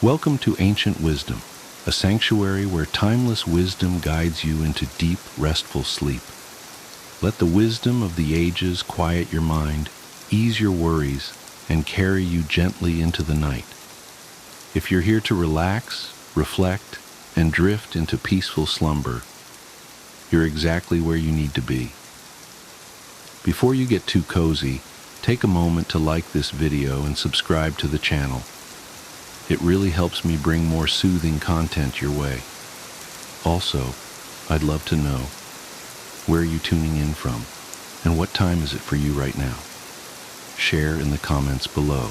Welcome to Ancient Wisdom, a sanctuary where timeless wisdom guides you into deep, restful sleep. Let the wisdom of the ages quiet your mind, ease your worries, and carry you gently into the night. If you're here to relax, reflect, and drift into peaceful slumber, you're exactly where you need to be. Before you get too cozy, take a moment to like this video and subscribe to the channel. It really helps me bring more soothing content your way. Also, I'd love to know, where are you tuning in from, and what time is it for you right now? Share in the comments below.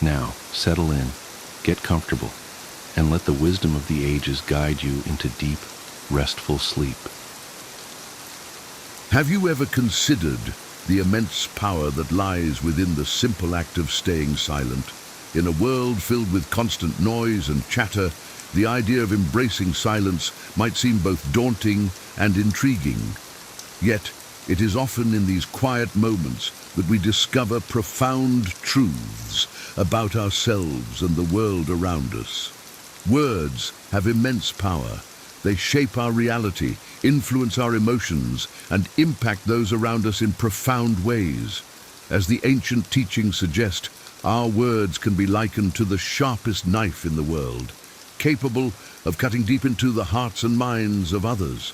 Now, settle in, get comfortable, and let the wisdom of the ages guide you into deep, restful sleep. Have you ever considered the immense power that lies within the simple act of staying silent? In a world filled with constant noise and chatter, the idea of embracing silence might seem both daunting and intriguing. Yet, it is often in these quiet moments that we discover profound truths about ourselves and the world around us. Words have immense power. They shape our reality, influence our emotions, and impact those around us in profound ways. As the ancient teachings suggest, our words can be likened to the sharpest knife in the world, capable of cutting deep into the hearts and minds of others.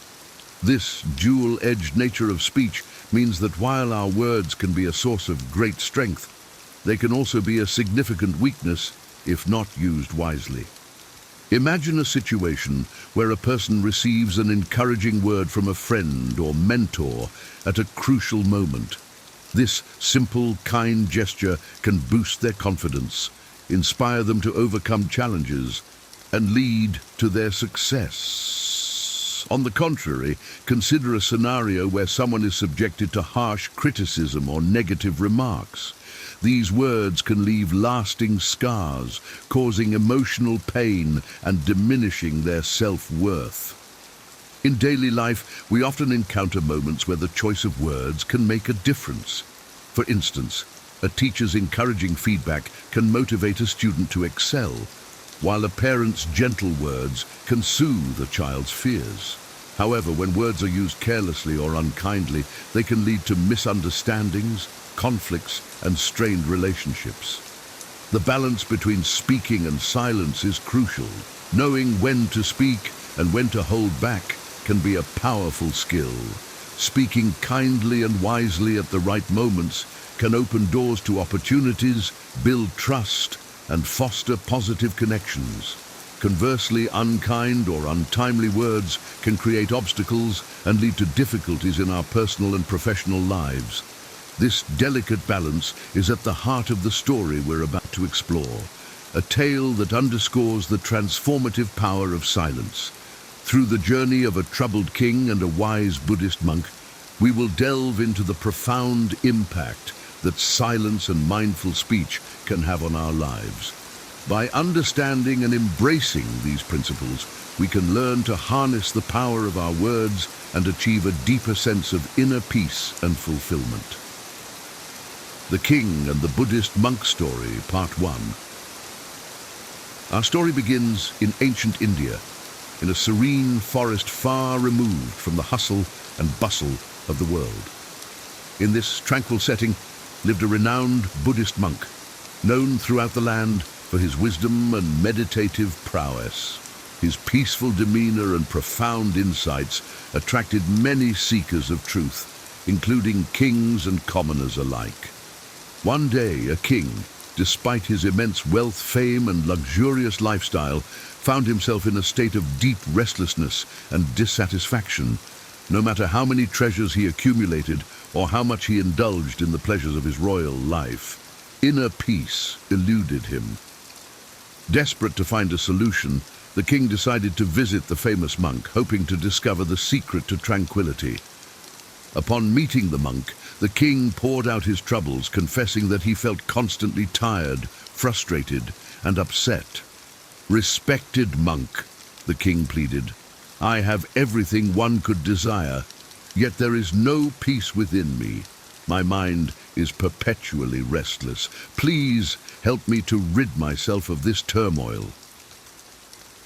This dual-edged nature of speech means that while our words can be a source of great strength, they can also be a significant weakness if not used wisely. Imagine a situation where a person receives an encouraging word from a friend or mentor at a crucial moment. This simple, kind gesture can boost their confidence, inspire them to overcome challenges, and lead to their success. On the contrary, consider a scenario where someone is subjected to harsh criticism or negative remarks. These words can leave lasting scars, causing emotional pain and diminishing their self-worth. In daily life, we often encounter moments where the choice of words can make a difference. For instance, a teacher's encouraging feedback can motivate a student to excel, while a parent's gentle words can soothe a child's fears. However, when words are used carelessly or unkindly, they can lead to misunderstandings, conflicts, and strained relationships. The balance between speaking and silence is crucial. Knowing when to speak and when to hold back can be a powerful skill. Speaking kindly and wisely at the right moments can open doors to opportunities, build trust, and foster positive connections. Conversely, unkind or untimely words can create obstacles and lead to difficulties in our personal and professional lives. This delicate balance is at the heart of the story we're about to explore, a tale that underscores the transformative power of silence. Through the journey of a troubled king and a wise Buddhist monk, we will delve into the profound impact that silence and mindful speech can have on our lives. By understanding and embracing these principles, we can learn to harness the power of our words and achieve a deeper sense of inner peace and fulfillment. The King and the Buddhist Monk Story, Part 1. Our story begins in ancient India, in a serene forest far removed from the hustle and bustle of the world. In this tranquil setting lived a renowned Buddhist monk, known throughout the land for his wisdom and meditative prowess. His peaceful demeanor and profound insights attracted many seekers of truth, including kings and commoners alike. One day, a king, despite his immense wealth, fame, and luxurious lifestyle, found himself in a state of deep restlessness and dissatisfaction. No matter how many treasures he accumulated or how much he indulged in the pleasures of his royal life, inner peace eluded him. Desperate to find a solution, the king decided to visit the famous monk, hoping to discover the secret to tranquility. Upon meeting the monk, the king poured out his troubles, confessing that he felt constantly tired, frustrated, and upset. "Respected monk," the king pleaded, "I have everything one could desire, yet there is no peace within me. My mind is perpetually restless. Please help me to rid myself of this turmoil."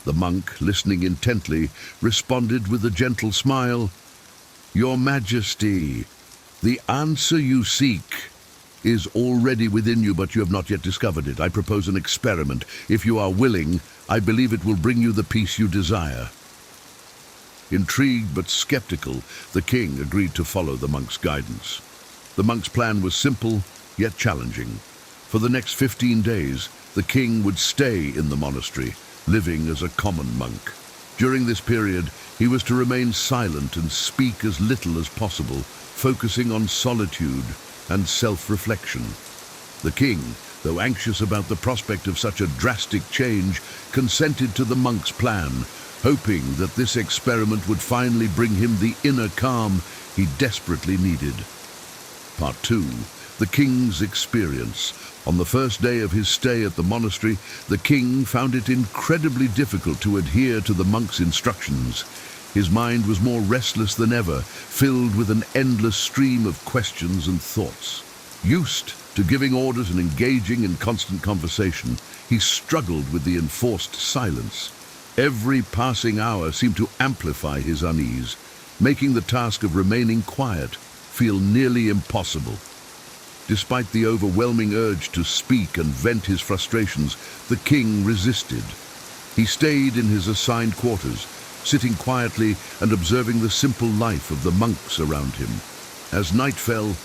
The monk, listening intently, responded with a gentle smile, "Your Majesty, the answer you seek is already within you, but you have not yet discovered it. I propose an experiment. If you are willing, I believe it will bring you the peace you desire." Intrigued but skeptical, the king agreed to follow the monk's guidance. The monk's plan was simple, yet challenging. For the next 15 days, the king would stay in the monastery, living as a common monk. During this period, he was to remain silent and speak as little as possible, focusing on solitude and self-reflection. The king, though anxious about the prospect of such a drastic change, consented to the monk's plan, hoping that this experiment would finally bring him the inner calm he desperately needed. Part 2. The king's experience. On the first day of his stay at the monastery, the king found it incredibly difficult to adhere to the monk's instructions. His mind was more restless than ever, filled with an endless stream of questions and thoughts. Used to giving orders and engaging in constant conversation, he struggled with the enforced silence. Every passing hour seemed to amplify his unease, making the task of remaining quiet feel nearly impossible. Despite the overwhelming urge to speak and vent his frustrations, the king resisted. He stayed in his assigned quarters, sitting quietly and observing the simple life of the monks around him. As night fell,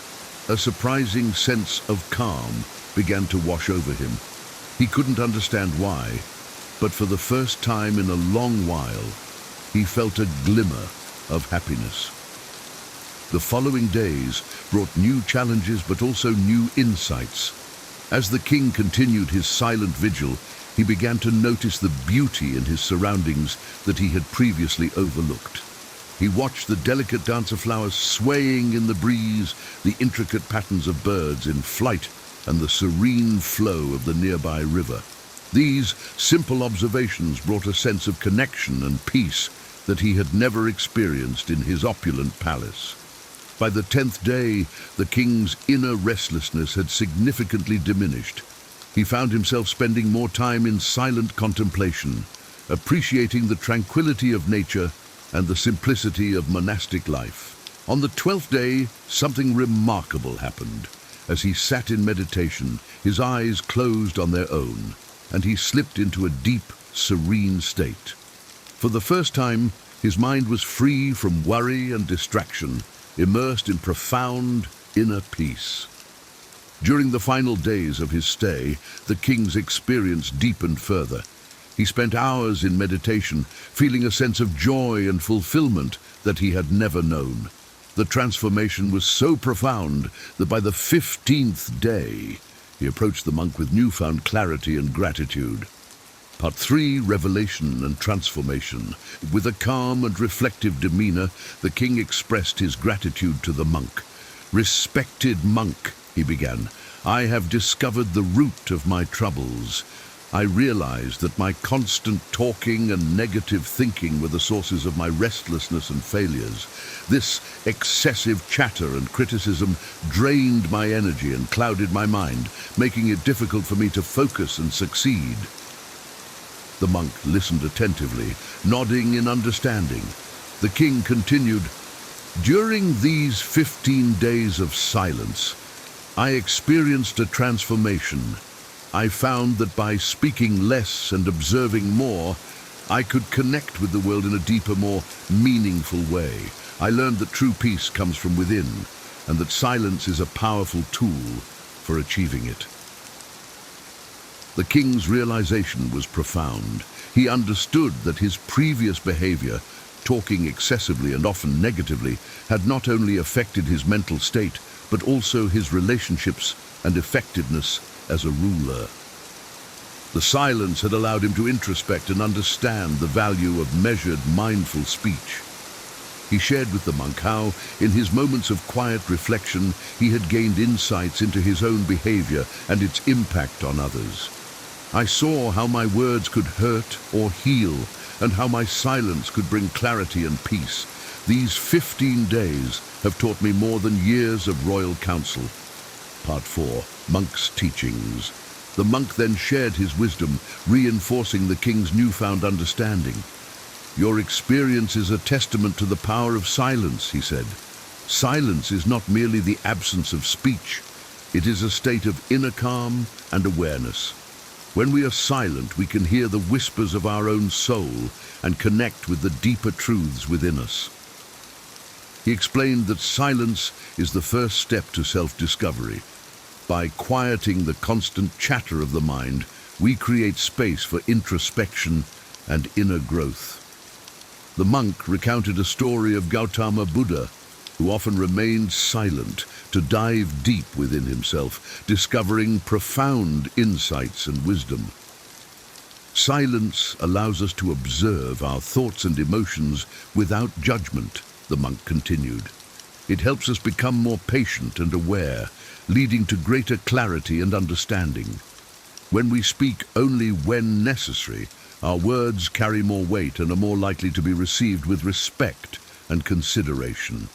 a surprising sense of calm began to wash over him. He couldn't understand why, but for the first time in a long while, he felt a glimmer of happiness. The following days brought new challenges but also new insights. As the king continued his silent vigil, he began to notice the beauty in his surroundings that he had previously overlooked. He watched the delicate dance of flowers swaying in the breeze, the intricate patterns of birds in flight, and the serene flow of the nearby river. These simple observations brought a sense of connection and peace that he had never experienced in his opulent palace. By the 10th day, the king's inner restlessness had significantly diminished. He found himself spending more time in silent contemplation, appreciating the tranquility of nature and the simplicity of monastic life. On the 12th day, something remarkable happened. As he sat in meditation, his eyes closed on their own, and he slipped into a deep, serene state. For the first time, his mind was free from worry and distraction, immersed in profound inner peace. During the final days of his stay, the king's experience deepened further. He spent hours in meditation, feeling a sense of joy and fulfillment that he had never known. The transformation was so profound that by the 15th day, he approached the monk with newfound clarity and gratitude. Part 3, Revelation and Transformation. With a calm and reflective demeanor, the king expressed his gratitude to the monk. "Respected monk," he began, "I have discovered the root of my troubles. I realized that my constant talking and negative thinking were the sources of my restlessness and failures. This excessive chatter and criticism drained my energy and clouded my mind, making it difficult for me to focus and succeed." The monk listened attentively, nodding in understanding. The king continued, "During these 15 days of silence, I experienced a transformation. I found that by speaking less and observing more, I could connect with the world in a deeper, more meaningful way. I learned that true peace comes from within, and that silence is a powerful tool for achieving it." The king's realization was profound. He understood that his previous behavior, talking excessively and often negatively, had not only affected his mental state, but also his relationships and effectiveness as a ruler. The silence had allowed him to introspect and understand the value of measured, mindful speech. He shared with the monk how, in his moments of quiet reflection, he had gained insights into his own behavior and its impact on others. "I saw how my words could hurt or heal, and how my silence could bring clarity and peace. These 15 days have taught me more than years of royal counsel. Part 4. Monk's Teachings. The monk then shared his wisdom, reinforcing the king's newfound understanding. "Your experience is a testament to the power of silence," he said. "Silence is not merely the absence of speech. It is a state of inner calm and awareness. When we are silent, we can hear the whispers of our own soul and connect with the deeper truths within us." He explained that silence is the first step to self-discovery. By quieting the constant chatter of the mind, we create space for introspection and inner growth. The monk recounted a story of Gautama Buddha, who often remained silent to dive deep within himself, discovering profound insights and wisdom. "Silence allows us to observe our thoughts and emotions without judgment," the monk continued. "It helps us become more patient and aware, leading to greater clarity and understanding. When we speak only when necessary, our words carry more weight and are more likely to be received with respect and consideration."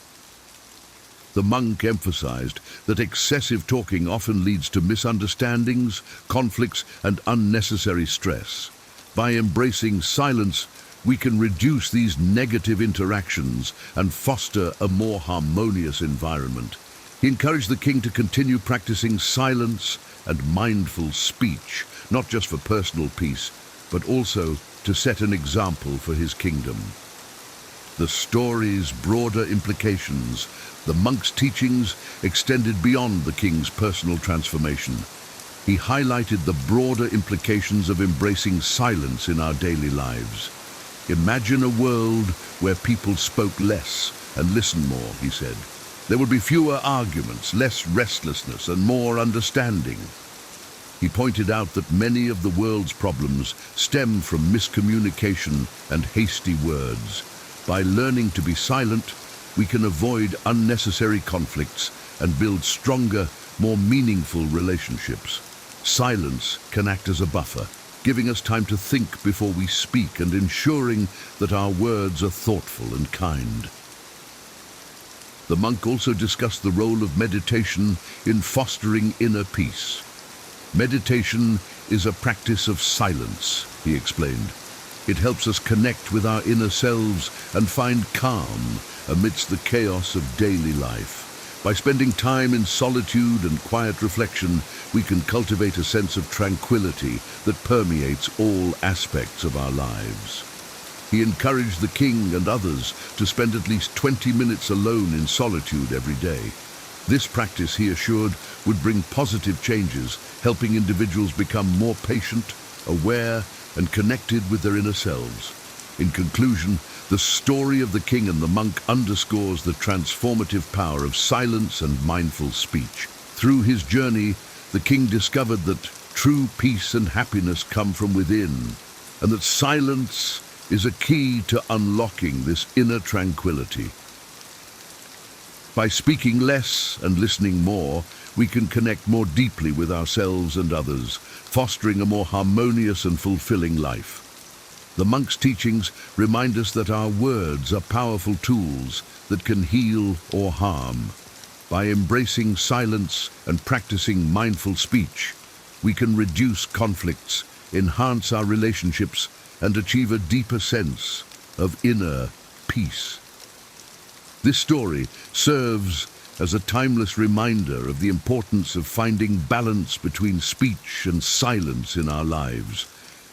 The monk emphasized that excessive talking often leads to misunderstandings, conflicts, and unnecessary stress. By embracing silence, we can reduce these negative interactions and foster a more harmonious environment. He encouraged the king to continue practicing silence and mindful speech, not just for personal peace, but also to set an example for his kingdom. The story's broader implications, the monk's teachings, extended beyond the king's personal transformation. He highlighted the broader implications of embracing silence in our daily lives. "Imagine a world where people spoke less and listened more," he said. "There would be fewer arguments, less restlessness, and more understanding." He pointed out that many of the world's problems stem from miscommunication and hasty words. By learning to be silent, we can avoid unnecessary conflicts and build stronger, more meaningful relationships. Silence can act as a buffer, giving us time to think before we speak and ensuring that our words are thoughtful and kind. The monk also discussed the role of meditation in fostering inner peace. "Meditation is a practice of silence," he explained. "It helps us connect with our inner selves and find calm amidst the chaos of daily life. By spending time in solitude and quiet reflection, we can cultivate a sense of tranquility that permeates all aspects of our lives." He encouraged the king and others to spend at least 20 minutes alone in solitude every day. This practice, he assured, would bring positive changes, helping individuals become more patient, aware, and connected with their inner selves. In conclusion, the story of the king and the monk underscores the transformative power of silence and mindful speech. Through his journey, the king discovered that true peace and happiness come from within, and that silence is a key to unlocking this inner tranquility. By speaking less and listening more, we can connect more deeply with ourselves and others, fostering a more harmonious and fulfilling life. The monk's teachings remind us that our words are powerful tools that can heal or harm. By embracing silence and practicing mindful speech, we can reduce conflicts, enhance our relationships, and achieve a deeper sense of inner peace. This story serves as a timeless reminder of the importance of finding balance between speech and silence in our lives,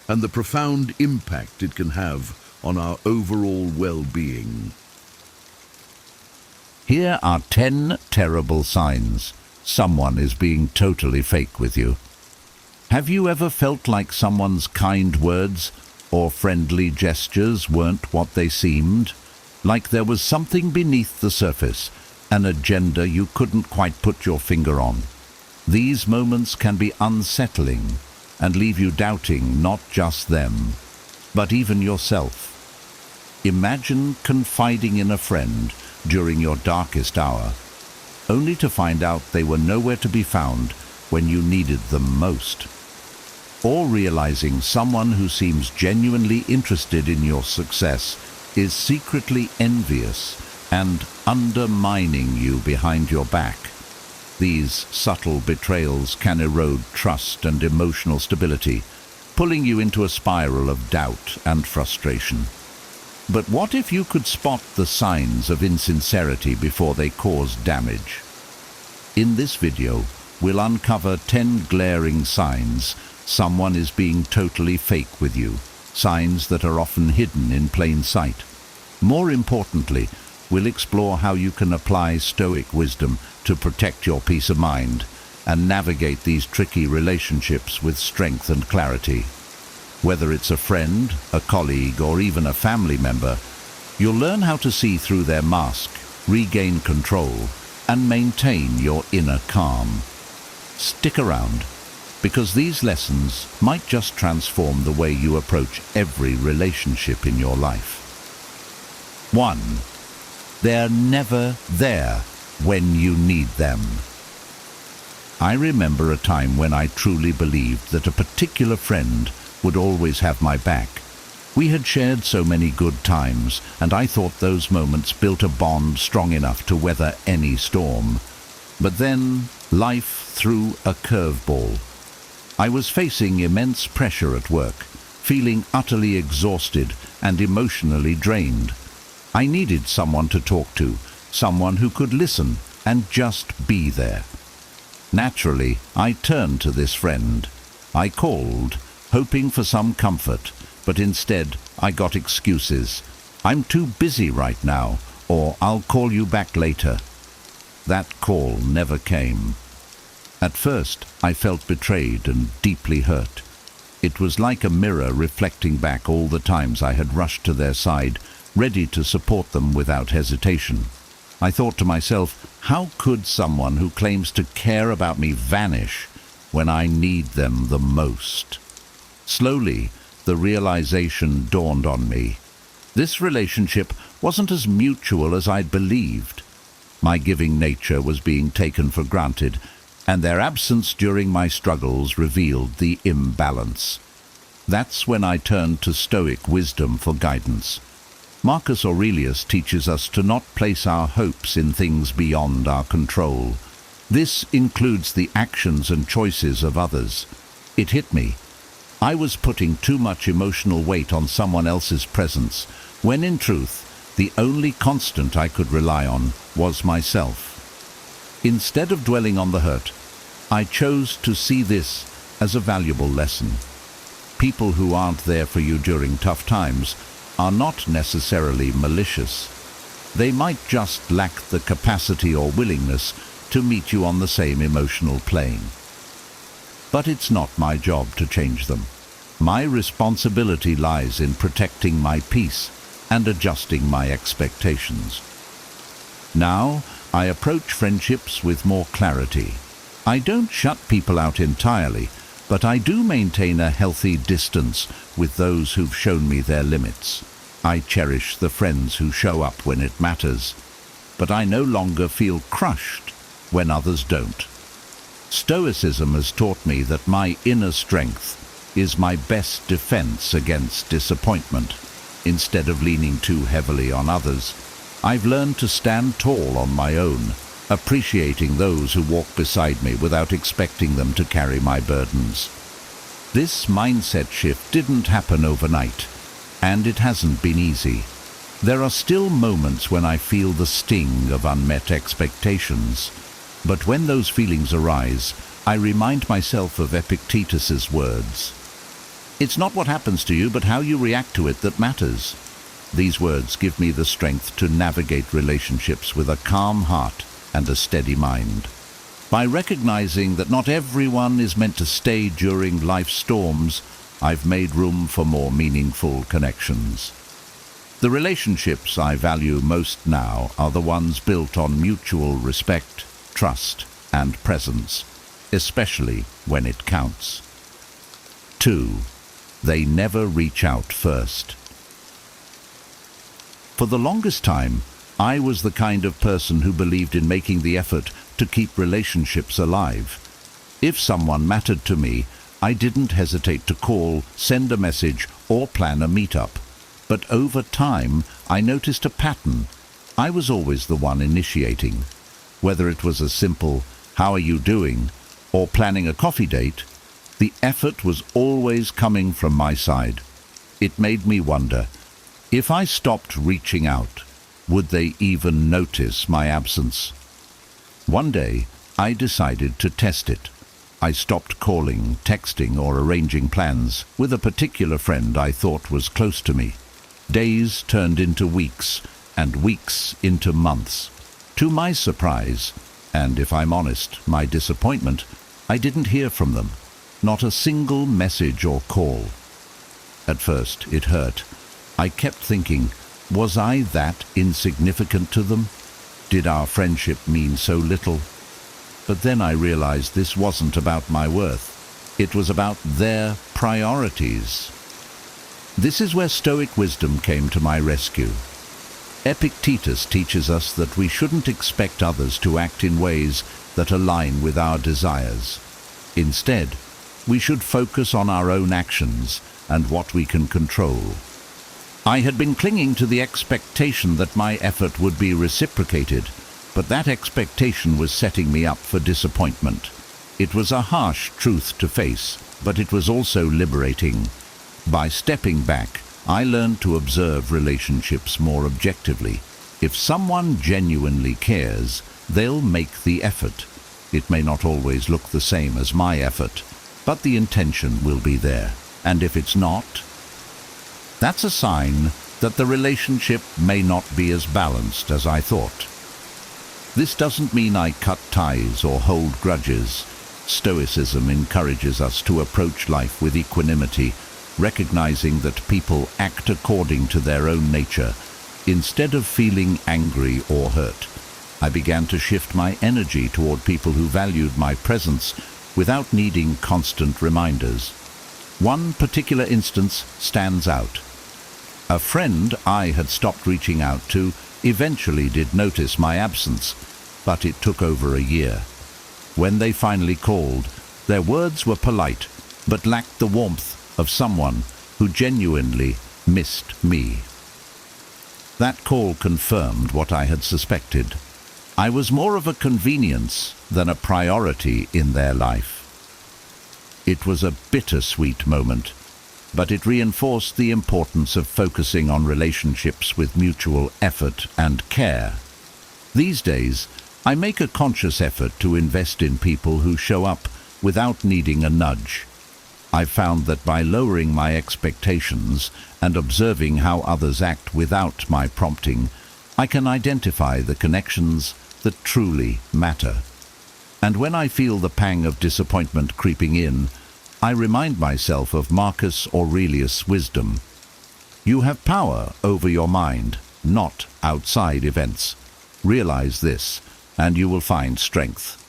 and the profound impact it can have on our overall well-being. Here are 10 terrible signs someone is being totally fake with you. Have you ever felt like someone's kind words or friendly gestures weren't what they seemed? Like there was something beneath the surface, an agenda you couldn't quite put your finger on. These moments can be unsettling and leave you doubting not just them, but even yourself. Imagine confiding in a friend during your darkest hour, only to find out they were nowhere to be found when you needed them most. Or realizing someone who seems genuinely interested in your success is secretly envious and undermining you behind your back. These subtle betrayals can erode trust and emotional stability, pulling you into a spiral of doubt and frustration. But what if you could spot the signs of insincerity before they cause damage? In this video, we'll uncover 10 glaring signs someone is being totally fake with you, signs that are often hidden in plain sight. More importantly, we'll explore how you can apply Stoic wisdom to protect your peace of mind and navigate these tricky relationships with strength and clarity. Whether it's a friend, a colleague, or even a family member, you'll learn how to see through their mask, regain control, and maintain your inner calm. Stick around, because these lessons might just transform the way you approach every relationship in your life. 1. They're never there when you need them. I remember a time when I truly believed that a particular friend would always have my back. We had shared so many good times, and I thought those moments built a bond strong enough to weather any storm. But then, life threw a curveball. I was facing immense pressure at work, feeling utterly exhausted and emotionally drained. I needed someone to talk to, someone who could listen and just be there. Naturally, I turned to this friend. I called, hoping for some comfort, but instead I got excuses. "I'm too busy right now," or "I'll call you back later." That call never came. At first, I felt betrayed and deeply hurt. It was like a mirror reflecting back all the times I had rushed to their side, ready to support them without hesitation. I thought to myself, how could someone who claims to care about me vanish when I need them the most? Slowly, the realization dawned on me. This relationship wasn't as mutual as I'd believed. My giving nature was being taken for granted, and their absence during my struggles revealed the imbalance. That's when I turned to Stoic wisdom for guidance. Marcus Aurelius teaches us to not place our hopes in things beyond our control. This includes the actions and choices of others. It hit me. I was putting too much emotional weight on someone else's presence, when in truth, the only constant I could rely on was myself. Instead of dwelling on the hurt, I chose to see this as a valuable lesson. People who aren't there for you during tough times are not necessarily malicious. They might just lack the capacity or willingness to meet you on the same emotional plane. But it's not my job to change them. My responsibility lies in protecting my peace and adjusting my expectations. Now, I approach friendships with more clarity. I don't shut people out entirely, but I do maintain a healthy distance with those who've shown me their limits. I cherish the friends who show up when it matters, but I no longer feel crushed when others don't. Stoicism has taught me that my inner strength is my best defense against disappointment. Instead of leaning too heavily on others, I've learned to stand tall on my own, appreciating those who walk beside me without expecting them to carry my burdens. This mindset shift didn't happen overnight, and it hasn't been easy. There are still moments when I feel the sting of unmet expectations, but when those feelings arise, I remind myself of Epictetus's words. "It's not what happens to you, but how you react to it that matters." These words give me the strength to navigate relationships with a calm heart and a steady mind. By recognizing that not everyone is meant to stay during life's storms, I've made room for more meaningful connections. The relationships I value most now are the ones built on mutual respect, trust, and presence, especially when it counts. 2. They never reach out first. For the longest time, I was the kind of person who believed in making the effort to keep relationships alive. If someone mattered to me, I didn't hesitate to call, send a message, or plan a meetup. but over time I noticed a pattern. I was always the one initiating. Whether it was a simple, "How are you doing?" or planning a coffee date, the effort was always coming from my side. It made me wonder, if I stopped reaching out, would they even notice my absence? One day, I decided to test it. I stopped calling, texting, or arranging plans with a particular friend I thought was close to me. Days turned into weeks, and weeks into months. To my surprise, and if I'm honest, my disappointment, I didn't hear from them. Not a single message or call. At first, it hurt. I kept thinking, was I that insignificant to them? Did our friendship mean so little? But then I realized this wasn't about my worth. It was about their priorities. This is where Stoic wisdom came to my rescue. Epictetus teaches us that we shouldn't expect others to act in ways that align with our desires. Instead, we should focus on our own actions and what we can control. I had been clinging to the expectation that my effort would be reciprocated, but that expectation was setting me up for disappointment. It was a harsh truth to face, but it was also liberating. By stepping back, I learned to observe relationships more objectively. If someone genuinely cares, they'll make the effort. It may not always look the same as my effort, but the intention will be there. And if it's not, that's a sign that the relationship may not be as balanced as I thought. This doesn't mean I cut ties or hold grudges. Stoicism encourages us to approach life with equanimity, recognizing that people act according to their own nature. Instead of feeling angry or hurt, I began to shift my energy toward people who valued my presence without needing constant reminders. One particular instance stands out. A friend I had stopped reaching out to eventually did notice my absence, but it took over a year. When they finally called, their words were polite, but lacked the warmth of someone who genuinely missed me. That call confirmed what I had suspected. I was more of a convenience than a priority in their life. It was a bittersweet moment, but it reinforced the importance of focusing on relationships with mutual effort and care. These days, I make a conscious effort to invest in people who show up without needing a nudge. I've found that by lowering my expectations and observing how others act without my prompting, I can identify the connections that truly matter. And when I feel the pang of disappointment creeping in, I remind myself of Marcus Aurelius' wisdom. You have power over your mind, not outside events. Realize this, and you will find strength.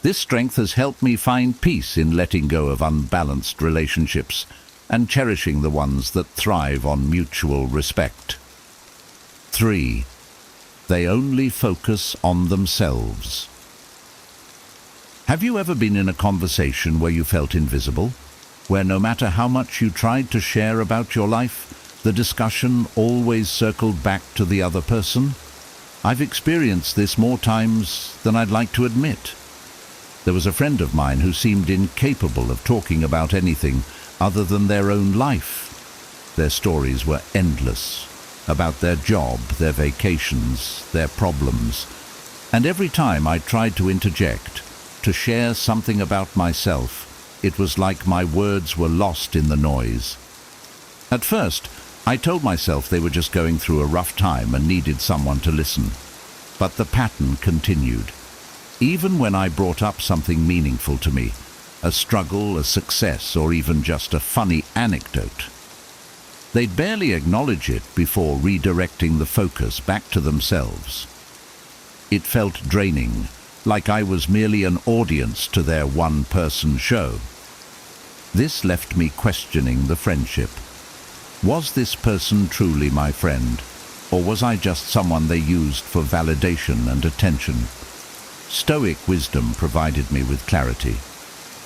This strength has helped me find peace in letting go of unbalanced relationships and cherishing the ones that thrive on mutual respect. 3. They only focus on themselves. Have you ever been in a conversation where you felt invisible? Where no matter how much you tried to share about your life, the discussion always circled back to the other person? I've experienced this more times than I'd like to admit. There was a friend of mine who seemed incapable of talking about anything other than their own life. Their stories were endless, about their job, their vacations, their problems. And every time I tried to interject, to share something about myself, it was like my words were lost in the noise. At first, I told myself they were just going through a rough time and needed someone to listen. But the pattern continued. Even when I brought up something meaningful to me, a struggle, a success, or even just a funny anecdote, they'd barely acknowledge it before redirecting the focus back to themselves. It felt draining, like I was merely an audience to their one-person show. This left me questioning the friendship. Was this person truly my friend, or was I just someone they used for validation and attention? Stoic wisdom provided me with clarity.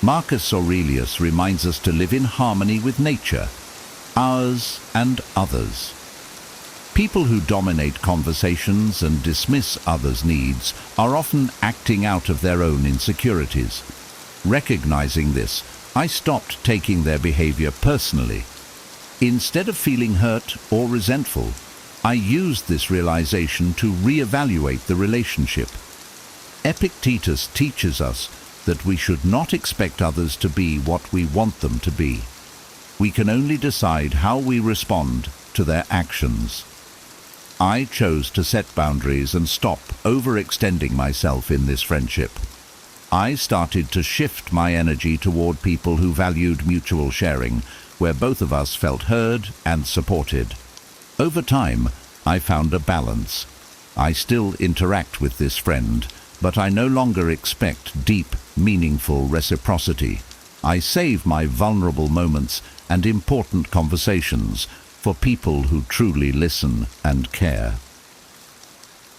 Marcus Aurelius reminds us to live in harmony with nature, ours and others. People who dominate conversations and dismiss others' needs are often acting out of their own insecurities. Recognizing this, I stopped taking their behavior personally. Instead of feeling hurt or resentful, I used this realization to reevaluate the relationship. Epictetus teaches us that we should not expect others to be what we want them to be. We can only decide how we respond to their actions. I chose to set boundaries and stop overextending myself in this friendship. I started to shift my energy toward people who valued mutual sharing, where both of us felt heard and supported. Over time, I found a balance. I still interact with this friend, but I no longer expect deep, meaningful reciprocity. I save my vulnerable moments and important conversations for people who truly listen and care.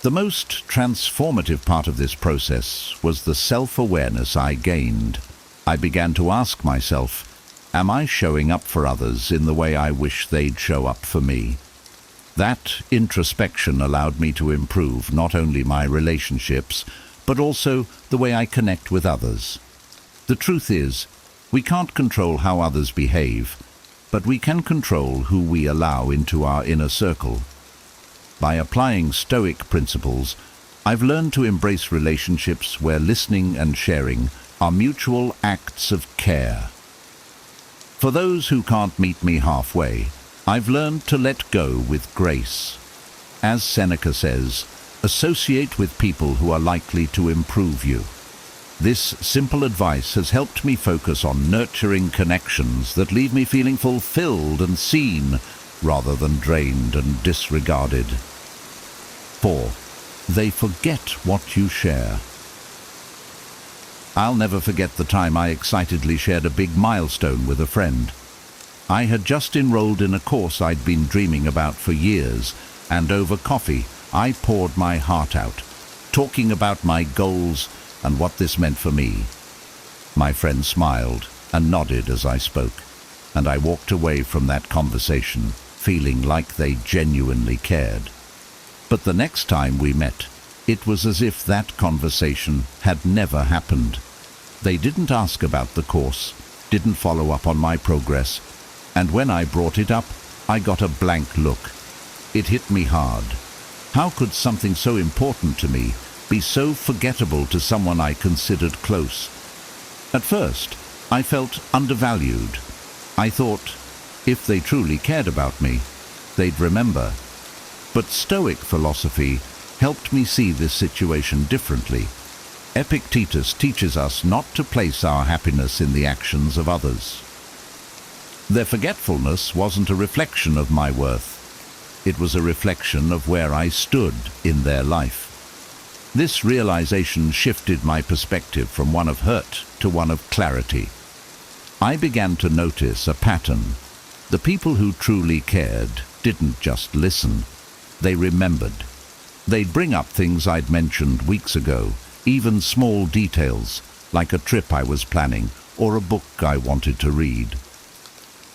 The most transformative part of this process was the self-awareness I gained. I began to ask myself, am I showing up for others in the way I wish they'd show up for me? That introspection allowed me to improve not only my relationships, but also the way I connect with others. The truth is, we can't control how others behave, but we can control who we allow into our inner circle. By applying Stoic principles, I've learned to embrace relationships where listening and sharing are mutual acts of care. For those who can't meet me halfway, I've learned to let go with grace. As Seneca says, associate with people who are likely to improve you. This simple advice has helped me focus on nurturing connections that leave me feeling fulfilled and seen, rather than drained and disregarded. 4. They forget what you share. I'll never forget the time I excitedly shared a big milestone with a friend. I had just enrolled in a course I'd been dreaming about for years, and over coffee I poured my heart out, talking about my goals and what this meant for me. My friend smiled and nodded as I spoke, and I walked away from that conversation feeling like they genuinely cared. But the next time we met, it was as if that conversation had never happened. They didn't ask about the course, didn't follow up on my progress, and when I brought it up, I got a blank look. It hit me hard. How could something so important to me be so forgettable to someone I considered close? At first, I felt undervalued. I thought, if they truly cared about me, they'd remember. But Stoic philosophy helped me see this situation differently. Epictetus teaches us not to place our happiness in the actions of others. Their forgetfulness wasn't a reflection of my worth. It was a reflection of where I stood in their life. This realization shifted my perspective from one of hurt to one of clarity. I began to notice a pattern. The people who truly cared didn't just listen. They remembered. They'd bring up things I'd mentioned weeks ago, even small details, like a trip I was planning or a book I wanted to read.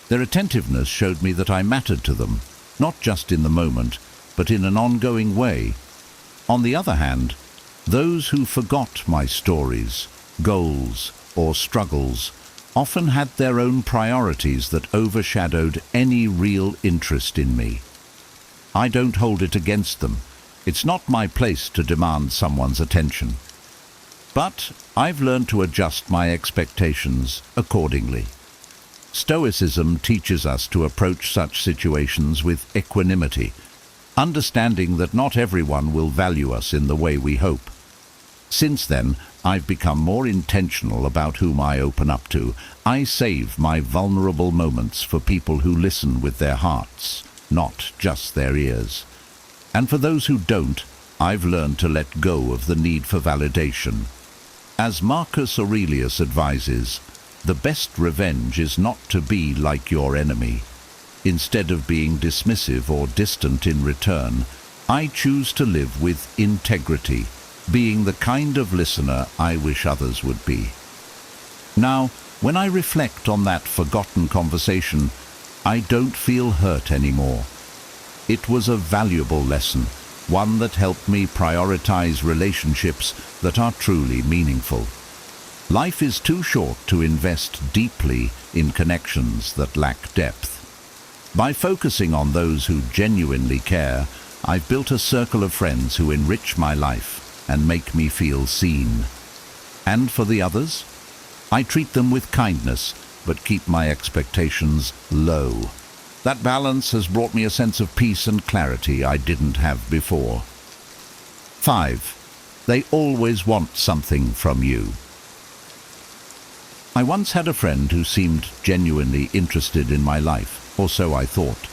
Their attentiveness showed me that I mattered to them, not just in the moment, but in an ongoing way. On the other hand, those who forgot my stories, goals, or struggles often had their own priorities that overshadowed any real interest in me. I don't hold it against them. It's not my place to demand someone's attention. But I've learned to adjust my expectations accordingly. Stoicism teaches us to approach such situations with equanimity, understanding that not everyone will value us in the way we hope. Since then, I've become more intentional about whom I open up to. I save my vulnerable moments for people who listen with their hearts, not just their ears. And for those who don't, I've learned to let go of the need for validation. As Marcus Aurelius advises, the best revenge is not to be like your enemy. Instead of being dismissive or distant in return, I choose to live with integrity, being the kind of listener I wish others would be. Now, when I reflect on that forgotten conversation, I don't feel hurt anymore. It was a valuable lesson, one that helped me prioritize relationships that are truly meaningful. Life is too short to invest deeply in connections that lack depth. By focusing on those who genuinely care, I've built a circle of friends who enrich my life and make me feel seen. And for the others, I treat them with kindness, but keep my expectations low. That balance has brought me a sense of peace and clarity I didn't have before. 5. They always want something from you. I once had a friend who seemed genuinely interested in my life, or so I thought.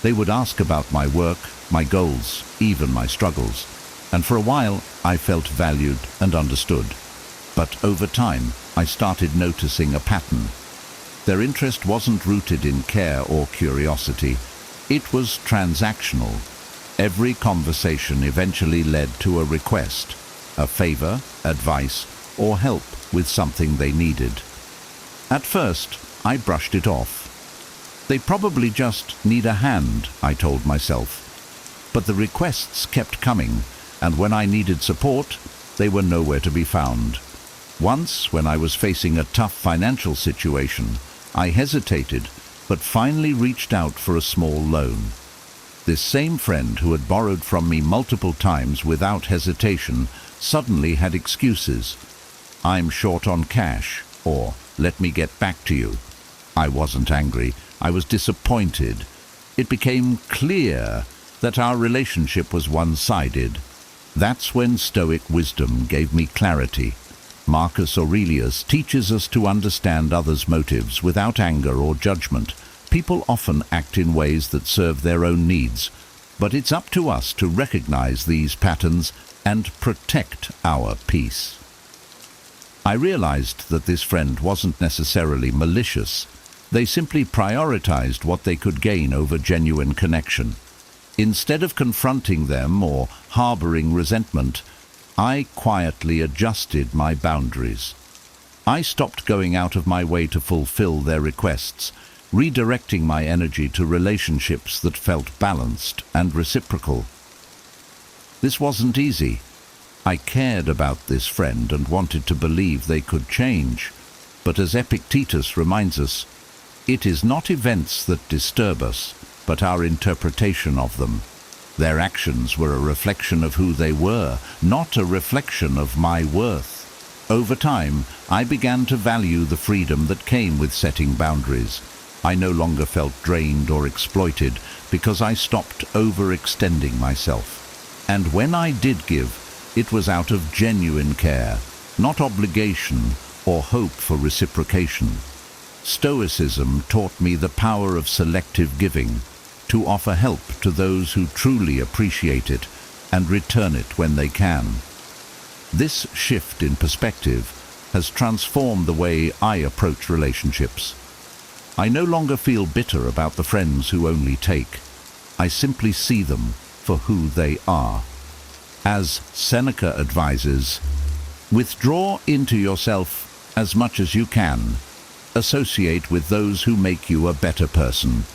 They would ask about my work, my goals, even my struggles, and for a while I felt valued and understood. But over time, I started noticing a pattern. Their interest wasn't rooted in care or curiosity. It was transactional. Every conversation eventually led to a request, a favor, advice, or help with something they needed. At first, I brushed it off. They probably just need a hand, I told myself. But the requests kept coming, and when I needed support, they were nowhere to be found. Once, when I was facing a tough financial situation, I hesitated, but finally reached out for a small loan. This same friend who had borrowed from me multiple times without hesitation suddenly had excuses. "I'm short on cash," or "let me get back to you." I wasn't angry. I was disappointed. It became clear that our relationship was one-sided. That's when Stoic wisdom gave me clarity. Marcus Aurelius teaches us to understand others' motives without anger or judgment. People often act in ways that serve their own needs, but it's up to us to recognize these patterns and protect our peace. I realized that this friend wasn't necessarily malicious. They simply prioritized what they could gain over genuine connection. Instead of confronting them or harboring resentment, I quietly adjusted my boundaries. I stopped going out of my way to fulfill their requests, redirecting my energy to relationships that felt balanced and reciprocal. This wasn't easy. I cared about this friend and wanted to believe they could change. But as Epictetus reminds us, it is not events that disturb us, but our interpretation of them. Their actions were a reflection of who they were, not a reflection of my worth. Over time, I began to value the freedom that came with setting boundaries. I no longer felt drained or exploited because I stopped overextending myself. And when I did give, it was out of genuine care, not obligation or hope for reciprocation. Stoicism taught me the power of selective giving, to offer help to those who truly appreciate it and return it when they can. This shift in perspective has transformed the way I approach relationships. I no longer feel bitter about the friends who only take. I simply see them for who they are. As Seneca advises, withdraw into yourself as much as you can. Associate with those who make you a better person.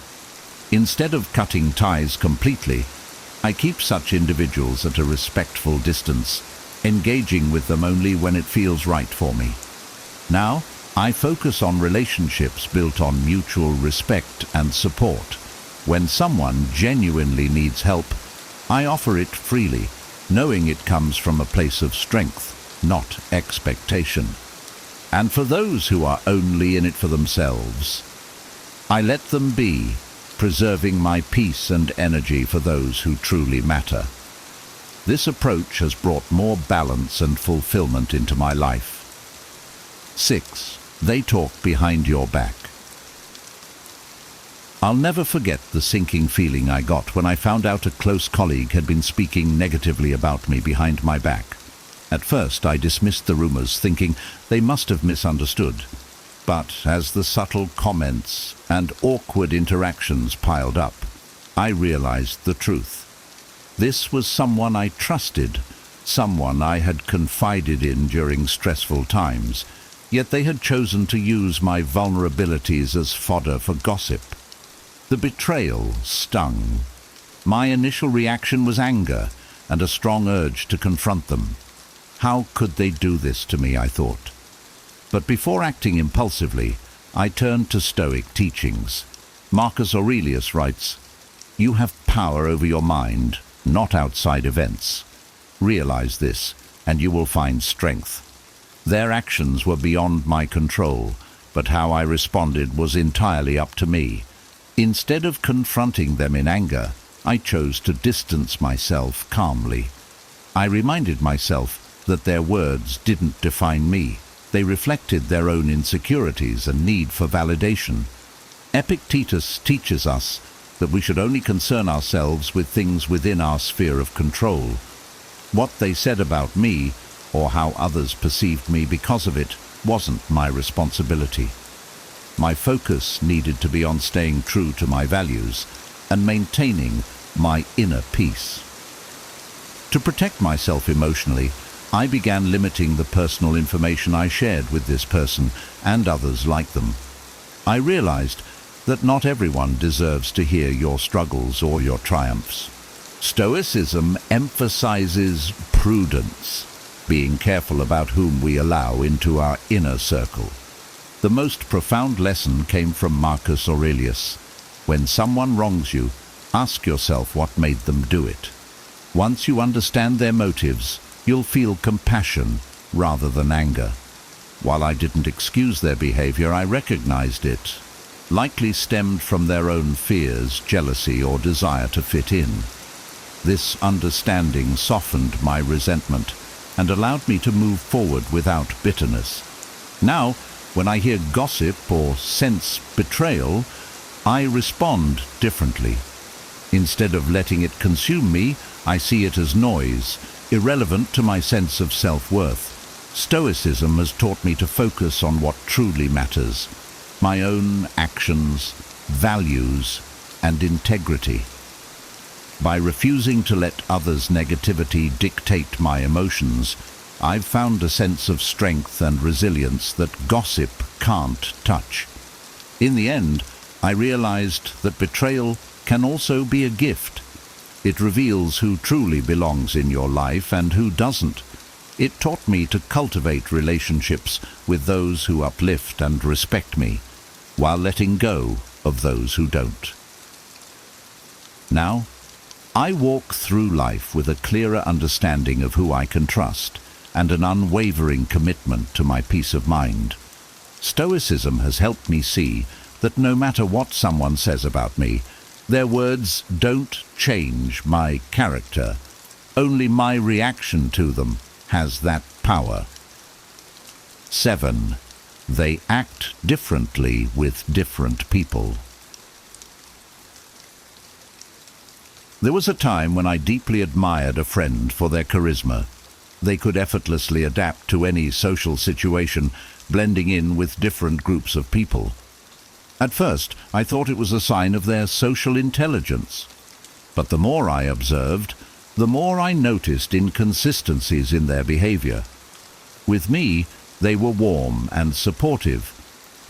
Instead of cutting ties completely, I keep such individuals at a respectful distance, engaging with them only when it feels right for me. Now, I focus on relationships built on mutual respect and support. When someone genuinely needs help, I offer it freely, knowing it comes from a place of strength, not expectation. And for those who are only in it for themselves, I let them be, preserving my peace and energy for those who truly matter. This approach has brought more balance and fulfillment into my life. 6. They talk behind your back. I'll never forget the sinking feeling I got when I found out a close colleague had been speaking negatively about me behind my back. At first, I dismissed the rumors, thinking they must have misunderstood. But as the subtle comments and awkward interactions piled up, I realized the truth. This was someone I trusted, someone I had confided in during stressful times, yet they had chosen to use my vulnerabilities as fodder for gossip. The betrayal stung. My initial reaction was anger and a strong urge to confront them. How could they do this to me, I thought. But before acting impulsively, I turned to Stoic teachings. Marcus Aurelius writes, "You have power over your mind, not outside events. Realize this, and you will find strength." Their actions were beyond my control, but how I responded was entirely up to me. Instead of confronting them in anger, I chose to distance myself calmly. I reminded myself that their words didn't define me. They reflected their own insecurities and need for validation. Epictetus teaches us that we should only concern ourselves with things within our sphere of control. What they said about me, or how others perceived me because of it, wasn't my responsibility. My focus needed to be on staying true to my values and maintaining my inner peace. To protect myself emotionally, I began limiting the personal information I shared with this person and others like them. I realized that not everyone deserves to hear your struggles or your triumphs. Stoicism emphasizes prudence, being careful about whom we allow into our inner circle. The most profound lesson came from Marcus Aurelius. When someone wrongs you, ask yourself what made them do it. Once you understand their motives, you'll feel compassion rather than anger. While I didn't excuse their behavior, I recognized it likely stemmed from their own fears, jealousy, or desire to fit in. This understanding softened my resentment and allowed me to move forward without bitterness. Now, when I hear gossip or sense betrayal, I respond differently. Instead of letting it consume me, I see it as noise, irrelevant to my sense of self-worth. Stoicism has taught me to focus on what truly matters: my own actions, values, and integrity. By refusing to let others' negativity dictate my emotions, I've found a sense of strength and resilience that gossip can't touch. In the end, I realized that betrayal can also be a gift. It reveals who truly belongs in your life and who doesn't. It taught me to cultivate relationships with those who uplift and respect me, while letting go of those who don't. Now, I walk through life with a clearer understanding of who I can trust and an unwavering commitment to my peace of mind. Stoicism has helped me see that no matter what someone says about me, their words don't change my character. Only my reaction to them has that power. 7. They act differently with different people. There was a time when I deeply admired a friend for their charisma. They could effortlessly adapt to any social situation, blending in with different groups of people. At first, I thought it was a sign of their social intelligence. But the more I observed, the more I noticed inconsistencies in their behavior. With me, they were warm and supportive,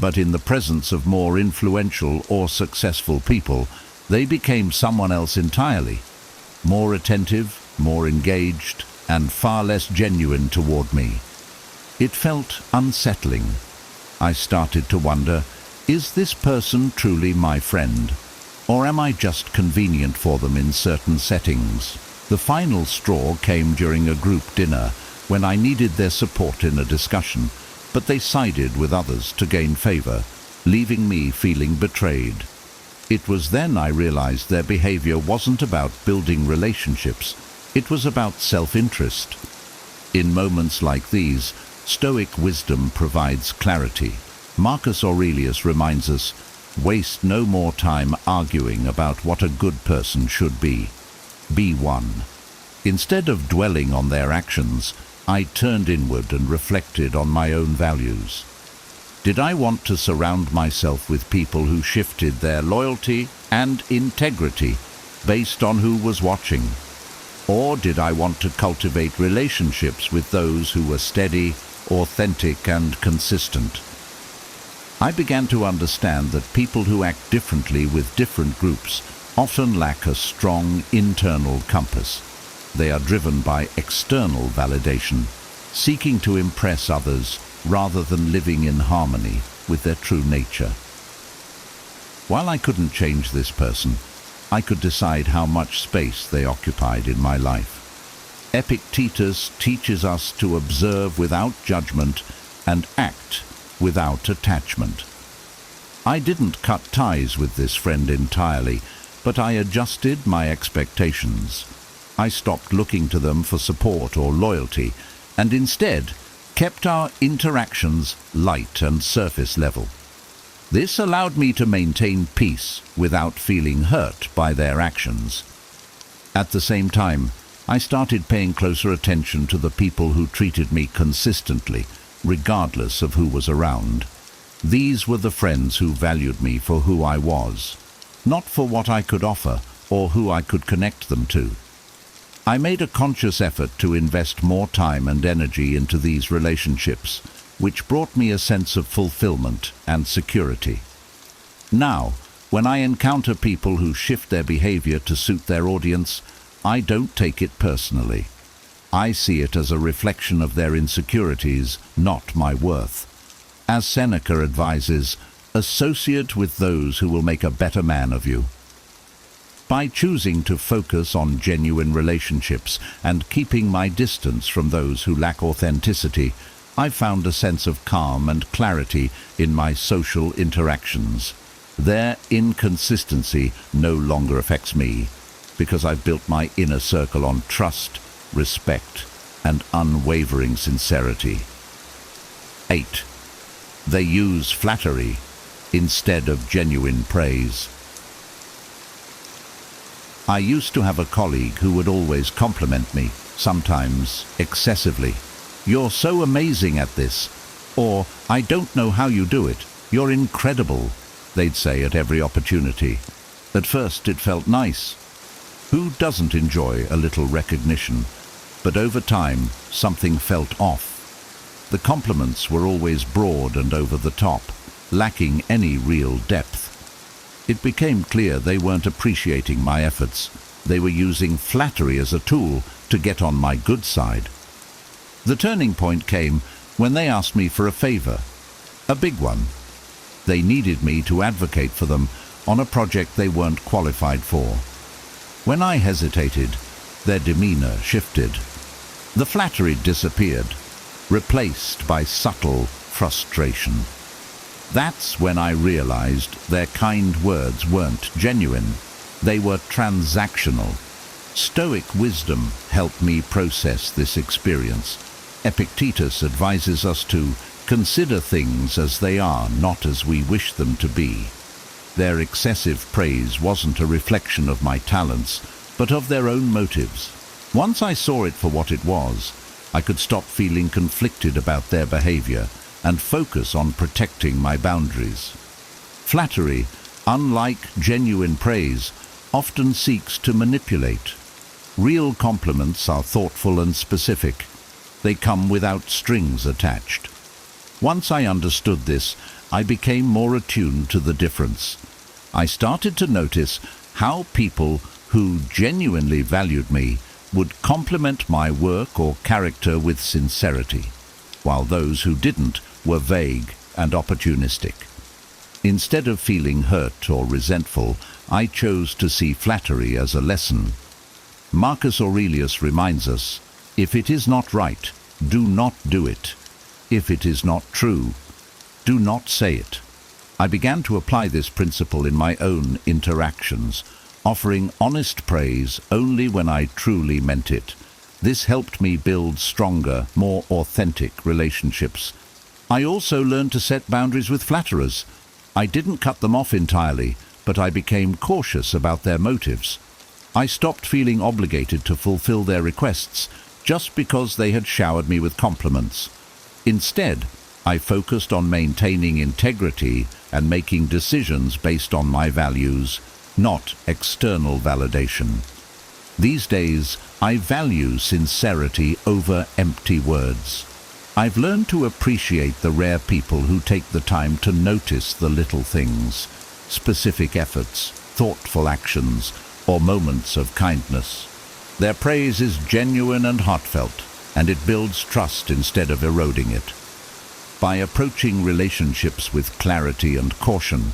but in the presence of more influential or successful people, they became someone else entirely, more attentive, more engaged, and far less genuine toward me. It felt unsettling. I started to wonder, is this person truly my friend, or am I just convenient for them in certain settings? The final straw came during a group dinner when I needed their support in a discussion, but they sided with others to gain favor, leaving me feeling betrayed. It was then I realized their behavior wasn't about building relationships, it was about self-interest. In moments like these, Stoic wisdom provides clarity. Marcus Aurelius reminds us, waste no more time arguing about what a good person should be. Be one. Instead of dwelling on their actions, I turned inward and reflected on my own values. Did I want to surround myself with people who shifted their loyalty and integrity based on who was watching? Or did I want to cultivate relationships with those who were steady, authentic, and consistent? I began to understand that people who act differently with different groups often lack a strong internal compass. They are driven by external validation, seeking to impress others rather than living in harmony with their true nature. While I couldn't change this person, I could decide how much space they occupied in my life. Epictetus teaches us to observe without judgment and act without attachment. I didn't cut ties with this friend entirely, but I adjusted my expectations. I stopped looking to them for support or loyalty, and instead kept our interactions light and surface level. This allowed me to maintain peace without feeling hurt by their actions. At the same time, I started paying closer attention to the people who treated me consistently, regardless of who was around. These were the friends who valued me for who I was, not for what I could offer or who I could connect them to. I made a conscious effort to invest more time and energy into these relationships, which brought me a sense of fulfillment and security. Now, when I encounter people who shift their behavior to suit their audience, I don't take it personally. I see it as a reflection of their insecurities, not my worth. As Seneca advises, associate with those who will make a better man of you. By choosing to focus on genuine relationships and keeping my distance from those who lack authenticity, I've found a sense of calm and clarity in my social interactions. Their inconsistency no longer affects me, because I've built my inner circle on trust, respect, and unwavering sincerity. 8. They use flattery instead of genuine praise. I used to have a colleague who would always compliment me, sometimes excessively. "You're so amazing at this," or "I don't know how you do it. You're incredible," they'd say at every opportunity. At first it felt nice. Who doesn't enjoy a little recognition? But over time, something felt off. The compliments were always broad and over the top, lacking any real depth. It became clear they weren't appreciating my efforts. They were using flattery as a tool to get on my good side. The turning point came when they asked me for a favor, a big one. They needed me to advocate for them on a project they weren't qualified for. When I hesitated, their demeanor shifted. The flattery disappeared, replaced by subtle frustration. That's when I realized their kind words weren't genuine. They were transactional. Stoic wisdom helped me process this experience. Epictetus advises us to consider things as they are, not as we wish them to be. Their excessive praise wasn't a reflection of my talents, but of their own motives. Once I saw it for what it was, I could stop feeling conflicted about their behavior and focus on protecting my boundaries. Flattery, unlike genuine praise, often seeks to manipulate. Real compliments are thoughtful and specific. They come without strings attached. Once I understood this, I became more attuned to the difference. I started to notice how people who genuinely valued me would compliment my work or character with sincerity, while those who didn't were vague and opportunistic. Instead of feeling hurt or resentful, I chose to see flattery as a lesson. Marcus Aurelius reminds us, "If it is not right, do not do it. If it is not true, do not say it." I began to apply this principle in my own interactions, offering honest praise only when I truly meant it. This helped me build stronger, more authentic relationships. I also learned to set boundaries with flatterers. I didn't cut them off entirely, but I became cautious about their motives. I stopped feeling obligated to fulfill their requests just because they had showered me with compliments. Instead, I focused on maintaining integrity and making decisions based on my values, not external validation. These days, I value sincerity over empty words. I've learned to appreciate the rare people who take the time to notice the little things, specific efforts, thoughtful actions or moments of kindness. Their praise is genuine and heartfelt, and it builds trust instead of eroding it. By approaching relationships with clarity and caution,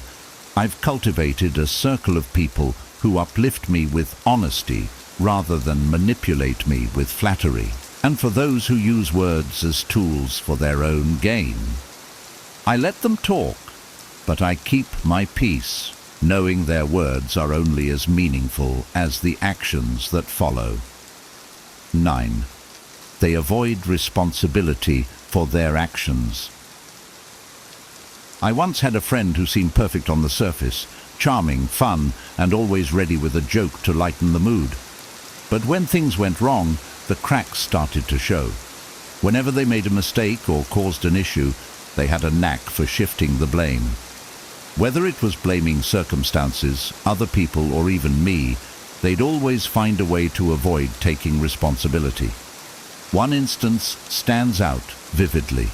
I've cultivated a circle of people who uplift me with honesty rather than manipulate me with flattery, and for those who use words as tools for their own gain. I let them talk, but I keep my peace, knowing their words are only as meaningful as the actions that follow. 9. They avoid responsibility for their actions. I once had a friend who seemed perfect on the surface, charming, fun, and always ready with a joke to lighten the mood. But when things went wrong, the cracks started to show. Whenever they made a mistake or caused an issue, they had a knack for shifting the blame. Whether it was blaming circumstances, other people, or even me, they'd always find a way to avoid taking responsibility. One instance stands out vividly.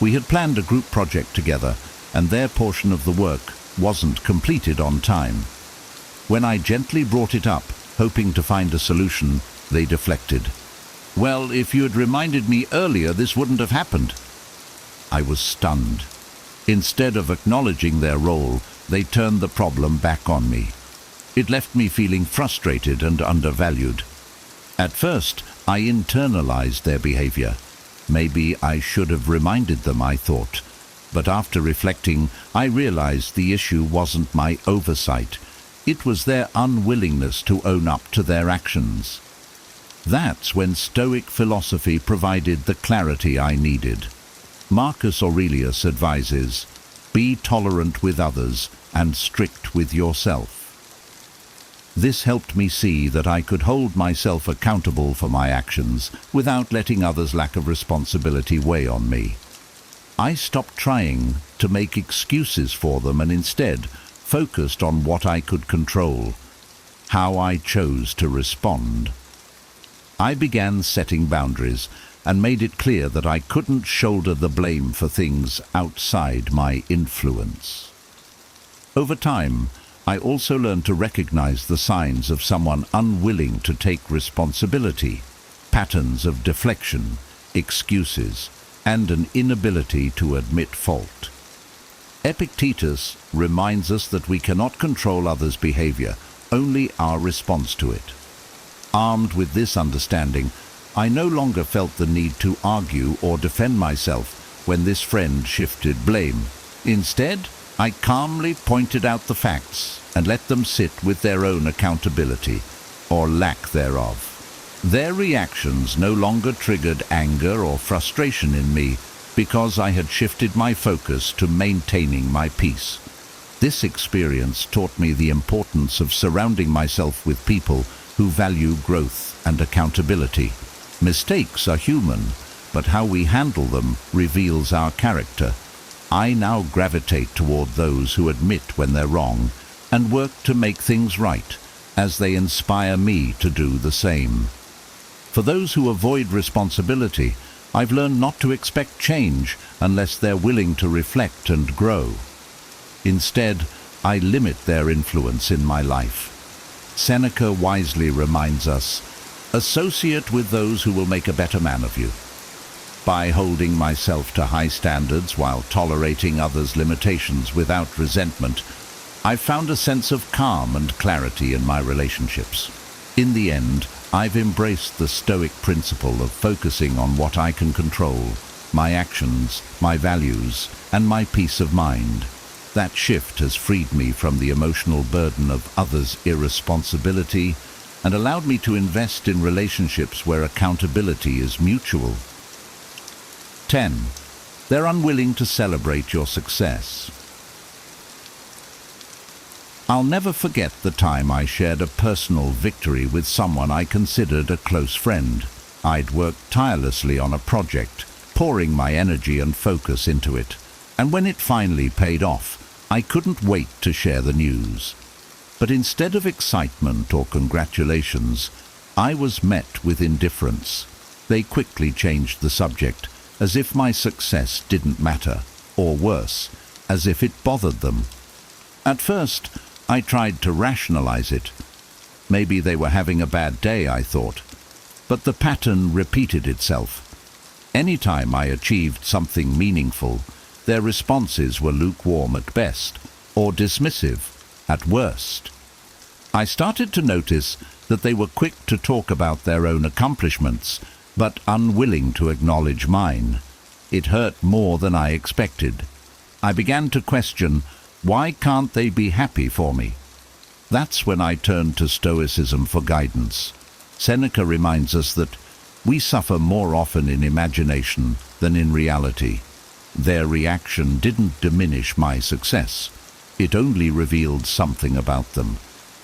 We had planned a group project together, and their portion of the work wasn't completed on time. When I gently brought it up, hoping to find a solution, they deflected. "Well, if you had reminded me earlier, this wouldn't have happened." I was stunned. Instead of acknowledging their role, they turned the problem back on me. It left me feeling frustrated and undervalued. At first, I internalized their behavior. Maybe I should have reminded them, I thought. But after reflecting, I realized the issue wasn't my oversight. It was their unwillingness to own up to their actions. That's when Stoic philosophy provided the clarity I needed. Marcus Aurelius advises, "Be tolerant with others and strict with yourself." This helped me see that I could hold myself accountable for my actions without letting others' lack of responsibility weigh on me. I stopped trying to make excuses for them and instead focused on what I could control, how I chose to respond. I began setting boundaries and made it clear that I couldn't shoulder the blame for things outside my influence. Over time, I also learned to recognize the signs of someone unwilling to take responsibility, patterns of deflection, excuses, and an inability to admit fault. Epictetus reminds us that we cannot control others' behavior, only our response to it. Armed with this understanding, I no longer felt the need to argue or defend myself when this friend shifted blame. Instead, I calmly pointed out the facts and let them sit with their own accountability, or lack thereof. Their reactions no longer triggered anger or frustration in me because I had shifted my focus to maintaining my peace. This experience taught me the importance of surrounding myself with people who value growth and accountability. Mistakes are human, but how we handle them reveals our character. I now gravitate toward those who admit when they're wrong and work to make things right, as they inspire me to do the same. For those who avoid responsibility, I've learned not to expect change unless they're willing to reflect and grow. Instead, I limit their influence in my life. Seneca wisely reminds us, "Associate with those who will make a better man of you." By holding myself to high standards while tolerating others' limitations without resentment, I've found a sense of calm and clarity in my relationships. In the end, I've embraced the Stoic principle of focusing on what I can control, my actions, my values, and my peace of mind. That shift has freed me from the emotional burden of others' irresponsibility and allowed me to invest in relationships where accountability is mutual. 10. They're unwilling to celebrate your success. I'll never forget the time I shared a personal victory with someone I considered a close friend. I'd worked tirelessly on a project, pouring my energy and focus into it, and when it finally paid off, I couldn't wait to share the news. But instead of excitement or congratulations, I was met with indifference. They quickly changed the subject, as if my success didn't matter, or worse, as if it bothered them. At first, I tried to rationalize it. Maybe they were having a bad day, I thought. But the pattern repeated itself. Anytime I achieved something meaningful, their responses were lukewarm at best, or dismissive at worst. I started to notice that they were quick to talk about their own accomplishments, but unwilling to acknowledge mine. It hurt more than I expected. I began to question, why can't they be happy for me? That's when I turned to Stoicism for guidance. Seneca reminds us that we suffer more often in imagination than in reality. Their reaction didn't diminish my success. It only revealed something about them.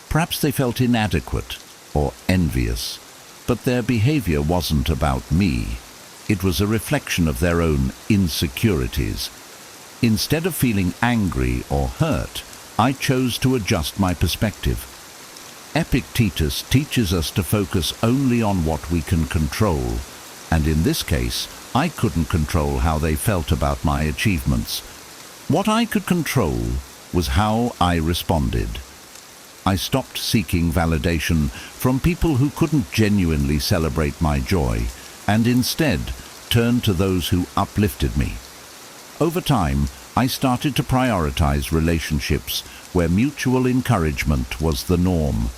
Perhaps they felt inadequate or envious, but their behavior wasn't about me. It was a reflection of their own insecurities. Instead of feeling angry or hurt, I chose to adjust my perspective. Epictetus teaches us to focus only on what we can control, and in this case, I couldn't control how they felt about my achievements. What I could control was how I responded. I stopped seeking validation from people who couldn't genuinely celebrate my joy, and instead turned to those who uplifted me. Over time, I started to prioritize relationships where mutual encouragement was the norm.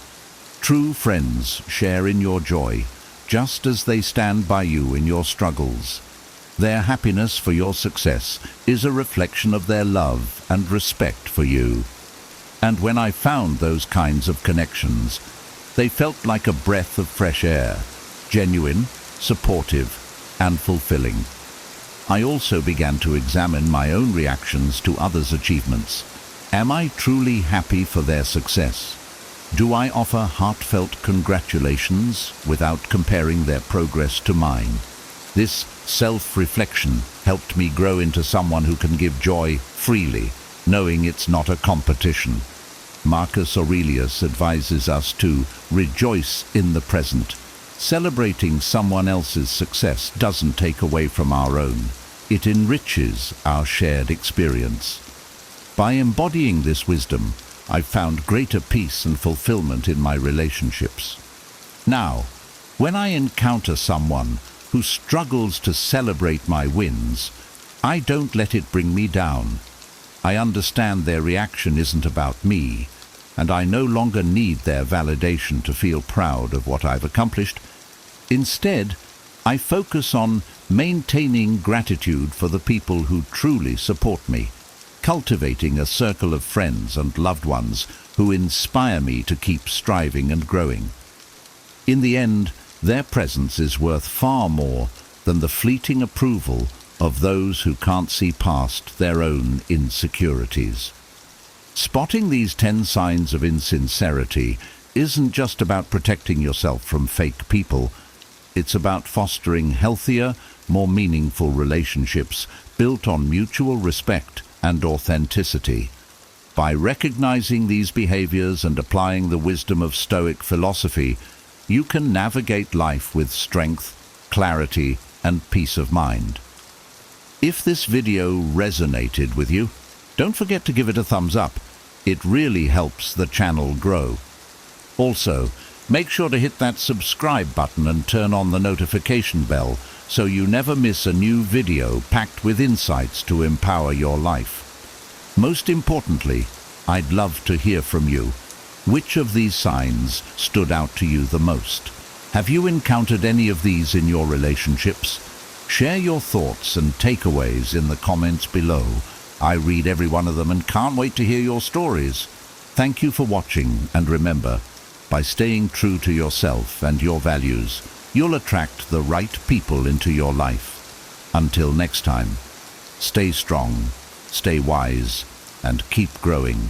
True friends share in your joy, just as they stand by you in your struggles. Their happiness for your success is a reflection of their love and respect for you. And when I found those kinds of connections, they felt like a breath of fresh air, genuine, supportive, and fulfilling. I also began to examine my own reactions to others' achievements. Am I truly happy for their success? Do I offer heartfelt congratulations without comparing their progress to mine? This self-reflection helped me grow into someone who can give joy freely, knowing it's not a competition. Marcus Aurelius advises us to rejoice in the present. Celebrating someone else's success doesn't take away from our own. It enriches our shared experience. By embodying this wisdom, I've found greater peace and fulfillment in my relationships. Now, when I encounter someone who struggles to celebrate my wins, I don't let it bring me down. I understand their reaction isn't about me, and I no longer need their validation to feel proud of what I've accomplished. Instead, I focus on maintaining gratitude for the people who truly support me, cultivating a circle of friends and loved ones who inspire me to keep striving and growing. In the end, their presence is worth far more than the fleeting approval of those who can't see past their own insecurities. Spotting these 10 signs of insincerity isn't just about protecting yourself from fake people. It's about fostering healthier, more meaningful relationships built on mutual respect and authenticity. By recognizing these behaviors and applying the wisdom of Stoic philosophy, you can navigate life with strength, clarity, and peace of mind. If this video resonated with you, don't forget to give it a thumbs up. It really helps the channel grow. Also, make sure to hit that subscribe button and turn on the notification bell so you never miss a new video packed with insights to empower your life. Most importantly, I'd love to hear from you. Which of these signs stood out to you the most? Have you encountered any of these in your relationships? Share your thoughts and takeaways in the comments below. I read every one of them and can't wait to hear your stories. Thank you for watching, and remember, by staying true to yourself and your values, you'll attract the right people into your life. Until next time, stay strong, stay wise, and keep growing.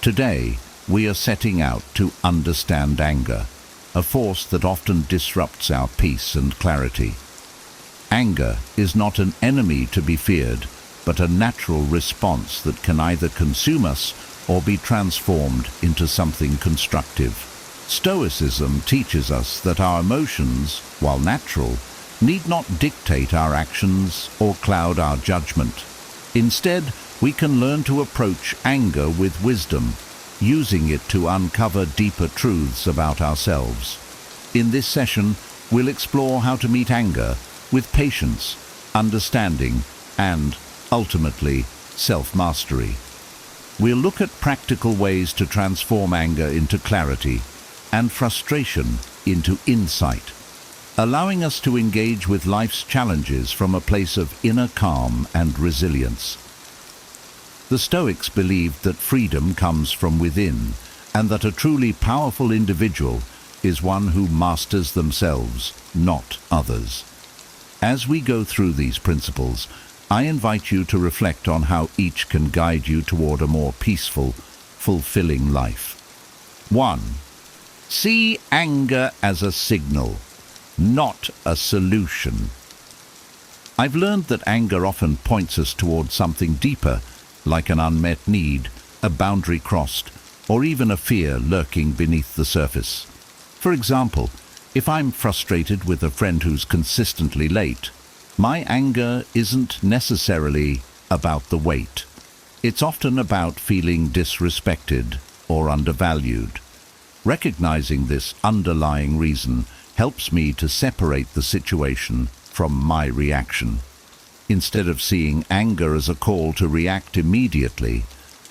Today, we are setting out to understand anger, a force that often disrupts our peace and clarity. Anger is not an enemy to be feared, but a natural response that can either consume us or be transformed into something constructive. Stoicism teaches us that our emotions, while natural, need not dictate our actions or cloud our judgment. Instead, we can learn to approach anger with wisdom, using it to uncover deeper truths about ourselves. In this session, we'll explore how to meet anger with patience, understanding, and, ultimately, self-mastery. We'll look at practical ways to transform anger into clarity and frustration into insight, allowing us to engage with life's challenges from a place of inner calm and resilience. The Stoics believed that freedom comes from within, and that a truly powerful individual is one who masters themselves, not others. As we go through these principles, I invite you to reflect on how each can guide you toward a more peaceful, fulfilling life. 1. See anger as a signal, not a solution. I've learned that anger often points us towards something deeper, like an unmet need, a boundary crossed, or even a fear lurking beneath the surface. For example, if I'm frustrated with a friend who's consistently late, my anger isn't necessarily about the wait. It's often about feeling disrespected or undervalued. Recognizing this underlying reason helps me to separate the situation from my reaction. Instead of seeing anger as a call to react immediately,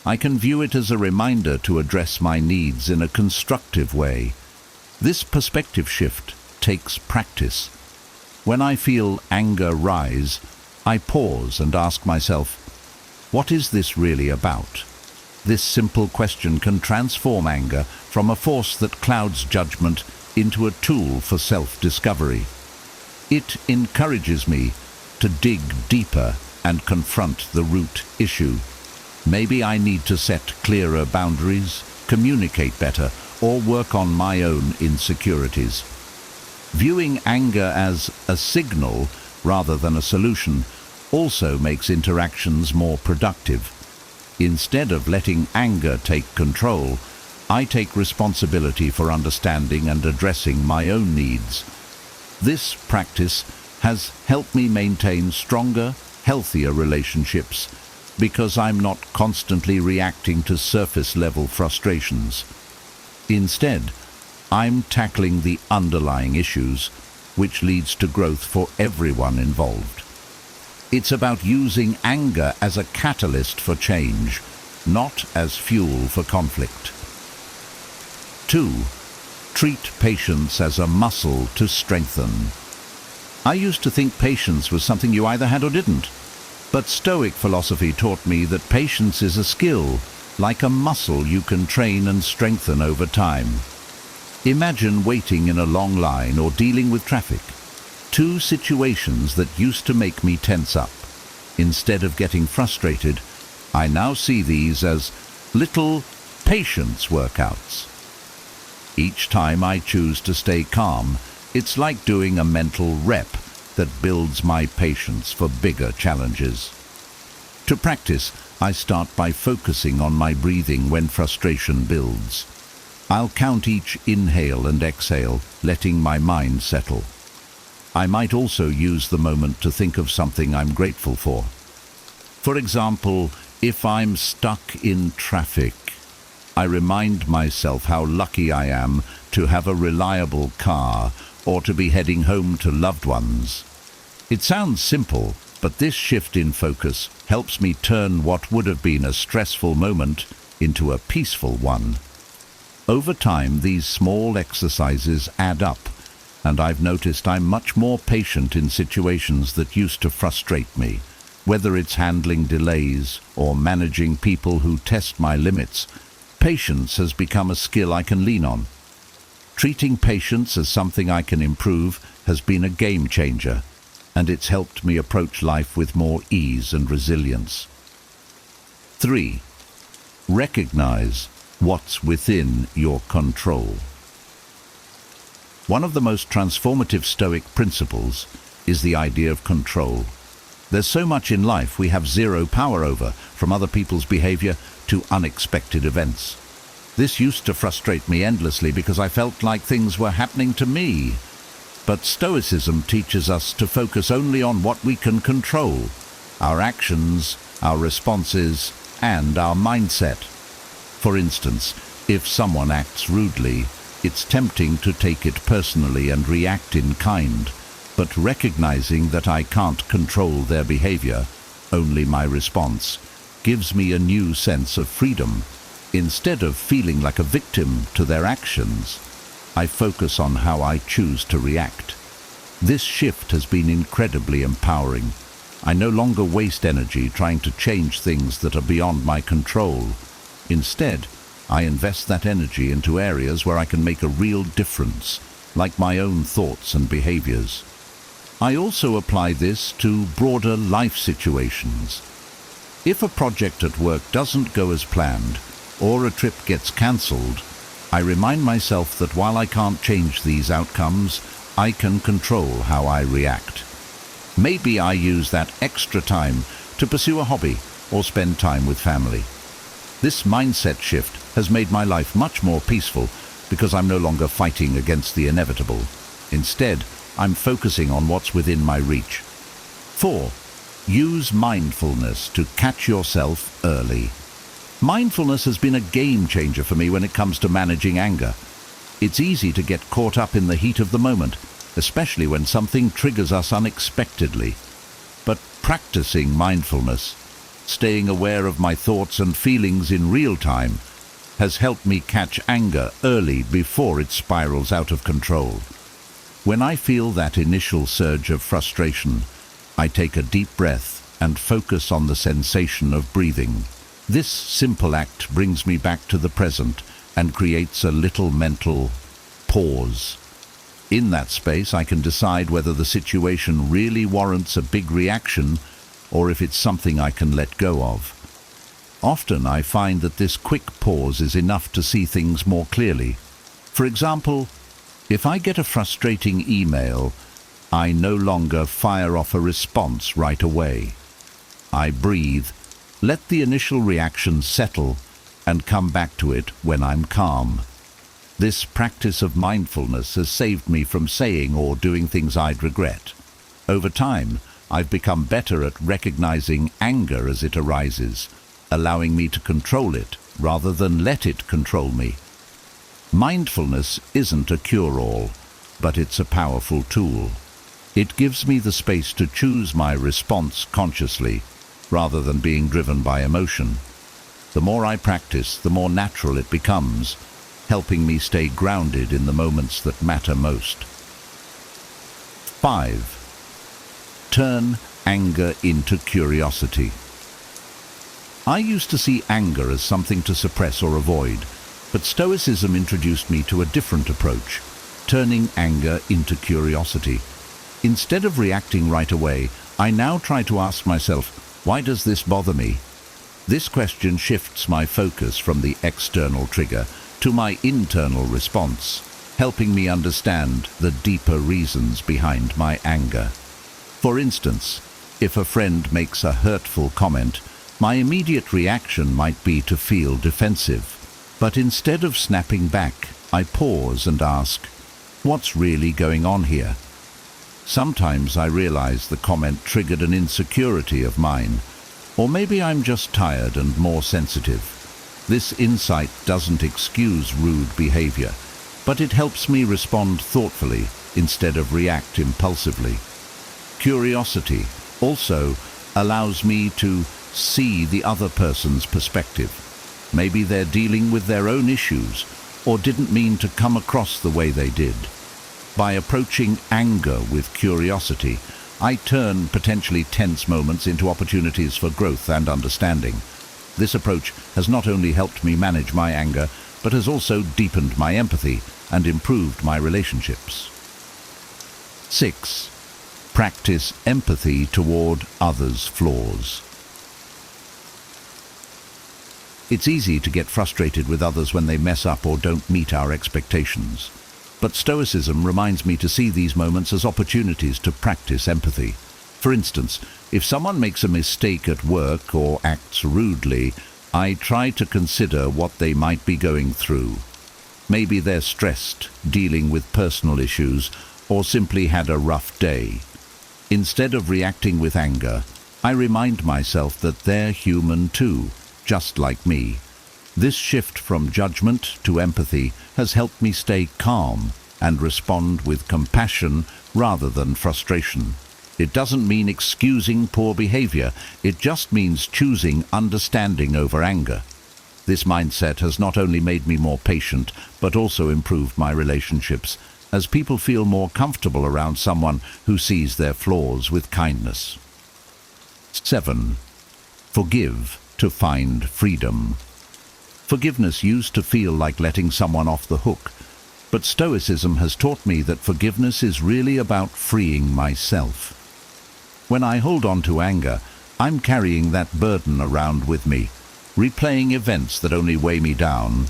I can view it as a reminder to address my needs in a constructive way. This perspective shift takes practice. When I feel anger rise, I pause and ask myself, what is this really about? This simple question can transform anger from a force that clouds judgment into a tool for self-discovery. It encourages me to dig deeper and confront the root issue. Maybe I need to set clearer boundaries, communicate better, or work on my own insecurities. Viewing anger as a signal rather than a solution also makes interactions more productive. Instead of letting anger take control, I take responsibility for understanding and addressing my own needs. This practice has helped me maintain stronger, healthier relationships because I'm not constantly reacting to surface-level frustrations. Instead, I'm tackling the underlying issues, which leads to growth for everyone involved. It's about using anger as a catalyst for change, not as fuel for conflict. 2. Treat patience as a muscle to strengthen. I used to think patience was something you either had or didn't. But Stoic philosophy taught me that patience is a skill, like a muscle you can train and strengthen over time. Imagine waiting in a long line or dealing with traffic. Two situations that used to make me tense up. Instead of getting frustrated, I now see these as little patience workouts. Each time I choose to stay calm, it's like doing a mental rep that builds my patience for bigger challenges. To practice, I start by focusing on my breathing when frustration builds. I'll count each inhale and exhale, letting my mind settle. I might also use the moment to think of something I'm grateful for. For example, if I'm stuck in traffic, I remind myself how lucky I am to have a reliable car or to be heading home to loved ones. It sounds simple, but this shift in focus helps me turn what would have been a stressful moment into a peaceful one. Over time, these small exercises add up, and I've noticed I'm much more patient in situations that used to frustrate me. Whether it's handling delays or managing people who test my limits, patience has become a skill I can lean on. Treating patience as something I can improve has been a game changer, and it's helped me approach life with more ease and resilience. 3. Recognize what's within your control. One of the most transformative Stoic principles is the idea of control. There's so much in life we have zero power over, from other people's behavior to unexpected events. This used to frustrate me endlessly because I felt like things were happening to me. But Stoicism teaches us to focus only on what we can control: our actions, our responses, and our mindset. For instance, if someone acts rudely, it's tempting to take it personally and react in kind, but recognizing that I can't control their behavior, only my response, gives me a new sense of freedom. Instead of feeling like a victim to their actions, I focus on how I choose to react. This shift has been incredibly empowering. I no longer waste energy trying to change things that are beyond my control. Instead, I invest that energy into areas where I can make a real difference, like my own thoughts and behaviors. I also apply this to broader life situations. If a project at work doesn't go as planned, or a trip gets cancelled, I remind myself that while I can't change these outcomes, I can control how I react. Maybe I use that extra time to pursue a hobby or spend time with family. This mindset shift has made my life much more peaceful because I'm no longer fighting against the inevitable. Instead, I'm focusing on what's within my reach. 4. Use mindfulness to catch yourself early. Mindfulness has been a game changer for me when it comes to managing anger. It's easy to get caught up in the heat of the moment, especially when something triggers us unexpectedly. But practicing mindfulness, staying aware of my thoughts and feelings in real time, has helped me catch anger early before it spirals out of control. When I feel that initial surge of frustration, I take a deep breath and focus on the sensation of breathing. This simple act brings me back to the present and creates a little mental pause. In that space, I can decide whether the situation really warrants a big reaction or if it's something I can let go of. Often I find that this quick pause is enough to see things more clearly. For example, if I get a frustrating email, I no longer fire off a response right away. I breathe, let the initial reaction settle, and come back to it when I'm calm. This practice of mindfulness has saved me from saying or doing things I'd regret. Over time, I've become better at recognizing anger as it arises, allowing me to control it rather than let it control me. Mindfulness isn't a cure-all, but it's a powerful tool. It gives me the space to choose my response consciously, rather than being driven by emotion. The more I practice, the more natural it becomes, helping me stay grounded in the moments that matter most. 5. Turn anger into curiosity. I used to see anger as something to suppress or avoid, but Stoicism introduced me to a different approach, turning anger into curiosity. Instead of reacting right away, I now try to ask myself, why does this bother me? This question shifts my focus from the external trigger to my internal response, helping me understand the deeper reasons behind my anger. For instance, if a friend makes a hurtful comment, my immediate reaction might be to feel defensive. But instead of snapping back, I pause and ask, what's really going on here? Sometimes I realize the comment triggered an insecurity of mine, or maybe I'm just tired and more sensitive. This insight doesn't excuse rude behavior, but it helps me respond thoughtfully instead of react impulsively. Curiosity also allows me to see the other person's perspective. Maybe they're dealing with their own issues or didn't mean to come across the way they did. By approaching anger with curiosity, I turn potentially tense moments into opportunities for growth and understanding. This approach has not only helped me manage my anger, but has also deepened my empathy and improved my relationships. 6. Practice empathy toward others' flaws. It's easy to get frustrated with others when they mess up or don't meet our expectations. But Stoicism reminds me to see these moments as opportunities to practice empathy. For instance, if someone makes a mistake at work or acts rudely, I try to consider what they might be going through. Maybe they're stressed, dealing with personal issues, or simply had a rough day. Instead of reacting with anger, I remind myself that they're human too, just like me. This shift from judgment to empathy has helped me stay calm and respond with compassion rather than frustration. It doesn't mean excusing poor behavior, it just means choosing understanding over anger. This mindset has not only made me more patient, but also improved my relationships, as people feel more comfortable around someone who sees their flaws with kindness. 7. Forgive to find freedom. Forgiveness used to feel like letting someone off the hook, but Stoicism has taught me that forgiveness is really about freeing myself. When I hold on to anger, I'm carrying that burden around with me, replaying events that only weigh me down.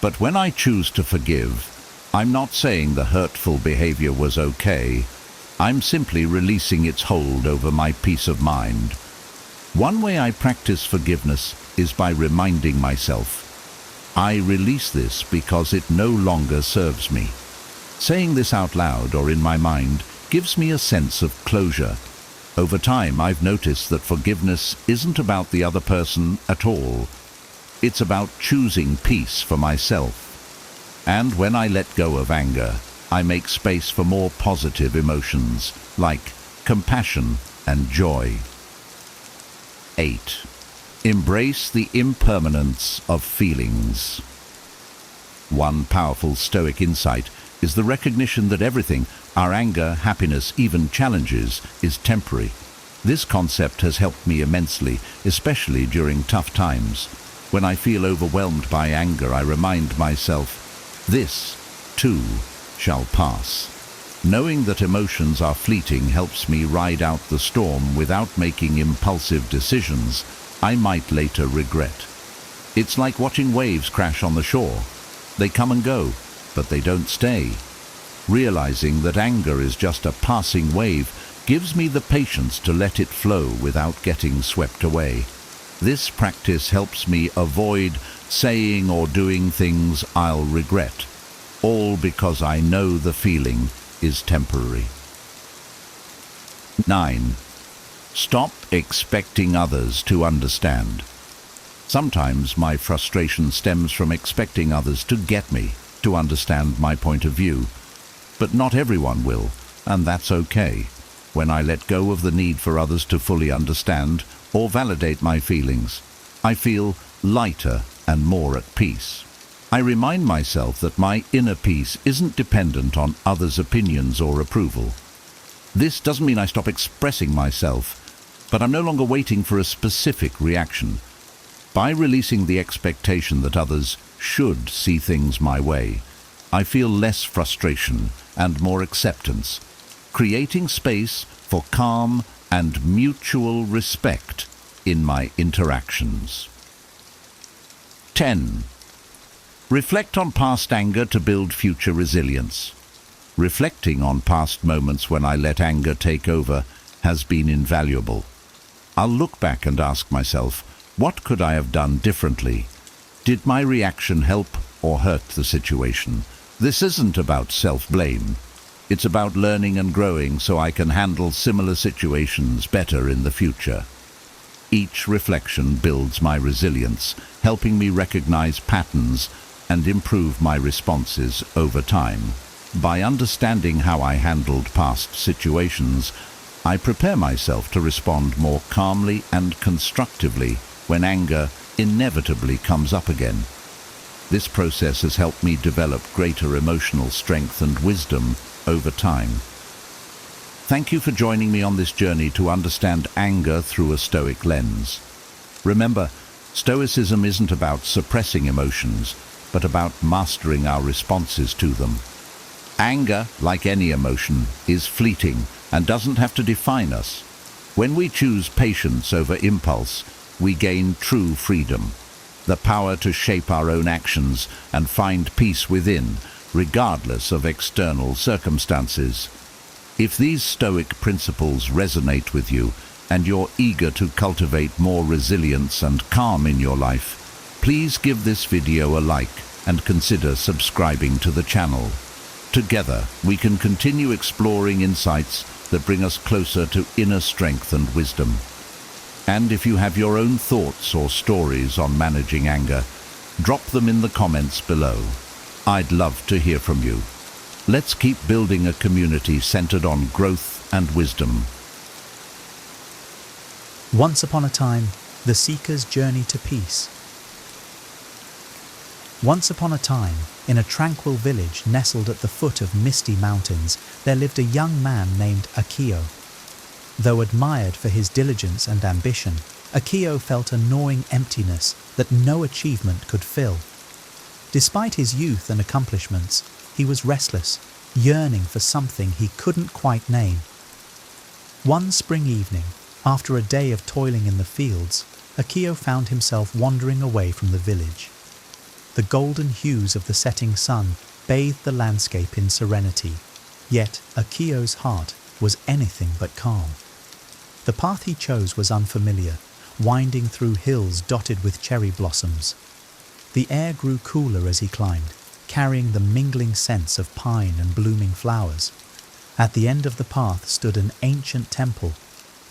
But when I choose to forgive, I'm not saying the hurtful behavior was okay. I'm simply releasing its hold over my peace of mind. One way I practice forgiveness is by reminding myself, I release this because it no longer serves me. Saying this out loud or in my mind gives me a sense of closure. Over time, I've noticed that forgiveness isn't about the other person at all. It's about choosing peace for myself. And when I let go of anger, I make space for more positive emotions, like compassion and joy. 8. Embrace the impermanence of feelings. One powerful Stoic insight is the recognition that everything, our anger, happiness, even challenges, is temporary. This concept has helped me immensely, especially during tough times. When I feel overwhelmed by anger, I remind myself, this, too, shall pass. Knowing that emotions are fleeting helps me ride out the storm without making impulsive decisions I might later regret. It's like watching waves crash on the shore. They come and go, but they don't stay. Realizing that anger is just a passing wave gives me the patience to let it flow without getting swept away. This practice helps me avoid saying or doing things I'll regret, all because I know the feeling is temporary. 9. Stop expecting others to understand. Sometimes my frustration stems from expecting others to get me, to understand my point of view. But not everyone will, and that's okay. When I let go of the need for others to fully understand or validate my feelings, I feel lighter and more at peace. I remind myself that my inner peace isn't dependent on others' opinions or approval. This doesn't mean I stop expressing myself, but I'm no longer waiting for a specific reaction. By releasing the expectation that others should see things my way, I feel less frustration and more acceptance, creating space for calm and mutual respect in my interactions. 10. Reflect on past anger to build future resilience. Reflecting on past moments when I let anger take over has been invaluable. I'll look back and ask myself, what could I have done differently? Did my reaction help or hurt the situation? This isn't about self-blame. It's about learning and growing so I can handle similar situations better in the future. Each reflection builds my resilience, helping me recognize patterns and improve my responses over time. By understanding how I handled past situations, I prepare myself to respond more calmly and constructively when anger inevitably comes up again. This process has helped me develop greater emotional strength and wisdom over time. Thank you for joining me on this journey to understand anger through a Stoic lens. Remember, Stoicism isn't about suppressing emotions, but about mastering our responses to them. Anger, like any emotion, is fleeting and doesn't have to define us. When we choose patience over impulse, we gain true freedom, the power to shape our own actions and find peace within, regardless of external circumstances. If these Stoic principles resonate with you and you're eager to cultivate more resilience and calm in your life, please give this video a like and consider subscribing to the channel. Together, we can continue exploring insights that bring us closer to inner strength and wisdom. And if you have your own thoughts or stories on managing anger, drop them in the comments below. I'd love to hear from you. Let's keep building a community centered on growth and wisdom. Once upon a time, the seeker's journey to peace. Once upon a time, in a tranquil village nestled at the foot of misty mountains, there lived a young man named Akio. Though admired for his diligence and ambition, Akio felt a gnawing emptiness that no achievement could fill. Despite his youth and accomplishments, he was restless, yearning for something he couldn't quite name. One spring evening, after a day of toiling in the fields, Akio found himself wandering away from the village. The golden hues of the setting sun bathed the landscape in serenity, yet Akio's heart was anything but calm. The path he chose was unfamiliar, winding through hills dotted with cherry blossoms. The air grew cooler as he climbed, carrying the mingling scents of pine and blooming flowers. At the end of the path stood an ancient temple,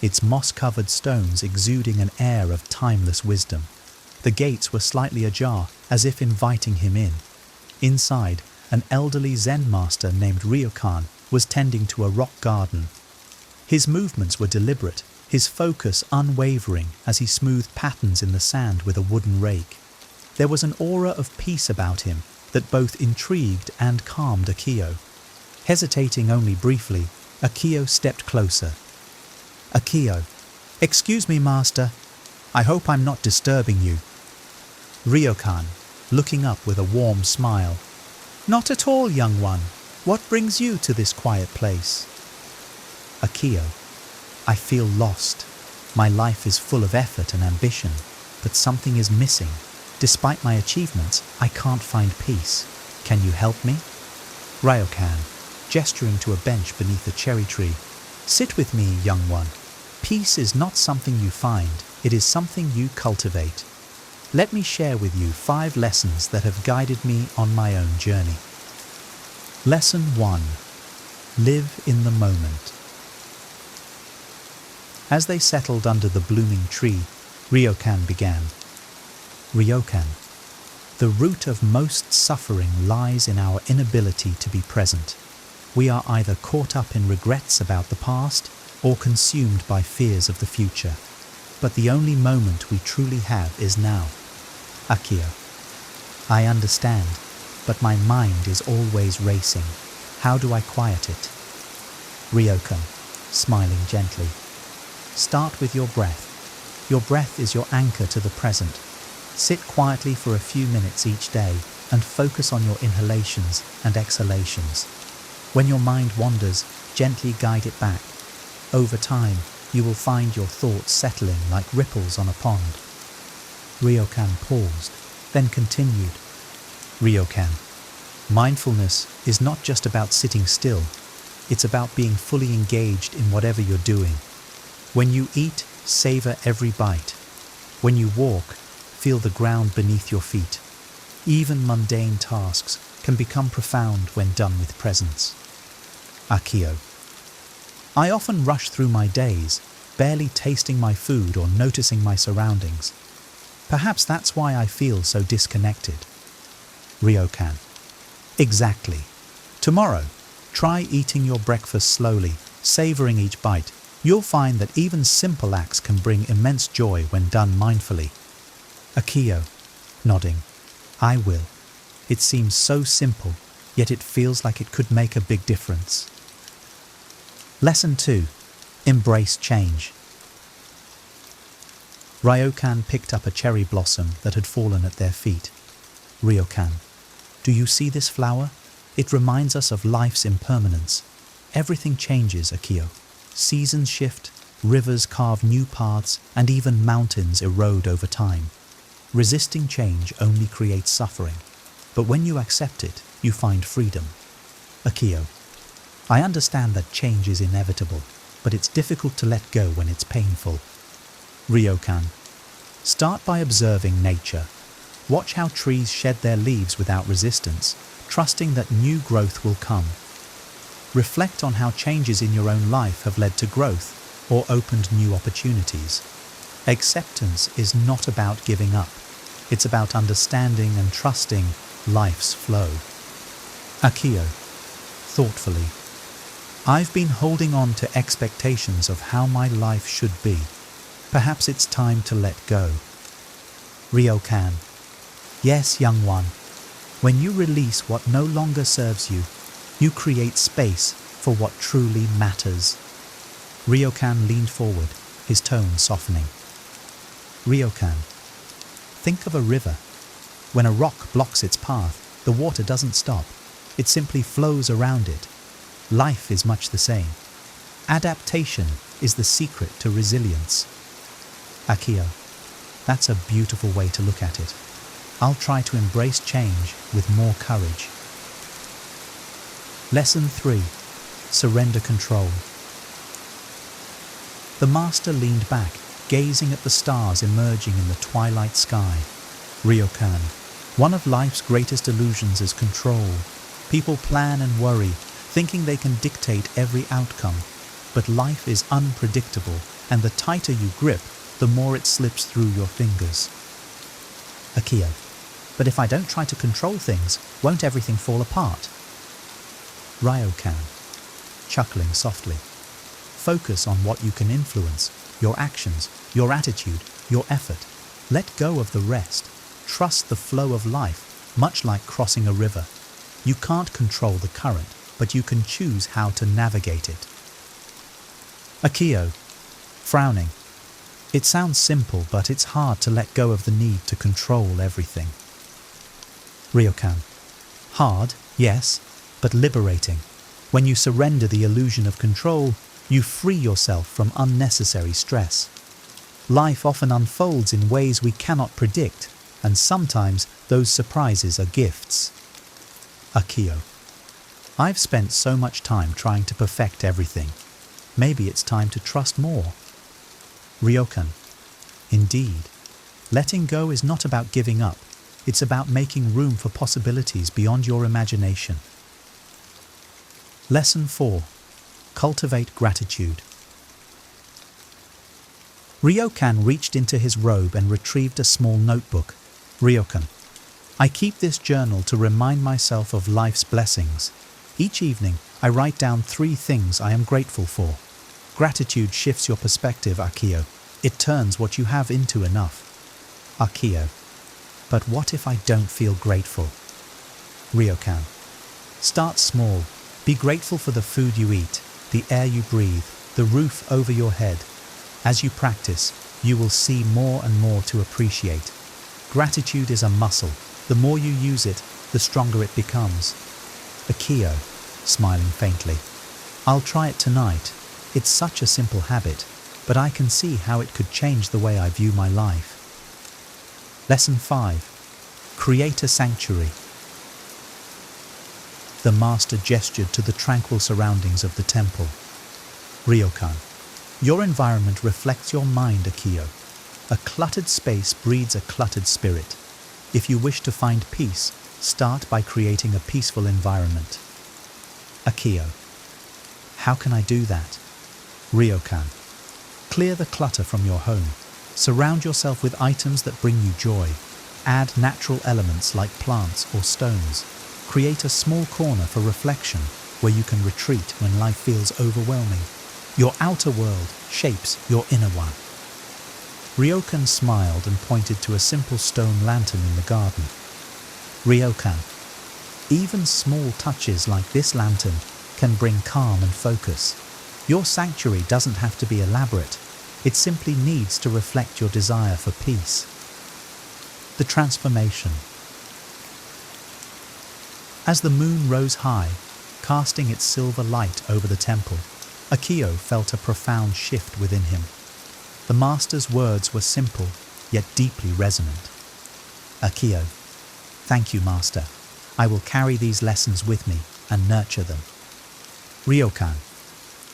its moss-covered stones exuding an air of timeless wisdom. The gates were slightly ajar, as if inviting him in. Inside, an elderly Zen master named Ryokan was tending to a rock garden. His movements were deliberate, his focus unwavering as he smoothed patterns in the sand with a wooden rake. There was an aura of peace about him that both intrigued and calmed Akio. Hesitating only briefly, Akio stepped closer. "Akio, excuse me, master. I hope I'm not disturbing you." Ryokan, looking up with a warm smile. "Not at all, young one. What brings you to this quiet place?" "Akio, I feel lost. My life is full of effort and ambition, but something is missing. Despite my achievements, I can't find peace. Can you help me?" Ryokan, gesturing to a bench beneath a cherry tree. "Sit with me, young one. Peace is not something you find, it is something you cultivate. Let me share with you 5 lessons that have guided me on my own journey." Lesson 1. Live in the moment. As they settled under the blooming tree, Ryokan began. "Ryokan, the root of most suffering lies in our inability to be present. We are either caught up in regrets about the past or consumed by fears of the future. But the only moment we truly have is now. Akio, I understand, but my mind is always racing. How do I quiet it?" Ryokan, smiling gently. "Start with your breath. Your breath is your anchor to the present. Sit quietly for a few minutes each day and focus on your inhalations and exhalations. When your mind wanders, gently guide it back. Over time, you will find your thoughts settling like ripples on a pond." Ryokan paused, then continued. "Ryokan, mindfulness is not just about sitting still. It's about being fully engaged in whatever you're doing. When you eat, savor every bite. When you walk, feel the ground beneath your feet. Even mundane tasks can become profound when done with presence." Akio, I often rush through my days, barely tasting my food or noticing my surroundings. Perhaps that's why I feel so disconnected. Ryokan, exactly. Tomorrow, try eating your breakfast slowly, savoring each bite. You'll find that even simple acts can bring immense joy when done mindfully. Akio, nodding, I will. It seems so simple, yet it feels like it could make a big difference. Lesson 2. Embrace change. Ryokan picked up a cherry blossom that had fallen at their feet. Ryokan, do you see this flower? It reminds us of life's impermanence. Everything changes, Akio. Seasons shift, rivers carve new paths, and even mountains erode over time. Resisting change only creates suffering, but when you accept it, you find freedom. Akio, I understand that change is inevitable, but it's difficult to let go when it's painful. Ryokan, start by observing nature. Watch how trees shed their leaves without resistance, trusting that new growth will come. Reflect on how changes in your own life have led to growth or opened new opportunities. Acceptance is not about giving up. It's about understanding and trusting life's flow. Akio, thoughtfully. I've been holding on to expectations of how my life should be. Perhaps it's time to let go. Ryokan. Yes, young one. When you release what no longer serves you, you create space for what truly matters. Ryokan leaned forward, his tone softening. Ryokan. Think of a river. When a rock blocks its path, the water doesn't stop. It simply flows around it. Life is much the same. Adaptation is the secret to resilience. Akio. That's a beautiful way to look at it. I'll try to embrace change with more courage. Lesson 3. Surrender control. The master leaned back, gazing at the stars emerging in the twilight sky. Ryokan. One of life's greatest illusions is control. People plan and worry, thinking they can dictate every outcome. But life is unpredictable, and the tighter you grip, the more it slips through your fingers. Akio. But if I don't try to control things, won't everything fall apart? Ryokan, chuckling softly. Focus on what you can influence, your actions, your attitude, your effort. Let go of the rest. Trust the flow of life, much like crossing a river. You can't control the current, but you can choose how to navigate it. Akio, frowning. It sounds simple, but it's hard to let go of the need to control everything. Ryokan. Hard, yes, but liberating. When you surrender the illusion of control, you free yourself from unnecessary stress. Life often unfolds in ways we cannot predict, and sometimes those surprises are gifts. Akio. I've spent so much time trying to perfect everything. Maybe it's time to trust more. Ryokan. Indeed. Letting go is not about giving up. It's about making room for possibilities beyond your imagination. Lesson 4. Cultivate gratitude. Ryokan reached into his robe and retrieved a small notebook. Ryokan. I keep this journal to remind myself of life's blessings. Each evening, I write down 3 things I am grateful for. Gratitude shifts your perspective, Akio. It turns what you have into enough. Akio. But what if I don't feel grateful? Ryokan. Start small. Be grateful for the food you eat, the air you breathe, the roof over your head. As you practice, you will see more and more to appreciate. Gratitude is a muscle. The more you use it, the stronger it becomes. Akio, smiling faintly. I'll try it tonight. It's such a simple habit, but I can see how it could change the way I view my life. Lesson 5. Create a sanctuary. The master gestured to the tranquil surroundings of the temple. Ryokan. Your environment reflects your mind, Akio. A cluttered space breeds a cluttered spirit. If you wish to find peace, start by creating a peaceful environment. Akio. How can I do that? Ryokan. Clear the clutter from your home. Surround yourself with items that bring you joy. Add natural elements like plants or stones. Create a small corner for reflection where you can retreat when life feels overwhelming. Your outer world shapes your inner one. Ryokan smiled and pointed to a simple stone lantern in the garden. Ryokan. Even small touches like this lantern can bring calm and focus. Your sanctuary doesn't have to be elaborate. It simply needs to reflect your desire for peace. The transformation. As the moon rose high, casting its silver light over the temple, Akio felt a profound shift within him. The master's words were simple, yet deeply resonant. Akio. Thank you, master. I will carry these lessons with me and nurture them. Ryokan.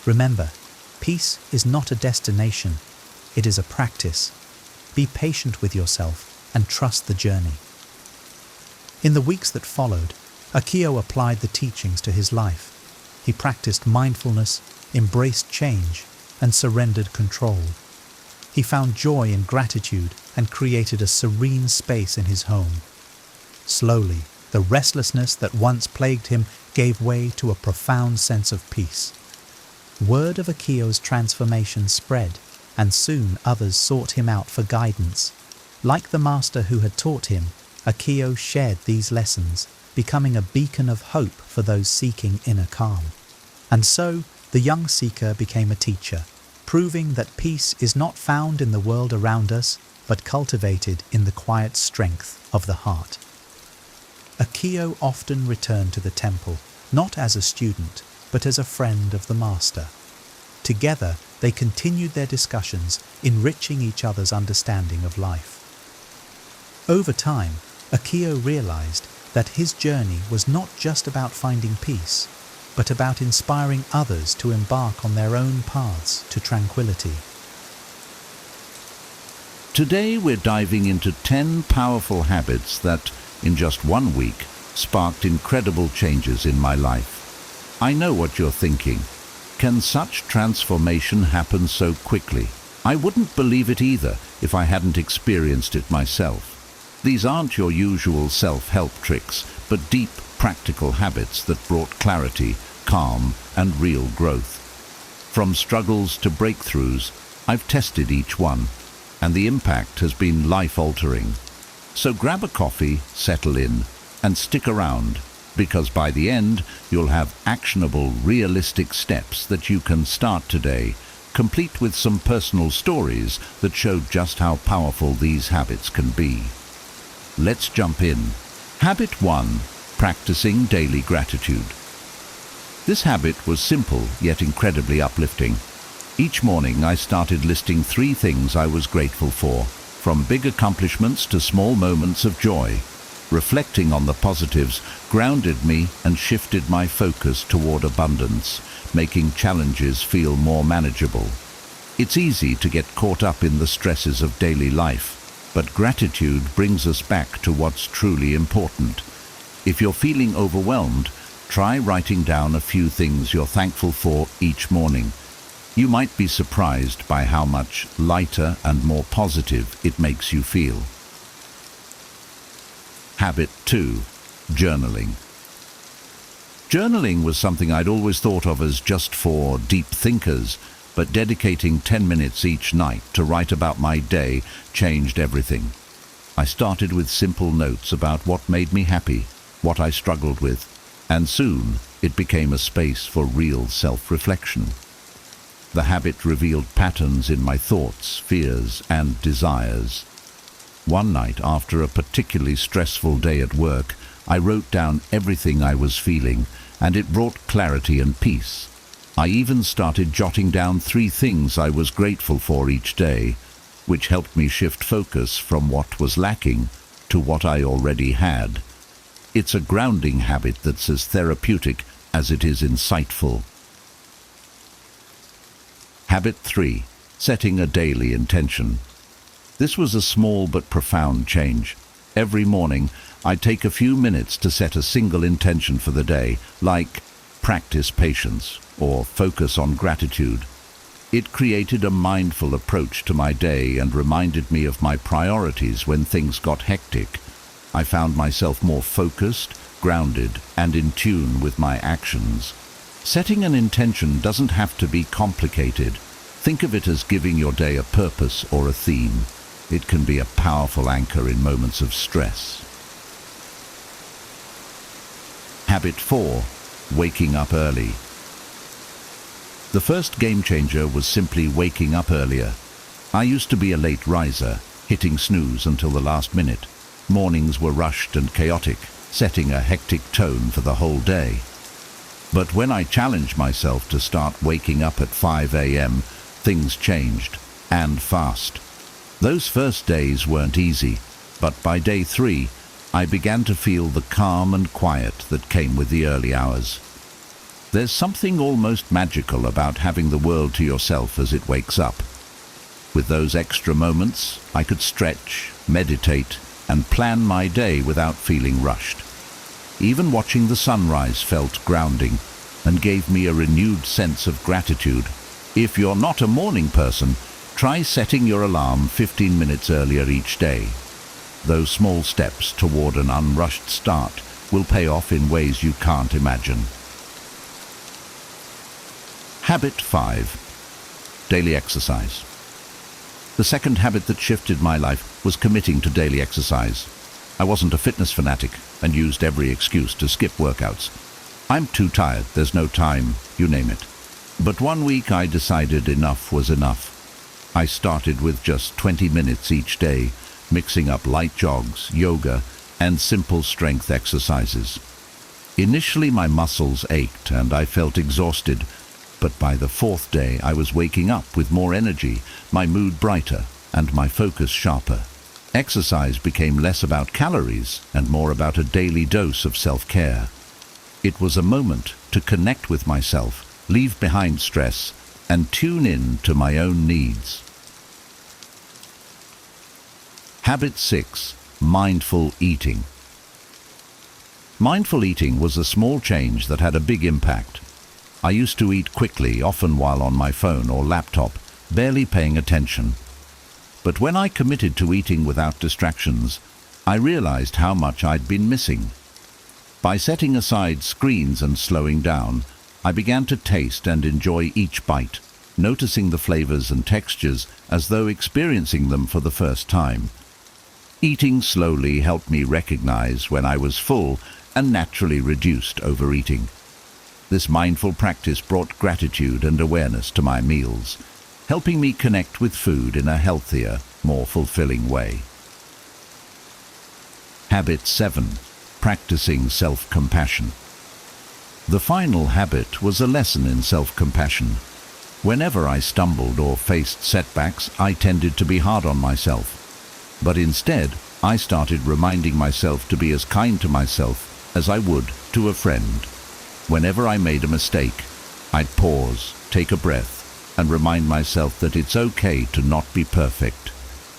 Remember, peace is not a destination, it is a practice. Be patient with yourself and trust the journey. In the weeks that followed, Akio applied the teachings to his life. He practiced mindfulness, embraced change, and surrendered control. He found joy in gratitude and created a serene space in his home. Slowly, the restlessness that once plagued him gave way to a profound sense of peace. Word of Akio's transformation spread, and soon others sought him out for guidance. Like the master who had taught him, Akio shared these lessons, becoming a beacon of hope for those seeking inner calm. And so, the young seeker became a teacher, proving that peace is not found in the world around us, but cultivated in the quiet strength of the heart. Akio often returned to the temple, not as a student, but as a friend of the master. Together, they continued their discussions, enriching each other's understanding of life. Over time, Akio realized that his journey was not just about finding peace, but about inspiring others to embark on their own paths to tranquility. Today we're diving into 10 powerful habits that, in just 1 week, sparked incredible changes in my life. I know what you're thinking. Can such transformation happen so quickly? I wouldn't believe it either if I hadn't experienced it myself. These aren't your usual self-help tricks, but deep, practical habits that brought clarity, calm, and real growth. From struggles to breakthroughs, I've tested each one, and the impact has been life-altering. So grab a coffee, settle in, and stick around, because by the end, you'll have actionable, realistic steps that you can start today, complete with some personal stories that show just how powerful these habits can be. Let's jump in. Habit 1. Practicing daily gratitude. This habit was simple yet incredibly uplifting. Each morning I started listing 3 things I was grateful for, from big accomplishments to small moments of joy. Reflecting on the positives grounded me and shifted my focus toward abundance, making challenges feel more manageable. It's easy to get caught up in the stresses of daily life, but gratitude brings us back to what's truly important. If you're feeling overwhelmed, try writing down a few things you're thankful for each morning. You might be surprised by how much lighter and more positive it makes you feel. Habit 2. Journaling. Journaling was something I'd always thought of as just for deep thinkers, but dedicating 10 minutes each night to write about my day changed everything. I started with simple notes about what made me happy, what I struggled with, and soon it became a space for real self-reflection. The habit revealed patterns in my thoughts, fears, and desires. One night, after a particularly stressful day at work, I wrote down everything I was feeling, and it brought clarity and peace. I even started jotting down 3 things I was grateful for each day, which helped me shift focus from what was lacking to what I already had. It's a grounding habit that's as therapeutic as it is insightful. Habit 3. Setting a daily intention. This was a small but profound change. Every morning, I'd take a few minutes to set a single intention for the day, like practice patience or focus on gratitude. It created a mindful approach to my day and reminded me of my priorities when things got hectic. I found myself more focused, grounded, and in tune with my actions. Setting an intention doesn't have to be complicated. Think of it as giving your day a purpose or a theme. It can be a powerful anchor in moments of stress. Habit 4. Waking up early. The first game changer was simply waking up earlier. I used to be a late riser, hitting snooze until the last minute. Mornings were rushed and chaotic, setting a hectic tone for the whole day. But when I challenged myself to start waking up at 5 a.m., things changed, and fast. Those first days weren't easy, but by day 3, I began to feel the calm and quiet that came with the early hours. There's something almost magical about having the world to yourself as it wakes up. With those extra moments, I could stretch, meditate, and plan my day without feeling rushed. Even watching the sunrise felt grounding and gave me a renewed sense of gratitude. If you're not a morning person, try setting your alarm 15 minutes earlier each day. Those small steps toward an unrushed start will pay off in ways you can't imagine. Habit 5. Daily exercise. The second habit that shifted my life was committing to daily exercise. I wasn't a fitness fanatic and used every excuse to skip workouts. I'm too tired, there's no time, you name it. But one week I decided enough was enough. I started with just 20 minutes each day, mixing up light jogs, yoga, and simple strength exercises. Initially my muscles ached and I felt exhausted, but by the fourth day I was waking up with more energy, my mood brighter, and my focus sharper. Exercise became less about calories and more about a daily dose of self-care. It was a moment to connect with myself, leave behind stress, and tune in to my own needs. Habit 6. Mindful eating. Mindful eating was a small change that had a big impact. I used to eat quickly, often while on my phone or laptop, barely paying attention. But when I committed to eating without distractions, I realized how much I'd been missing. By setting aside screens and slowing down, I began to taste and enjoy each bite, noticing the flavors and textures as though experiencing them for the first time. Eating slowly helped me recognize when I was full and naturally reduced overeating. This mindful practice brought gratitude and awareness to my meals, helping me connect with food in a healthier, more fulfilling way. Habit 7. Practicing self-compassion. The final habit was a lesson in self-compassion. Whenever I stumbled or faced setbacks, I tended to be hard on myself. But instead, I started reminding myself to be as kind to myself as I would to a friend. Whenever I made a mistake, I'd pause, take a breath, and remind myself that it's okay to not be perfect.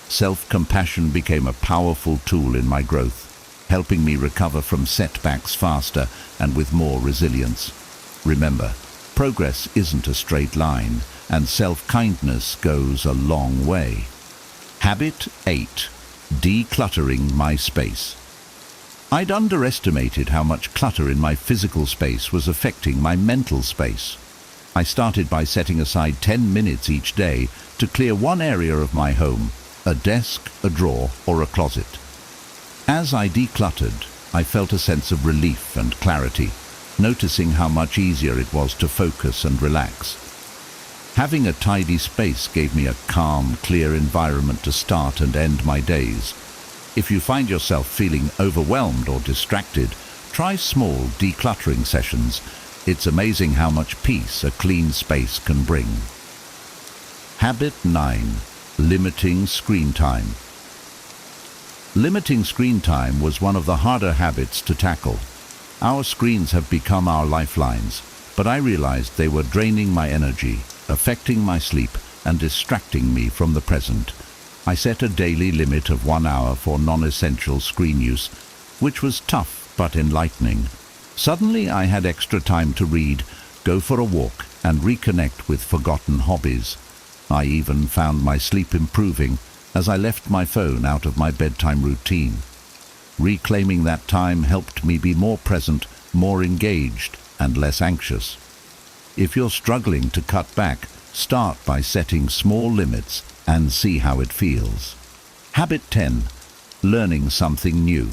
Self-compassion became a powerful tool in my growth, helping me recover from setbacks faster and with more resilience. Remember, progress isn't a straight line, and self-kindness goes a long way. Habit 8. Decluttering my space. I'd underestimated how much clutter in my physical space was affecting my mental space. I started by setting aside 10 minutes each day to clear one area of my home, a desk, a drawer, or a closet. As I decluttered, I felt a sense of relief and clarity, noticing how much easier it was to focus and relax. Having a tidy space gave me a calm, clear environment to start and end my days. If you find yourself feeling overwhelmed or distracted, try small decluttering sessions. It's amazing how much peace a clean space can bring. Habit 9. Limiting screen time. Limiting screen time was one of the harder habits to tackle. Our screens have become our lifelines, but I realized they were draining my energy, affecting my sleep, and distracting me from the present. I set a daily limit of 1 hour for non-essential screen use, which was tough but enlightening. Suddenly I had extra time to read, go for a walk, and reconnect with forgotten hobbies. I even found my sleep improving as I left my phone out of my bedtime routine. Reclaiming that time helped me be more present, more engaged, and less anxious. If you're struggling to cut back, start by setting small limits and see how it feels. Habit 10. Learning something new.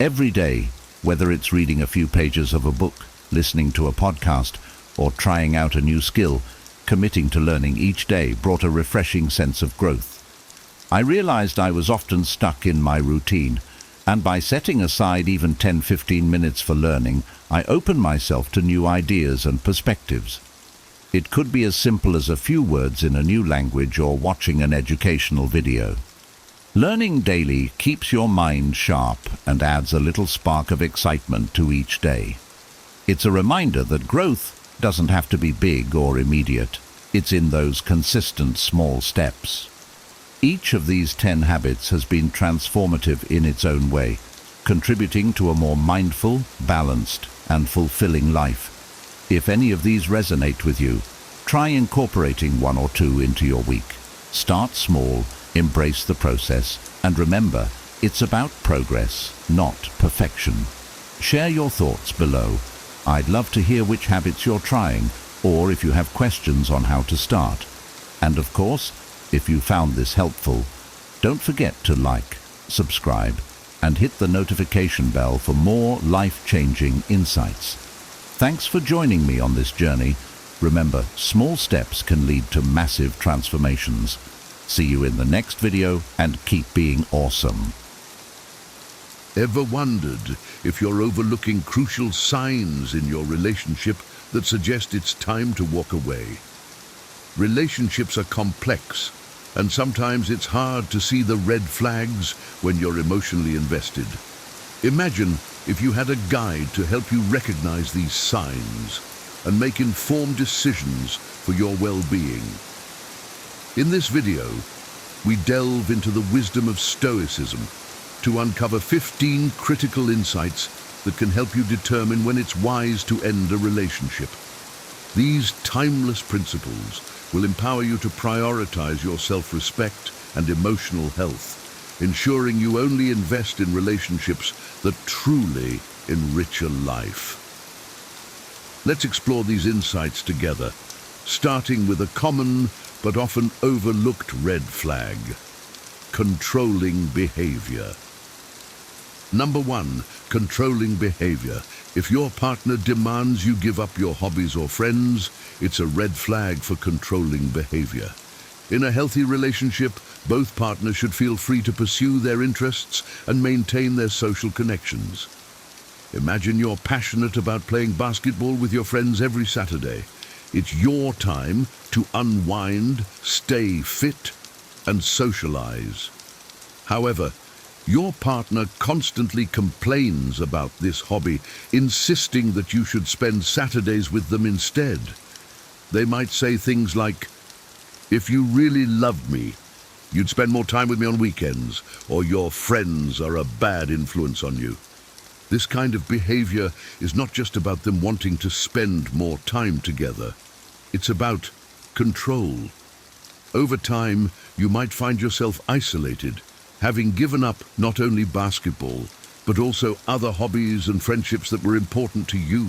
Every day, whether it's reading a few pages of a book, listening to a podcast, or trying out a new skill, committing to learning each day brought a refreshing sense of growth. I realized I was often stuck in my routine, and by setting aside even 10-15 minutes for learning, I opened myself to new ideas and perspectives. It could be as simple as a few words in a new language or watching an educational video. Learning daily keeps your mind sharp and adds a little spark of excitement to each day. It's a reminder that growth doesn't have to be big or immediate. It's in those consistent small steps. Each of these 10 habits has been transformative in its own way, contributing to a more mindful, balanced, and fulfilling life. If any of these resonate with you, try incorporating one or two into your week. Start small, embrace the process, and remember, it's about progress, not perfection. Share your thoughts below. I'd love to hear which habits you're trying, or if you have questions on how to start. And of course, if you found this helpful, don't forget to like, subscribe, and hit the notification bell for more life-changing insights. Thanks for joining me on this journey. Remember, small steps can lead to massive transformations. See you in the next video, and keep being awesome. Ever wondered if you're overlooking crucial signs in your relationship that suggest it's time to walk away? Relationships are complex, and sometimes it's hard to see the red flags when you're emotionally invested. Imagine if you had a guide to help you recognize these signs and make informed decisions for your well-being. In this video, we delve into the wisdom of Stoicism to uncover 15 critical insights that can help you determine when it's wise to end a relationship. These timeless principles will empower you to prioritize your self-respect and emotional health, ensuring you only invest in relationships that truly enrich a life. Let's explore these insights together, starting with a common but often overlooked red flag: controlling behavior. Number 1, controlling behavior. If your partner demands you give up your hobbies or friends, it's a red flag for controlling behavior. In a healthy relationship, both partners should feel free to pursue their interests and maintain their social connections. Imagine you're passionate about playing basketball with your friends every Saturday. It's your time to unwind, stay fit, and socialize. However, your partner constantly complains about this hobby, insisting that you should spend Saturdays with them instead. They might say things like, "If you really loved me, you'd spend more time with me on weekends," or "Your friends are a bad influence on you." This kind of behavior is not just about them wanting to spend more time together. It's about control. Over time, you might find yourself isolated, having given up not only basketball, but also other hobbies and friendships that were important to you.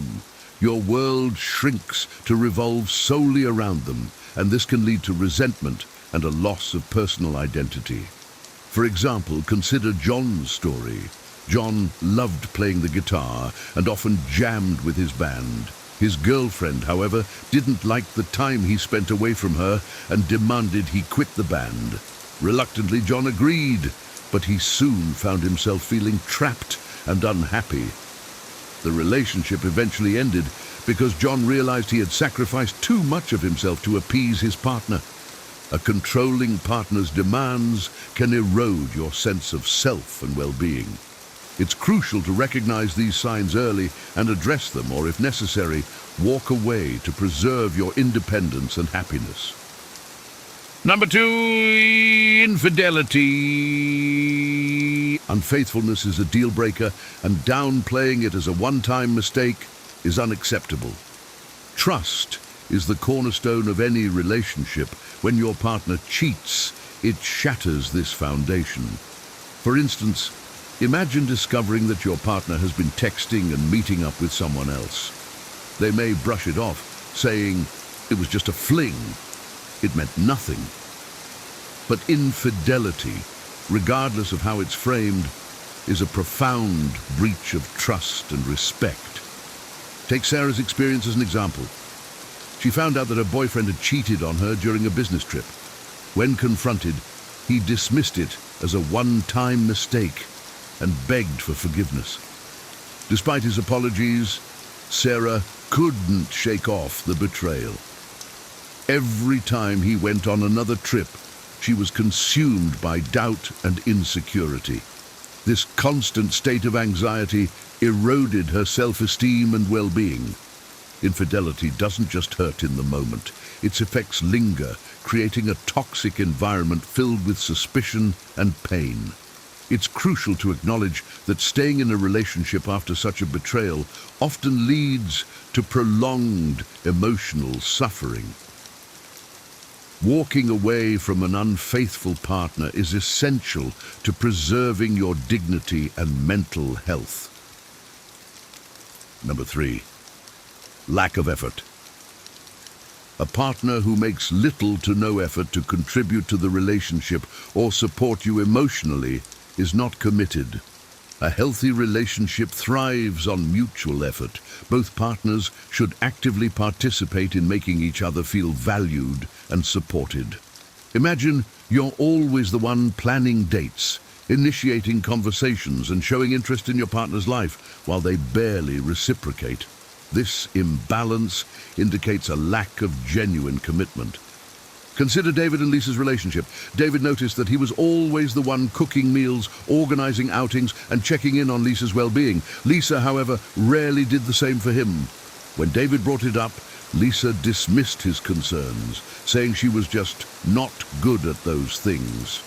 Your world shrinks to revolve solely around them, and this can lead to resentment and a loss of personal identity. For example, consider John's story. John loved playing the guitar and often jammed with his band. His girlfriend, however, didn't like the time he spent away from her and demanded he quit the band. Reluctantly, John agreed, but he soon found himself feeling trapped and unhappy. The relationship eventually ended because John realized he had sacrificed too much of himself to appease his partner. A controlling partner's demands can erode your sense of self and well-being. It's crucial to recognize these signs early and address them, or if necessary, walk away to preserve your independence and happiness. Number 2, infidelity. Unfaithfulness is a deal breaker, and downplaying it as a one-time mistake is unacceptable. Trust is the cornerstone of any relationship. When your partner cheats, it shatters this foundation. For instance, imagine discovering that your partner has been texting and meeting up with someone else. They may brush it off, saying, "It was just a fling. It meant nothing." But infidelity, regardless of how it's framed, is a profound breach of trust and respect. Take Sarah's experience as an example. She found out that her boyfriend had cheated on her during a business trip. When confronted, he dismissed it as a one-time mistake and begged for forgiveness. Despite his apologies, Sarah couldn't shake off the betrayal. Every time he went on another trip, she was consumed by doubt and insecurity. This constant state of anxiety eroded her self-esteem and well-being. Infidelity doesn't just hurt in the moment. Its effects linger, creating a toxic environment filled with suspicion and pain. It's crucial to acknowledge that staying in a relationship after such a betrayal often leads to prolonged emotional suffering. Walking away from an unfaithful partner is essential to preserving your dignity and mental health. Number 3, lack of effort. A partner who makes little to no effort to contribute to the relationship or support you emotionally is not committed. A healthy relationship thrives on mutual effort. Both partners should actively participate in making each other feel valued and supported. Imagine you're always the one planning dates, initiating conversations, and showing interest in your partner's life while they barely reciprocate. This imbalance indicates a lack of genuine commitment. Consider David and Lisa's relationship. David noticed that he was always the one cooking meals, organizing outings, and checking in on Lisa's well-being. Lisa, however, rarely did the same for him. When David brought it up, Lisa dismissed his concerns, saying she was just not good at those things.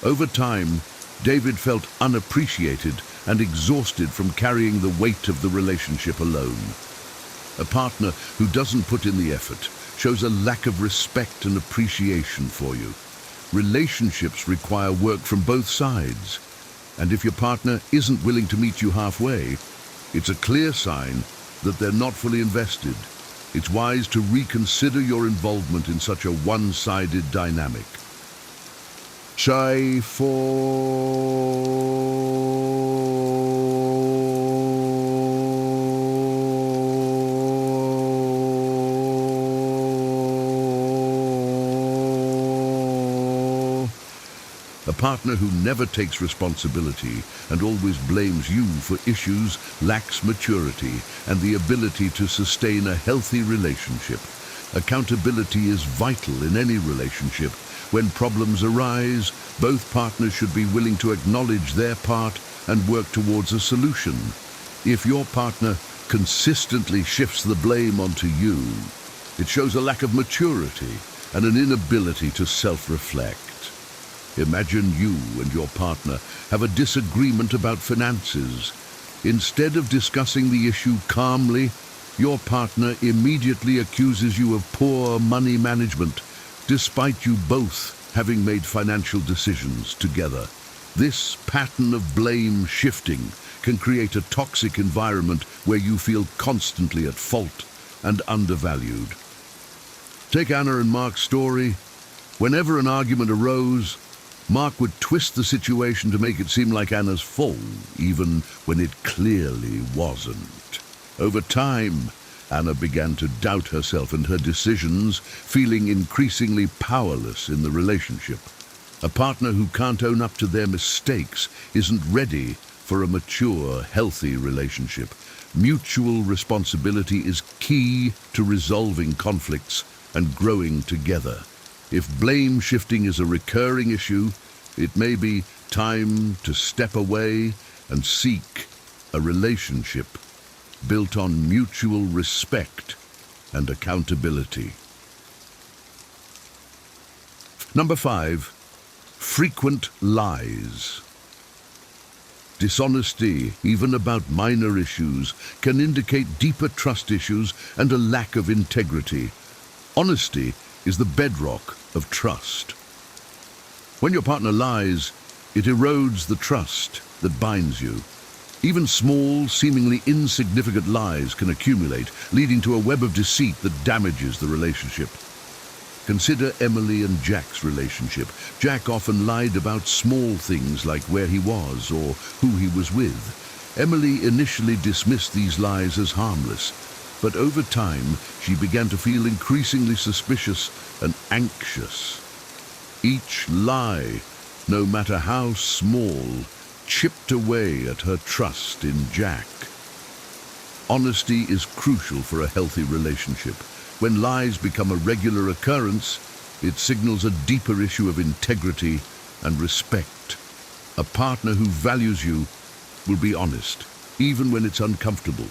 Over time, David felt unappreciated and exhausted from carrying the weight of the relationship alone. A partner who doesn't put in the effort shows a lack of respect and appreciation for you. Relationships require work from both sides, and if your partner isn't willing to meet you halfway, it's a clear sign that they're not fully invested. It's wise to reconsider your involvement in such a one-sided dynamic. Chai for a partner who never takes responsibility and always blames you for issues lacks maturity and the ability to sustain a healthy relationship. Accountability is vital in any relationship. When problems arise, both partners should be willing to acknowledge their part and work towards a solution. If your partner consistently shifts the blame onto you, it shows a lack of maturity and an inability to self-reflect. Imagine you and your partner have a disagreement about finances. Instead of discussing the issue calmly, your partner immediately accuses you of poor money management, despite you both having made financial decisions together. This pattern of blame shifting can create a toxic environment where you feel constantly at fault and undervalued. Take Anna and Mark's story. Whenever an argument arose, Mark would twist the situation to make it seem like Anna's fault, even when it clearly wasn't. Over time, Anna began to doubt herself and her decisions, feeling increasingly powerless in the relationship. A partner who can't own up to their mistakes isn't ready for a mature, healthy relationship. Mutual responsibility is key to resolving conflicts and growing together. If blame shifting is a recurring issue, it may be time to step away and seek a relationship built on mutual respect and accountability. Number 5, frequent lies. Dishonesty, even about minor issues, can indicate deeper trust issues and a lack of integrity. Honesty is the bedrock of trust. When your partner lies, it erodes the trust that binds you. Even small, seemingly insignificant lies can accumulate, leading to a web of deceit that damages the relationship. Consider Emily and Jack's relationship. Jack often lied about small things like where he was or who he was with. Emily initially dismissed these lies as harmless, but over time she began to feel increasingly suspicious and anxious. Each lie, no matter how small, chipped away at her trust in Jack. Honesty is crucial for a healthy relationship. When lies become a regular occurrence, it signals a deeper issue of integrity and respect. A partner who values you will be honest, even when it's uncomfortable.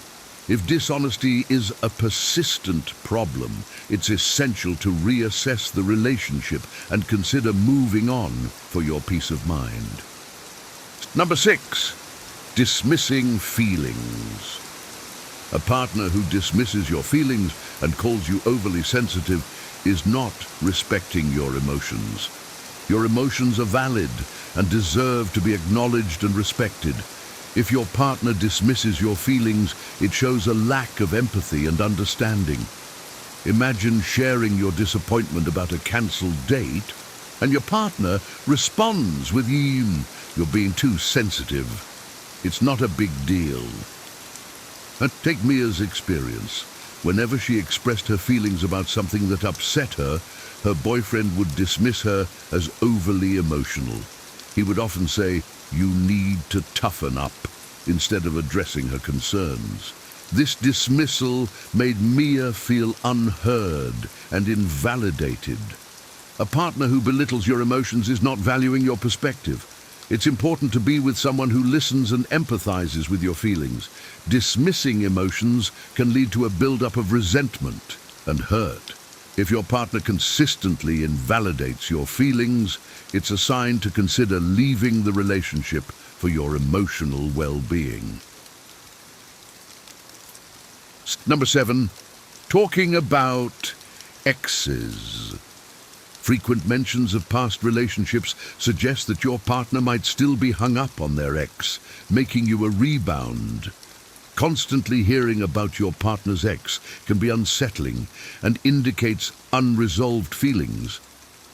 If dishonesty is a persistent problem, it's essential to reassess the relationship and consider moving on for your peace of mind. Number 6, dismissing feelings. A partner who dismisses your feelings and calls you overly sensitive is not respecting your emotions. Your emotions are valid and deserve to be acknowledged and respected. If your partner dismisses your feelings, it shows a lack of empathy and understanding. Imagine sharing your disappointment about a cancelled date, and your partner responds with, "You're being too sensitive." It's not a big deal. And take Mia's experience. Whenever she expressed her feelings about something that upset her, her boyfriend would dismiss her as overly emotional. He would often say, "You need to toughen up," instead of addressing her concerns. This dismissal made Mia feel unheard and invalidated. A partner who belittles your emotions is not valuing your perspective. It's important to be with someone who listens and empathizes with your feelings. Dismissing emotions can lead to a buildup of resentment and hurt. If your partner consistently invalidates your feelings, it's a sign to consider leaving the relationship for your emotional well-being. Number 7, talking about exes. Frequent mentions of past relationships suggest that your partner might still be hung up on their ex, making you a rebound. Constantly hearing about your partner's ex can be unsettling and indicates unresolved feelings.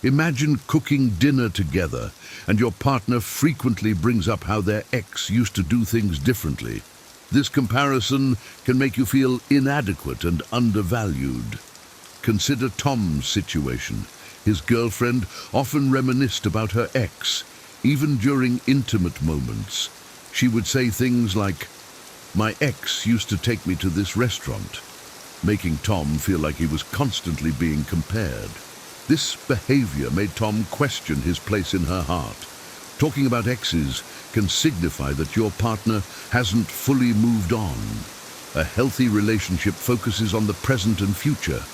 Imagine cooking dinner together and your partner frequently brings up how their ex used to do things differently. This comparison can make you feel inadequate and undervalued. Consider Tom's situation. His girlfriend often reminisced about her ex, even during intimate moments. She would say things like, "My ex used to take me to this restaurant," making Tom feel like he was constantly being compared. This behavior made Tom question his place in her heart. Talking about exes can signify that your partner hasn't fully moved on. A healthy relationship focuses on the present and future,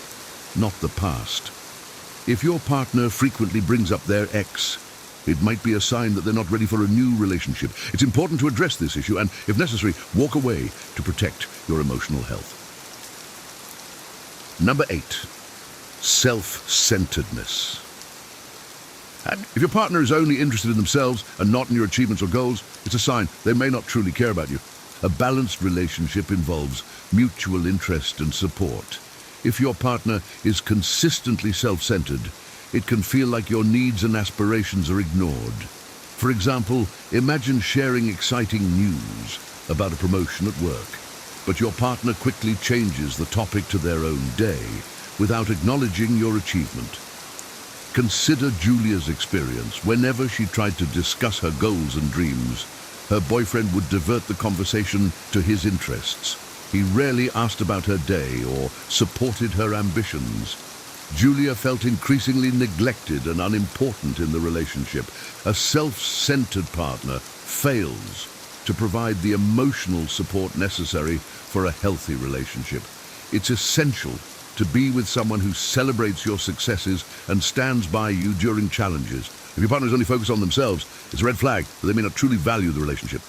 not the past. If your partner frequently brings up their ex, it might be a sign that they're not ready for a new relationship. It's important to address this issue and, if necessary, walk away to protect your emotional health. Number 8, self-centeredness. And if your partner is only interested in themselves and not in your achievements or goals, it's a sign they may not truly care about you. A balanced relationship involves mutual interest and support. If your partner is consistently self-centered, it can feel like your needs and aspirations are ignored. For example, imagine sharing exciting news about a promotion at work, but your partner quickly changes the topic to their own day without acknowledging your achievement. Consider Julia's experience. Whenever she tried to discuss her goals and dreams, her boyfriend would divert the conversation to his interests. He rarely asked about her day or supported her ambitions. Julia felt increasingly neglected and unimportant in the relationship. A self-centered partner fails to provide the emotional support necessary for a healthy relationship. It's essential to be with someone who celebrates your successes and stands by you during challenges. If your partner is only focused on themselves, it's a red flag that they may not truly value the relationship.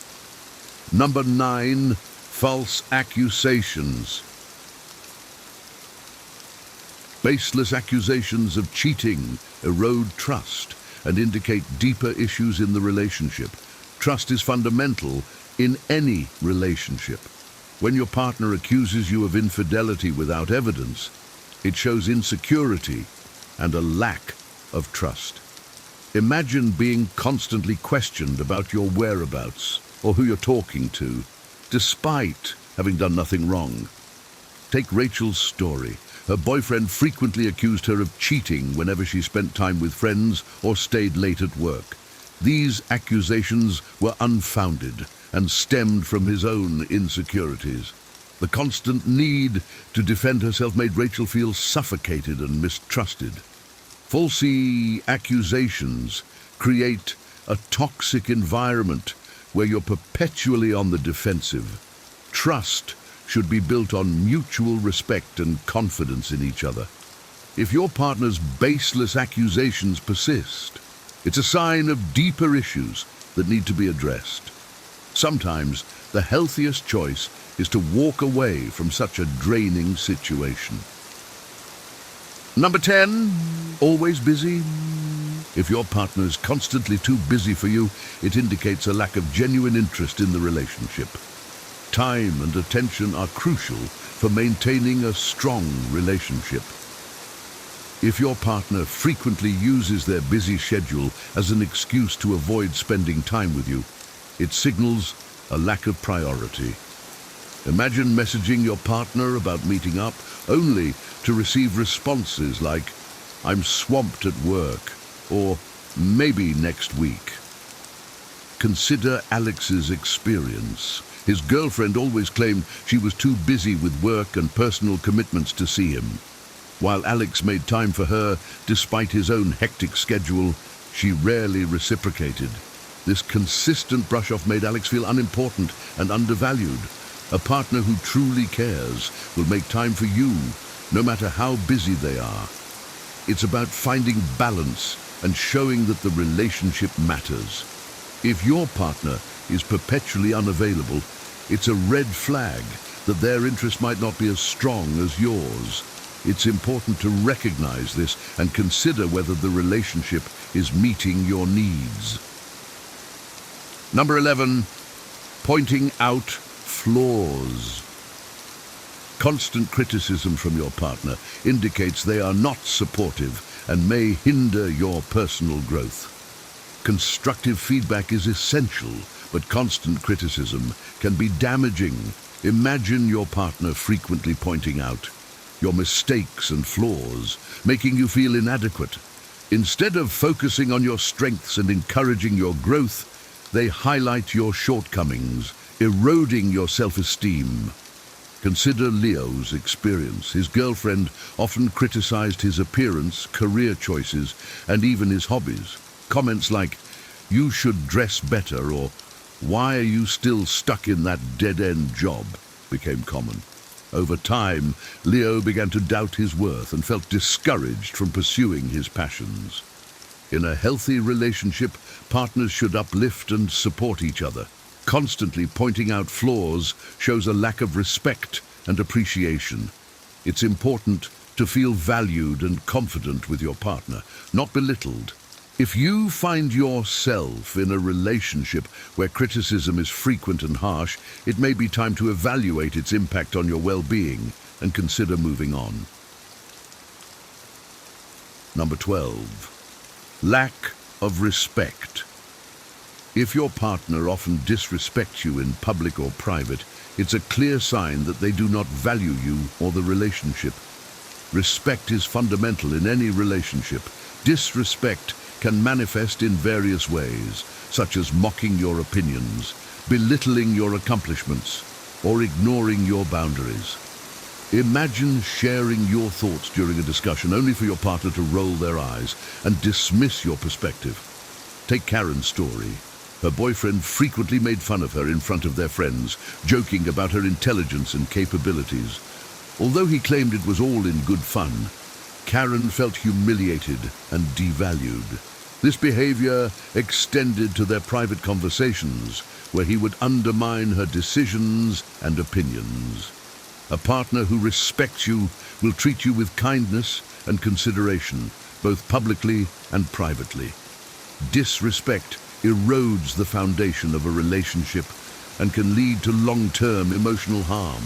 Number 9, false accusations. Baseless accusations of cheating erode trust and indicate deeper issues in the relationship. Trust is fundamental in any relationship. When your partner accuses you of infidelity without evidence, it shows insecurity and a lack of trust. Imagine being constantly questioned about your whereabouts or who you're talking to, despite having done nothing wrong. Take Rachel's story. Her boyfriend frequently accused her of cheating whenever she spent time with friends or stayed late at work. These accusations were unfounded and stemmed from his own insecurities. The constant need to defend herself made Rachel feel suffocated and mistrusted. False accusations create a toxic environment where you're perpetually on the defensive. Trust should be built on mutual respect and confidence in each other. If your partner's baseless accusations persist, it's a sign of deeper issues that need to be addressed. Sometimes the healthiest choice is to walk away from such a draining situation. Number 10, always busy. If your partner is constantly too busy for you, it indicates a lack of genuine interest in the relationship. Time and attention are crucial for maintaining a strong relationship. If your partner frequently uses their busy schedule as an excuse to avoid spending time with you, it signals a lack of priority. Imagine messaging your partner about meeting up, only to receive responses like, "I'm swamped at work," or "maybe next week." Consider Alex's experience. His girlfriend always claimed she was too busy with work and personal commitments to see him. While Alex made time for her, despite his own hectic schedule, she rarely reciprocated. This consistent brush-off made Alex feel unimportant and undervalued. A partner who truly cares will make time for you, no matter how busy they are. It's about finding balance and showing that the relationship matters. If your partner is perpetually unavailable, it's a red flag that their interest might not be as strong as yours. It's important to recognize this and consider whether the relationship is meeting your needs. Number 11, pointing out flaws. Constant criticism from your partner indicates they are not supportive and may hinder your personal growth. Constructive feedback is essential, but constant criticism can be damaging. Imagine your partner frequently pointing out your mistakes and flaws, making you feel inadequate. Instead of focusing on your strengths and encouraging your growth, they highlight your shortcomings, eroding your self-esteem. Consider Leo's experience. His girlfriend often criticized his appearance, career choices, and even his hobbies. Comments like, "You should dress better," or "Why are you still stuck in that dead-end job?" became common. Over time, Leo began to doubt his worth and felt discouraged from pursuing his passions. In a healthy relationship, partners should uplift and support each other. Constantly pointing out flaws shows a lack of respect and appreciation. It's important to feel valued and confident with your partner, not belittled. If you find yourself in a relationship where criticism is frequent and harsh, it may be time to evaluate its impact on your well-being and consider moving on. Number 12, lack of respect. If your partner often disrespects you in public or private, it's a clear sign that they do not value you or the relationship. Respect is fundamental in any relationship. Disrespect can manifest in various ways, such as mocking your opinions, belittling your accomplishments, or ignoring your boundaries. Imagine sharing your thoughts during a discussion only for your partner to roll their eyes and dismiss your perspective. Take Karen's story. Her boyfriend frequently made fun of her in front of their friends, joking about her intelligence and capabilities. Although he claimed it was all in good fun, Karen felt humiliated and devalued. This behavior extended to their private conversations, where he would undermine her decisions and opinions. A partner who respects you will treat you with kindness and consideration, both publicly and privately. Disrespect erodes the foundation of a relationship and can lead to long-term emotional harm.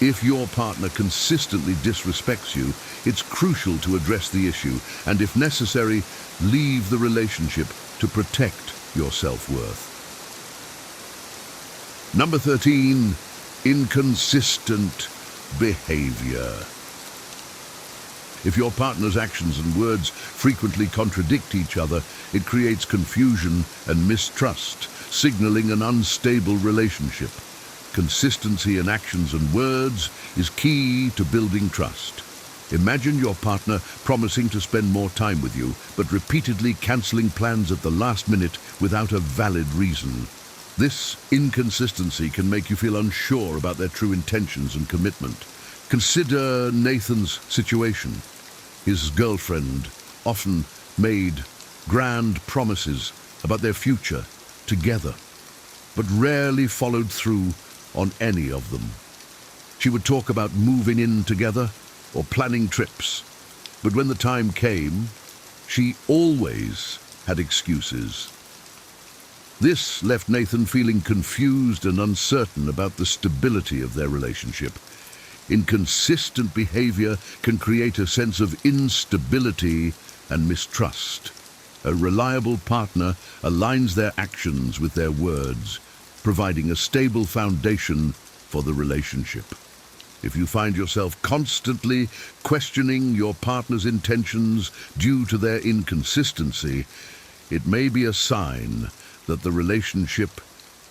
If your partner consistently disrespects you, it's crucial to address the issue and, if necessary, leave the relationship to protect your self-worth. Number 13, inconsistent behavior. If your partner's actions and words frequently contradict each other, it creates confusion and mistrust, signaling an unstable relationship. Consistency in actions and words is key to building trust. Imagine your partner promising to spend more time with you, but repeatedly canceling plans at the last minute without a valid reason. This inconsistency can make you feel unsure about their true intentions and commitment. Consider Nathan's situation. His girlfriend often made grand promises about their future together, but rarely followed through on any of them. She would talk about moving in together or planning trips, but when the time came, she always had excuses. This left Nathan feeling confused and uncertain about the stability of their relationship. Inconsistent behavior can create a sense of instability and mistrust. A reliable partner aligns their actions with their words, providing a stable foundation for the relationship. If you find yourself constantly questioning your partner's intentions due to their inconsistency, it may be a sign that the relationship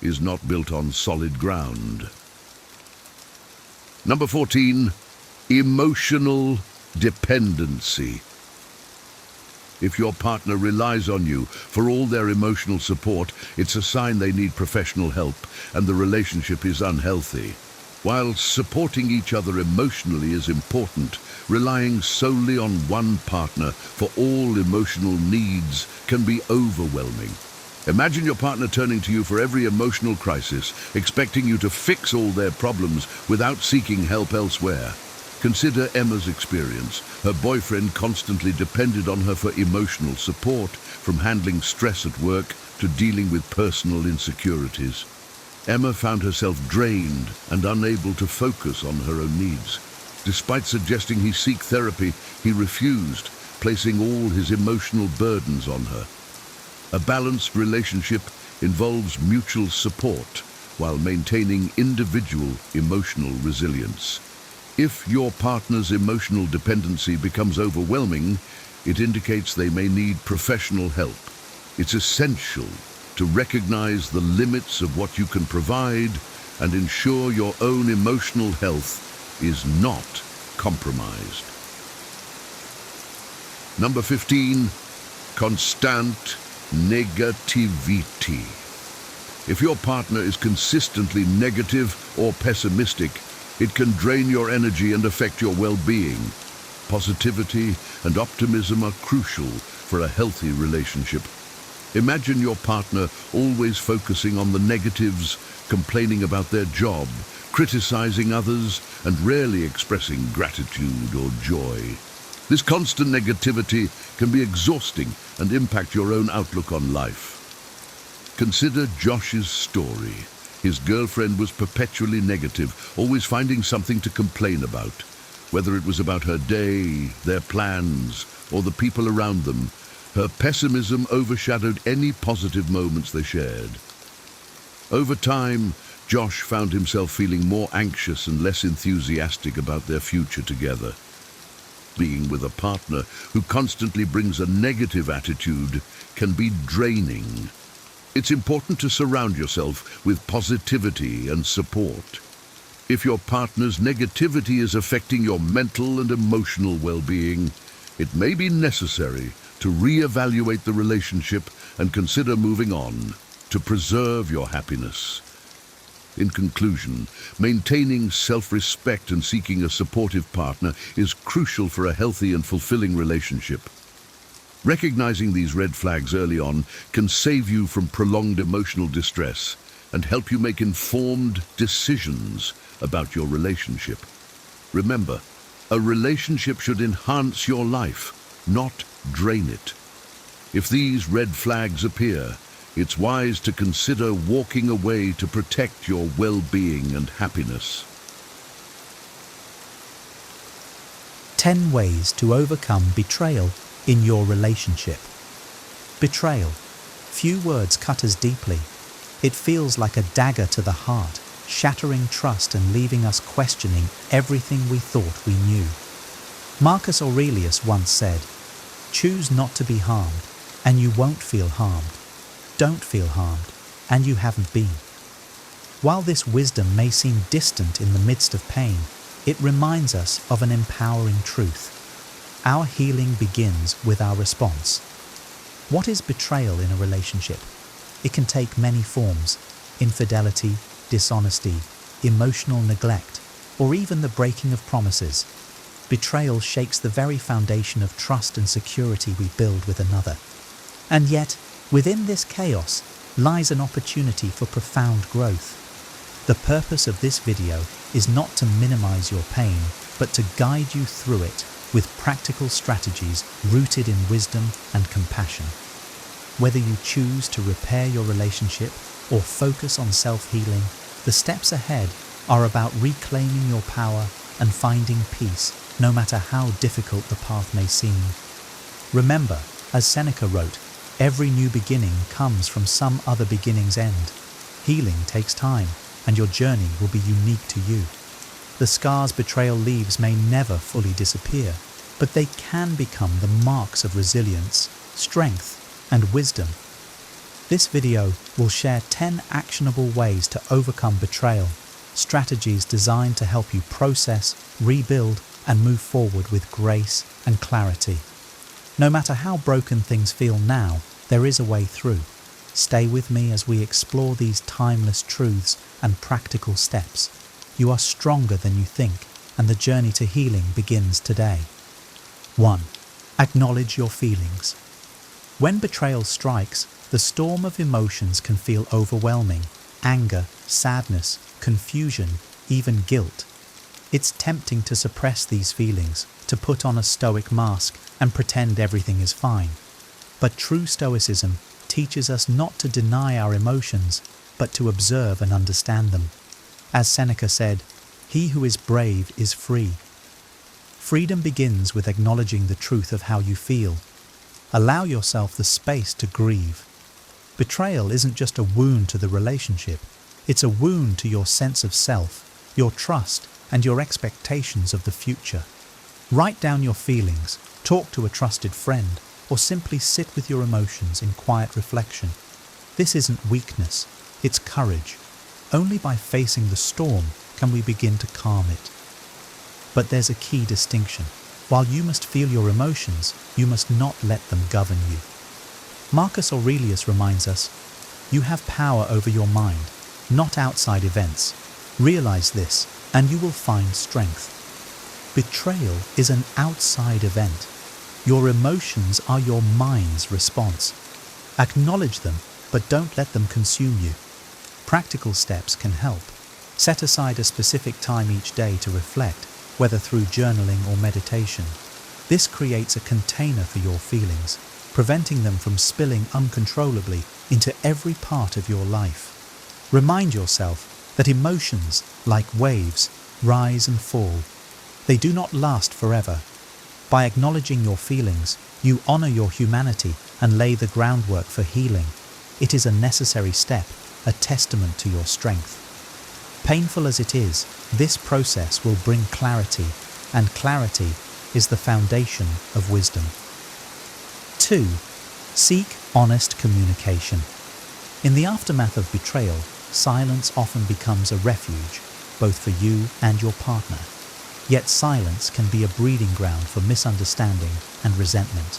is not built on solid ground. Number 14, emotional dependency. If your partner relies on you for all their emotional support, it's a sign they need professional help and the relationship is unhealthy. While supporting each other emotionally is important, relying solely on one partner for all emotional needs can be overwhelming. Imagine your partner turning to you for every emotional crisis, expecting you to fix all their problems without seeking help elsewhere. Consider Emma's experience. Her boyfriend constantly depended on her for emotional support, from handling stress at work to dealing with personal insecurities. Emma found herself drained and unable to focus on her own needs. Despite suggesting he seek therapy, he refused, placing all his emotional burdens on her. A balanced relationship involves mutual support while maintaining individual emotional resilience. If your partner's emotional dependency becomes overwhelming, it indicates they may need professional help. It's essential to recognize the limits of what you can provide and ensure your own emotional health is not compromised. Number 15, constant negativity. If your partner is consistently negative or pessimistic, it can drain your energy and affect your well-being. Positivity and optimism are crucial for a healthy relationship. Imagine your partner always focusing on the negatives, complaining about their job, criticizing others, and rarely expressing gratitude or joy. This constant negativity can be exhausting and impact your own outlook on life. Consider Josh's story. His girlfriend was perpetually negative, always finding something to complain about. Whether it was about her day, their plans, or the people around them, her pessimism overshadowed any positive moments they shared. Over time, Josh found himself feeling more anxious and less enthusiastic about their future together. Being with a partner who constantly brings a negative attitude can be draining. It's important to surround yourself with positivity and support. If your partner's negativity is affecting your mental and emotional well-being, it may be necessary to reevaluate the relationship and consider moving on to preserve your happiness. In conclusion, maintaining self-respect and seeking a supportive partner is crucial for a healthy and fulfilling relationship. Recognizing these red flags early on can save you from prolonged emotional distress and help you make informed decisions about your relationship. Remember, a relationship should enhance your life, not drain it. If these red flags appear, it's wise to consider walking away to protect your well-being and happiness. 10 ways to overcome betrayal in your relationship. Betrayal. Few words cut as deeply. It feels like a dagger to the heart, shattering trust and leaving us questioning everything we thought we knew. Marcus Aurelius once said, "Choose not to be harmed, and you won't feel harmed. Don't feel harmed, and you haven't been." While this wisdom may seem distant in the midst of pain, it reminds us of an empowering truth. Our healing begins with our response. What is betrayal in a relationship? It can take many forms. infidelity, dishonesty, emotional neglect, or even the breaking of promises. Betrayal shakes the very foundation of trust and security we build with another. And yet, within this chaos lies an opportunity for profound growth. The purpose of this video is not to minimize your pain, but to guide you through it with practical strategies rooted in wisdom and compassion. Whether you choose to repair your relationship or focus on self-healing, the steps ahead are about reclaiming your power and finding peace, no matter how difficult the path may seem. Remember, as Seneca wrote, every new beginning comes from some other beginning's end. Healing takes time, and your journey will be unique to you. The scars betrayal leaves may never fully disappear, but they can become the marks of resilience, strength, and wisdom. This video will share 10 actionable ways to overcome betrayal, strategies designed to help you process, rebuild, and move forward with grace and clarity. No matter how broken things feel now, there is a way through. Stay with me as we explore these timeless truths and practical steps. You are stronger than you think, and the journey to healing begins today. 1. Acknowledge your feelings. When betrayal strikes, the storm of emotions can feel overwhelming. Anger, sadness, confusion, even guilt. It's tempting to suppress these feelings, to put on a stoic mask and pretend everything is fine. But true stoicism teaches us not to deny our emotions, but to observe and understand them. As Seneca said, "He who is brave is free." Freedom begins with acknowledging the truth of how you feel. Allow yourself the space to grieve. Betrayal isn't just a wound to the relationship, it's a wound to your sense of self, your trust, and your expectations of the future. Write down your feelings, talk to a trusted friend, or simply sit with your emotions in quiet reflection. This isn't weakness, it's courage. Only by facing the storm can we begin to calm it. But there's a key distinction. While you must feel your emotions, you must not let them govern you. Marcus Aurelius reminds us, "You have power over your mind, not outside events. Realize this, and you will find strength." Betrayal is an outside event. Your emotions are your mind's response. Acknowledge them, but don't let them consume you. Practical steps can help. Set aside a specific time each day to reflect, whether through journaling or meditation. This creates a container for your feelings, preventing them from spilling uncontrollably into every part of your life. Remind yourself that emotions, like waves, rise and fall. They do not last forever. By acknowledging your feelings, you honor your humanity and lay the groundwork for healing. It is a necessary step, a testament to your strength. Painful as it is, this process will bring clarity, and clarity is the foundation of wisdom. 2. Seek honest communication. In the aftermath of betrayal, silence often becomes a refuge, both for you and your partner. Yet silence can be a breeding ground for misunderstanding and resentment.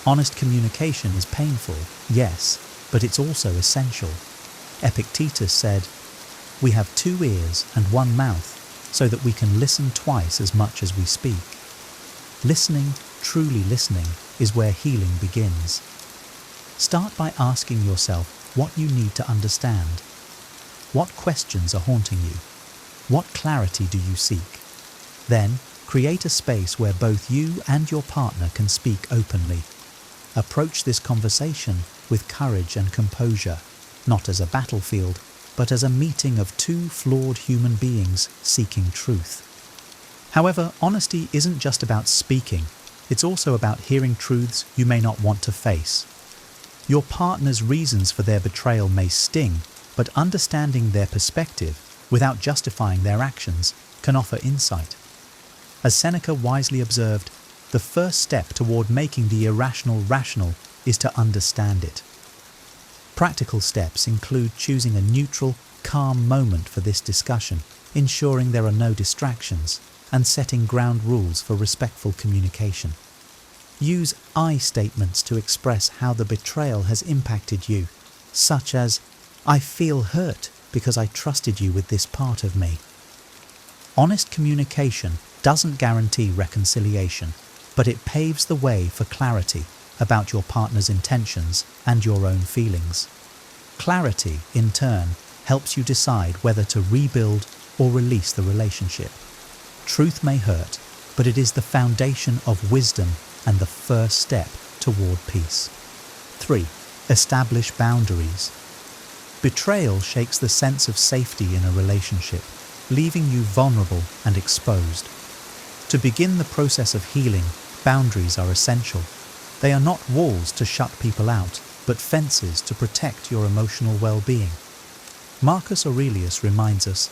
Honest communication is painful, yes, but it's also essential. Epictetus said, "We have 2 ears and 1 mouth, so that we can listen twice as much as we speak." Listening, truly listening, is where healing begins. Start by asking yourself what you need to understand. What questions are haunting you? What clarity do you seek? Then, create a space where both you and your partner can speak openly. Approach this conversation with courage and composure, not as a battlefield, but as a meeting of 2 flawed human beings seeking truth. However, honesty isn't just about speaking, it's also about hearing truths you may not want to face. Your partner's reasons for their betrayal may sting, but understanding their perspective, without justifying their actions, can offer insight. As Seneca wisely observed, the first step toward making the irrational rational is to understand it. Practical steps include choosing a neutral, calm moment for this discussion, ensuring there are no distractions, and setting ground rules for respectful communication. Use I statements to express how the betrayal has impacted you, such as, I feel hurt because I trusted you with this part of me. Honest communication doesn't guarantee reconciliation, but it paves the way for clarity about your partner's intentions and your own feelings. Clarity, in turn, helps you decide whether to rebuild or release the relationship. Truth may hurt, but it is the foundation of wisdom and the first step toward peace. 3. Establish boundaries. Betrayal shakes the sense of safety in a relationship, leaving you vulnerable and exposed. To begin the process of healing, boundaries are essential. They are not walls to shut people out, but fences to protect your emotional well-being. Marcus Aurelius reminds us,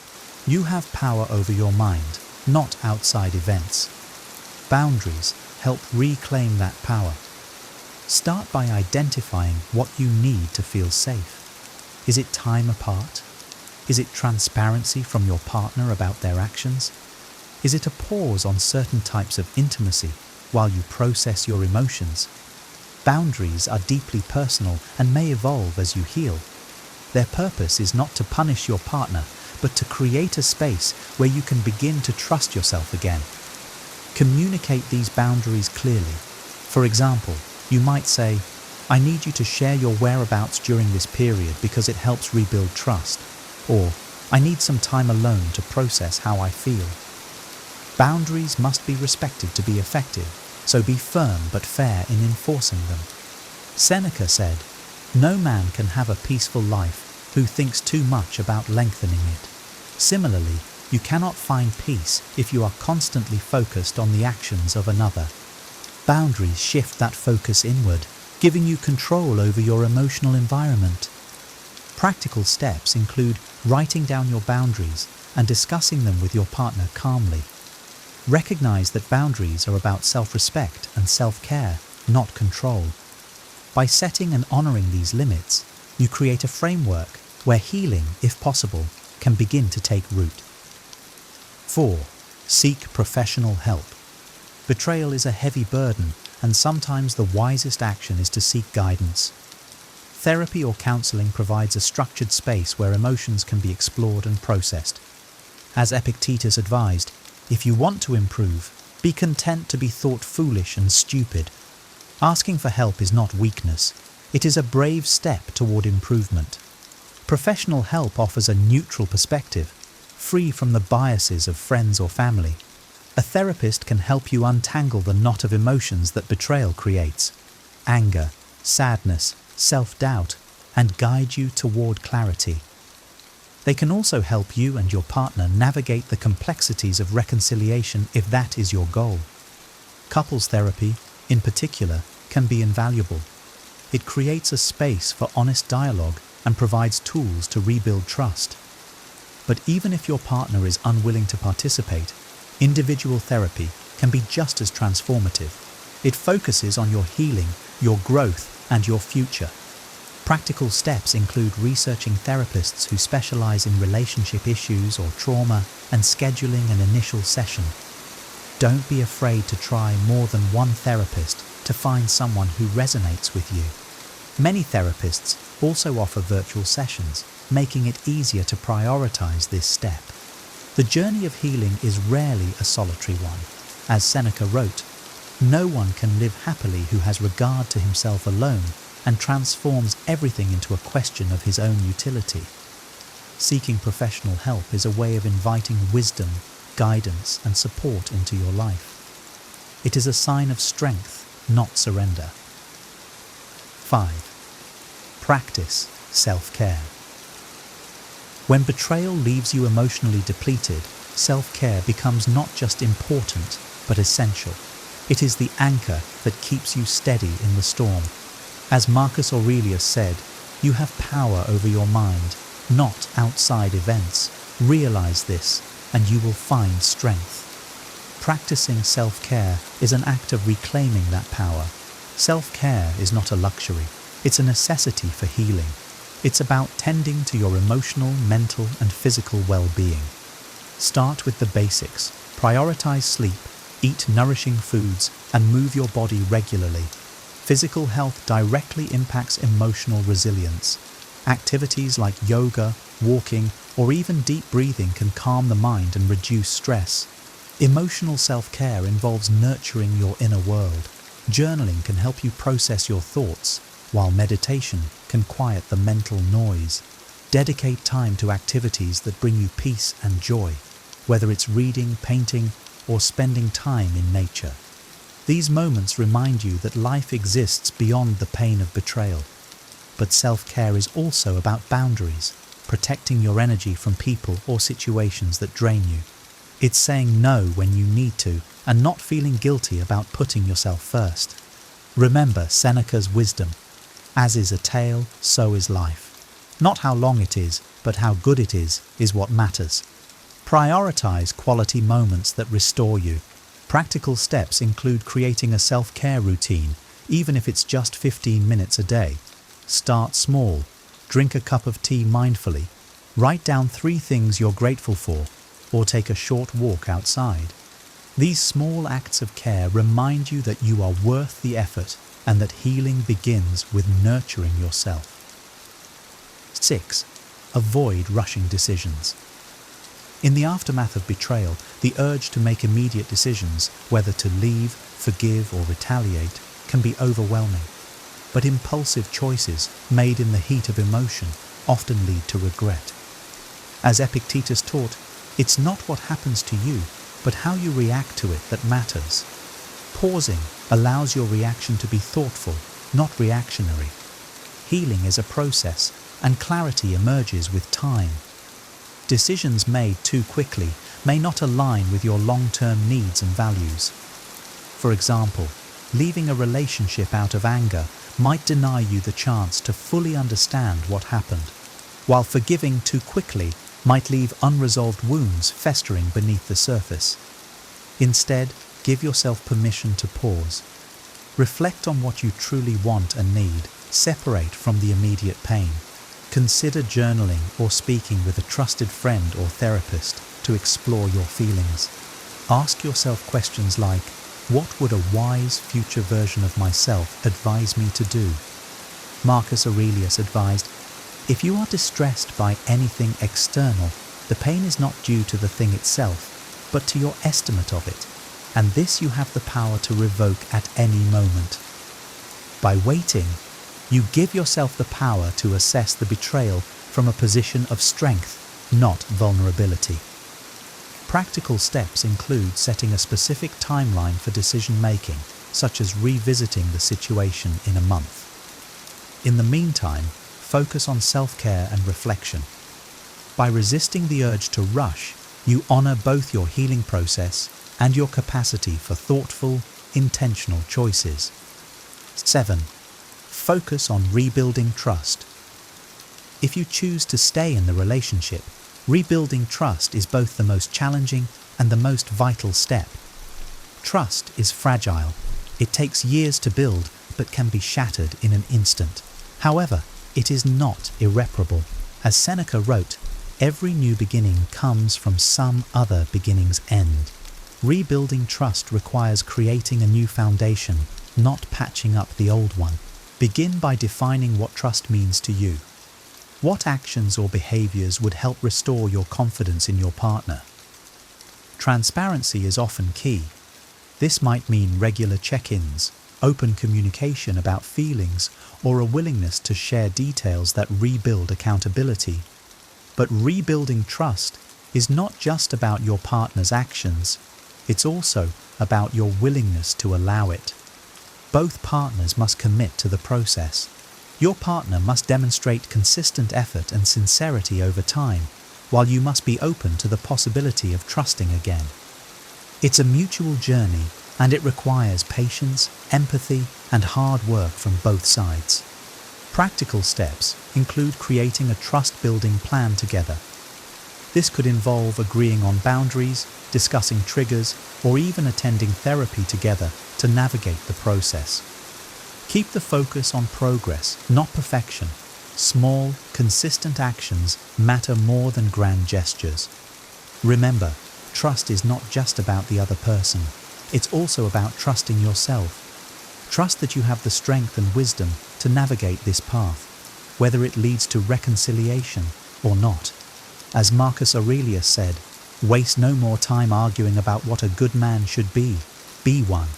you have power over your mind, not outside events. Boundaries help reclaim that power. Start by identifying what you need to feel safe. Is it time apart? Is it transparency from your partner about their actions? Is it a pause on certain types of intimacy while you process your emotions? Boundaries are deeply personal and may evolve as you heal. Their purpose is not to punish your partner, but to create a space where you can begin to trust yourself again. Communicate these boundaries clearly. For example, you might say, I need you to share your whereabouts during this period because it helps rebuild trust. Or, I need some time alone to process how I feel. Boundaries must be respected to be effective, so be firm but fair in enforcing them. Seneca said, no man can have a peaceful life who thinks too much about lengthening it. Similarly, you cannot find peace if you are constantly focused on the actions of another. Boundaries shift that focus inward, giving you control over your emotional environment. Practical steps include writing down your boundaries and discussing them with your partner calmly. Recognize that boundaries are about self-respect and self-care, not control. By setting and honoring these limits, you create a framework where healing, if possible, can begin to take root. 4. Seek professional help. Betrayal is a heavy burden, and sometimes the wisest action is to seek guidance. Therapy or counseling provides a structured space where emotions can be explored and processed. As Epictetus advised, if you want to improve, be content to be thought foolish and stupid. Asking for help is not weakness. It is a brave step toward improvement. Professional help offers a neutral perspective, free from the biases of friends or family. A therapist can help you untangle the knot of emotions that betrayal creates: anger, sadness, self-doubt, and guide you toward clarity. They can also help you and your partner navigate the complexities of reconciliation if that is your goal. Couples therapy, in particular, can be invaluable. It creates a space for honest dialogue and provides tools to rebuild trust. But even if your partner is unwilling to participate, individual therapy can be just as transformative. It focuses on your healing, your growth, and your future. Practical steps include researching therapists who specialize in relationship issues or trauma and scheduling an initial session. Don't be afraid to try more than one therapist to find someone who resonates with you. Many therapists also offer virtual sessions, making it easier to prioritize this step. The journey of healing is rarely a solitary one. As Seneca wrote, no one can live happily who has regard to himself alone and transforms everything into a question of his own utility. Seeking professional help is a way of inviting wisdom, guidance, and support into your life. It is a sign of strength, not surrender. 5. Practice self-care. When betrayal leaves you emotionally depleted, self-care becomes not just important, but essential. It is the anchor that keeps you steady in the storm. As Marcus Aurelius said, you have power over your mind, not outside events. Realize this, and you will find strength. Practicing self-care is an act of reclaiming that power. Self-care is not a luxury, it's a necessity for healing. It's about tending to your emotional, mental, and physical well-being. Start with the basics. Prioritize sleep, eat nourishing foods, and move your body regularly. Physical health directly impacts emotional resilience. Activities like yoga, walking, or even deep breathing can calm the mind and reduce stress. Emotional self-care involves nurturing your inner world. Journaling can help you process your thoughts, while meditation can quiet the mental noise. Dedicate time to activities that bring you peace and joy, whether it's reading, painting, or spending time in nature. These moments remind you that life exists beyond the pain of betrayal. But self-care is also about boundaries, protecting your energy from people or situations that drain you. It's saying no when you need to and not feeling guilty about putting yourself first. Remember Seneca's wisdom: as is a tale, so is life. Not how long it is, but how good it is what matters. Prioritize quality moments that restore you. Practical steps include creating a self-care routine, even if it's just 15 minutes a day. Start small. Drink a cup of tea mindfully. Write down 3 things you're grateful for, or take a short walk outside. These small acts of care remind you that you are worth the effort and that healing begins with nurturing yourself. 6. Avoid rushing decisions. In the aftermath of betrayal, the urge to make immediate decisions, whether to leave, forgive, or retaliate, can be overwhelming. But impulsive choices made in the heat of emotion often lead to regret. As Epictetus taught, it's not what happens to you, but how you react to it that matters. Pausing allows your reaction to be thoughtful, not reactionary. Healing is a process, and clarity emerges with time. Decisions made too quickly may not align with your long-term needs and values. For example, leaving a relationship out of anger might deny you the chance to fully understand what happened, while forgiving too quickly might leave unresolved wounds festering beneath the surface. Instead, give yourself permission to pause. Reflect on what you truly want and need, separate from the immediate pain. Consider journaling or speaking with a trusted friend or therapist to explore your feelings. Ask yourself questions like, what would a wise future version of myself advise me to do? Marcus Aurelius advised, if you are distressed by anything external, the pain is not due to the thing itself, but to your estimate of it, and this you have the power to revoke at any moment. By waiting, you give yourself the power to assess the betrayal from a position of strength, not vulnerability. Practical steps include setting a specific timeline for decision-making, such as revisiting the situation in a month. In the meantime, focus on self-care and reflection. By resisting the urge to rush, you honor both your healing process and your capacity for thoughtful, intentional choices. 7. Focus on rebuilding trust. If you choose to stay in the relationship, rebuilding trust is both the most challenging and the most vital step. Trust is fragile. It takes years to build, but can be shattered in an instant. However, it is not irreparable. As Seneca wrote, every new beginning comes from some other beginning's end. Rebuilding trust requires creating a new foundation, not patching up the old one. Begin by defining what trust means to you. What actions or behaviors would help restore your confidence in your partner? Transparency is often key. This might mean regular check-ins, open communication about feelings, or a willingness to share details that rebuild accountability. But rebuilding trust is not just about your partner's actions, it's also about your willingness to allow it. Both partners must commit to the process. Your partner must demonstrate consistent effort and sincerity over time, while you must be open to the possibility of trusting again. It's a mutual journey, and it requires patience, empathy, and hard work from both sides. Practical steps include creating a trust-building plan together. This could involve agreeing on boundaries, discussing triggers, or even attending therapy together to navigate the process. Keep the focus on progress, not perfection. Small, consistent actions matter more than grand gestures. Remember, trust is not just about the other person. It's also about trusting yourself. Trust that you have the strength and wisdom to navigate this path. whether it leads to reconciliation or not. As Marcus Aurelius said, "Waste no more time arguing about what a good man should be one."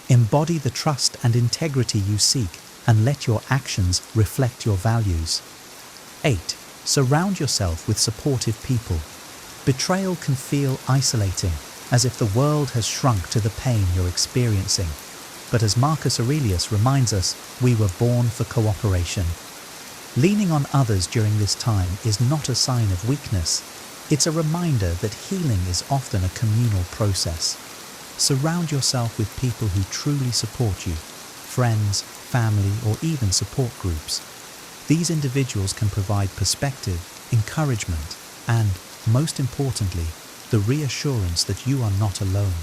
Embody the trust and integrity you seek, and let your actions reflect your values. 8. Surround yourself with supportive people. Betrayal can feel isolating, as if the world has shrunk to the pain you're experiencing. But as Marcus Aurelius reminds us, we were born for cooperation. Leaning on others during this time is not a sign of weakness. It's a reminder that healing is often a communal process. Surround yourself with people who truly support you, friends, family, or even support groups. These individuals can provide perspective, encouragement, and, most importantly, the reassurance that you are not alone.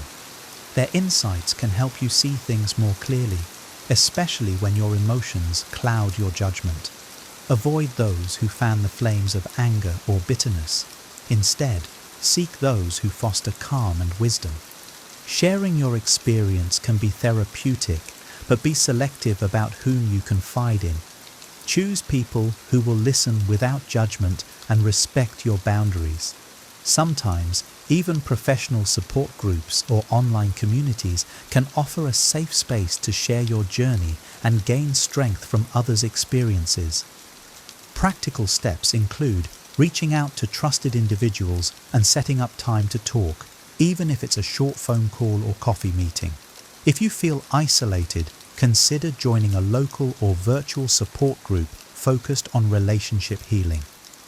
Their insights can help you see things more clearly, especially when your emotions cloud your judgment. Avoid those who fan the flames of anger or bitterness. Instead, seek those who foster calm and wisdom. Sharing your experience can be therapeutic, but be selective about whom you confide in. Choose people who will listen without judgment and respect your boundaries. Sometimes, even professional support groups or online communities can offer a safe space to share your journey and gain strength from others' experiences. Practical steps include reaching out to trusted individuals and setting up time to talk, even if it's a short phone call or coffee meeting. If you feel isolated, consider joining a local or virtual support group focused on relationship healing.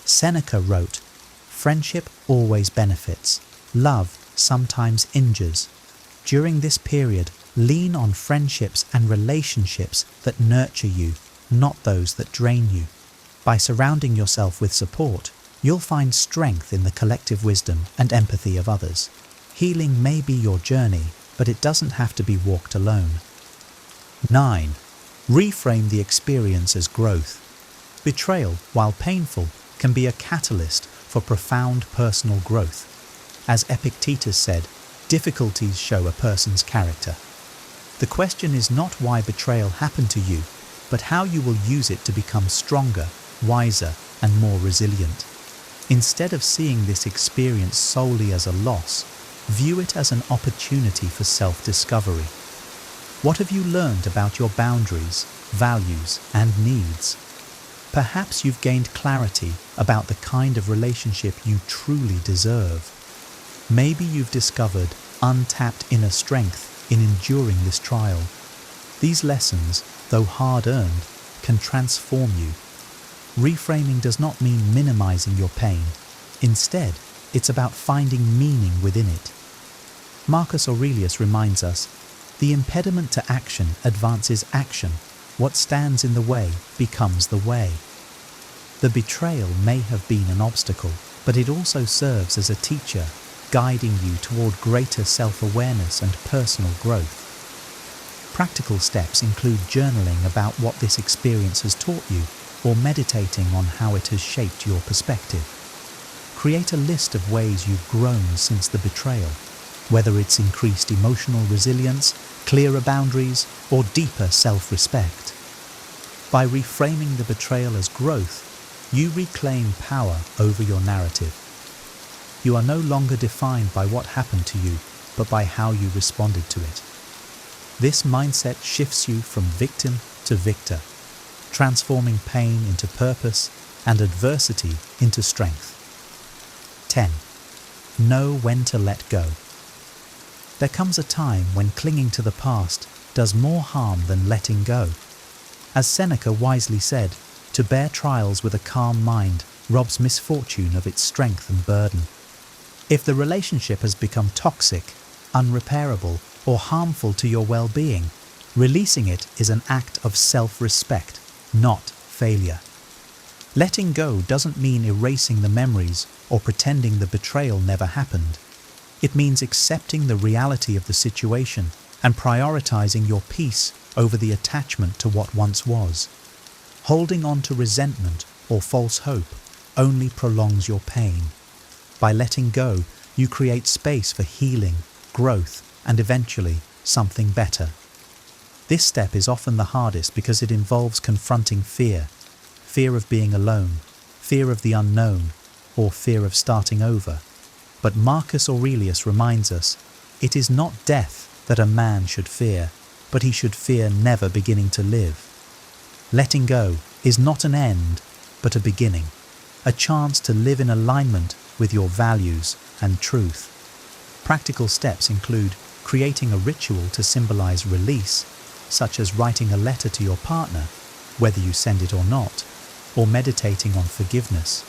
Seneca wrote, "Friendship always benefits. Love sometimes injures." During this period, lean on friendships and relationships that nurture you, not those that drain you. By surrounding yourself with support, you'll find strength in the collective wisdom and empathy of others. Healing may be your journey, but it doesn't have to be walked alone. 9. Reframe the experience as growth. Betrayal, while painful, can be a catalyst for profound personal growth. As Epictetus said, difficulties show a person's character. The question is not why betrayal happened to you, but how you will use it to become stronger, wiser, and more resilient. Instead of seeing this experience solely as a loss, view it as an opportunity for self-discovery. What have you learned about your boundaries, values, and needs? Perhaps you've gained clarity about the kind of relationship you truly deserve. Maybe you've discovered untapped inner strength in enduring this trial. These lessons, though hard-earned, can transform you. Reframing does not mean minimizing your pain. Instead, it's about finding meaning within it. Marcus Aurelius reminds us, "The impediment to action advances action. What stands in the way becomes the way." The betrayal may have been an obstacle, but it also serves as a teacher, guiding you toward greater self-awareness and personal growth. Practical steps include journaling about what this experience has taught you, or meditating on how it has shaped your perspective. Create a list of ways you've grown since the betrayal, whether it's increased emotional resilience, clearer boundaries, or deeper self-respect. By reframing the betrayal as growth, you reclaim power over your narrative. You are no longer defined by what happened to you, but by how you responded to it. This mindset shifts you from victim to victor, transforming pain into purpose and adversity into strength. 10. Know when to let go. There comes a time when clinging to the past does more harm than letting go. As Seneca wisely said, to bear trials with a calm mind robs misfortune of its strength and burden. If the relationship has become toxic, unrepairable, or harmful to your well-being, releasing it is an act of self-respect, not failure. Letting go doesn't mean erasing the memories or pretending the betrayal never happened. It means accepting the reality of the situation and prioritizing your peace over the attachment to what once was. Holding on to resentment or false hope only prolongs your pain. By letting go, you create space for healing, growth, and eventually something better. This step is often the hardest because it involves confronting fear. fear of being alone, fear of the unknown, or fear of starting over. But Marcus Aurelius reminds us, it is not death that a man should fear, but he should fear never beginning to live. Letting go is not an end, but a beginning, a chance to live in alignment with your values and truth. Practical steps include creating a ritual to symbolize release, such as writing a letter to your partner, whether you send it or not, or meditating on forgiveness.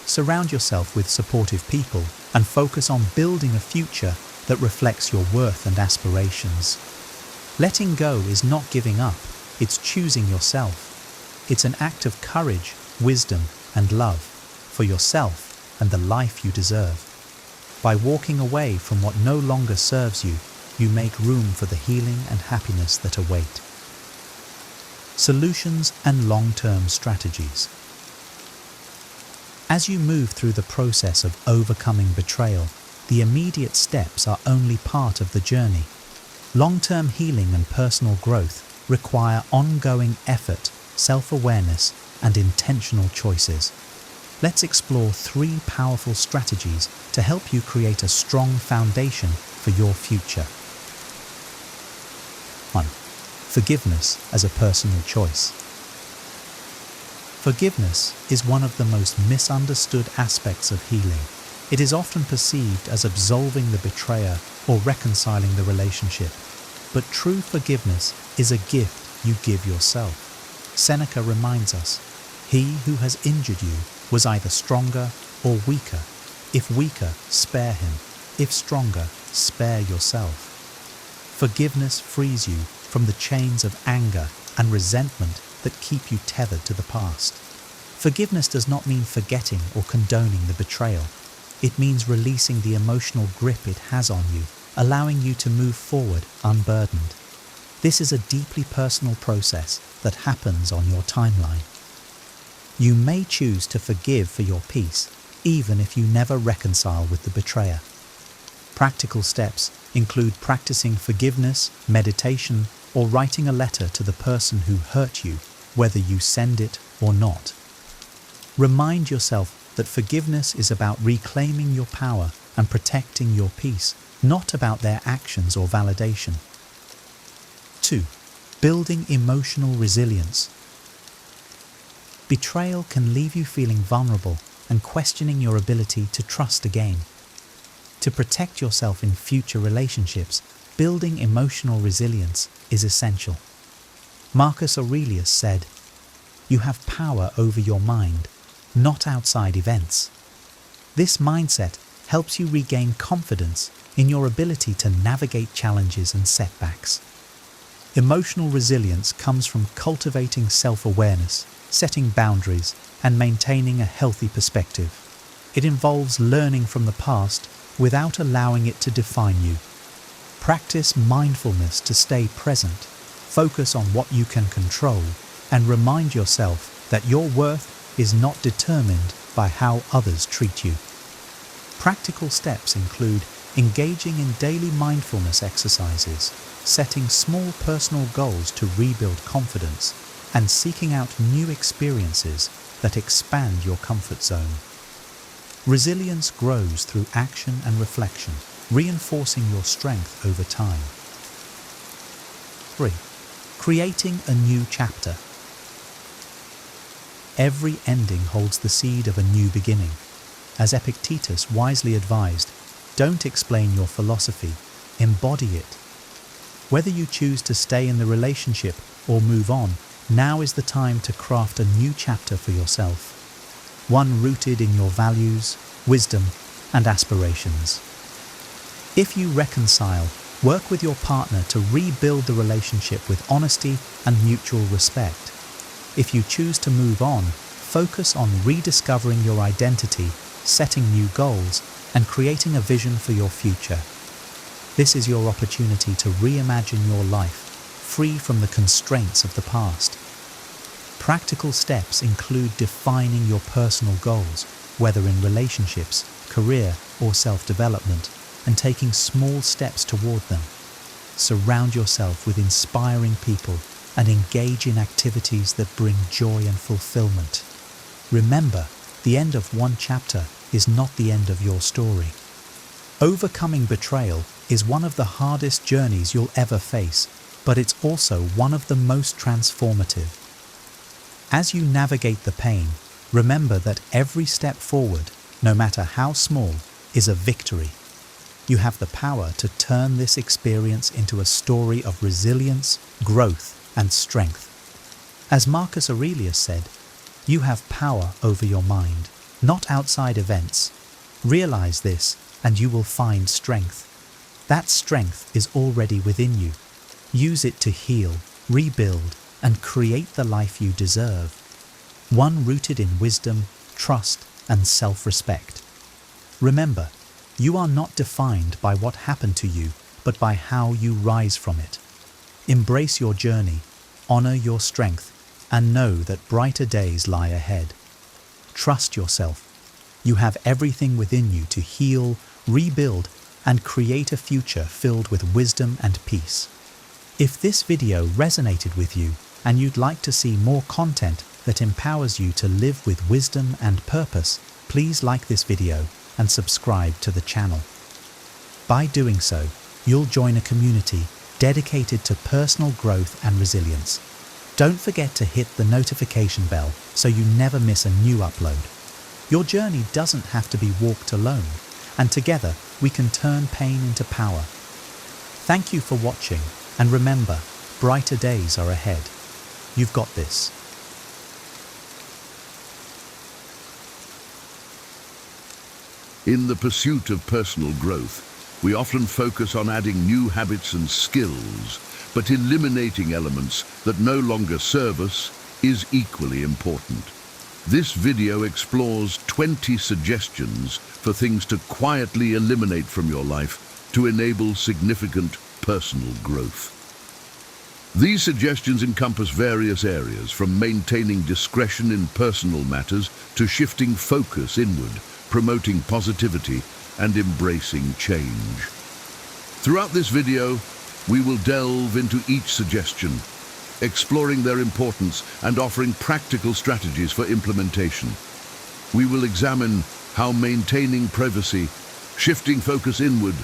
Surround yourself with supportive people and focus on building a future that reflects your worth and aspirations. Letting go is not giving up, it's choosing yourself. It's an act of courage, wisdom, and love for yourself and the life you deserve. By walking away from what no longer serves you, you make room for the healing and happiness that await. Solutions and long-term strategies. As you move through the process of overcoming betrayal, the immediate steps are only part of the journey. Long-term healing and personal growth require ongoing effort, self-awareness, and intentional choices. Let's explore 3 powerful strategies to help you create a strong foundation for your future. 1. Forgiveness as a personal choice. Forgiveness is one of the most misunderstood aspects of healing. It is often perceived as absolving the betrayer or reconciling the relationship. But true forgiveness is a gift you give yourself. Seneca reminds us, he who has injured you was either stronger or weaker. If weaker, spare him. If stronger, spare yourself. Forgiveness frees you from the chains of anger and resentment that keep you tethered to the past. Forgiveness does not mean forgetting or condoning the betrayal. It means releasing the emotional grip it has on you, allowing you to move forward unburdened. This is a deeply personal process that happens on your timeline. You may choose to forgive for your peace, even if you never reconcile with the betrayer. Practical steps include practicing forgiveness, meditation, or writing a letter to the person who hurt you, whether you send it or not. Remind yourself that forgiveness is about reclaiming your power and protecting your peace, not about their actions or validation. 2. Building emotional resilience. Betrayal can leave you feeling vulnerable and questioning your ability to trust again. To protect yourself in future relationships, building emotional resilience is essential. Marcus Aurelius said, "You have power over your mind, not outside events." This mindset helps you regain confidence in your ability to navigate challenges and setbacks. Emotional resilience comes from cultivating self-awareness, setting boundaries, and maintaining a healthy perspective. It involves learning from the past without allowing it to define you. Practice mindfulness to stay present, focus on what you can control, and remind yourself that your worth is not determined by how others treat you. Practical steps include engaging in daily mindfulness exercises, setting small personal goals to rebuild confidence, and seeking out new experiences that expand your comfort zone. Resilience grows through action and reflection, reinforcing your strength over time. 3. Creating a new chapter. Every ending holds the seed of a new beginning. As Epictetus wisely advised, don't explain your philosophy, embody it. Whether you choose to stay in the relationship or move on, now is the time to craft a new chapter for yourself. One rooted in your values, wisdom, and aspirations. If you reconcile, work with your partner to rebuild the relationship with honesty and mutual respect. If you choose to move on, focus on rediscovering your identity, setting new goals, and creating a vision for your future. This is your opportunity to reimagine your life, free from the constraints of the past. Practical steps include defining your personal goals, whether in relationships, career, or self-development, and taking small steps toward them. Surround yourself with inspiring people and engage in activities that bring joy and fulfillment. Remember, the end of one chapter is not the end of your story. Overcoming betrayal is one of the hardest journeys you'll ever face, but it's also one of the most transformative. As you navigate the pain, remember that every step forward, no matter how small, is a victory. You have the power to turn this experience into a story of resilience, growth, and strength. As Marcus Aurelius said, you have power over your mind, not outside events. Realize this, and you will find strength. That strength is already within you. Use it to heal, rebuild, and create the life you deserve. One rooted in wisdom, trust, and self-respect. Remember, you are not defined by what happened to you, but by how you rise from it. Embrace your journey, honor your strength, and know that brighter days lie ahead. Trust yourself. You have everything within you to heal, rebuild, and create a future filled with wisdom and peace. If this video resonated with you and you'd like to see more content that empowers you to live with wisdom and purpose, please like this video and subscribe to the channel. By doing so, you'll join a community dedicated to personal growth and resilience. Don't forget to hit the notification bell so you never miss a new upload. Your journey doesn't have to be walked alone, and together we can turn pain into power. Thank you for watching, and remember, brighter days are ahead. You've got this. In the pursuit of personal growth, we often focus on adding new habits and skills, but eliminating elements that no longer serve us is equally important. This video explores 20 suggestions for things to quietly eliminate from your life to enable significant personal growth. These suggestions encompass various areas, from maintaining discretion in personal matters to shifting focus inward, promoting positivity, and embracing change. Throughout this video, we will delve into each suggestion, exploring their importance and offering practical strategies for implementation. We will examine how maintaining privacy, shifting focus inward,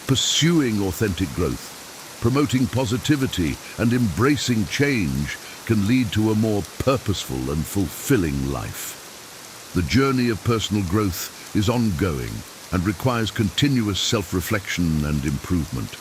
pursuing authentic growth, promoting positivity, and embracing change can lead to a more purposeful and fulfilling life. The journey of personal growth is ongoing and requires continuous self-reflection and improvement.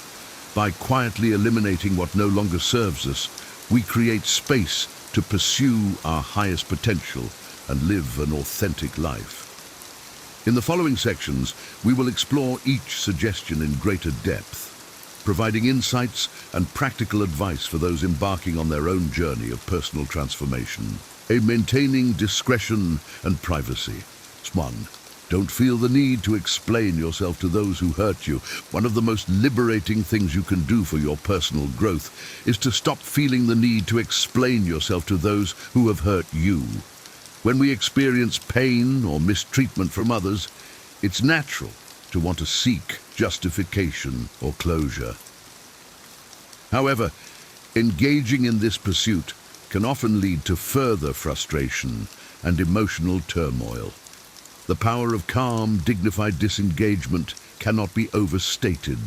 By quietly eliminating what no longer serves us, we create space to pursue our highest potential and live an authentic life. In the following sections, we will explore each suggestion in greater depth, providing insights and practical advice for those embarking on their own journey of personal transformation. Maintaining discretion and privacy. 1. Don't feel the need to explain yourself to those who hurt you. One of the most liberating things you can do for your personal growth is to stop feeling the need to explain yourself to those who have hurt you. When we experience pain or mistreatment from others, it's natural to want to seek justification or closure. However, engaging in this pursuit can often lead to further frustration and emotional turmoil. The power of calm, dignified disengagement cannot be overstated.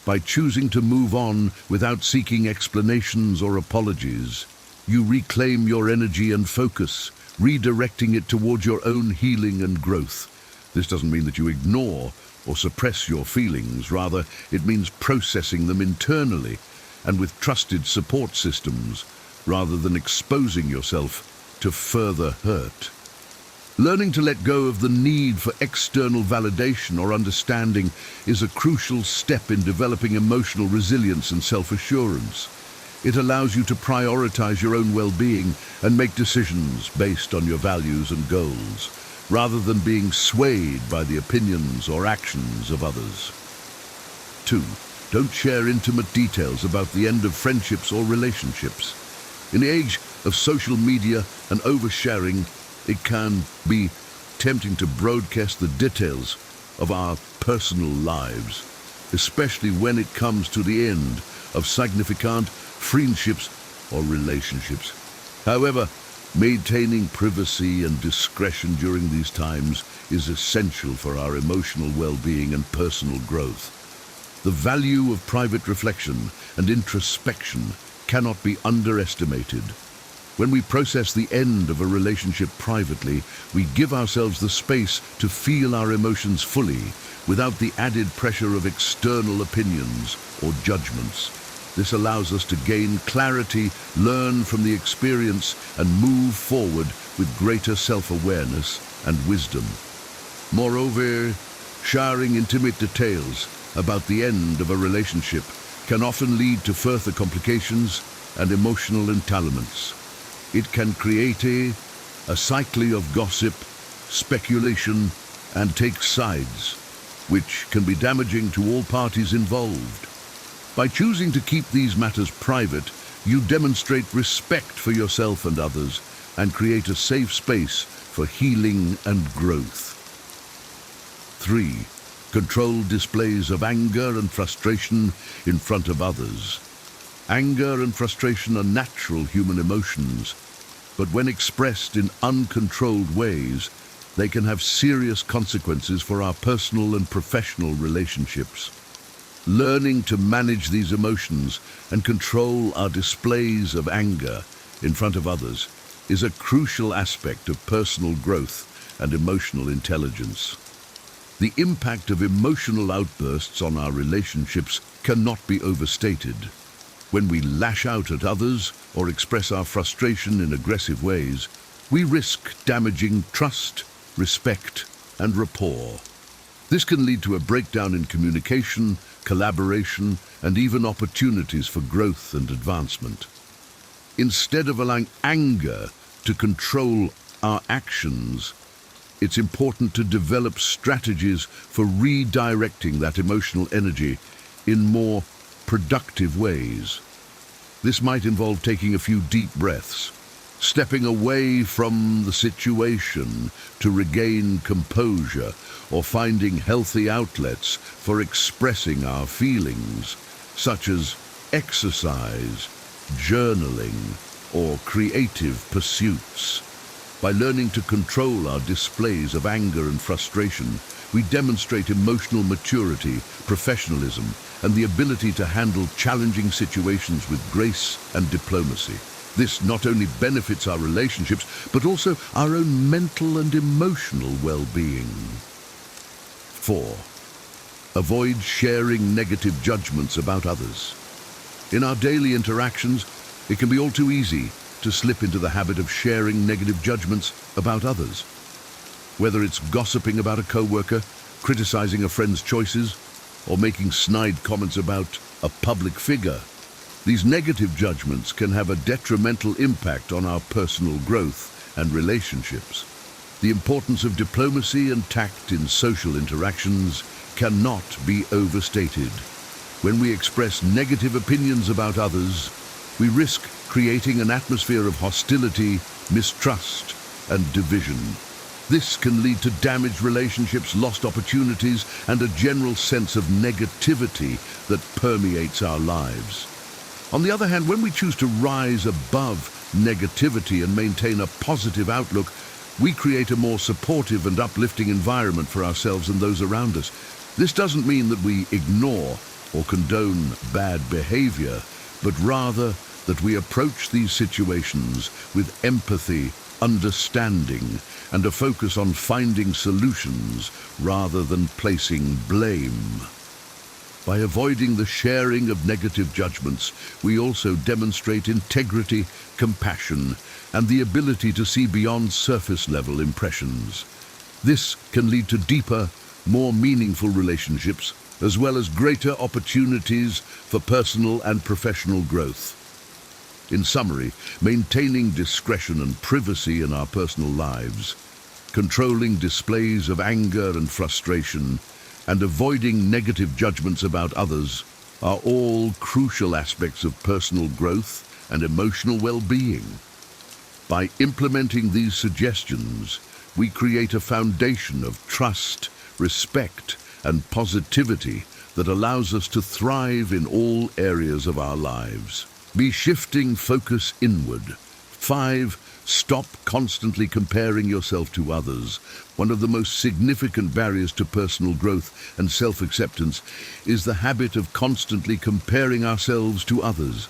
By choosing to move on without seeking explanations or apologies, you reclaim your energy and focus, redirecting it towards your own healing and growth. This doesn't mean that you ignore or suppress your feelings. Rather, it means processing them internally and with trusted support systems, rather than exposing yourself to further hurt. Learning to let go of the need for external validation or understanding is a crucial step in developing emotional resilience and self-assurance. It allows you to prioritize your own well-being and make decisions based on your values and goals, rather than being swayed by the opinions or actions of others. 2. Don't share intimate details about the end of friendships or relationships. In the age of social media and oversharing, it can be tempting to broadcast the details of our personal lives, especially when it comes to the end of significant friendships or relationships. However, maintaining privacy and discretion during these times is essential for our emotional well-being and personal growth. The value of private reflection and introspection cannot be underestimated. When we process the end of a relationship privately, we give ourselves the space to feel our emotions fully, without the added pressure of external opinions or judgments. This allows us to gain clarity, learn from the experience, and move forward with greater self-awareness and wisdom. Moreover, sharing intimate details about the end of a relationship can often lead to further complications and emotional entanglements. It can create a cycle of gossip, speculation, and take sides, which can be damaging to all parties involved. By choosing to keep these matters private, you demonstrate respect for yourself and others and create a safe space for healing and growth. 3. Controlled displays of anger and frustration in front of others. Anger and frustration are natural human emotions, but when expressed in uncontrolled ways, they can have serious consequences for our personal and professional relationships. Learning to manage these emotions and control our displays of anger in front of others is a crucial aspect of personal growth and emotional intelligence. The impact of emotional outbursts on our relationships cannot be overstated. When we lash out at others or express our frustration in aggressive ways, we risk damaging trust, respect, and rapport. This can lead to a breakdown in communication, collaboration, and even opportunities for growth and advancement. Instead of allowing anger to control our actions, it's important to develop strategies for redirecting that emotional energy in more productive ways. This might involve taking a few deep breaths, stepping away from the situation to regain composure, or finding healthy outlets for expressing our feelings, such as exercise, journaling, or creative pursuits. By learning to control our displays of anger and frustration, we demonstrate emotional maturity, professionalism, and the ability to handle challenging situations with grace and diplomacy. This not only benefits our relationships, but also our own mental and emotional well-being. 4. Avoid sharing negative judgments about others. In our daily interactions, it can be all too easy to slip into the habit of sharing negative judgments about others. Whether it's gossiping about a coworker, criticizing a friend's choices, or making snide comments about a public figure, these negative judgments can have a detrimental impact on our personal growth and relationships. The importance of diplomacy and tact in social interactions cannot be overstated. When we express negative opinions about others, we risk creating an atmosphere of hostility, mistrust, and division. This can lead to damaged relationships, lost opportunities, and a general sense of negativity that permeates our lives. On the other hand, when we choose to rise above negativity and maintain a positive outlook, we create a more supportive and uplifting environment for ourselves and those around us. This doesn't mean that we ignore or condone bad behavior, but rather that we approach these situations with empathy, understanding, and a focus on finding solutions rather than placing blame. By avoiding the sharing of negative judgments, we also demonstrate integrity, compassion, and the ability to see beyond surface-level impressions. This can lead to deeper, more meaningful relationships, as well as greater opportunities for personal and professional growth. In summary, maintaining discretion and privacy in our personal lives, controlling displays of anger and frustration, and avoiding negative judgments about others are all crucial aspects of personal growth and emotional well-being. By implementing these suggestions, we create a foundation of trust, respect, and positivity that allows us to thrive in all areas of our lives. Be shifting focus inward. 5. Stop constantly comparing yourself to others. One of the most significant barriers to personal growth and self-acceptance is the habit of constantly comparing ourselves to others.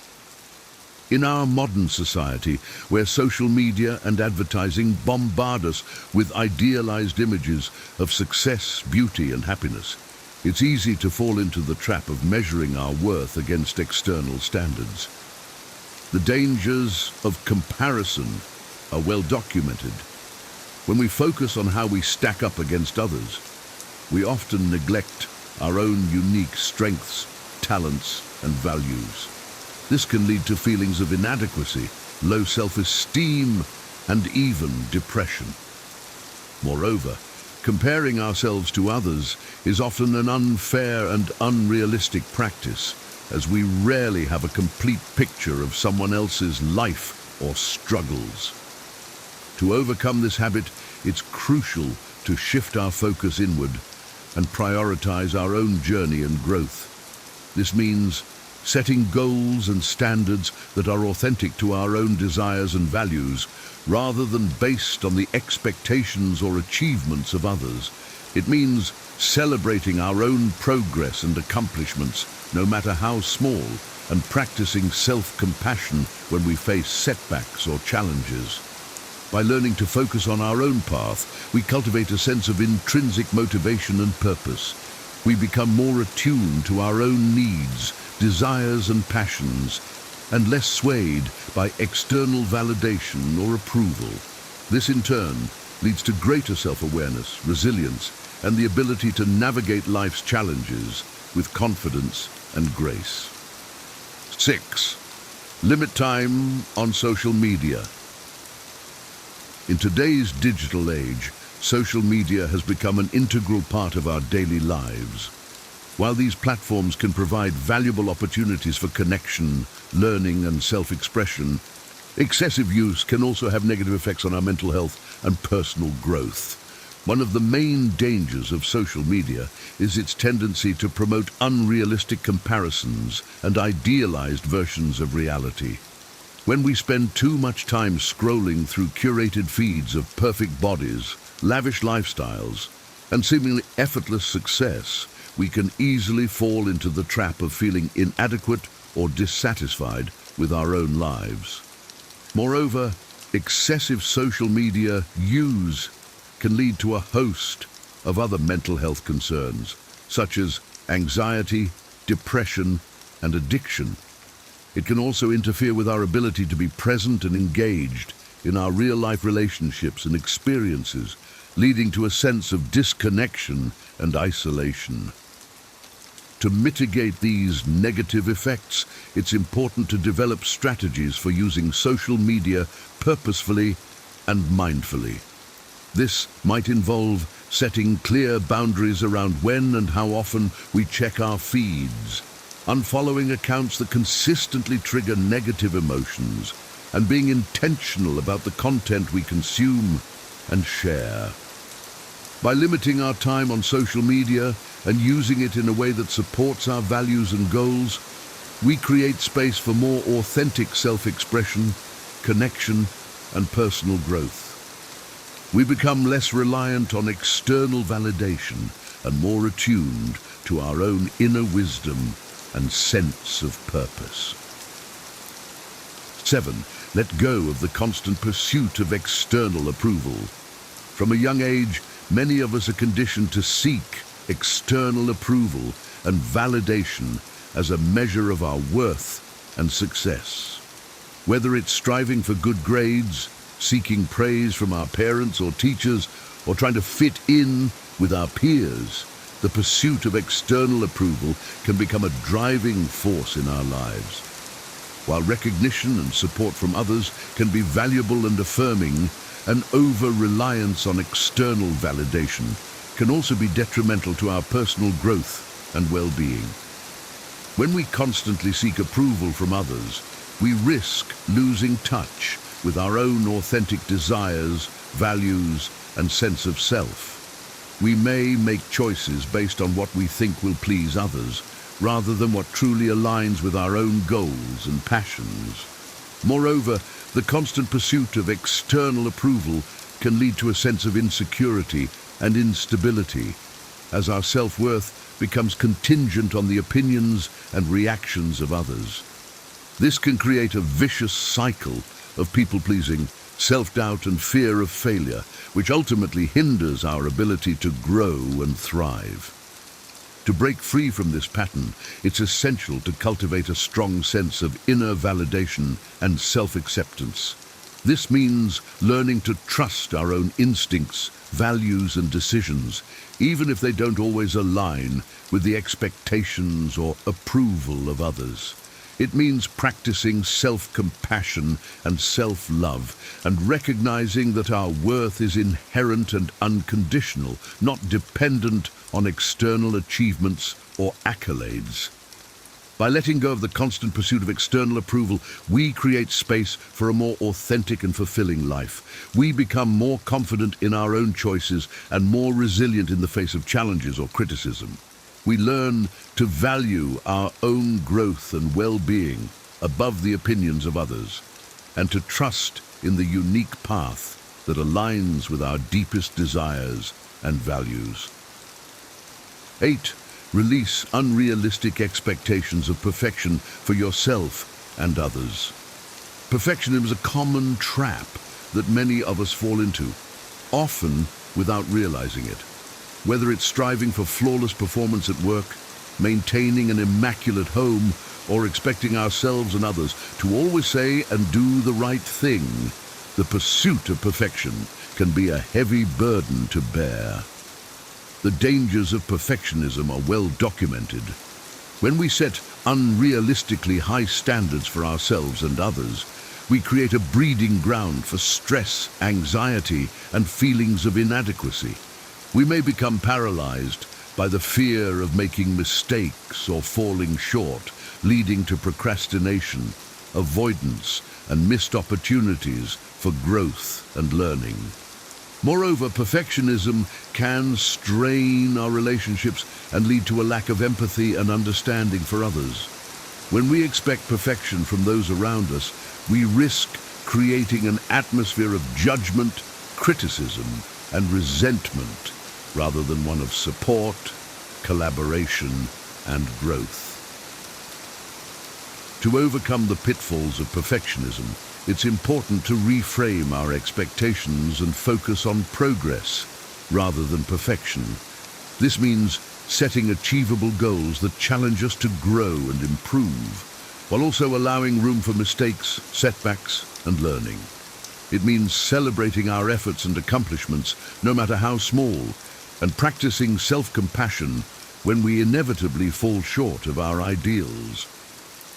In our modern society, where social media and advertising bombard us with idealized images of success, beauty, and happiness, it's easy to fall into the trap of measuring our worth against external standards. The dangers of comparison are well documented. When we focus on how we stack up against others, we often neglect our own unique strengths, talents, and values. This can lead to feelings of inadequacy, low self-esteem, and even depression. Moreover, comparing ourselves to others is often an unfair and unrealistic practice, as we rarely have a complete picture of someone else's life or struggles. To overcome this habit, it's crucial to shift our focus inward and prioritize our own journey and growth. This means setting goals and standards that are authentic to our own desires and values, rather than based on the expectations or achievements of others. It means celebrating our own progress and accomplishments, no matter how small, and practicing self-compassion when we face setbacks or challenges. By learning to focus on our own path, we cultivate a sense of intrinsic motivation and purpose. We become more attuned to our own needs, desires, and passions, and less swayed by external validation or approval. This, in turn, leads to greater self-awareness, resilience, and the ability to navigate life's challenges with confidence and grace. 6. Limit time on social media. In today's digital age, social media has become an integral part of our daily lives. While these platforms can provide valuable opportunities for connection, learning, and self-expression, excessive use can also have negative effects on our mental health and personal growth. One of the main dangers of social media is its tendency to promote unrealistic comparisons and idealized versions of reality. When we spend too much time scrolling through curated feeds of perfect bodies, lavish lifestyles, and seemingly effortless success, we can easily fall into the trap of feeling inadequate or dissatisfied with our own lives. Moreover, excessive social media use can lead to a host of other mental health concerns, such as anxiety, depression, and addiction. It can also interfere with our ability to be present and engaged in our real-life relationships and experiences, leading to a sense of disconnection and isolation. To mitigate these negative effects, it's important to develop strategies for using social media purposefully and mindfully. This might involve setting clear boundaries around when and how often we check our feeds, unfollowing accounts that consistently trigger negative emotions, and being intentional about the content we consume and share. By limiting our time on social media and using it in a way that supports our values and goals, we create space for more authentic self-expression, connection, and personal growth. We become less reliant on external validation and more attuned to our own inner wisdom and sense of purpose. 7. Let go of the constant pursuit of external approval. From a young age, many of us are conditioned to seek external approval and validation as a measure of our worth and success. Whether it's striving for good grades, seeking praise from our parents or teachers, or trying to fit in with our peers, the pursuit of external approval can become a driving force in our lives. While recognition and support from others can be valuable and affirming, an over-reliance on external validation can also be detrimental to our personal growth and well-being. When we constantly seek approval from others, we risk losing touch with our own authentic desires, values, and sense of self. We may make choices based on what we think will please others, rather than what truly aligns with our own goals and passions. Moreover, the constant pursuit of external approval can lead to a sense of insecurity and instability, as our self-worth becomes contingent on the opinions and reactions of others. This can create a vicious cycle of people-pleasing, self-doubt and fear of failure, which ultimately hinders our ability to grow and thrive. To break free from this pattern, it's essential to cultivate a strong sense of inner validation and self-acceptance. This means learning to trust our own instincts, values and decisions, even if they don't always align with the expectations or approval of others. It means practicing self-compassion and self-love and recognizing that our worth is inherent and unconditional, not dependent on external achievements or accolades. By letting go of the constant pursuit of external approval, we create space for a more authentic and fulfilling life. We become more confident in our own choices and more resilient in the face of challenges or criticism. We learn to value our own growth and well-being above the opinions of others, and to trust in the unique path that aligns with our deepest desires and values. 8. Release unrealistic expectations of perfection for yourself and others. Perfectionism is a common trap that many of us fall into, often without realizing it. Whether it's striving for flawless performance at work, maintaining an immaculate home, or expecting ourselves and others to always say and do the right thing, the pursuit of perfection can be a heavy burden to bear. The dangers of perfectionism are well documented. When we set unrealistically high standards for ourselves and others, we create a breeding ground for stress, anxiety, and feelings of inadequacy. We may become paralyzed by the fear of making mistakes or falling short, leading to procrastination, avoidance, and missed opportunities for growth and learning. Moreover, perfectionism can strain our relationships and lead to a lack of empathy and understanding for others. When we expect perfection from those around us, we risk creating an atmosphere of judgment, criticism, and resentment, rather than one of support, collaboration, and growth. To overcome the pitfalls of perfectionism, it's important to reframe our expectations and focus on progress rather than perfection. This means setting achievable goals that challenge us to grow and improve, while also allowing room for mistakes, setbacks, and learning. It means celebrating our efforts and accomplishments, no matter how small, and practicing self-compassion when we inevitably fall short of our ideals.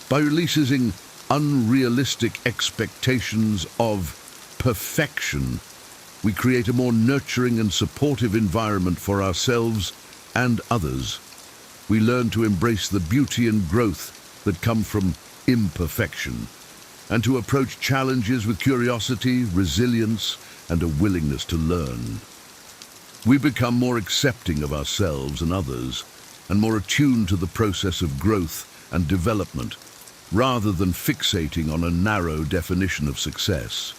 By releasing unrealistic expectations of perfection, we create a more nurturing and supportive environment for ourselves and others. We learn to embrace the beauty and growth that come from imperfection, and to approach challenges with curiosity, resilience, and a willingness to learn. We become more accepting of ourselves and others, and more attuned to the process of growth and development, rather than fixating on a narrow definition of success.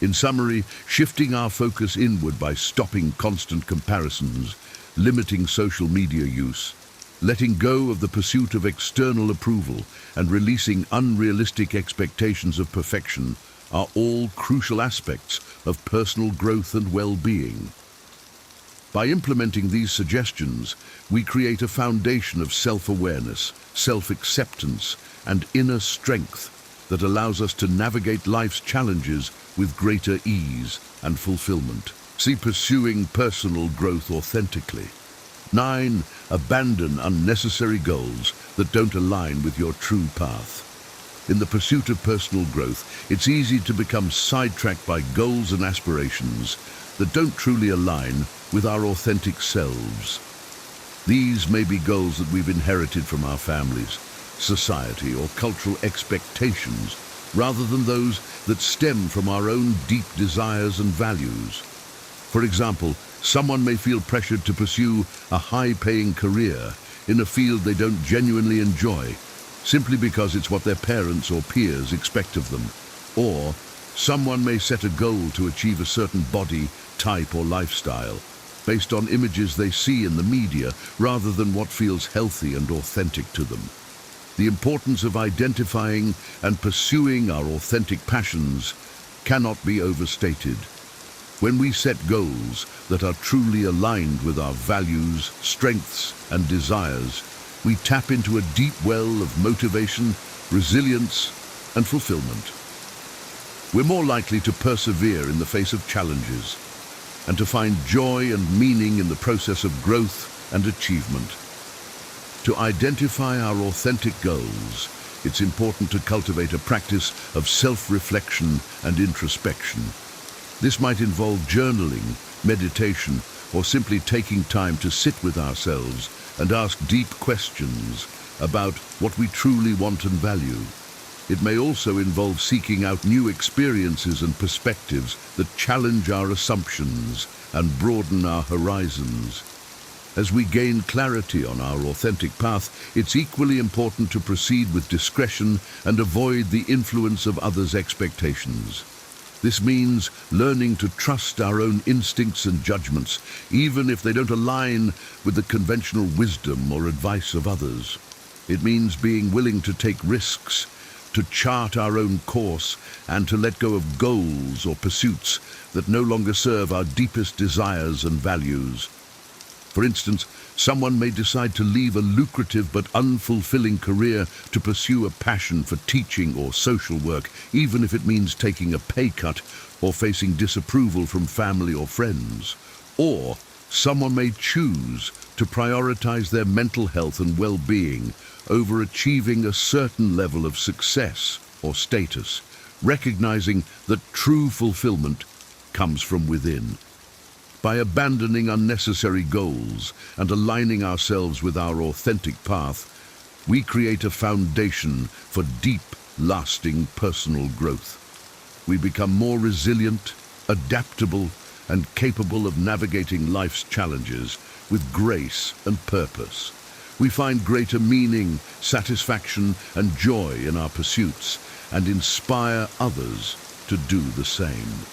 In summary, shifting our focus inward by stopping constant comparisons, limiting social media use, letting go of the pursuit of external approval, and releasing unrealistic expectations of perfection are all crucial aspects of personal growth and well-being. By implementing these suggestions, we create a foundation of self-awareness, self-acceptance, and inner strength that allows us to navigate life's challenges with greater ease and fulfillment. See pursuing personal growth authentically. 9. Abandon unnecessary goals that don't align with your true path. In the pursuit of personal growth, it's easy to become sidetracked by goals and aspirations that don't truly align with our authentic selves. These may be goals that we've inherited from our families, society, or cultural expectations, rather than those that stem from our own deep desires and values. For example, someone may feel pressured to pursue a high-paying career, in a field they don't genuinely enjoy, simply because it's what their parents or peers expect of them. Or someone may set a goal to achieve a certain body, type or lifestyle, based on images they see in the media rather than what feels healthy and authentic to them. The importance of identifying and pursuing our authentic passions cannot be overstated. When we set goals that are truly aligned with our values, strengths, and desires, we tap into a deep well of motivation, resilience, and fulfillment. We're more likely to persevere in the face of challenges and to find joy and meaning in the process of growth and achievement. To identify our authentic goals, it's important to cultivate a practice of self-reflection and introspection. This might involve journaling, meditation, or simply taking time to sit with ourselves and ask deep questions about what we truly want and value. It may also involve seeking out new experiences and perspectives that challenge our assumptions and broaden our horizons. As we gain clarity on our authentic path, it's equally important to proceed with discretion and avoid the influence of others' expectations. This means learning to trust our own instincts and judgments, even if they don't align with the conventional wisdom or advice of others. It means being willing to take risks, to chart our own course, and to let go of goals or pursuits that no longer serve our deepest desires and values. For instance, someone may decide to leave a lucrative but unfulfilling career to pursue a passion for teaching or social work, even if it means taking a pay cut or facing disapproval from family or friends. Or someone may choose to prioritize their mental health and well-being over achieving a certain level of success or status, recognizing that true fulfillment comes from within. By abandoning unnecessary goals and aligning ourselves with our authentic path, we create a foundation for deep, lasting personal growth. We become more resilient, adaptable, and capable of navigating life's challenges with grace and purpose. We find greater meaning, satisfaction, and joy in our pursuits and inspire others to do the same.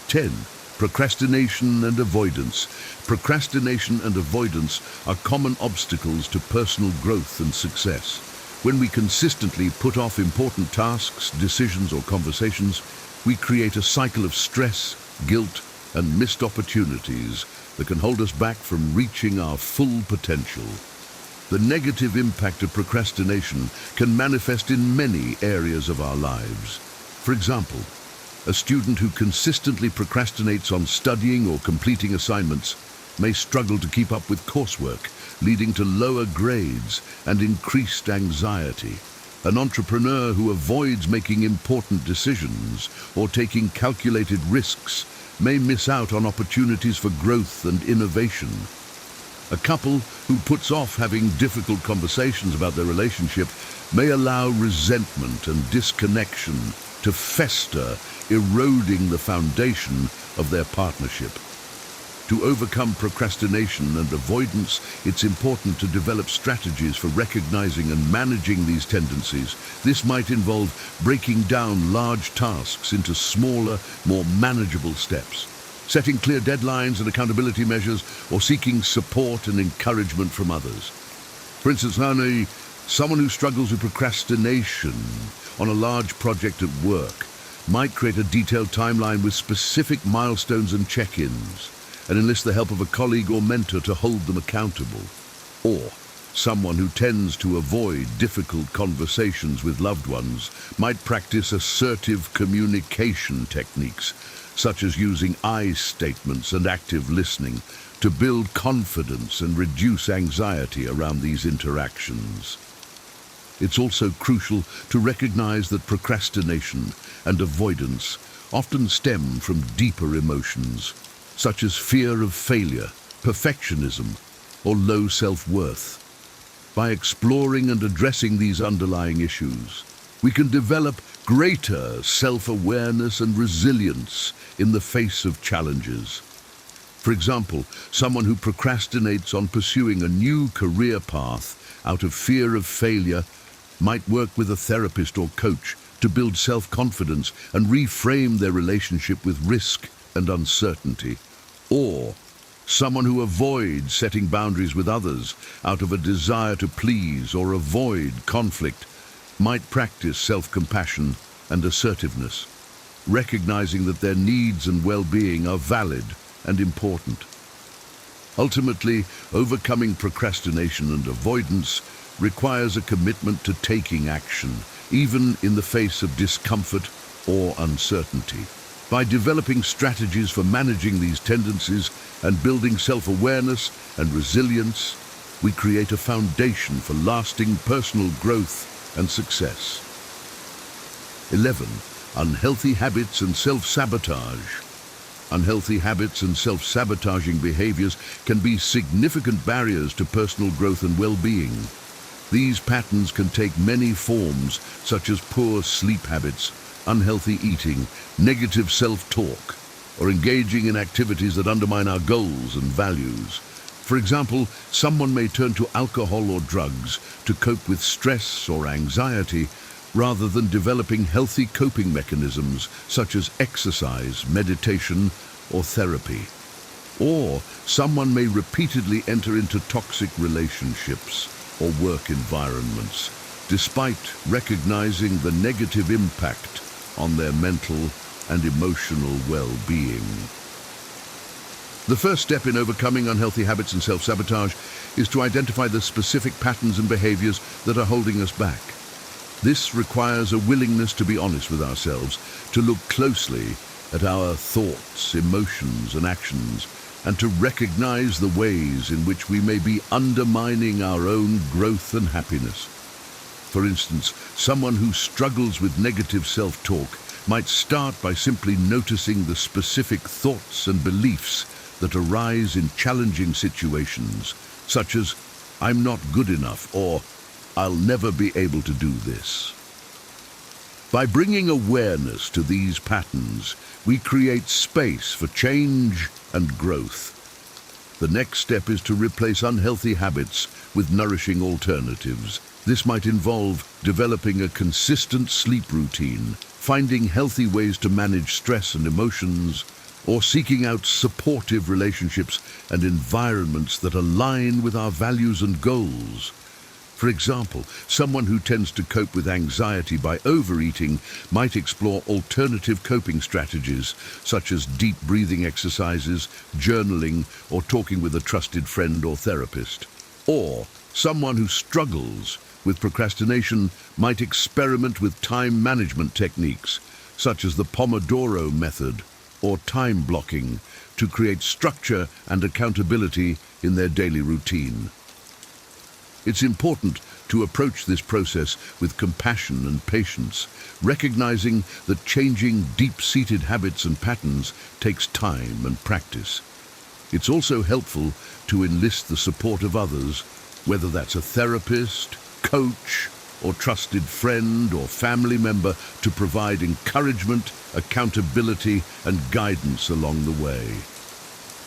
10. Procrastination and avoidance. Procrastination and avoidance are common obstacles to personal growth and success. When we consistently put off important tasks, decisions, or conversations, we create a cycle of stress, guilt, and missed opportunities that can hold us back from reaching our full potential. The negative impact of procrastination can manifest in many areas of our lives. For example, a student who consistently procrastinates on studying or completing assignments may struggle to keep up with coursework, leading to lower grades and increased anxiety. An entrepreneur who avoids making important decisions or taking calculated risks may miss out on opportunities for growth and innovation. A couple who puts off having difficult conversations about their relationship may allow resentment and disconnection to fester, eroding the foundation of their partnership. To overcome procrastination and avoidance, it's important to develop strategies for recognizing and managing these tendencies. This might involve breaking down large tasks into smaller, more manageable steps, setting clear deadlines and accountability measures, or seeking support and encouragement from others. For instance, someone who struggles with procrastination on a large project at work might create a detailed timeline with specific milestones and check-ins, and enlist the help of a colleague or mentor to hold them accountable. Or someone who tends to avoid difficult conversations with loved ones might practice assertive communication techniques, such as using I statements and active listening, to build confidence and reduce anxiety around these interactions. It's also crucial to recognize that procrastination and avoidance often stem from deeper emotions, such as fear of failure, perfectionism, or low self-worth. By exploring and addressing these underlying issues, we can develop greater self-awareness and resilience in the face of challenges. For example, someone who procrastinates on pursuing a new career path out of fear of failure might work with a therapist or coach to build self-confidence and reframe their relationship with risk and uncertainty. Or someone who avoids setting boundaries with others out of a desire to please or avoid conflict might practice self-compassion and assertiveness, recognizing that their needs and well-being are valid and important. Ultimately, overcoming procrastination and avoidance requires a commitment to taking action, even in the face of discomfort or uncertainty. By developing strategies for managing these tendencies and building self-awareness and resilience, we create a foundation for lasting personal growth and success. 11. Unhealthy habits and self-sabotage. Unhealthy habits and self-sabotaging behaviors can be significant barriers to personal growth and well-being. These patterns can take many forms, such as poor sleep habits, unhealthy eating, negative self-talk, or engaging in activities that undermine our goals and values. For example, someone may turn to alcohol or drugs to cope with stress or anxiety, rather than developing healthy coping mechanisms such as exercise, meditation, or therapy. Or someone may repeatedly enter into toxic relationships or work environments, despite recognizing the negative impact on their mental and emotional well-being. The first step in overcoming unhealthy habits and self-sabotage is to identify the specific patterns and behaviors that are holding us back. This requires a willingness to be honest with ourselves, to look closely at our thoughts, emotions, and actions, and to recognize the ways in which we may be undermining our own growth and happiness. For instance, someone who struggles with negative self-talk might start by simply noticing the specific thoughts and beliefs that arise in challenging situations, such as, "I'm not good enough," or "I'll never be able to do this." By bringing awareness to these patterns, we create space for change and growth. The next step is to replace unhealthy habits with nourishing alternatives. This might involve developing a consistent sleep routine, finding healthy ways to manage stress and emotions, or seeking out supportive relationships and environments that align with our values and goals. For example, someone who tends to cope with anxiety by overeating might explore alternative coping strategies, such as deep breathing exercises, journaling, or talking with a trusted friend or therapist. Or someone who struggles with procrastination might experiment with time management techniques, such as the Pomodoro method or time blocking, to create structure and accountability in their daily routine. It's important to approach this process with compassion and patience, recognizing that changing deep-seated habits and patterns takes time and practice. It's also helpful to enlist the support of others, whether that's a therapist, coach, or trusted friend or family member, to provide encouragement, accountability, and guidance along the way.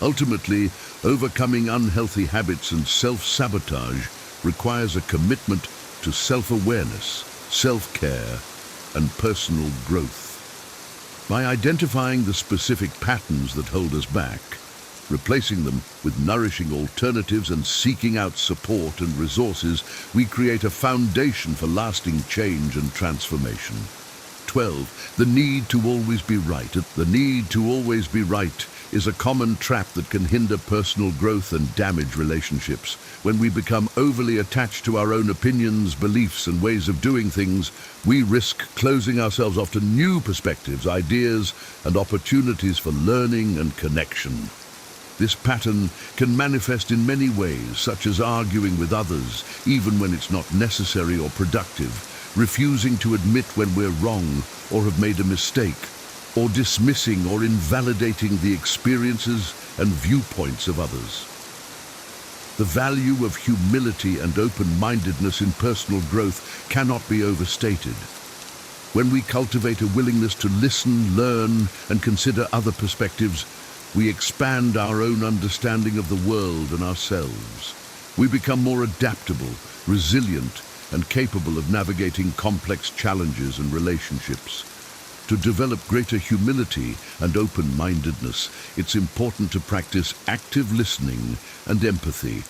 Ultimately, overcoming unhealthy habits and self-sabotage requires a commitment to self-awareness, self-care, and personal growth. By identifying the specific patterns that hold us back, replacing them with nourishing alternatives, and seeking out support and resources, we create a foundation for lasting change and transformation. 12. The need to always be right. The need to always be right is a common trap that can hinder personal growth and damage relationships. When we become overly attached to our own opinions, beliefs, and ways of doing things, we risk closing ourselves off to new perspectives, ideas, and opportunities for learning and connection. This pattern can manifest in many ways, such as arguing with others, even when it's not necessary or productive, refusing to admit when we're wrong or have made a mistake, or dismissing or invalidating the experiences and viewpoints of others. The value of humility and open-mindedness in personal growth cannot be overstated. When we cultivate a willingness to listen, learn, and consider other perspectives, we expand our own understanding of the world and ourselves. We become more adaptable, resilient, and capable of navigating complex challenges and relationships. To develop greater humility and open-mindedness, it's important to practice active listening and empathy.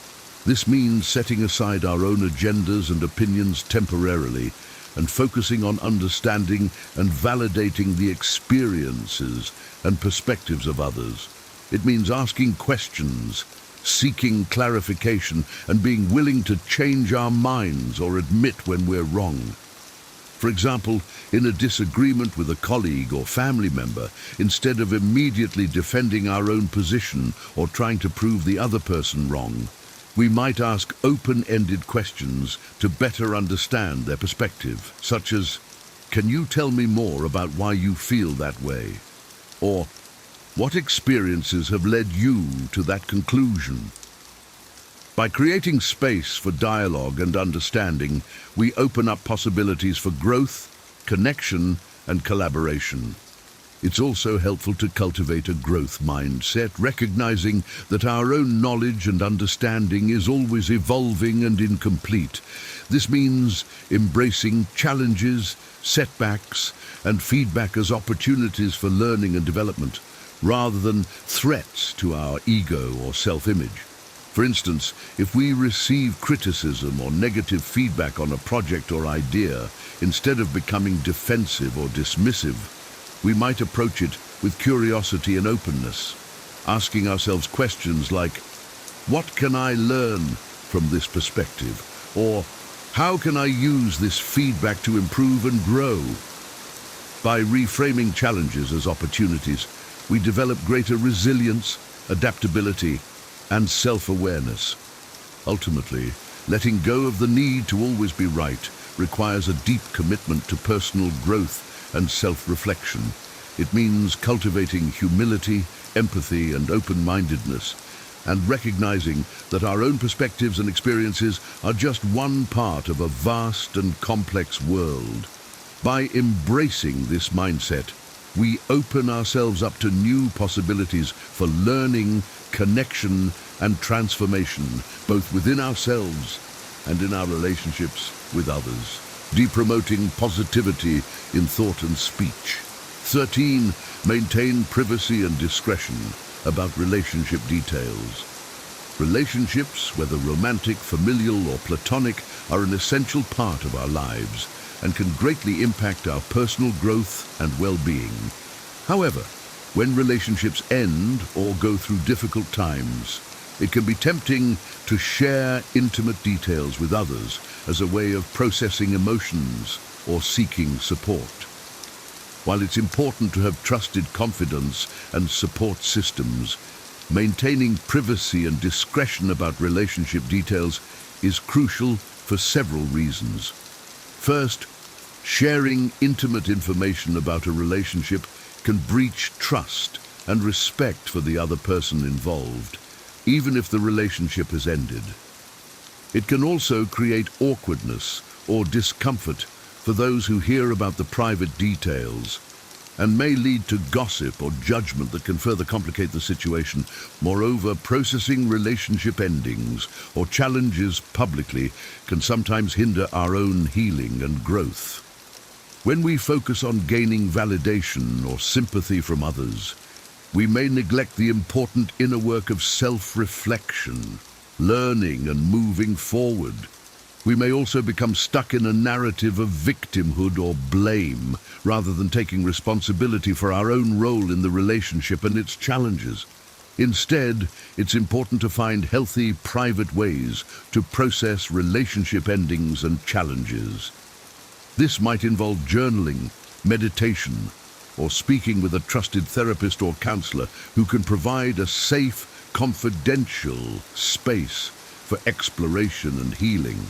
This means setting aside our own agendas and opinions temporarily and focusing on understanding and validating the experiences and perspectives of others. It means asking questions, seeking clarification, and being willing to change our minds or admit when we're wrong. For example, in a disagreement with a colleague or family member, instead of immediately defending our own position or trying to prove the other person wrong, we might ask open-ended questions to better understand their perspective, such as, "Can you tell me more about why you feel that way?" Or, "What experiences have led you to that conclusion?" By creating space for dialogue and understanding, we open up possibilities for growth, connection, and collaboration. It's also helpful to cultivate a growth mindset, recognizing that our own knowledge and understanding is always evolving and incomplete. This means embracing challenges, setbacks, and feedback as opportunities for learning and development, rather than threats to our ego or self-image. For instance, if we receive criticism or negative feedback on a project or idea, instead of becoming defensive or dismissive, we might approach it with curiosity and openness, asking ourselves questions like, "What can I learn from this perspective?" Or, "How can I use this feedback to improve and grow?" By reframing challenges as opportunities, we develop greater resilience, adaptability, and self-awareness. Ultimately, letting go of the need to always be right requires a deep commitment to personal growth and self-reflection. It means cultivating humility, empathy, and open-mindedness, and recognizing that our own perspectives and experiences are just one part of a vast and complex world. By embracing this mindset, we open ourselves up to new possibilities for learning, connection, and transformation, both within ourselves and in our relationships with others, promoting positivity in thought and speech. 13. Maintain privacy and discretion about relationship details. Relationships, whether romantic, familial, or platonic, are an essential part of our lives and can greatly impact our personal growth and well-being. However, when relationships end or go through difficult times, it can be tempting to share intimate details with others as a way of processing emotions or seeking support. While it's important to have trusted confidence and support systems, maintaining privacy and discretion about relationship details is crucial for several reasons. First, sharing intimate information about a relationship can breach trust and respect for the other person involved, even if the relationship has ended. It can also create awkwardness or discomfort for those who hear about the private details, and may lead to gossip or judgment that can further complicate the situation. Moreover, processing relationship endings or challenges publicly can sometimes hinder our own healing and growth. When we focus on gaining validation or sympathy from others, we may neglect the important inner work of self-reflection, learning and moving forward. We may also become stuck in a narrative of victimhood or blame, rather than taking responsibility for our own role in the relationship and its challenges. Instead, it's important to find healthy, private ways to process relationship endings and challenges. This might involve journaling, meditation, or speaking with a trusted therapist or counselor who can provide a safe, confidential space for exploration and healing.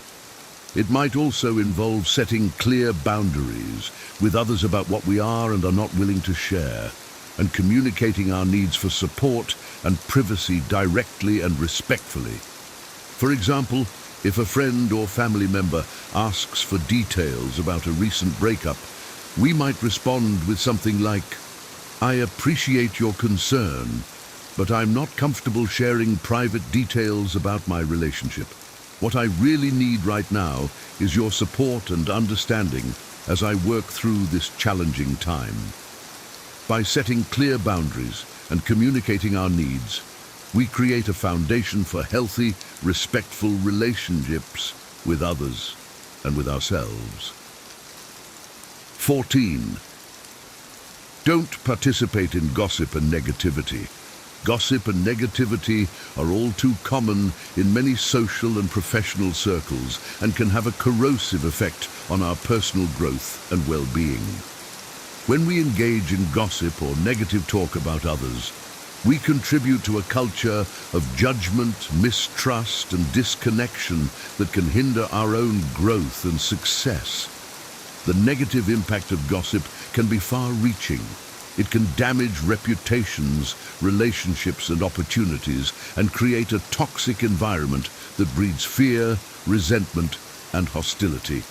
It might also involve setting clear boundaries with others about what we are and are not willing to share, and communicating our needs for support and privacy directly and respectfully. For example, if a friend or family member asks for details about a recent breakup, we might respond with something like, "I appreciate your concern, but I'm not comfortable sharing private details about my relationship. What I really need right now is your support and understanding as I work through this challenging time. By setting clear boundaries and communicating our needs, we create a foundation for healthy, respectful relationships with others and with ourselves. 14. Don't participate in gossip and negativity. Gossip and negativity are all too common in many social and professional circles and can have a corrosive effect on our personal growth and well-being. When we engage in gossip or negative talk about others, we contribute to a culture of judgment, mistrust, and disconnection that can hinder our own growth and success. The negative impact of gossip can be far-reaching. It can damage reputations, relationships, and opportunities, and create a toxic environment that breeds fear, resentment, and hostility.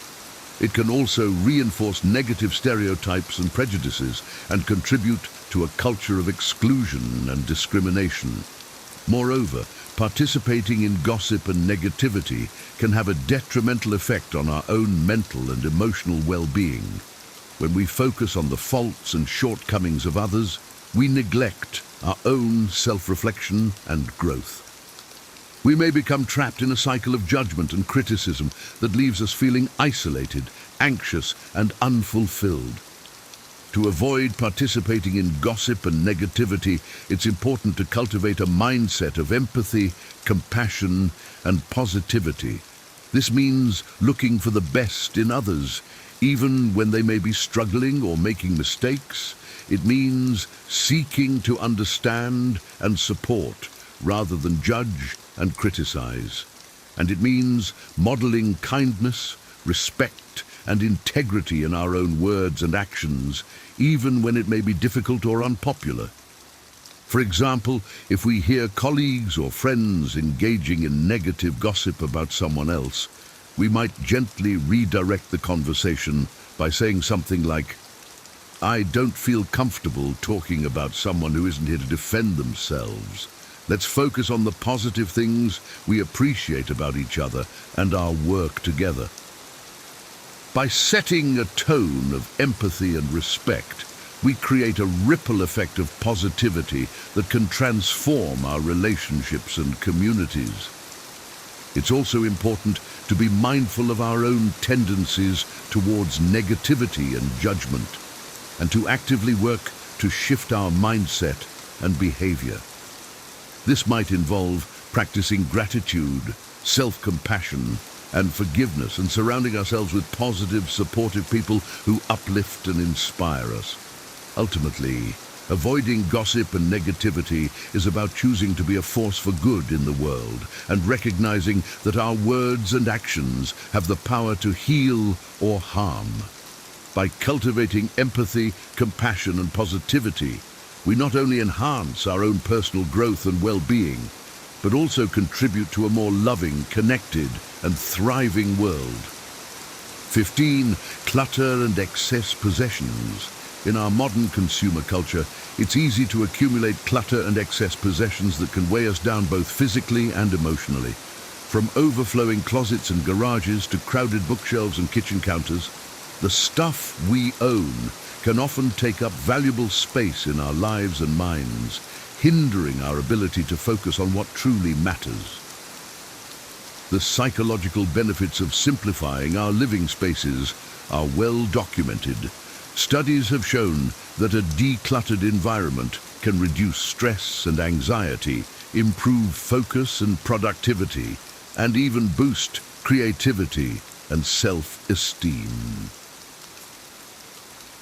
It can also reinforce negative stereotypes and prejudices and contribute to a culture of exclusion and discrimination. Moreover, participating in gossip and negativity can have a detrimental effect on our own mental and emotional well-being. When we focus on the faults and shortcomings of others, we neglect our own self-reflection and growth. We may become trapped in a cycle of judgment and criticism that leaves us feeling isolated, anxious, and unfulfilled. To avoid participating in gossip and negativity, it's important to cultivate a mindset of empathy, compassion, and positivity. This means looking for the best in others, even when they may be struggling or making mistakes. It means seeking to understand and support rather than judge and criticize. And it means modeling kindness, respect, and integrity in our own words and actions, even when it may be difficult or unpopular. For example, if we hear colleagues or friends engaging in negative gossip about someone else, we might gently redirect the conversation by saying something like, "I don't feel comfortable talking about someone who isn't here to defend themselves. Let's focus on the positive things we appreciate about each other and our work together." By setting a tone of empathy and respect, we create a ripple effect of positivity that can transform our relationships and communities. It's also important to be mindful of our own tendencies towards negativity and judgment, and to actively work to shift our mindset and behavior. This might involve practicing gratitude, self-compassion, and forgiveness, and surrounding ourselves with positive, supportive people who uplift and inspire us. Ultimately, avoiding gossip and negativity is about choosing to be a force for good in the world and recognizing that our words and actions have the power to heal or harm. By cultivating empathy, compassion, and positivity, we not only enhance our own personal growth and well-being, but also contribute to a more loving, connected, and thriving world. 15. Clutter and excess possessions. In our modern consumer culture, it's easy to accumulate clutter and excess possessions that can weigh us down both physically and emotionally. From overflowing closets and garages to crowded bookshelves and kitchen counters, the stuff we own can often take up valuable space in our lives and minds, hindering our ability to focus on what truly matters. The psychological benefits of simplifying our living spaces are well documented. Studies have shown that a decluttered environment can reduce stress and anxiety, improve focus and productivity, and even boost creativity and self-esteem.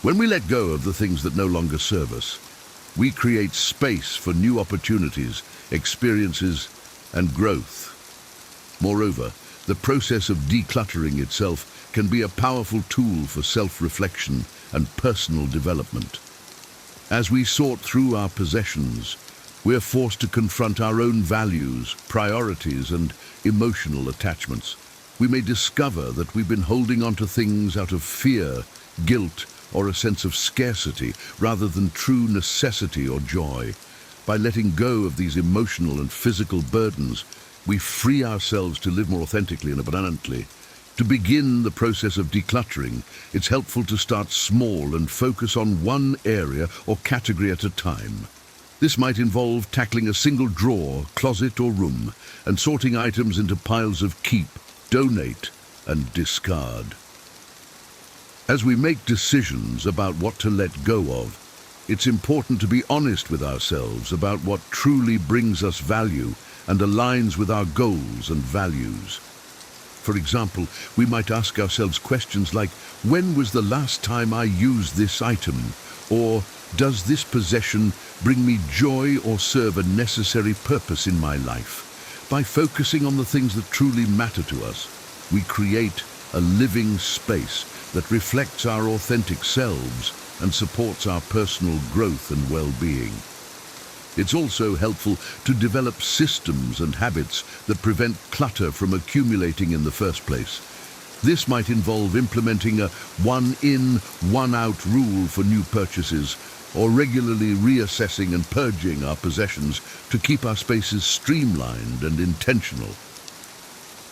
When we let go of the things that no longer serve us, we create space for new opportunities, experiences, and growth. Moreover, the process of decluttering itself can be a powerful tool for self-reflection and personal development. As we sort through our possessions, we're forced to confront our own values, priorities, and emotional attachments. We may discover that we've been holding on to things out of fear, guilt, or a sense of scarcity rather than true necessity or joy. By letting go of these emotional and physical burdens, we free ourselves to live more authentically and abundantly. To begin the process of decluttering, it's helpful to start small and focus on one area or category at a time. This might involve tackling a single drawer, closet or room, and sorting items into piles of keep, donate, and discard. As we make decisions about what to let go of, it's important to be honest with ourselves about what truly brings us value and aligns with our goals and values. For example, we might ask ourselves questions like, when was the last time I used this item? Or, does this possession bring me joy or serve a necessary purpose in my life? By focusing on the things that truly matter to us, we create a living space that reflects our authentic selves and supports our personal growth and well-being. It's also helpful to develop systems and habits that prevent clutter from accumulating in the first place. This might involve implementing a one-in, one-out rule for new purchases, or regularly reassessing and purging our possessions to keep our spaces streamlined and intentional.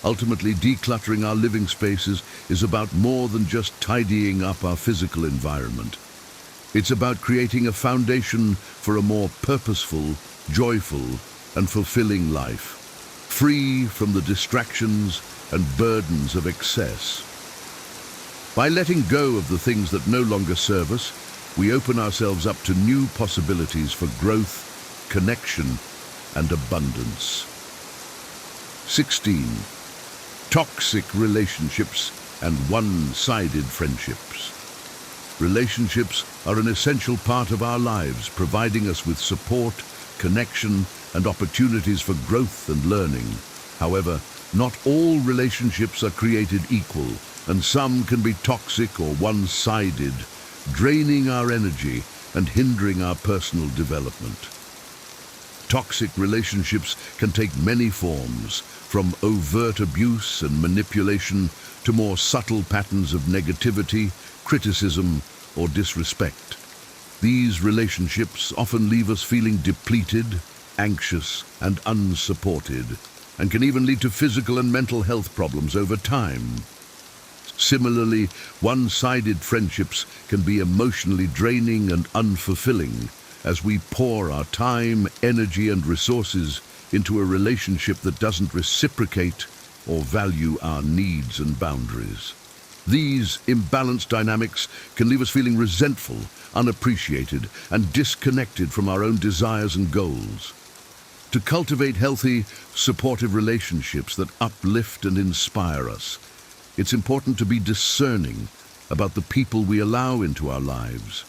Ultimately, decluttering our living spaces is about more than just tidying up our physical environment. It's about creating a foundation for a more purposeful, joyful, and fulfilling life, free from the distractions and burdens of excess. By letting go of the things that no longer serve us, we open ourselves up to new possibilities for growth, connection, and abundance. 16. Toxic relationships and one-sided friendships. Relationships are an essential part of our lives, providing us with support, connection, and opportunities for growth and learning. However, not all relationships are created equal, and some can be toxic or one-sided, draining our energy and hindering our personal development. Toxic relationships can take many forms, from overt abuse and manipulation to more subtle patterns of negativity, criticism, or disrespect. These relationships often leave us feeling depleted, anxious, and unsupported, and can even lead to physical and mental health problems over time. Similarly, one-sided friendships can be emotionally draining and unfulfilling as we pour our time, energy, and resources into a relationship that doesn't reciprocate or value our needs and boundaries. These imbalanced dynamics can leave us feeling resentful, unappreciated, and disconnected from our own desires and goals. To cultivate healthy, supportive relationships that uplift and inspire us, it's important to be discerning about the people we allow into our lives.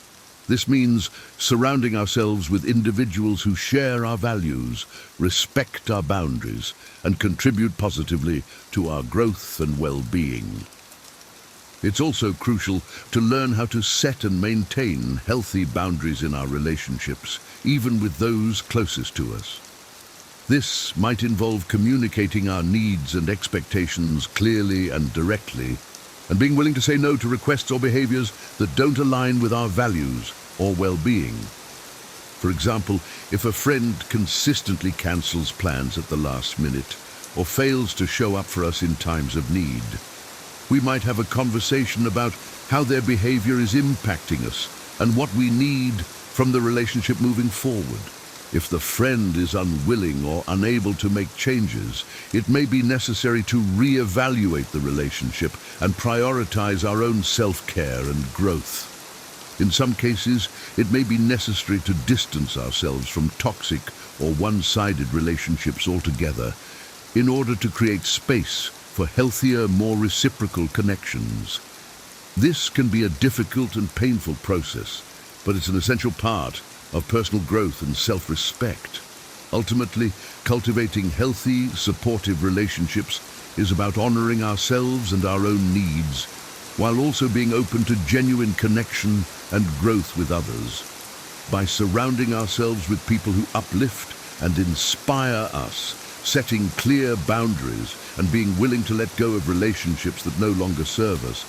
This means surrounding ourselves with individuals who share our values, respect our boundaries, and contribute positively to our growth and well-being. It's also crucial to learn how to set and maintain healthy boundaries in our relationships, even with those closest to us. This might involve communicating our needs and expectations clearly and directly, and being willing to say no to requests or behaviors that don't align with our values or well-being. For example, if a friend consistently cancels plans at the last minute or fails to show up for us in times of need, we might have a conversation about how their behavior is impacting us and what we need from the relationship moving forward. If the friend is unwilling or unable to make changes, it may be necessary to reevaluate the relationship and prioritize our own self-care and growth. In some cases, it may be necessary to distance ourselves from toxic or one-sided relationships altogether in order to create space for healthier, more reciprocal connections. This can be a difficult and painful process, but it's an essential part of personal growth and self-respect. Ultimately, cultivating healthy, supportive relationships is about honoring ourselves and our own needs, while also being open to genuine connection and growth with others. By surrounding ourselves with people who uplift and inspire us, setting clear boundaries, and being willing to let go of relationships that no longer serve us,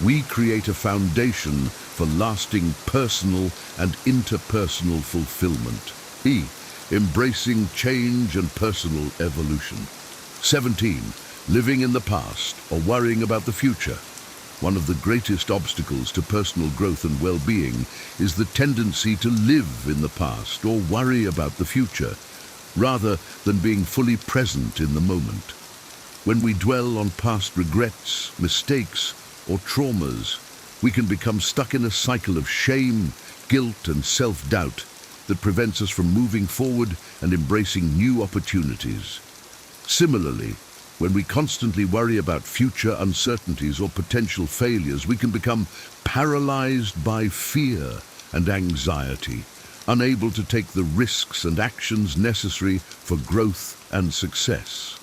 we create a foundation for lasting personal and interpersonal fulfillment. embracing change and personal evolution. 17. Living in the past or worrying about the future. One of the greatest obstacles to personal growth and well-being is the tendency to live in the past or worry about the future, rather than being fully present in the moment. When we dwell on past regrets, mistakes, or traumas, we can become stuck in a cycle of shame, guilt, and self-doubt that prevents us from moving forward and embracing new opportunities. Similarly, when we constantly worry about future uncertainties or potential failures, we can become paralyzed by fear and anxiety, unable to take the risks and actions necessary for growth and success.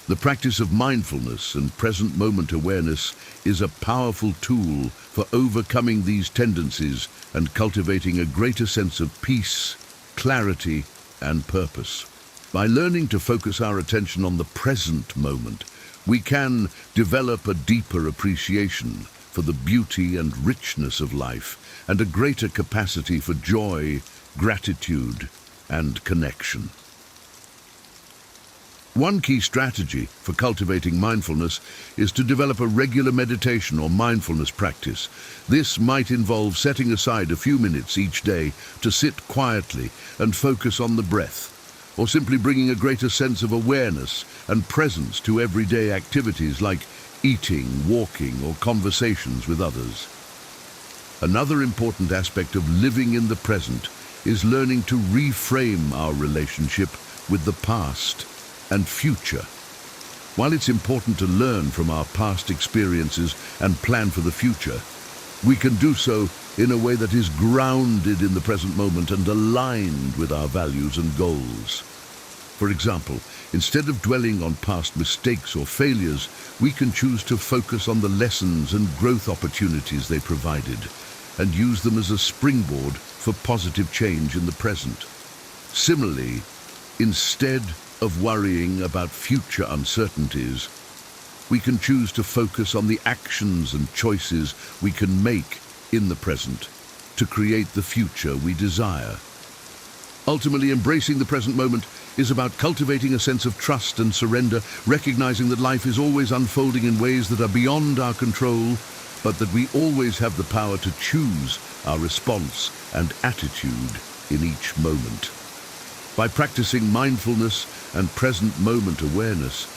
The practice of mindfulness and present moment awareness is a powerful tool for overcoming these tendencies and cultivating a greater sense of peace, clarity, and purpose. By learning to focus our attention on the present moment, we can develop a deeper appreciation for the beauty and richness of life and a greater capacity for joy, gratitude, and connection. One key strategy for cultivating mindfulness is to develop a regular meditation or mindfulness practice. This might involve setting aside a few minutes each day to sit quietly and focus on the breath, or simply bringing a greater sense of awareness and presence to everyday activities like eating, walking, or conversations with others. Another important aspect of living in the present is learning to reframe our relationship with the past and future. While it's important to learn from our past experiences and plan for the future, we can do so in a way that is grounded in the present moment and aligned with our values and goals. For example, instead of dwelling on past mistakes or failures, we can choose to focus on the lessons and growth opportunities they provided and use them as a springboard for positive change in the present. Similarly, instead of worrying about future uncertainties, we can choose to focus on the actions and choices we can make in the present to create the future we desire. Ultimately, embracing the present moment is about cultivating a sense of trust and surrender, recognizing that life is always unfolding in ways that are beyond our control, but that we always have the power to choose our response and attitude in each moment. By practicing mindfulness and present moment awareness,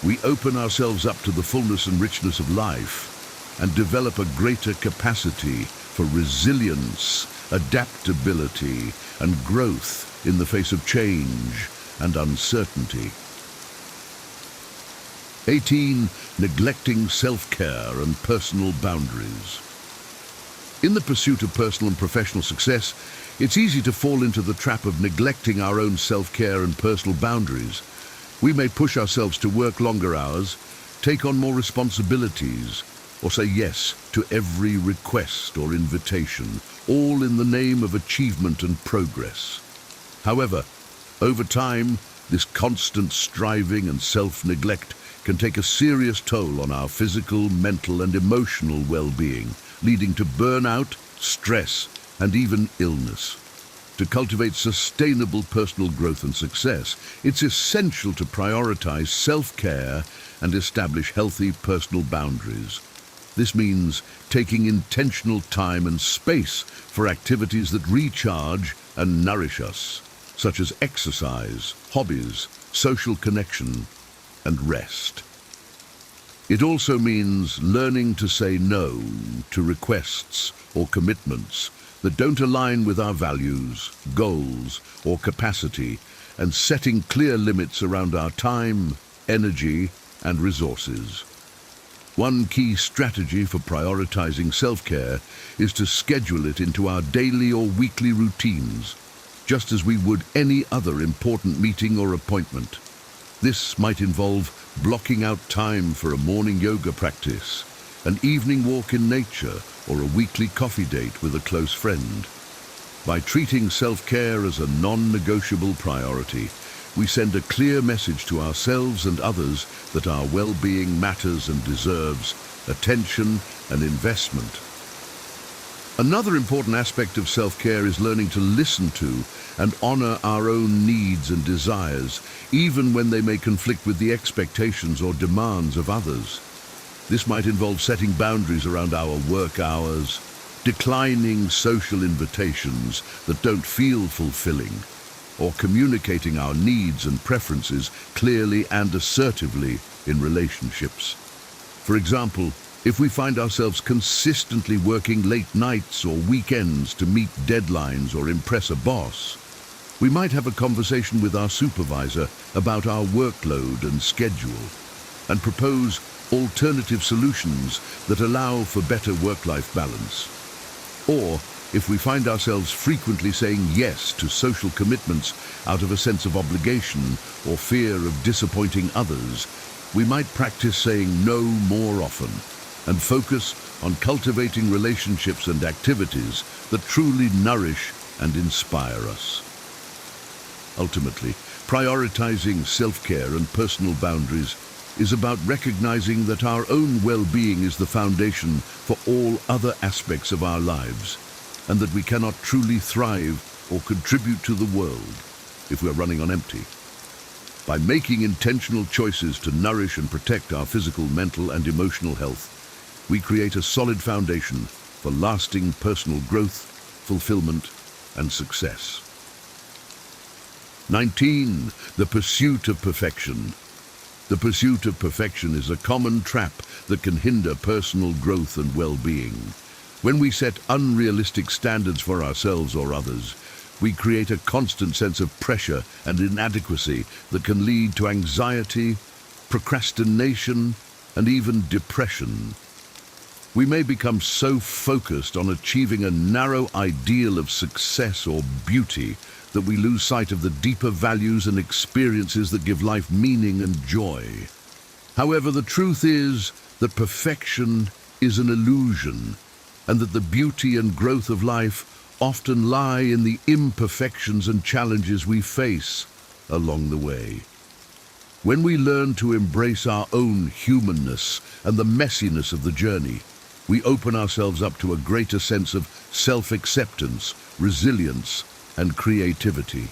we open ourselves up to the fullness and richness of life and develop a greater capacity for resilience, adaptability, and growth in the face of change and uncertainty. 18. Neglecting self-care and personal boundaries. In the pursuit of personal and professional success, it's easy to fall into the trap of neglecting our own self-care and personal boundaries. We may push ourselves to work longer hours, take on more responsibilities, or say yes to every request or invitation, all in the name of achievement and progress. However, over time, this constant striving and self-neglect can take a serious toll on our physical, mental, and emotional well-being, leading to burnout, stress, and even illness. To cultivate sustainable personal growth and success, it's essential to prioritize self-care and establish healthy personal boundaries. This means taking intentional time and space for activities that recharge and nourish us, such as exercise, hobbies, social connection, and rest. It also means learning to say no to requests or commitments that don't align with our values, goals, or capacity, and setting clear limits around our time, energy, and resources. One key strategy for prioritizing self-care is to schedule it into our daily or weekly routines, just as we would any other important meeting or appointment. This might involve blocking out time for a morning yoga practice, an evening walk in nature, or a weekly coffee date with a close friend. By treating self-care as a non-negotiable priority, we send a clear message to ourselves and others that our well-being matters and deserves attention and investment. Another important aspect of self-care is learning to listen to and honor our own needs and desires, even when they may conflict with the expectations or demands of others. This might involve setting boundaries around our work hours, declining social invitations that don't feel fulfilling, or communicating our needs and preferences clearly and assertively in relationships. For example, if we find ourselves consistently working late nights or weekends to meet deadlines or impress a boss, we might have a conversation with our supervisor about our workload and schedule and propose alternative solutions that allow for better work-life balance. Or, if we find ourselves frequently saying yes to social commitments out of a sense of obligation or fear of disappointing others, we might practice saying no more often and focus on cultivating relationships and activities that truly nourish and inspire us. Ultimately, prioritizing self-care and personal boundaries is about recognizing that our own well-being is the foundation for all other aspects of our lives, and that we cannot truly thrive or contribute to the world if we're running on empty. By making intentional choices to nourish and protect our physical, mental, and emotional health, we create a solid foundation for lasting personal growth, fulfillment, and success. 19. The pursuit of perfection. The pursuit of perfection is a common trap that can hinder personal growth and well-being. When we set unrealistic standards for ourselves or others, we create a constant sense of pressure and inadequacy that can lead to anxiety, procrastination, and even depression. We may become so focused on achieving a narrow ideal of success or beauty that we lose sight of the deeper values and experiences that give life meaning and joy. However, the truth is that perfection is an illusion, and that the beauty and growth of life often lie in the imperfections and challenges we face along the way. When we learn to embrace our own humanness and the messiness of the journey, we open ourselves up to a greater sense of self-acceptance, resilience, and creativity.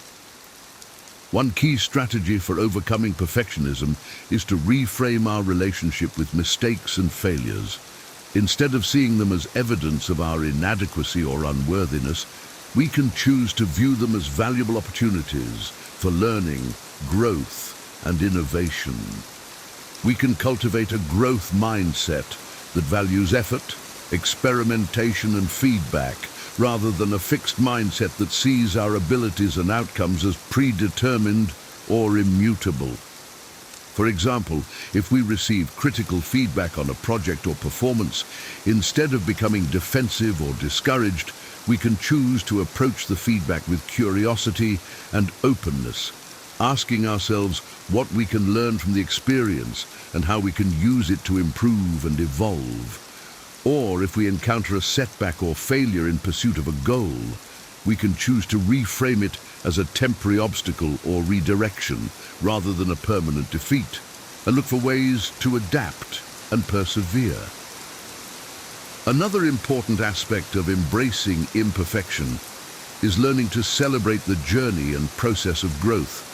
One key strategy for overcoming perfectionism is to reframe our relationship with mistakes and failures. Instead of seeing them as evidence of our inadequacy or unworthiness, we can choose to view them as valuable opportunities for learning, growth, and innovation. We can cultivate a growth mindset that values effort, experimentation, and feedback, rather than a fixed mindset that sees our abilities and outcomes as predetermined or immutable. For example, if we receive critical feedback on a project or performance, instead of becoming defensive or discouraged, we can choose to approach the feedback with curiosity and openness, asking ourselves what we can learn from the experience and how we can use it to improve and evolve. Or if we encounter a setback or failure in pursuit of a goal, we can choose to reframe it as a temporary obstacle or redirection rather than a permanent defeat, and look for ways to adapt and persevere. Another important aspect of embracing imperfection is learning to celebrate the journey and process of growth,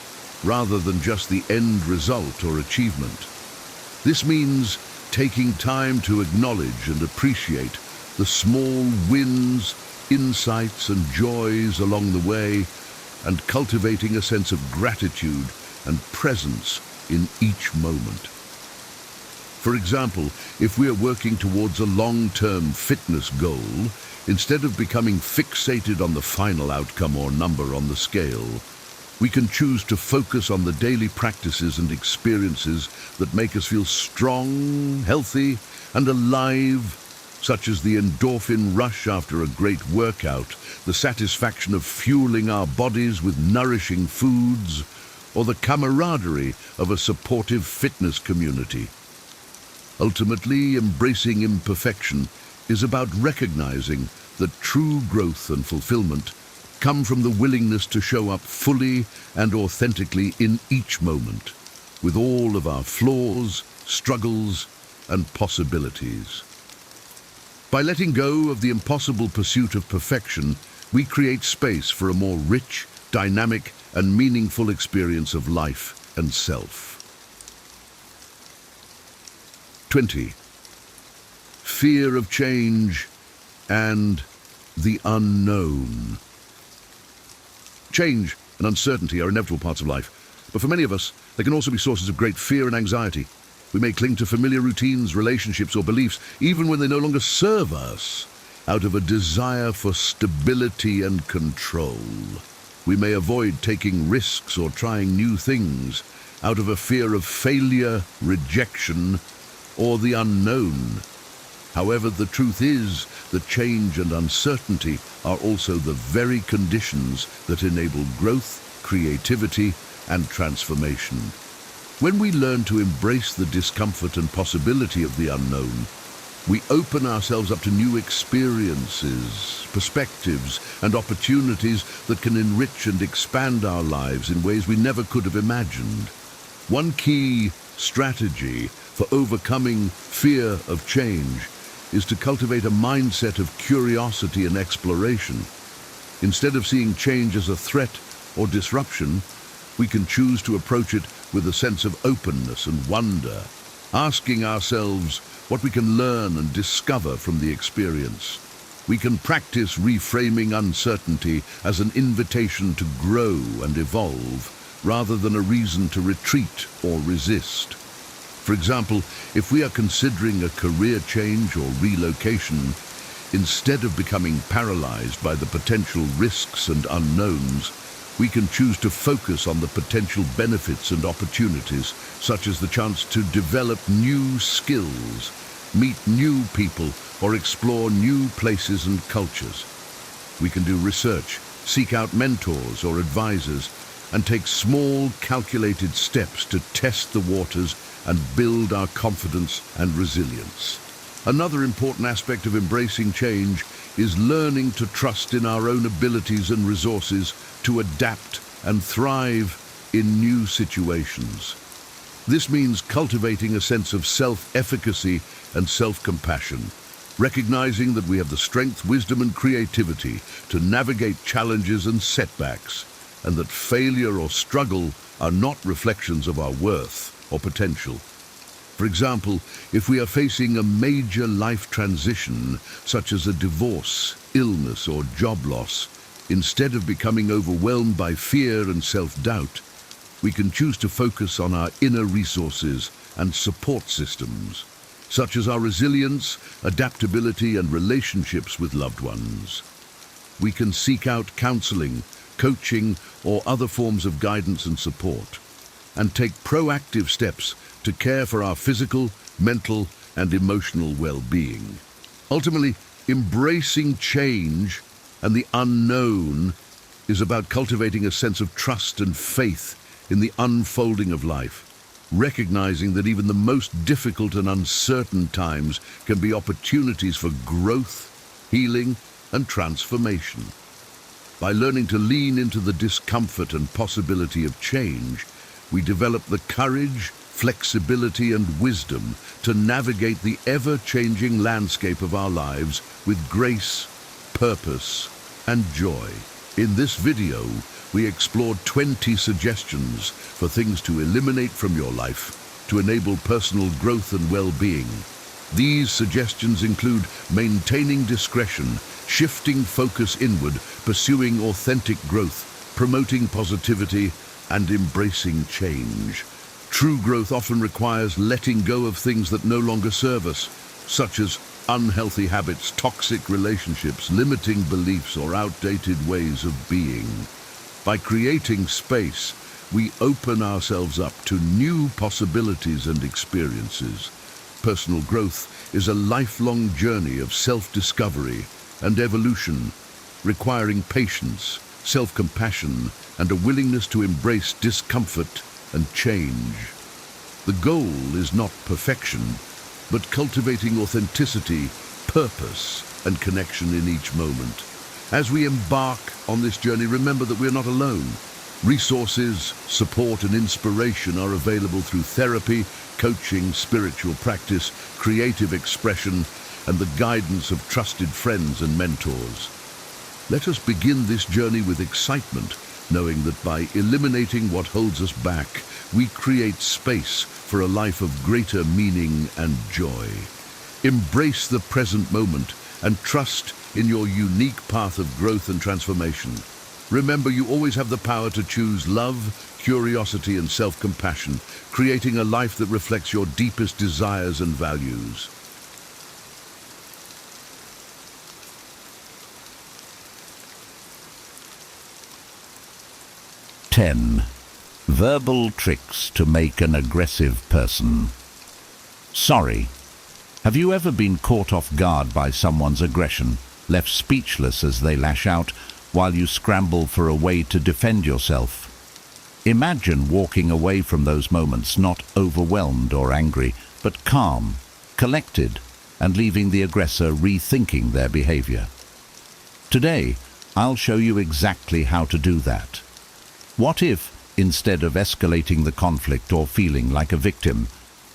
rather than just the end result or achievement. This means taking time to acknowledge and appreciate the small wins, insights, and joys along the way, and cultivating a sense of gratitude and presence in each moment. For example, if we are working towards a long-term fitness goal, instead of becoming fixated on the final outcome or number on the scale, we can choose to focus on the daily practices and experiences that make us feel strong, healthy, and alive, such as the endorphin rush after a great workout, the satisfaction of fueling our bodies with nourishing foods, or the camaraderie of a supportive fitness community. Ultimately, embracing imperfection is about recognizing that true growth and fulfillment come from the willingness to show up fully and authentically in each moment, with all of our flaws, struggles, and possibilities. By letting go of the impossible pursuit of perfection, we create space for a more rich, dynamic, and meaningful experience of life and self. 20. Fear of change and the unknown. Change and uncertainty are inevitable parts of life, but for many of us, they can also be sources of great fear and anxiety. We may cling to familiar routines, relationships, or beliefs, even when they no longer serve us, out of a desire for stability and control. We may avoid taking risks or trying new things out of a fear of failure, rejection, or the unknown. However, the truth is that change and uncertainty are also the very conditions that enable growth, creativity, and transformation. When we learn to embrace the discomfort and possibility of the unknown, we open ourselves up to new experiences, perspectives, and opportunities that can enrich and expand our lives in ways we never could have imagined. One key strategy for overcoming fear of change is to cultivate a mindset of curiosity and exploration. Instead of seeing change as a threat or disruption, we can choose to approach it with a sense of openness and wonder, asking ourselves what we can learn and discover from the experience. We can practice reframing uncertainty as an invitation to grow and evolve, rather than a reason to retreat or resist. For example, if we are considering a career change or relocation, instead of becoming paralyzed by the potential risks and unknowns, we can choose to focus on the potential benefits and opportunities, such as the chance to develop new skills, meet new people, or explore new places and cultures. We can do research, seek out mentors or advisors, and take small, calculated steps to test the waters and build our confidence and resilience. Another important aspect of embracing change is learning to trust in our own abilities and resources to adapt and thrive in new situations. This means cultivating a sense of self-efficacy and self-compassion, recognizing that we have the strength, wisdom, and creativity to navigate challenges and setbacks, and that failure or struggle are not reflections of our worth or potential. For example, if we are facing a major life transition, such as a divorce, illness, or job loss, instead of becoming overwhelmed by fear and self-doubt, we can choose to focus on our inner resources and support systems, such as our resilience, adaptability, and relationships with loved ones. We can seek out counseling, coaching, or other forms of guidance and support, and take proactive steps to care for our physical, mental, and emotional well-being. Ultimately, embracing change and the unknown is about cultivating a sense of trust and faith in the unfolding of life, recognizing that even the most difficult and uncertain times can be opportunities for growth, healing, and transformation. By learning to lean into the discomfort and possibility of change, we develop the courage, flexibility, and wisdom to navigate the ever-changing landscape of our lives with grace, purpose, and joy. In this video, we explored 20 suggestions for things to eliminate from your life to enable personal growth and well-being. These suggestions include maintaining discretion, shifting focus inward, pursuing authentic growth, promoting positivity, and embracing change. True growth often requires letting go of things that no longer serve us, such as unhealthy habits, toxic relationships, limiting beliefs, or outdated ways of being. By creating space, we open ourselves up to new possibilities and experiences. Personal growth is a lifelong journey of self-discovery and evolution, requiring patience, self-compassion, and a willingness to embrace discomfort and change. The goal is not perfection, but cultivating authenticity, purpose, and connection in each moment. As we embark on this journey, remember that we're not alone. Resources, support, and inspiration are available through therapy, coaching, spiritual practice, creative expression, and the guidance of trusted friends and mentors. Let us begin this journey with excitement, knowing that by eliminating what holds us back, we create space for a life of greater meaning and joy. Embrace the present moment and trust in your unique path of growth and transformation. Remember, you always have the power to choose love, curiosity, and self-compassion, creating a life that reflects your deepest desires and values. Verbal tricks to make an aggressive person. Sorry. Have you ever been caught off guard by someone's aggression, left speechless as they lash out, while you scramble for a way to defend yourself? Imagine walking away from those moments not overwhelmed or angry, but calm, collected, and leaving the aggressor rethinking their behavior. Today, I'll show you exactly how to do that. What if, instead of escalating the conflict or feeling like a victim,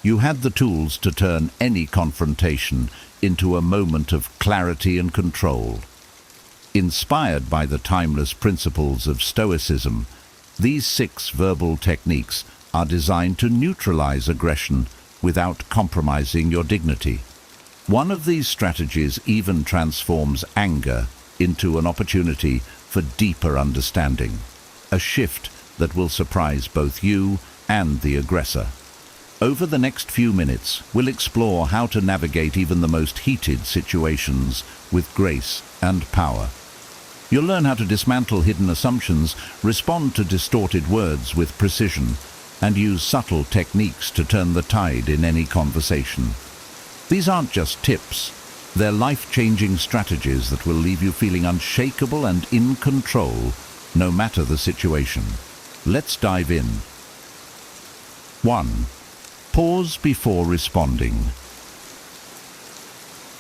you had the tools to turn any confrontation into a moment of clarity and control? Inspired by the timeless principles of Stoicism, these 6 verbal techniques are designed to neutralize aggression without compromising your dignity. One of these strategies even transforms anger into an opportunity for deeper understanding, a shift that will surprise both you and the aggressor. Over the next few minutes, we'll explore how to navigate even the most heated situations with grace and power. You'll learn how to dismantle hidden assumptions, respond to distorted words with precision, and use subtle techniques to turn the tide in any conversation. These aren't just tips. They're life-changing strategies that will leave you feeling unshakable and in control, no matter the situation. Let's dive in. 1. Pause before responding.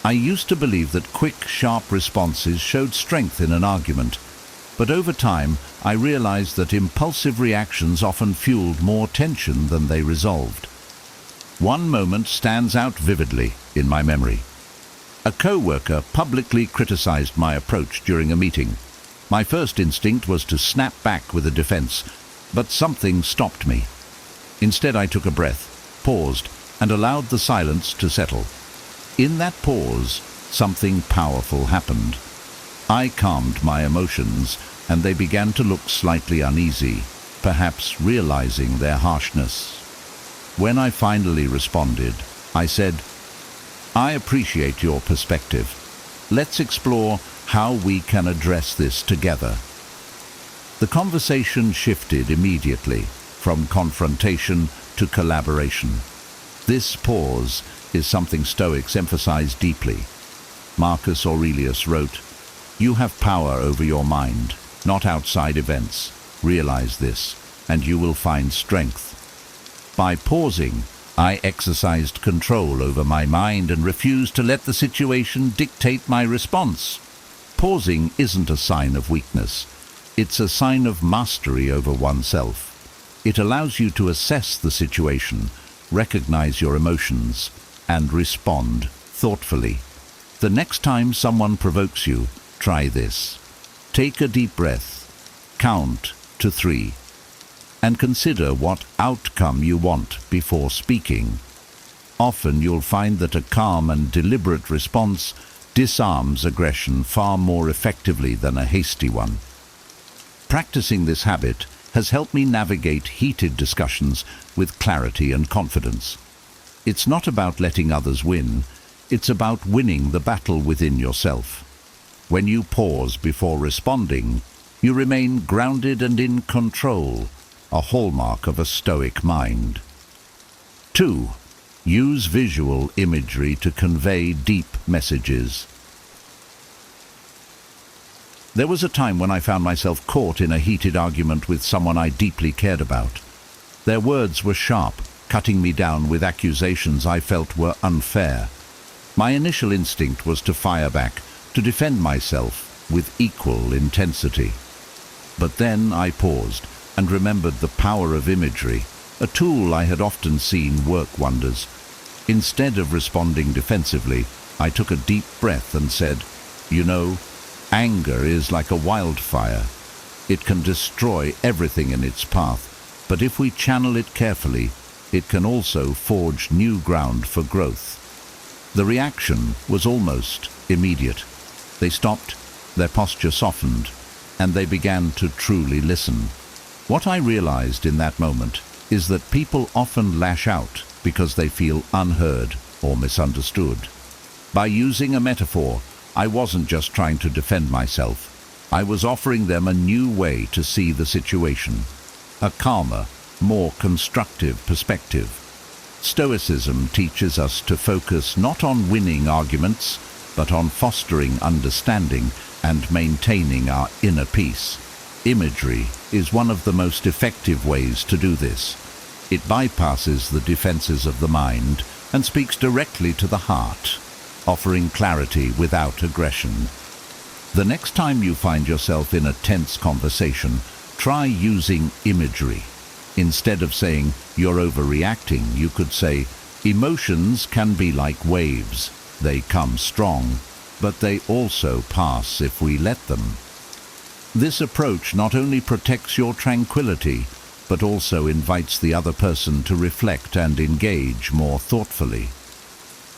I used to believe that quick, sharp responses showed strength in an argument, but over time I realized that impulsive reactions often fueled more tension than they resolved. One moment stands out vividly in my memory. A co-worker publicly criticized my approach during a meeting. My first instinct was to snap back with a defense, but something stopped me. Instead, I took a breath, paused, and allowed the silence to settle. In that pause, something powerful happened. I calmed my emotions, and they began to look slightly uneasy, perhaps realizing their harshness. When I finally responded, I said, "I appreciate your perspective. Let's explore how we can address this together." The conversation shifted immediately from confrontation to collaboration. This pause is something Stoics emphasize deeply. Marcus Aurelius wrote, "You have power over your mind, not outside events. Realize this, and you will find strength." By pausing, I exercised control over my mind and refused to let the situation dictate my response. Pausing isn't a sign of weakness. It's a sign of mastery over oneself. It allows you to assess the situation, recognize your emotions, and respond thoughtfully. The next time someone provokes you, try this. Take a deep breath, count to 3, and consider what outcome you want before speaking. Often you'll find that a calm and deliberate response disarms aggression far more effectively than a hasty one. Practicing this habit has helped me navigate heated discussions with clarity and confidence. It's not about letting others win, it's about winning the battle within yourself. When you pause before responding, you remain grounded and in control, a hallmark of a Stoic mind. 2. Use visual imagery to convey deep messages. There was a time when I found myself caught in a heated argument with someone I deeply cared about. Their words were sharp, cutting me down with accusations I felt were unfair. My initial instinct was to fire back, to defend myself with equal intensity. But then I paused and remembered the power of imagery, a tool I had often seen work wonders. Instead of responding defensively, I took a deep breath and said, "You know, anger is like a wildfire. It can destroy everything in its path, but if we channel it carefully, it can also forge new ground for growth." The reaction was almost immediate. They stopped, their posture softened, and they began to truly listen. What I realized in that moment is that people often lash out because they feel unheard or misunderstood. By using a metaphor, I wasn't just trying to defend myself. I was offering them a new way to see the situation, a calmer, more constructive perspective. Stoicism teaches us to focus not on winning arguments, but on fostering understanding and maintaining our inner peace. Imagery is one of the most effective ways to do this. It bypasses the defenses of the mind and speaks directly to the heart, offering clarity without aggression. The next time you find yourself in a tense conversation, try using imagery. Instead of saying, "You're overreacting," you could say, "Emotions can be like waves. They come strong, but they also pass if we let them." This approach not only protects your tranquility, but also invites the other person to reflect and engage more thoughtfully.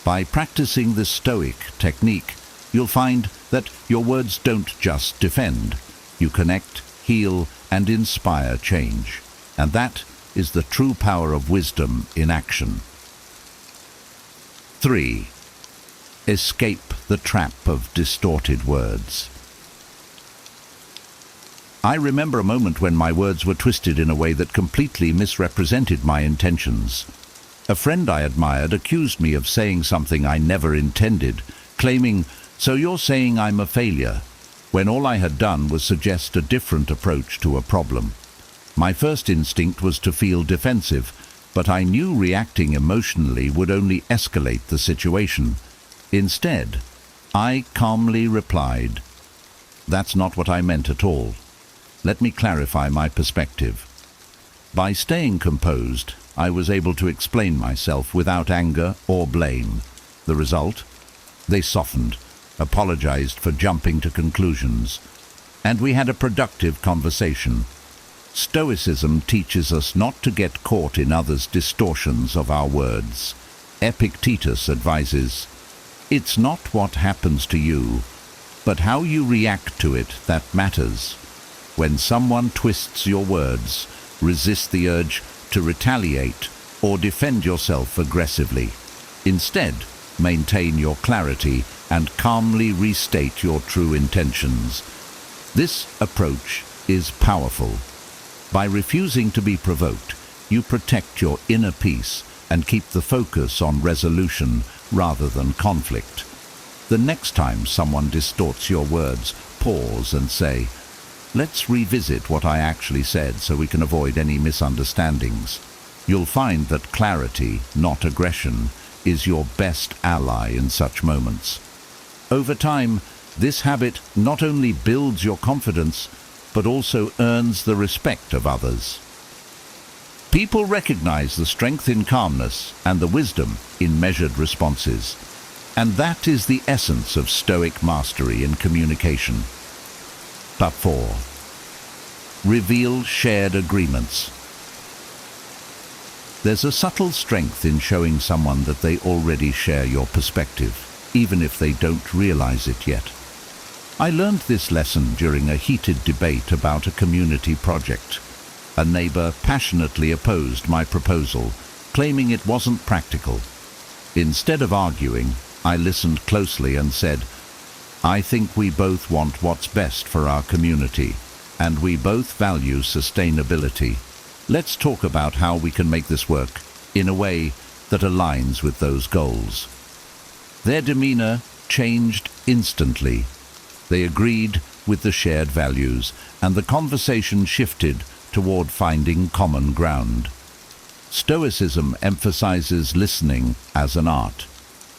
By practicing this Stoic technique, you'll find that your words don't just defend. You connect, heal, and inspire change. And that is the true power of wisdom in action. 3. Escape the trap of distorted words. I remember a moment when my words were twisted in a way that completely misrepresented my intentions. A friend I admired accused me of saying something I never intended, claiming, "So you're saying I'm a failure," when all I had done was suggest a different approach to a problem. My first instinct was to feel defensive, but I knew reacting emotionally would only escalate the situation. Instead, I calmly replied, "That's not what I meant at all. Let me clarify my perspective." By staying composed, I was able to explain myself without anger or blame. The result? They softened, apologized for jumping to conclusions, and we had a productive conversation. Stoicism teaches us not to get caught in others' distortions of our words. Epictetus advises, "It's not what happens to you, but how you react to it that matters." When someone twists your words, resist the urge to retaliate or defend yourself aggressively. Instead, maintain your clarity and calmly restate your true intentions. This approach is powerful. By refusing to be provoked, you protect your inner peace and keep the focus on resolution rather than conflict. The next time someone distorts your words, pause and say, "Let's revisit what I actually said so we can avoid any misunderstandings." You'll find that clarity, not aggression, is your best ally in such moments. Over time, this habit not only builds your confidence, but also earns the respect of others. People recognize the strength in calmness and the wisdom in measured responses. And that is the essence of Stoic mastery in communication. Part 4. Reveal shared agreements. There's a subtle strength in showing someone that they already share your perspective, even if they don't realize it yet. I learned this lesson during a heated debate about a community project. A neighbor passionately opposed my proposal, claiming it wasn't practical. Instead of arguing, I listened closely and said, "I think we both want what's best for our community, and we both value sustainability. Let's talk about how we can make this work in a way that aligns with those goals." Their demeanor changed instantly. They agreed with the shared values, and the conversation shifted toward finding common ground. Stoicism emphasizes listening as an art.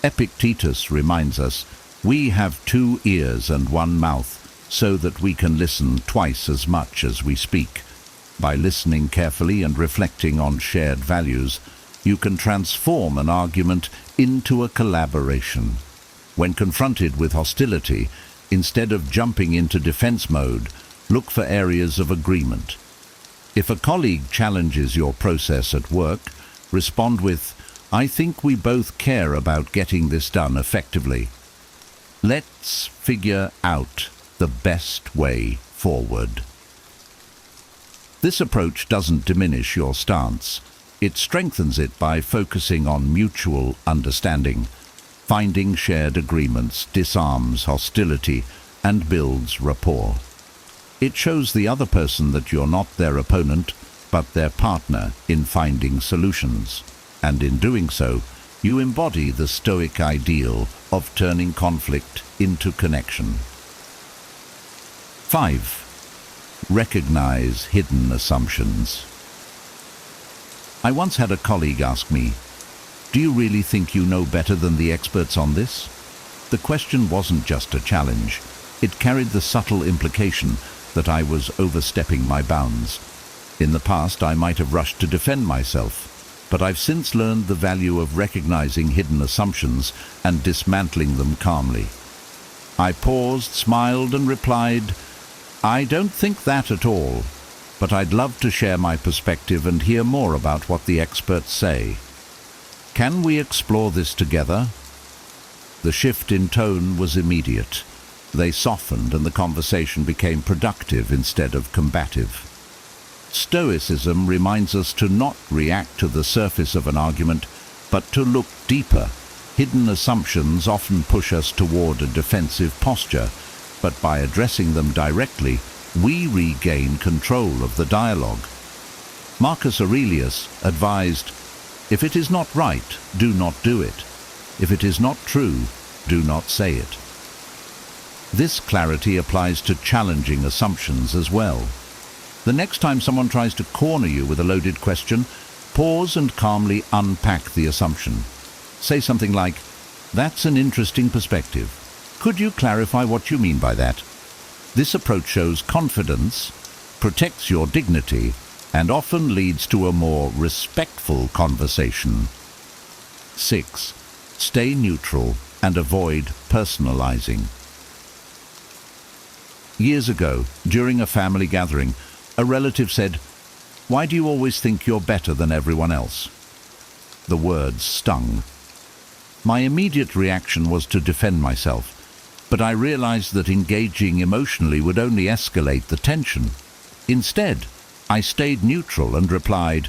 Epictetus reminds us, "We have 2 ears and 1 mouth, so that we can listen twice as much as we speak." By listening carefully and reflecting on shared values, you can transform an argument into a collaboration. When confronted with hostility, instead of jumping into defense mode, look for areas of agreement. If a colleague challenges your process at work, respond with, "I think we both care about getting this done effectively. Let's figure out the best way forward." This approach doesn't diminish your stance. It strengthens it by focusing on mutual understanding. Finding shared agreements disarms hostility and builds rapport. It shows the other person that you're not their opponent, but their partner in finding solutions. And in doing so, you embody the Stoic ideal of turning conflict into connection. 5. Recognize hidden assumptions. I once had a colleague ask me, "Do you really think you know better than the experts on this?" The question wasn't just a challenge. It carried the subtle implication that I was overstepping my bounds. In the past, I might have rushed to defend myself, but I've since learned the value of recognizing hidden assumptions and dismantling them calmly. I paused, smiled, and replied, "I don't think that at all, but I'd love to share my perspective and hear more about what the experts say. Can we explore this together?" The shift in tone was immediate. They softened and the conversation became productive instead of combative. Stoicism reminds us to not react to the surface of an argument, but to look deeper. Hidden assumptions often push us toward a defensive posture, but by addressing them directly, we regain control of the dialogue. Marcus Aurelius advised, "If it is not right, do not do it. If it is not true, do not say it." This clarity applies to challenging assumptions as well. The next time someone tries to corner you with a loaded question, pause and calmly unpack the assumption. Say something like, "That's an interesting perspective. Could you clarify what you mean by that?" This approach shows confidence, protects your dignity, and often leads to a more respectful conversation. 6. Stay neutral and avoid personalizing. Years ago, during a family gathering, a relative said, "Why do you always think you're better than everyone else?" The words stung. My immediate reaction was to defend myself, but I realized that engaging emotionally would only escalate the tension. Instead, I stayed neutral and replied,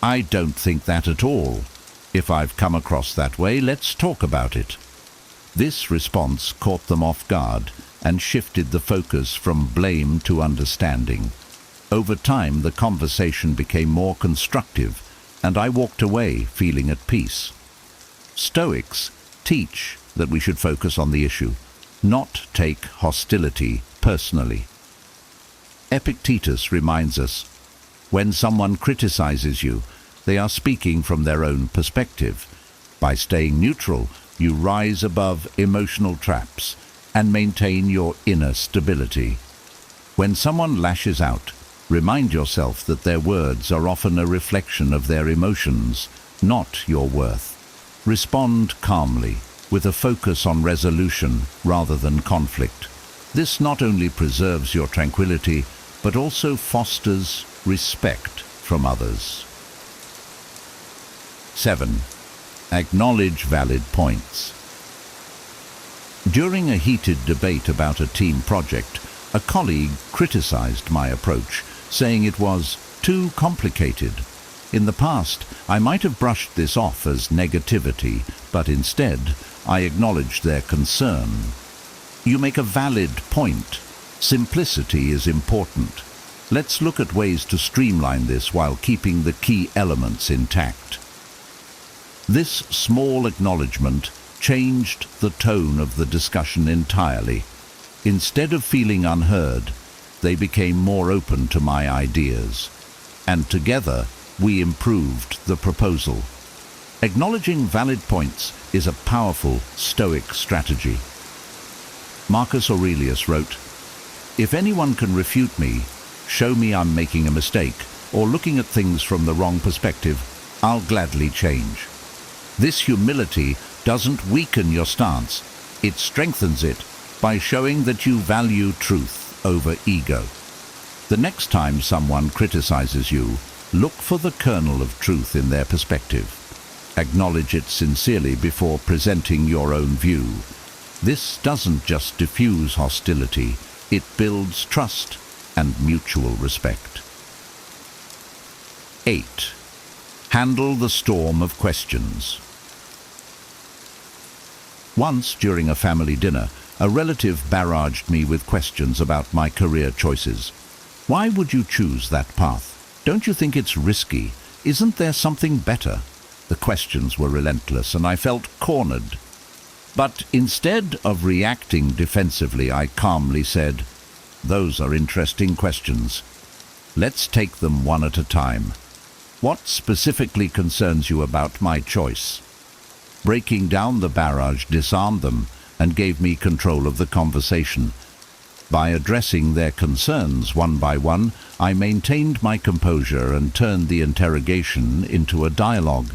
"I don't think that at all. If I've come across that way, let's talk about it." This response caught them off guard and shifted the focus from blame to understanding. Over time, the conversation became more constructive, and I walked away feeling at peace. Stoics teach that we should focus on the issue, not take hostility personally. Epictetus reminds us, when someone criticizes you, they are speaking from their own perspective. By staying neutral, you rise above emotional traps and maintain your inner stability. When someone lashes out, remind yourself that their words are often a reflection of their emotions, not your worth. Respond calmly, with a focus on resolution rather than conflict. This not only preserves your tranquility, but also fosters respect from others. 7. Acknowledge valid points. During a heated debate about a team project, a colleague criticized my approach, saying it was too complicated. In the past, I might have brushed this off as negativity, but instead, I acknowledged their concern. You make a valid point. Simplicity is important. Let's look at ways to streamline this while keeping the key elements intact. This small acknowledgement changed the tone of the discussion entirely. Instead of feeling unheard, they became more open to my ideas, and together we improved the proposal. Acknowledging valid points is a powerful Stoic strategy. Marcus Aurelius wrote, "If anyone can refute me, show me I'm making a mistake, or looking at things from the wrong perspective, I'll gladly change." This humility doesn't weaken your stance, It strengthens it by showing that you value truth over ego. The next time someone criticizes you, look for the kernel of truth in their perspective. Acknowledge it sincerely before presenting your own view. This doesn't just diffuse hostility, it builds trust and mutual respect. 8. Handle the storm of questions. Once, during a family dinner, a relative barraged me with questions about my career choices. Why would you choose that path? Don't you think it's risky? Isn't there something better? The questions were relentless, and I felt cornered. But instead of reacting defensively, I calmly said, "Those are interesting questions. Let's take them one at a time. What specifically concerns you about my choice?" Breaking down the barrage disarmed them and gave me control of the conversation. By addressing their concerns one by one, I maintained my composure and turned the interrogation into a dialogue.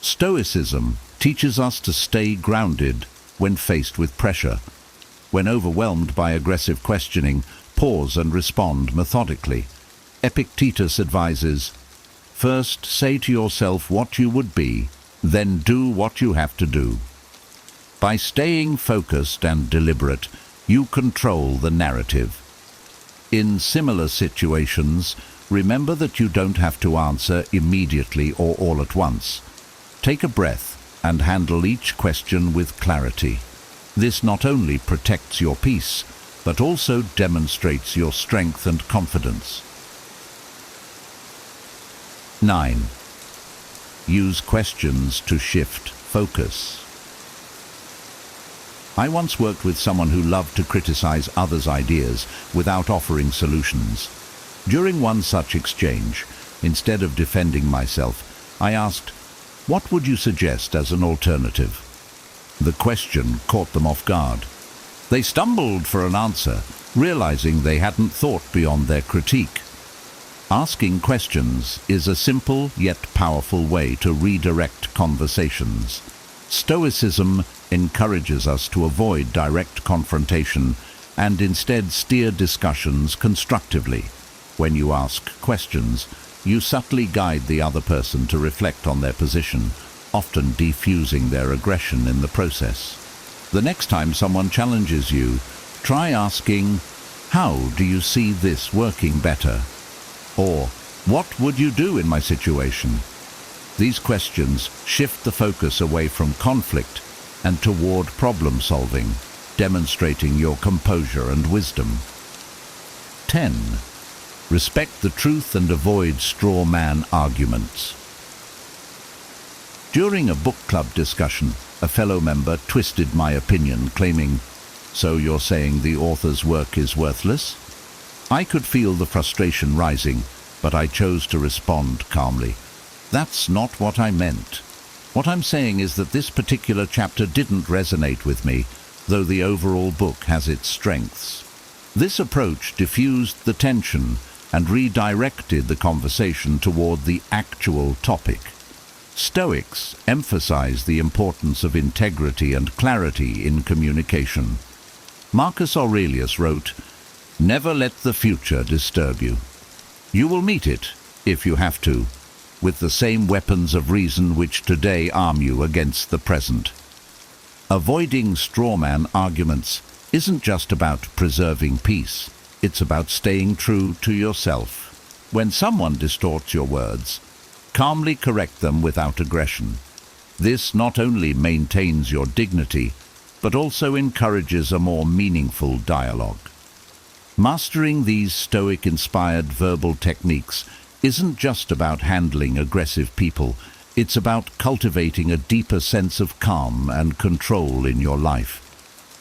Stoicism teaches us to stay grounded when faced with pressure. When overwhelmed by aggressive questioning, pause and respond methodically. Epictetus advises, "First say to yourself what you would be, then do what you have to do." By staying focused and deliberate, you control the narrative. In similar situations, remember that you don't have to answer immediately or all at once. Take a breath and handle each question with clarity. This not only protects your peace, but also demonstrates your strength and confidence. 9. Use questions to shift focus. I once worked with someone who loved to criticize others' ideas without offering solutions. During one such exchange, instead of defending myself, I asked, "What would you suggest as an alternative?" The question caught them off guard. They stumbled for an answer, realizing they hadn't thought beyond their critique. Asking questions is a simple yet powerful way to redirect conversations. Stoicism encourages us to avoid direct confrontation and instead steer discussions constructively. When you ask questions, you subtly guide the other person to reflect on their position, often defusing their aggression in the process. The next time someone challenges you, try asking, "How do you see this working better?" Or, "What would you do in my situation?" These questions shift the focus away from conflict and toward problem solving, demonstrating your composure and wisdom. 10. Respect the truth and avoid straw man arguments. During a book club discussion, a fellow member twisted my opinion, claiming, "So you're saying the author's work is worthless?" I could feel the frustration rising, but I chose to respond calmly. "That's not what I meant. What I'm saying is that this particular chapter didn't resonate with me, though the overall book has its strengths." This approach diffused the tension and redirected the conversation toward the actual topic. Stoics emphasize the importance of integrity and clarity in communication. Marcus Aurelius wrote, "Never let the future disturb you. You will meet it, if you have to, with the same weapons of reason which today arm you against the present." Avoiding strawman arguments isn't just about preserving peace, it's about staying true to yourself. When someone distorts your words, calmly correct them without aggression. This not only maintains your dignity, but also encourages a more meaningful dialogue. Mastering these Stoic-inspired verbal techniques isn't just about handling aggressive people, it's about cultivating a deeper sense of calm and control in your life.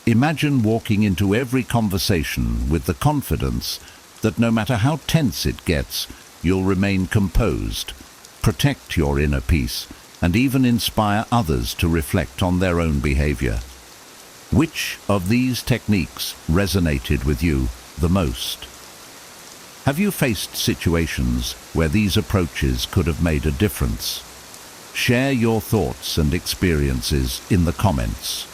Imagine walking into every conversation with the confidence that no matter how tense it gets, you'll remain composed, protect your inner peace, and even inspire others to reflect on their own behavior. Which of these techniques resonated with you the most? Have you faced situations where these approaches could have made a difference? Share your thoughts and experiences in the comments.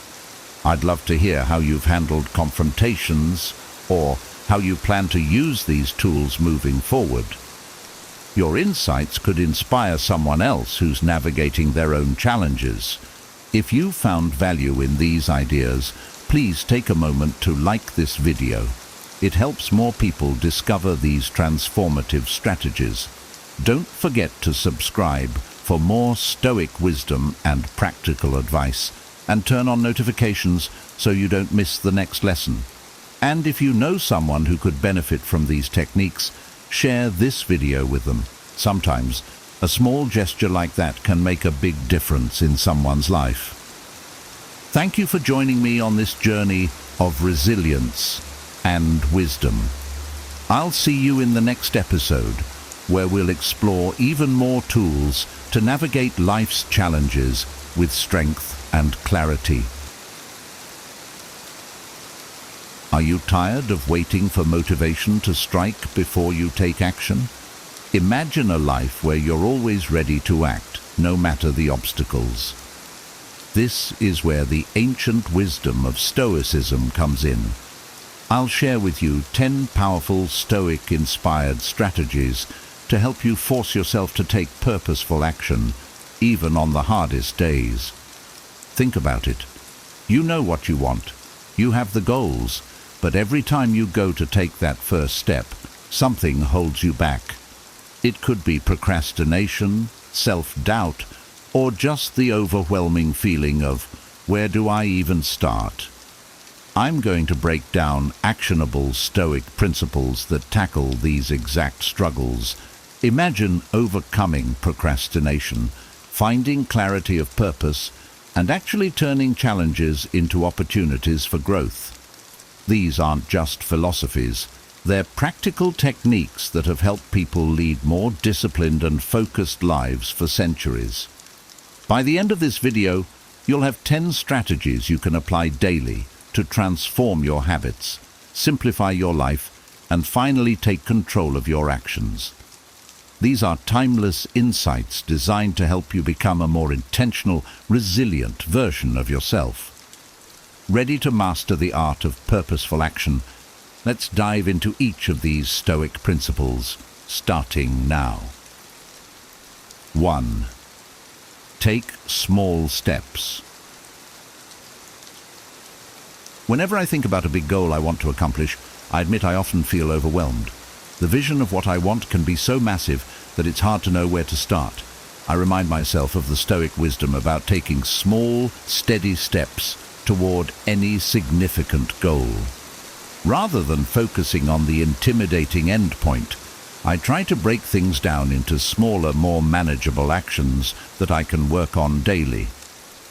I'd love to hear how you've handled confrontations or how you plan to use these tools moving forward. Your insights could inspire someone else who's navigating their own challenges. If you found value in these ideas, please take a moment to like this video. It helps more people discover these transformative strategies. Don't forget to subscribe for more Stoic wisdom and practical advice, and turn on notifications so you don't miss the next lesson. And if you know someone who could benefit from these techniques, share this video with them. Sometimes, a small gesture like that can make a big difference in someone's life. Thank you for joining me on this journey of resilience and wisdom. I'll see you in the next episode, where we'll explore even more tools to navigate life's challenges with strength and clarity. Are you tired of waiting for motivation to strike before you take action? Imagine a life where you're always ready to act, no matter the obstacles. This is where the ancient wisdom of Stoicism comes in. I'll share with you 10 powerful Stoic-inspired strategies to help you force yourself to take purposeful action, even on the hardest days. Think about it. You know what you want. You have the goals. But every time you go to take that first step, something holds you back. It could be procrastination, self-doubt, or just the overwhelming feeling of, where do I even start? I'm going to break down actionable Stoic principles that tackle these exact struggles. Imagine overcoming procrastination, finding clarity of purpose, and actually turning challenges into opportunities for growth. These aren't just philosophies, they're practical techniques that have helped people lead more disciplined and focused lives for centuries. By the end of this video, you'll have 10 strategies you can apply daily to transform your habits, simplify your life, and finally take control of your actions. These are timeless insights designed to help you become a more intentional, resilient version of yourself. Ready to master the art of purposeful action? Let's dive into each of these Stoic principles, starting now. 1. Take small steps. Whenever I think about a big goal I want to accomplish, I admit I often feel overwhelmed. The vision of what I want can be so massive that it's hard to know where to start. I remind myself of the Stoic wisdom about taking small, steady steps toward any significant goal. Rather than focusing on the intimidating end point, I try to break things down into smaller, more manageable actions that I can work on daily.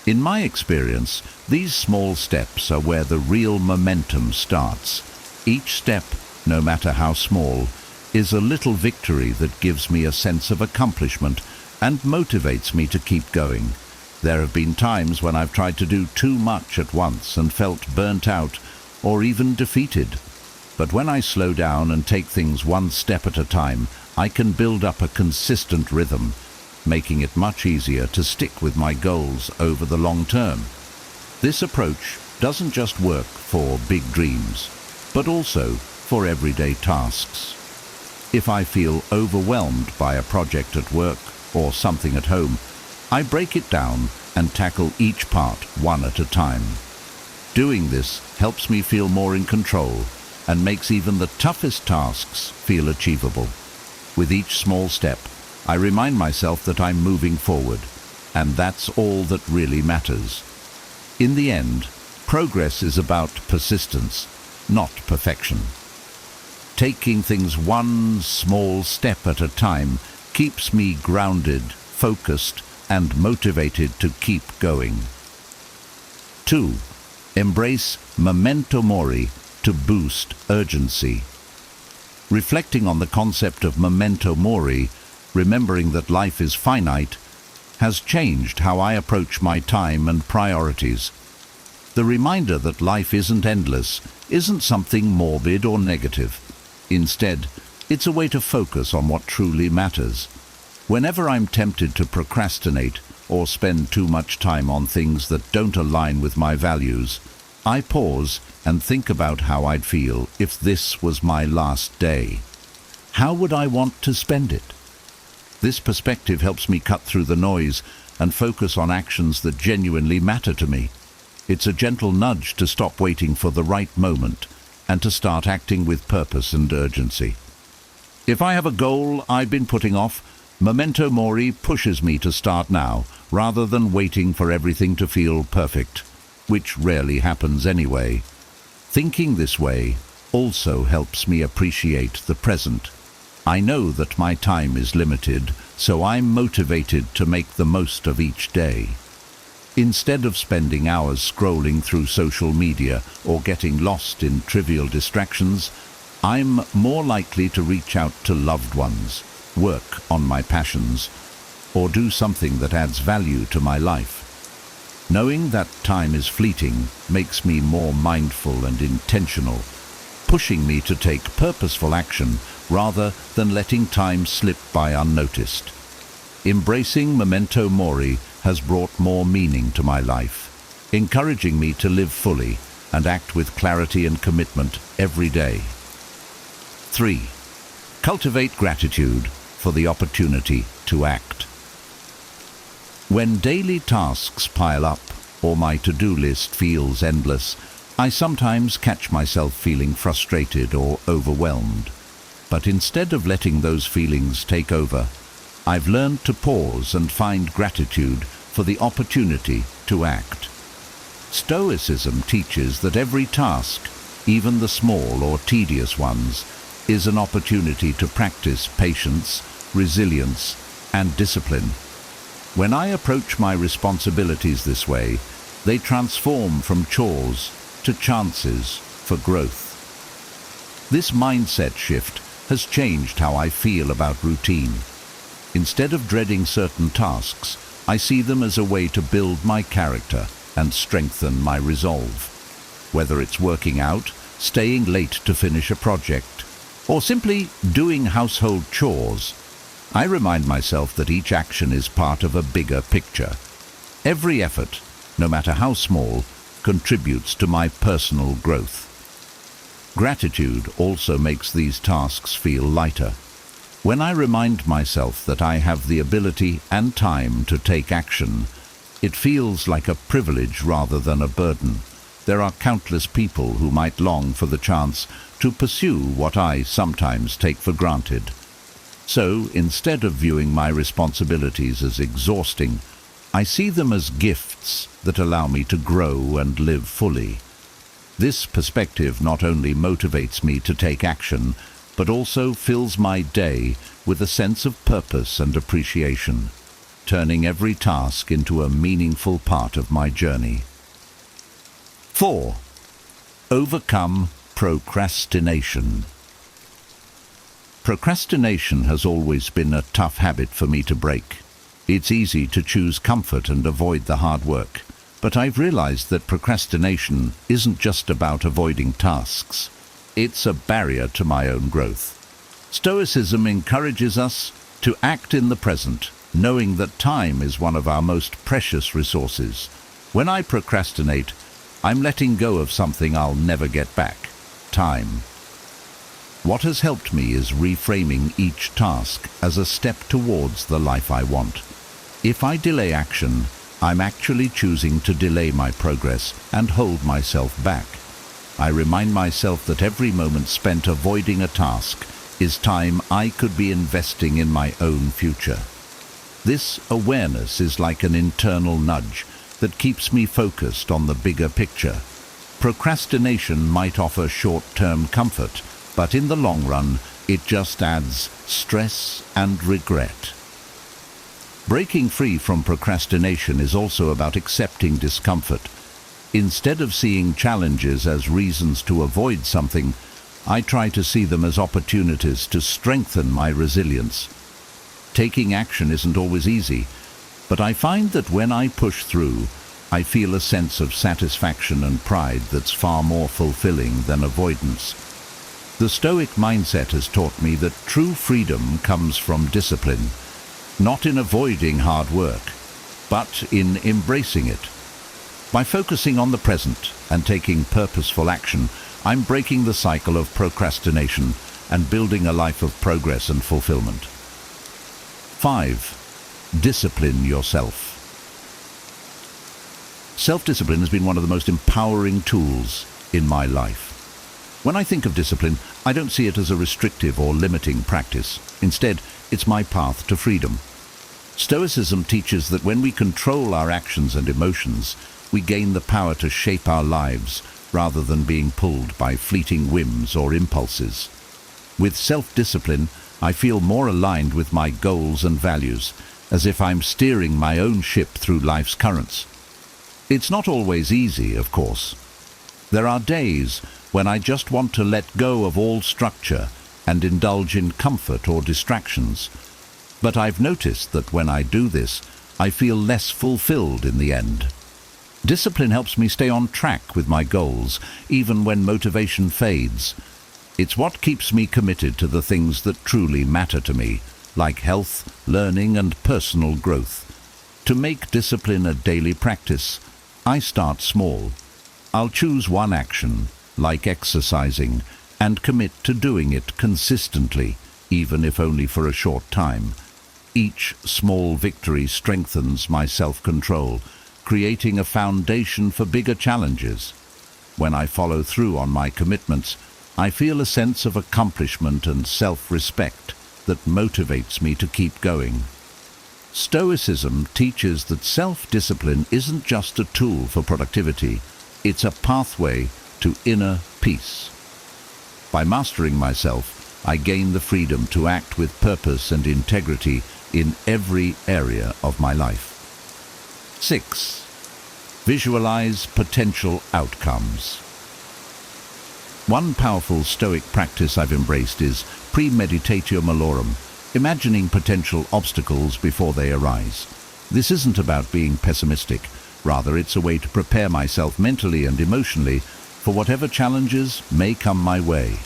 In my experience, these small steps are where the real momentum starts. Each step, no matter how small, is a little victory that gives me a sense of accomplishment and motivates me to keep going. There have been times when I've tried to do too much at once and felt burnt out or even defeated. But when I slow down and take things one step at a time, I can build up a consistent rhythm, making it much easier to stick with my goals over the long term. This approach doesn't just work for big dreams, but also for everyday tasks. If I feel overwhelmed by a project at work or something at home, I break it down and tackle each part one at a time. Doing this helps me feel more in control and makes even the toughest tasks feel achievable. With each small step, I remind myself that I'm moving forward, and that's all that really matters. In the end, progress is about persistence, not perfection. Taking things one small step at a time keeps me grounded, focused, and motivated to keep going. 2. Embrace memento mori to boost urgency. Reflecting on the concept of memento mori, remembering that life is finite, has changed how I approach my time and priorities. The reminder that life isn't endless isn't something morbid or negative. Instead, it's a way to focus on what truly matters. Whenever I'm tempted to procrastinate or spend too much time on things that don't align with my values, I pause and think about how I'd feel if this was my last day. How would I want to spend it? This perspective helps me cut through the noise and focus on actions that genuinely matter to me. It's a gentle nudge to stop waiting for the right moment and to start acting with purpose and urgency. If I have a goal I've been putting off, memento mori pushes me to start now, rather than waiting for everything to feel perfect, which rarely happens anyway. Thinking this way also helps me appreciate the present. I know that my time is limited, so I'm motivated to make the most of each day. Instead of spending hours scrolling through social media or getting lost in trivial distractions, I'm more likely to reach out to loved ones, work on my passions, or do something that adds value to my life. Knowing that time is fleeting makes me more mindful and intentional, pushing me to take purposeful action rather than letting time slip by unnoticed. Embracing memento mori has brought more meaning to my life, encouraging me to live fully and act with clarity and commitment every day. 3. Cultivate gratitude for the opportunity to act. When daily tasks pile up or my to-do list feels endless, I sometimes catch myself feeling frustrated or overwhelmed. But instead of letting those feelings take over, I've learned to pause and find gratitude for the opportunity to act. Stoicism teaches that every task, even the small or tedious ones, is an opportunity to practice patience, resilience, and discipline. When I approach my responsibilities this way, they transform from chores to chances for growth. This mindset shift has changed how I feel about routine. Instead of dreading certain tasks, I see them as a way to build my character and strengthen my resolve. Whether it's working out, staying late to finish a project, or simply doing household chores, I remind myself that each action is part of a bigger picture. Every effort, no matter how small, contributes to my personal growth. Gratitude also makes these tasks feel lighter. When I remind myself that I have the ability and time to take action, it feels like a privilege rather than a burden. There are countless people who might long for the chance to pursue what I sometimes take for granted. So, instead of viewing my responsibilities as exhausting, I see them as gifts that allow me to grow and live fully. This perspective not only motivates me to take action, but also fills my day with a sense of purpose and appreciation, turning every task into a meaningful part of my journey. 4. Overcome procrastination. Procrastination has always been a tough habit for me to break. It's easy to choose comfort and avoid the hard work, but I've realized that procrastination isn't just about avoiding tasks. It's a barrier to my own growth. Stoicism encourages us to act in the present, knowing that time is one of our most precious resources. When I procrastinate, I'm letting go of something I'll never get back: time. What has helped me is reframing each task as a step towards the life I want. If I delay action, I'm actually choosing to delay my progress and hold myself back. I remind myself that every moment spent avoiding a task is time I could be investing in my own future. This awareness is like an internal nudge that keeps me focused on the bigger picture. Procrastination might offer short-term comfort, but in the long run, it just adds stress and regret. Breaking free from procrastination is also about accepting discomfort. Instead of seeing challenges as reasons to avoid something, I try to see them as opportunities to strengthen my resilience. Taking action isn't always easy, but I find that when I push through, I feel a sense of satisfaction and pride that's far more fulfilling than avoidance. The Stoic mindset has taught me that true freedom comes from discipline, not in avoiding hard work, but in embracing it. By focusing on the present and taking purposeful action, I'm breaking the cycle of procrastination and building a life of progress and fulfillment. 5. Discipline yourself. Self-discipline has been one of the most empowering tools in my life. When I think of discipline, I don't see it as a restrictive or limiting practice. Instead, it's my path to freedom. Stoicism teaches that when we control our actions and emotions, we gain the power to shape our lives rather than being pulled by fleeting whims or impulses. With self-discipline, I feel more aligned with my goals and values, as if I'm steering my own ship through life's currents. It's not always easy, of course. There are days when I just want to let go of all structure and indulge in comfort or distractions. But I've noticed that when I do this, I feel less fulfilled in the end. Discipline helps me stay on track with my goals, even when motivation fades. It's what keeps me committed to the things that truly matter to me, like health, learning, and personal growth. To make discipline a daily practice, I start small. I'll choose one action, like exercising, and commit to doing it consistently, even if only for a short time. Each small victory strengthens my self-control, creating a foundation for bigger challenges. When I follow through on my commitments, I feel a sense of accomplishment and self-respect that motivates me to keep going. Stoicism teaches that self-discipline isn't just a tool for productivity, it's a pathway to inner peace. By mastering myself, I gain the freedom to act with purpose and integrity in every area of my life. 6. Visualize potential outcomes. One powerful Stoic practice I've embraced is premeditatio malorum, imagining potential obstacles before they arise. This isn't about being pessimistic. Rather, it's a way to prepare myself mentally and emotionally for whatever challenges may come my way.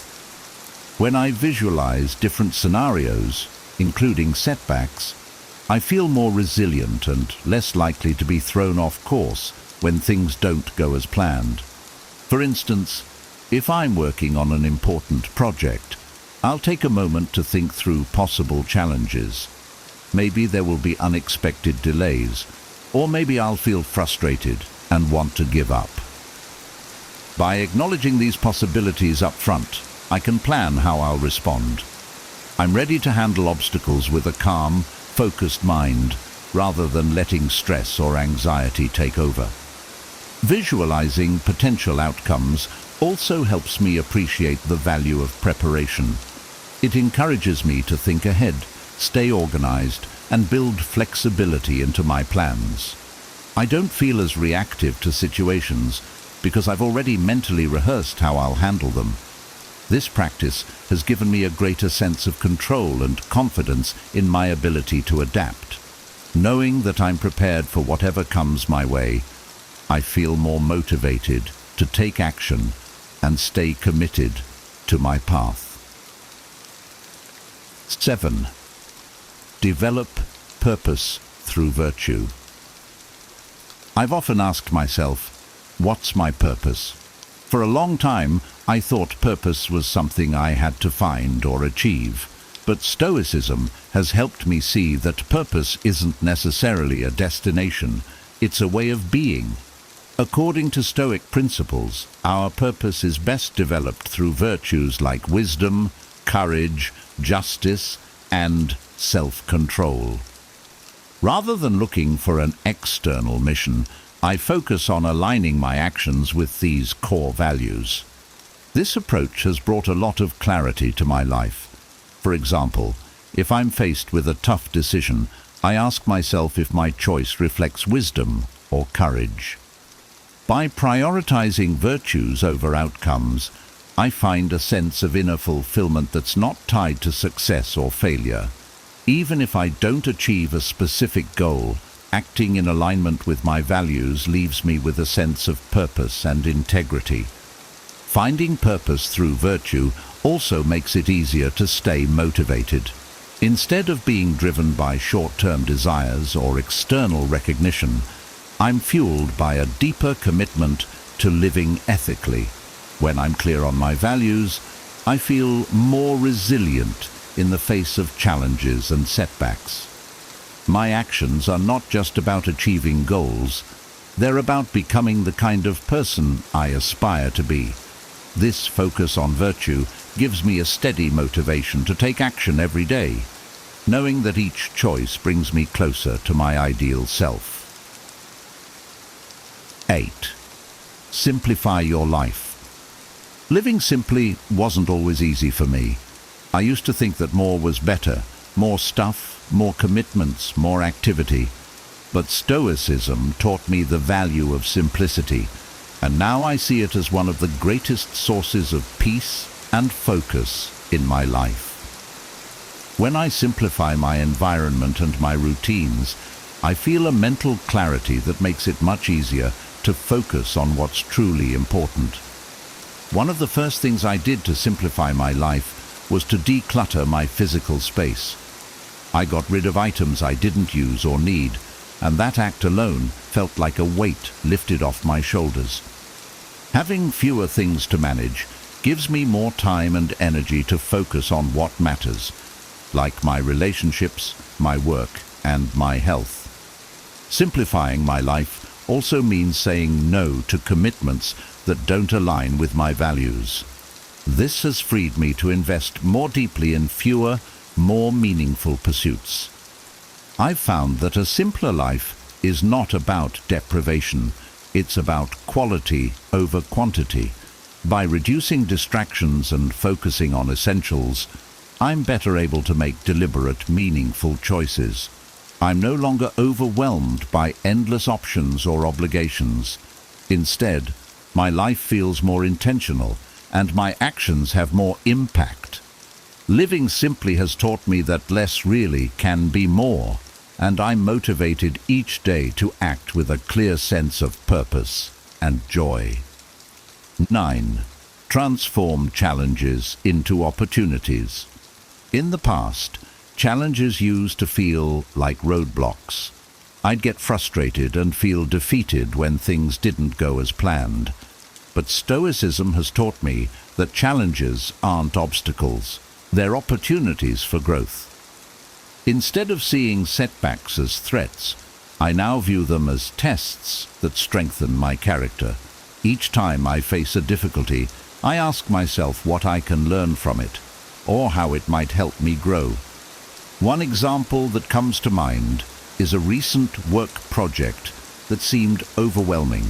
When I visualize different scenarios, including setbacks, I feel more resilient and less likely to be thrown off course when things don't go as planned. For instance, if I'm working on an important project, I'll take a moment to think through possible challenges. Maybe there will be unexpected delays, or maybe I'll feel frustrated and want to give up. By acknowledging these possibilities up front, I can plan how I'll respond. I'm ready to handle obstacles with a calm, focused mind, rather than letting stress or anxiety take over. Visualizing potential outcomes also helps me appreciate the value of preparation. It encourages me to think ahead, stay organized, and build flexibility into my plans. I don't feel as reactive to situations because I've already mentally rehearsed how I'll handle them. This practice has given me a greater sense of control and confidence in my ability to adapt. Knowing that I'm prepared for whatever comes my way, I feel more motivated to take action and stay committed to my path. 7. Develop purpose through virtue. I've often asked myself, what's my purpose? For a long time, I thought purpose was something I had to find or achieve. But Stoicism has helped me see that purpose isn't necessarily a destination, it's a way of being. According to Stoic principles, our purpose is best developed through virtues like wisdom, courage, justice, and self-control. Rather than looking for an external mission, I focus on aligning my actions with these core values. This approach has brought a lot of clarity to my life. For example, if I'm faced with a tough decision, I ask myself if my choice reflects wisdom or courage. By prioritizing virtues over outcomes, I find a sense of inner fulfillment that's not tied to success or failure. Even if I don't achieve a specific goal, acting in alignment with my values leaves me with a sense of purpose and integrity. Finding purpose through virtue also makes it easier to stay motivated. Instead of being driven by short-term desires or external recognition, I'm fueled by a deeper commitment to living ethically. When I'm clear on my values, I feel more resilient in the face of challenges and setbacks. My actions are not just about achieving goals, they're about becoming the kind of person I aspire to be. This focus on virtue gives me a steady motivation to take action every day, knowing that each choice brings me closer to my ideal self. 8. Simplify your life. Living simply wasn't always easy for me. I used to think that more was better, more stuff, more commitments, more activity. But Stoicism taught me the value of simplicity, and now I see it as one of the greatest sources of peace and focus in my life. When I simplify my environment and my routines, I feel a mental clarity that makes it much easier to focus on what's truly important. One of the first things I did to simplify my life was to declutter my physical space. I got rid of items I didn't use or need, and that act alone felt like a weight lifted off my shoulders. Having fewer things to manage gives me more time and energy to focus on what matters, like my relationships, my work, and my health. Simplifying my life also means saying no to commitments that don't align with my values. This has freed me to invest more deeply in fewer, more meaningful pursuits. I've found that a simpler life is not about deprivation, it's about quality over quantity. By reducing distractions and focusing on essentials, I'm better able to make deliberate, meaningful choices. I'm no longer overwhelmed by endless options or obligations. Instead, my life feels more intentional, and my actions have more impact. Living simply has taught me that less really can be more, and I'm motivated each day to act with a clear sense of purpose and joy. 9. Transform challenges into opportunities. In the past, challenges used to feel like roadblocks. I'd get frustrated and feel defeated when things didn't go as planned. But Stoicism has taught me that challenges aren't obstacles, they're opportunities for growth. Instead of seeing setbacks as threats, I now view them as tests that strengthen my character. Each time I face a difficulty, I ask myself what I can learn from it, or how it might help me grow. One example that comes to mind is a recent work project that seemed overwhelming.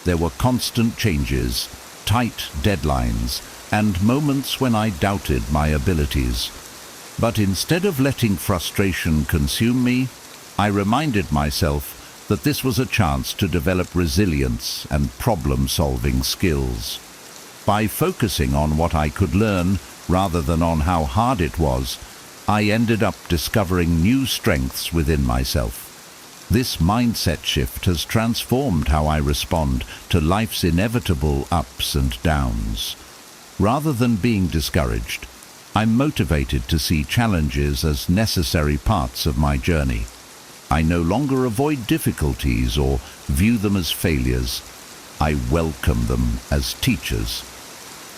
There were constant changes, tight deadlines, and moments when I doubted my abilities. But instead of letting frustration consume me, I reminded myself that this was a chance to develop resilience and problem-solving skills. By focusing on what I could learn rather than on how hard it was, I ended up discovering new strengths within myself. This mindset shift has transformed how I respond to life's inevitable ups and downs. Rather than being discouraged, I'm motivated to see challenges as necessary parts of my journey. I no longer avoid difficulties or view them as failures. I welcome them as teachers.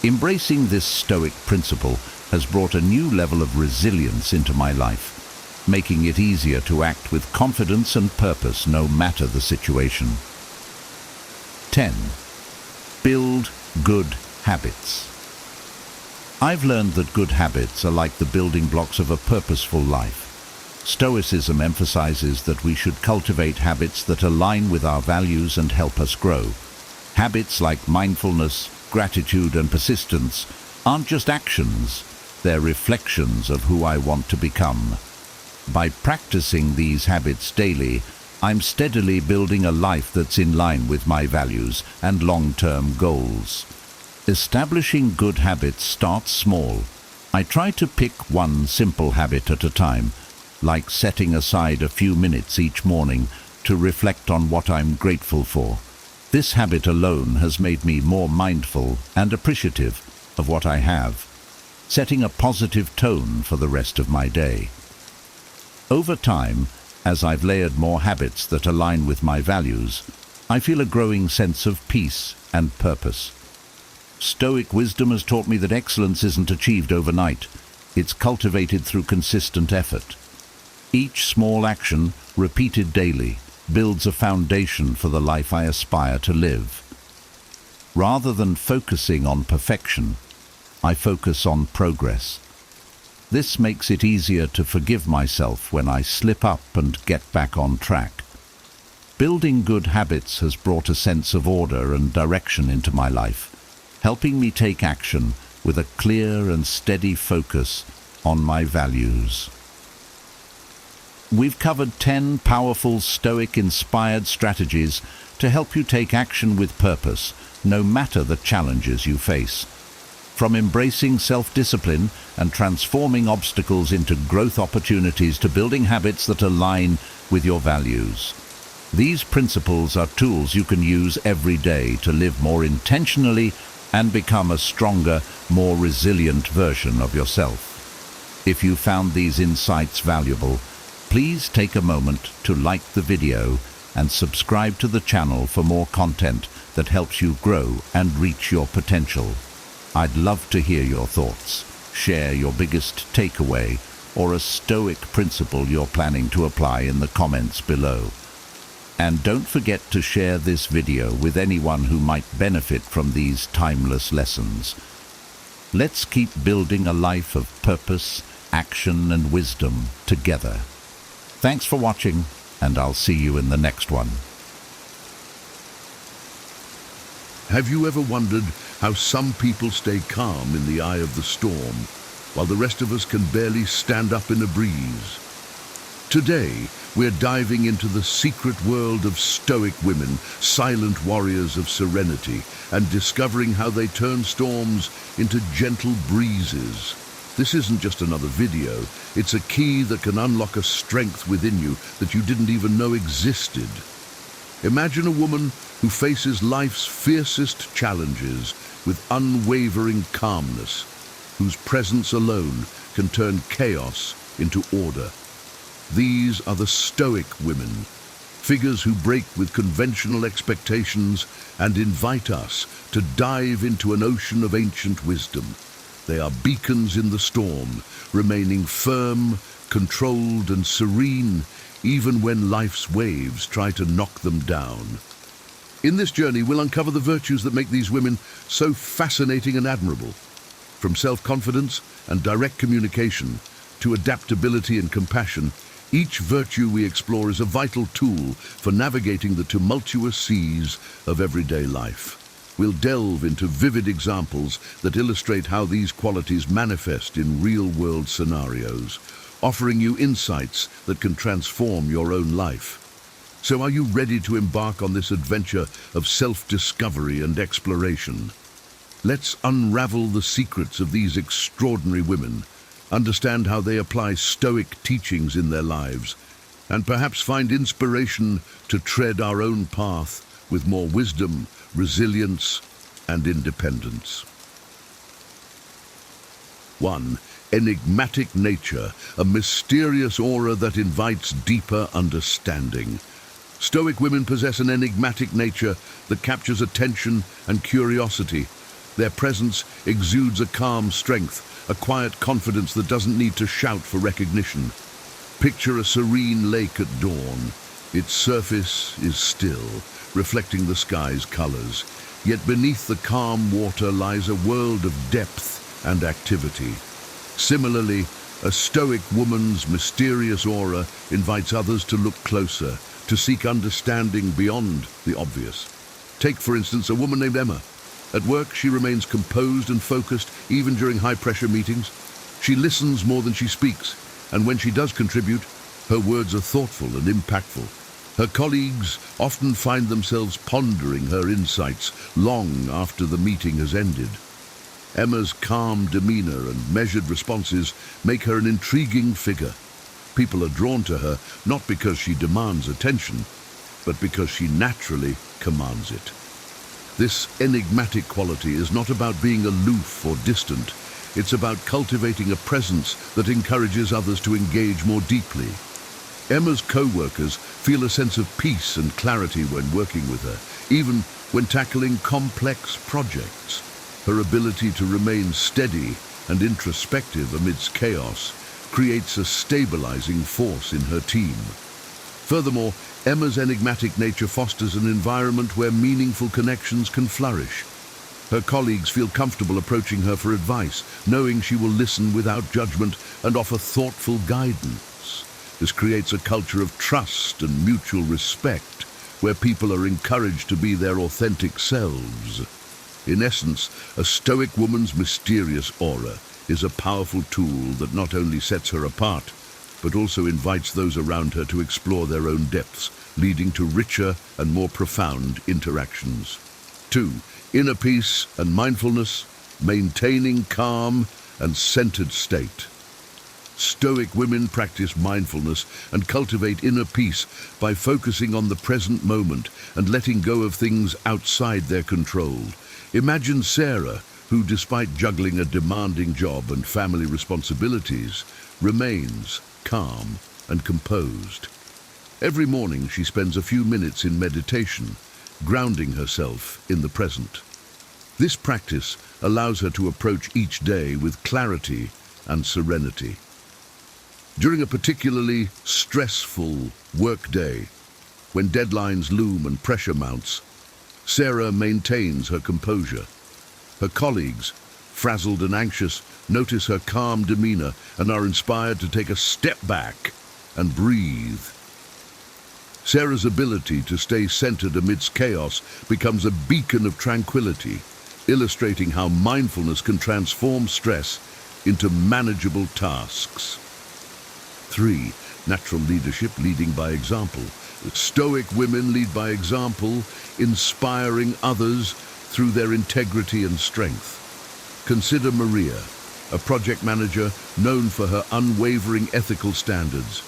Embracing this Stoic principle has brought a new level of resilience into my life, making it easier to act with confidence and purpose no matter the situation. 10. Build good habits. I've learned that good habits are like the building blocks of a purposeful life. Stoicism emphasizes that we should cultivate habits that align with our values and help us grow. Habits like mindfulness, gratitude, and persistence aren't just actions, they're reflections of who I want to become. By practicing these habits daily, I'm steadily building a life that's in line with my values and long-term goals. Establishing good habits starts small. I try to pick one simple habit at a time, like setting aside a few minutes each morning to reflect on what I'm grateful for. This habit alone has made me more mindful and appreciative of what I have, setting a positive tone for the rest of my day. Over time, As I've layered more habits that align with my values, I feel a growing sense of peace and purpose. Stoic wisdom has taught me that excellence isn't achieved overnight. It's cultivated through consistent effort. Each small action, repeated daily, builds a foundation for the life I aspire to live. Rather than focusing on perfection, I focus on progress. This makes it easier to forgive myself when I slip up and get back on track. Building good habits has brought a sense of order and direction into my life, helping me take action with a clear and steady focus on my values. We've covered 10 powerful Stoic-inspired strategies to help you take action with purpose, no matter the challenges you face. From embracing self-discipline and transforming obstacles into growth opportunities to building habits that align with your values. These principles are tools you can use every day to live more intentionally and become a stronger, more resilient version of yourself. If you found these insights valuable, please take a moment to like the video and subscribe to the channel for more content that helps you grow and reach your potential. I'd love to hear your thoughts. Share your biggest takeaway or a Stoic principle you're planning to apply in the comments below. And don't forget to share this video with anyone who might benefit from these timeless lessons. Let's keep building a life of purpose, action, and wisdom together. Thanks for watching, and I'll see you in the next one. Have you ever wondered how some people stay calm in the eye of the storm, while the rest of us can barely stand up in a breeze? Today, we're diving into the secret world of Stoic women, silent warriors of serenity, and discovering how they turn storms into gentle breezes. This isn't just another video, it's a key that can unlock a strength within you that you didn't even know existed. Imagine a woman who faces life's fiercest challenges with unwavering calmness, whose presence alone can turn chaos into order. These are the Stoic women, figures who break with conventional expectations and invite us to dive into an ocean of ancient wisdom. They are beacons in the storm, remaining firm, controlled, and serene, even when life's waves try to knock them down. In this journey, we'll uncover the virtues that make these women so fascinating and admirable. From self-confidence and direct communication to adaptability and compassion, each virtue we explore is a vital tool for navigating the tumultuous seas of everyday life. We'll delve into vivid examples that illustrate how these qualities manifest in real-world scenarios, offering you insights that can transform your own life. So are you ready to embark on this adventure of self-discovery and exploration? Let's unravel the secrets of these extraordinary women, understand how they apply Stoic teachings in their lives, and perhaps find inspiration to tread our own path with more wisdom, resilience, and independence. 1. Enigmatic nature, a mysterious aura that invites deeper understanding. Stoic women possess an enigmatic nature that captures attention and curiosity. Their presence exudes a calm strength, a quiet confidence that doesn't need to shout for recognition. Picture a serene lake at dawn. Its surface is still, reflecting the sky's colors. Yet beneath the calm water lies a world of depth and activity. Similarly, a Stoic woman's mysterious aura invites others to look closer, to seek understanding beyond the obvious. Take, for instance, a woman named Emma. At work, she remains composed and focused, even during high-pressure meetings. She listens more than she speaks, and when she does contribute, her words are thoughtful and impactful. Her colleagues often find themselves pondering her insights long after the meeting has ended. Emma's calm demeanor and measured responses make her an intriguing figure. People are drawn to her not because she demands attention, but because she naturally commands it. This enigmatic quality is not about being aloof or distant. It's about cultivating a presence that encourages others to engage more deeply. Emma's co-workers feel a sense of peace and clarity when working with her, even when tackling complex projects. Her ability to remain steady and introspective amidst chaos creates a stabilizing force in her team. Furthermore, Emma's enigmatic nature fosters an environment where meaningful connections can flourish. Her colleagues feel comfortable approaching her for advice, knowing she will listen without judgment and offer thoughtful guidance. This creates a culture of trust and mutual respect, where people are encouraged to be their authentic selves. In essence, a Stoic woman's mysterious aura is a powerful tool that not only sets her apart, but also invites those around her to explore their own depths, leading to richer and more profound interactions. 2. Inner peace and mindfulness, maintaining calm and centered state. Stoic women practice mindfulness and cultivate inner peace by focusing on the present moment and letting go of things outside their control. Imagine Sarah, who, despite juggling a demanding job and family responsibilities, remains calm and composed. Every morning she spends a few minutes in meditation, grounding herself in the present. This practice allows her to approach each day with clarity and serenity. During a particularly stressful workday, when deadlines loom and pressure mounts, Sarah maintains her composure. Her colleagues, frazzled and anxious, notice her calm demeanor and are inspired to take a step back and breathe. Sarah's ability to stay centered amidst chaos becomes a beacon of tranquility, illustrating how mindfulness can transform stress into manageable tasks. 3. Natural leadership, leading by example. Stoic women lead by example, inspiring others through their integrity and strength. Consider Maria, a project manager known for her unwavering ethical standards.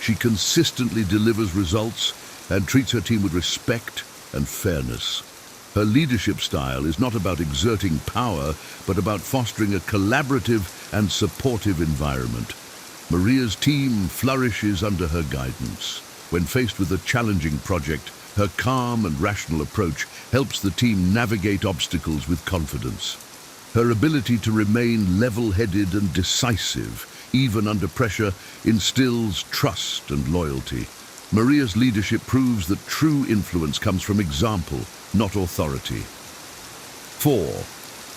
She consistently delivers results and treats her team with respect and fairness. Her leadership style is not about exerting power, but about fostering a collaborative and supportive environment. Maria's team flourishes under her guidance. When faced with a challenging project, her calm and rational approach helps the team navigate obstacles with confidence. Her ability to remain level-headed and decisive, even under pressure, instills trust and loyalty. Maria's leadership proves that true influence comes from example, not authority. 4.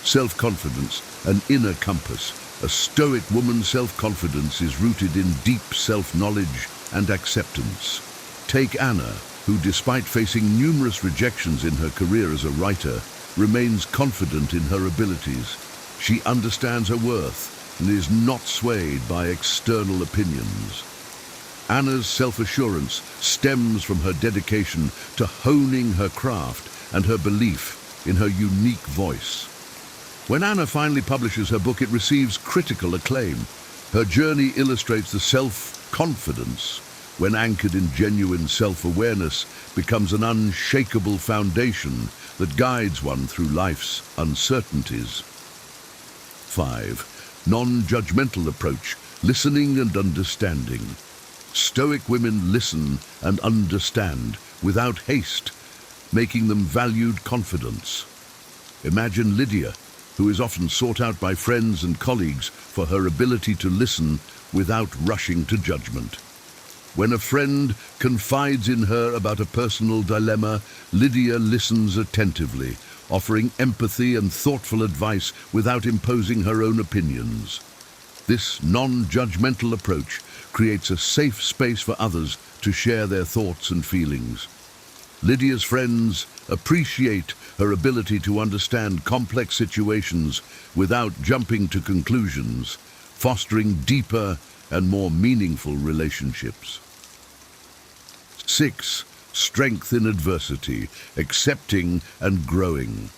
Self-confidence, an inner compass. A Stoic woman's self-confidence is rooted in deep self-knowledge and acceptance. Take Anna, who, despite facing numerous rejections in her career as a writer, remains confident in her abilities. She understands her worth and is not swayed by external opinions. Anna's self-assurance stems from her dedication to honing her craft and her belief in her unique voice. When Anna finally publishes her book, it receives critical acclaim. Her journey illustrates the self-confidence, when anchored in genuine self-awareness, becomes an unshakable foundation that guides one through life's uncertainties. 5. Non-judgmental approach, listening and understanding. Stoic women listen and understand without haste, making them valued confidence. Imagine Lydia, who is often sought out by friends and colleagues for her ability to listen without rushing to judgment. When a friend confides in her about a personal dilemma, Lydia listens attentively, offering empathy and thoughtful advice without imposing her own opinions. This non-judgmental approach creates a safe space for others to share their thoughts and feelings. Lydia's friends appreciate her ability to understand complex situations without jumping to conclusions, fostering deeper and more meaningful relationships. 6. Strength in adversity, accepting and growing.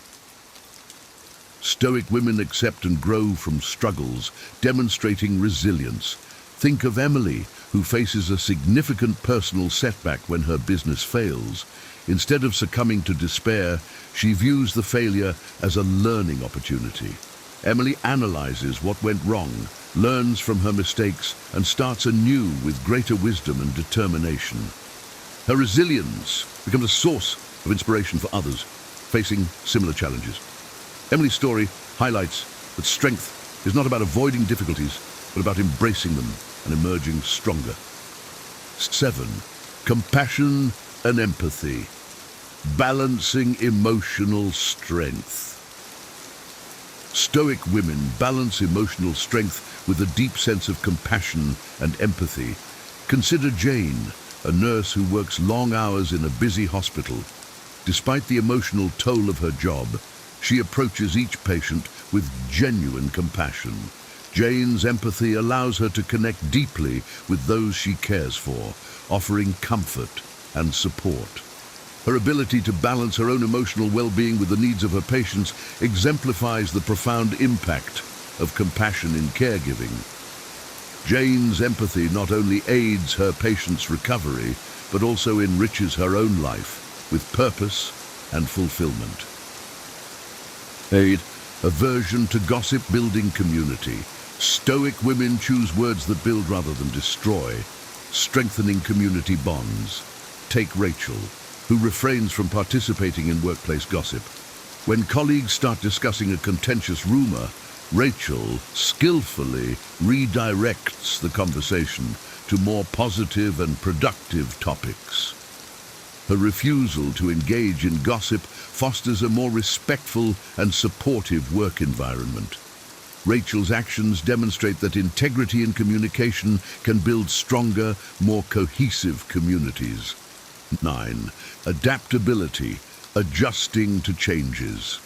Stoic women accept and grow from struggles, demonstrating resilience. Think of Emily, who faces a significant personal setback when her business fails. Instead of succumbing to despair, she views the failure as a learning opportunity. Emily analyzes what went wrong, learns from her mistakes, and starts anew with greater wisdom and determination. Her resilience becomes a source of inspiration for others facing similar challenges. Emily's story highlights that strength is not about avoiding difficulties, but about embracing them and emerging stronger. 7. Compassion and empathy. Balancing emotional strength. Stoic women balance emotional strength with a deep sense of compassion and empathy. Consider Jane, a nurse who works long hours in a busy hospital. Despite the emotional toll of her job, she approaches each patient with genuine compassion. Jane's empathy allows her to connect deeply with those she cares for, offering comfort and support. Her ability to balance her own emotional well-being with the needs of her patients exemplifies the profound impact of compassion in caregiving. Jane's empathy not only aids her patient's recovery, but also enriches her own life with purpose and fulfillment. 8. Aversion to gossip, building community. Stoic women choose words that build rather than destroy, strengthening community bonds. Take Rachel, who refrains from participating in workplace gossip. When colleagues start discussing a contentious rumor, Rachel skillfully redirects the conversation to more positive and productive topics. Her refusal to engage in gossip fosters a more respectful and supportive work environment. Rachel's actions demonstrate that integrity in communication can build stronger, more cohesive communities. 9. Adaptability, adjusting to changes.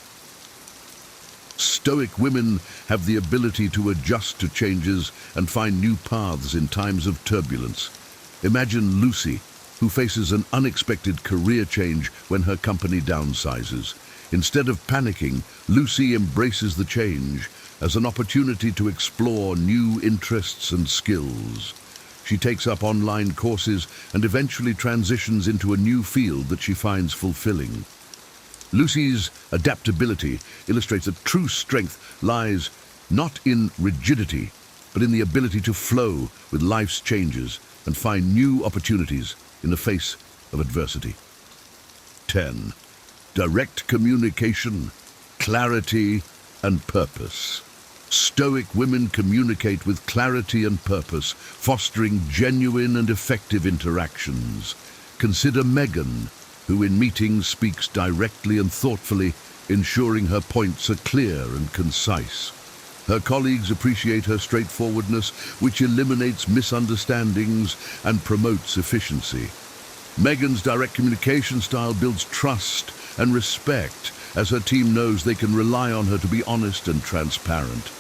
Stoic women have the ability to adjust to changes and find new paths in times of turbulence. Imagine Lucy, who faces an unexpected career change when her company downsizes. Instead of panicking, Lucy embraces the change as an opportunity to explore new interests and skills. She takes up online courses and eventually transitions into a new field that she finds fulfilling. Lucy's adaptability illustrates that true strength lies not in rigidity, but in the ability to flow with life's changes and find new opportunities in the face of adversity. 10. Direct communication, clarity, and purpose. Stoic women communicate with clarity and purpose, fostering genuine and effective interactions. Consider Megan, who in meetings speaks directly and thoughtfully, ensuring her points are clear and concise. Her colleagues appreciate her straightforwardness, which eliminates misunderstandings and promotes efficiency. Megan's direct communication style builds trust and respect, as her team knows they can rely on her to be honest and transparent.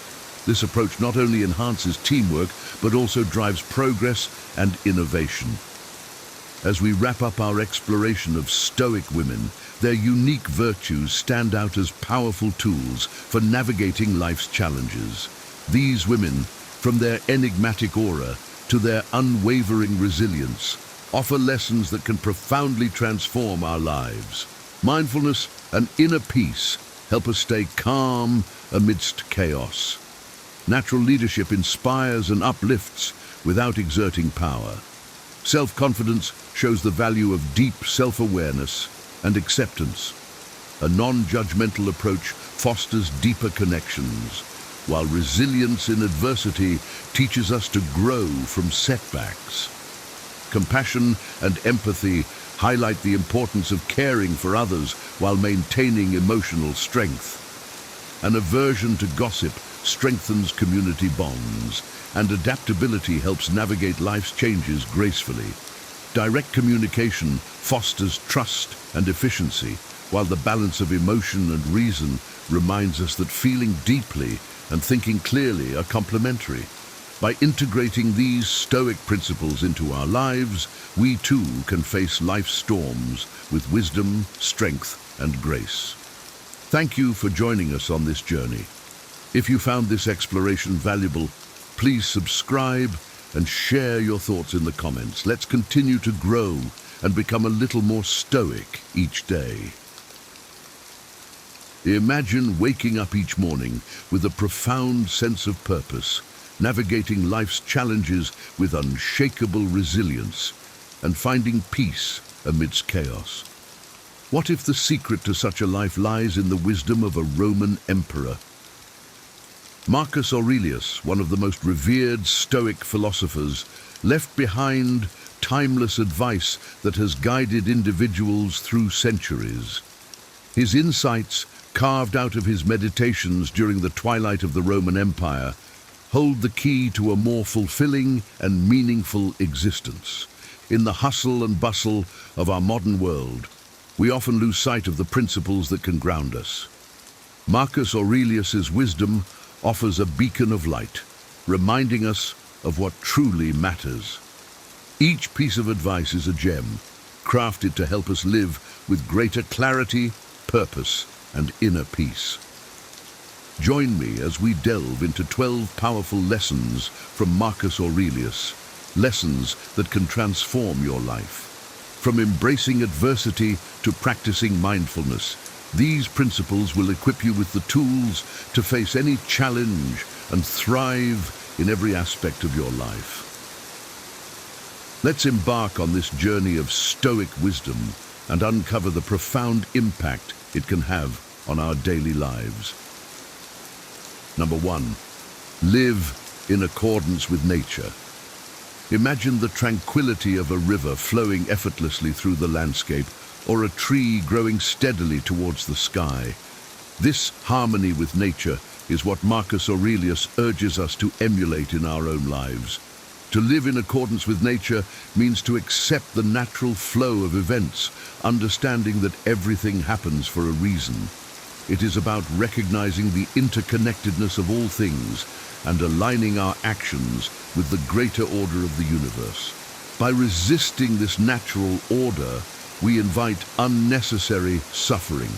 This approach not only enhances teamwork, but also drives progress and innovation. As we wrap up our exploration of Stoic women, their unique virtues stand out as powerful tools for navigating life's challenges. These women, from their enigmatic aura to their unwavering resilience, offer lessons that can profoundly transform our lives. Mindfulness and inner peace help us stay calm amidst chaos. Natural leadership inspires and uplifts without exerting power. Self-confidence shows the value of deep self-awareness and acceptance. A non-judgmental approach fosters deeper connections, while resilience in adversity teaches us to grow from setbacks. Compassion and empathy highlight the importance of caring for others while maintaining emotional strength. An aversion to gossip strengthens community bonds, and adaptability helps navigate life's changes gracefully. Direct communication fosters trust and efficiency, while the balance of emotion and reason reminds us that feeling deeply and thinking clearly are complementary. By integrating these Stoic principles into our lives, we too can face life's storms with wisdom, strength, and grace. Thank you for joining us on this journey. If you found this exploration valuable, please subscribe and share your thoughts in the comments. Let's continue to grow and become a little more stoic each day. Imagine waking up each morning with a profound sense of purpose, navigating life's challenges with unshakable resilience, and finding peace amidst chaos. What if the secret to such a life lies in the wisdom of a Roman emperor? Marcus Aurelius, one of the most revered Stoic philosophers, left behind timeless advice that has guided individuals through centuries. His insights, carved out of his meditations during the twilight of the Roman Empire, hold the key to a more fulfilling and meaningful existence. In the hustle and bustle of our modern world, we often lose sight of the principles that can ground us. Marcus Aurelius's wisdom offers a beacon of light, reminding us of what truly matters. Each piece of advice is a gem, crafted to help us live with greater clarity, purpose, and inner peace. Join me as we delve into 12 powerful lessons from Marcus Aurelius, lessons that can transform your life. From embracing adversity to practicing mindfulness, these principles will equip you with the tools to face any challenge and thrive in every aspect of your life. Let's embark on this journey of Stoic wisdom and uncover the profound impact it can have on our daily lives. Number 1, live in accordance with nature. Imagine the tranquility of a river flowing effortlessly through the landscape, or a tree growing steadily towards the sky. This harmony with nature is what Marcus Aurelius urges us to emulate in our own lives. To live in accordance with nature means to accept the natural flow of events, understanding that everything happens for a reason. It is about recognizing the interconnectedness of all things and aligning our actions with the greater order of the universe. By resisting this natural order, we invite unnecessary suffering.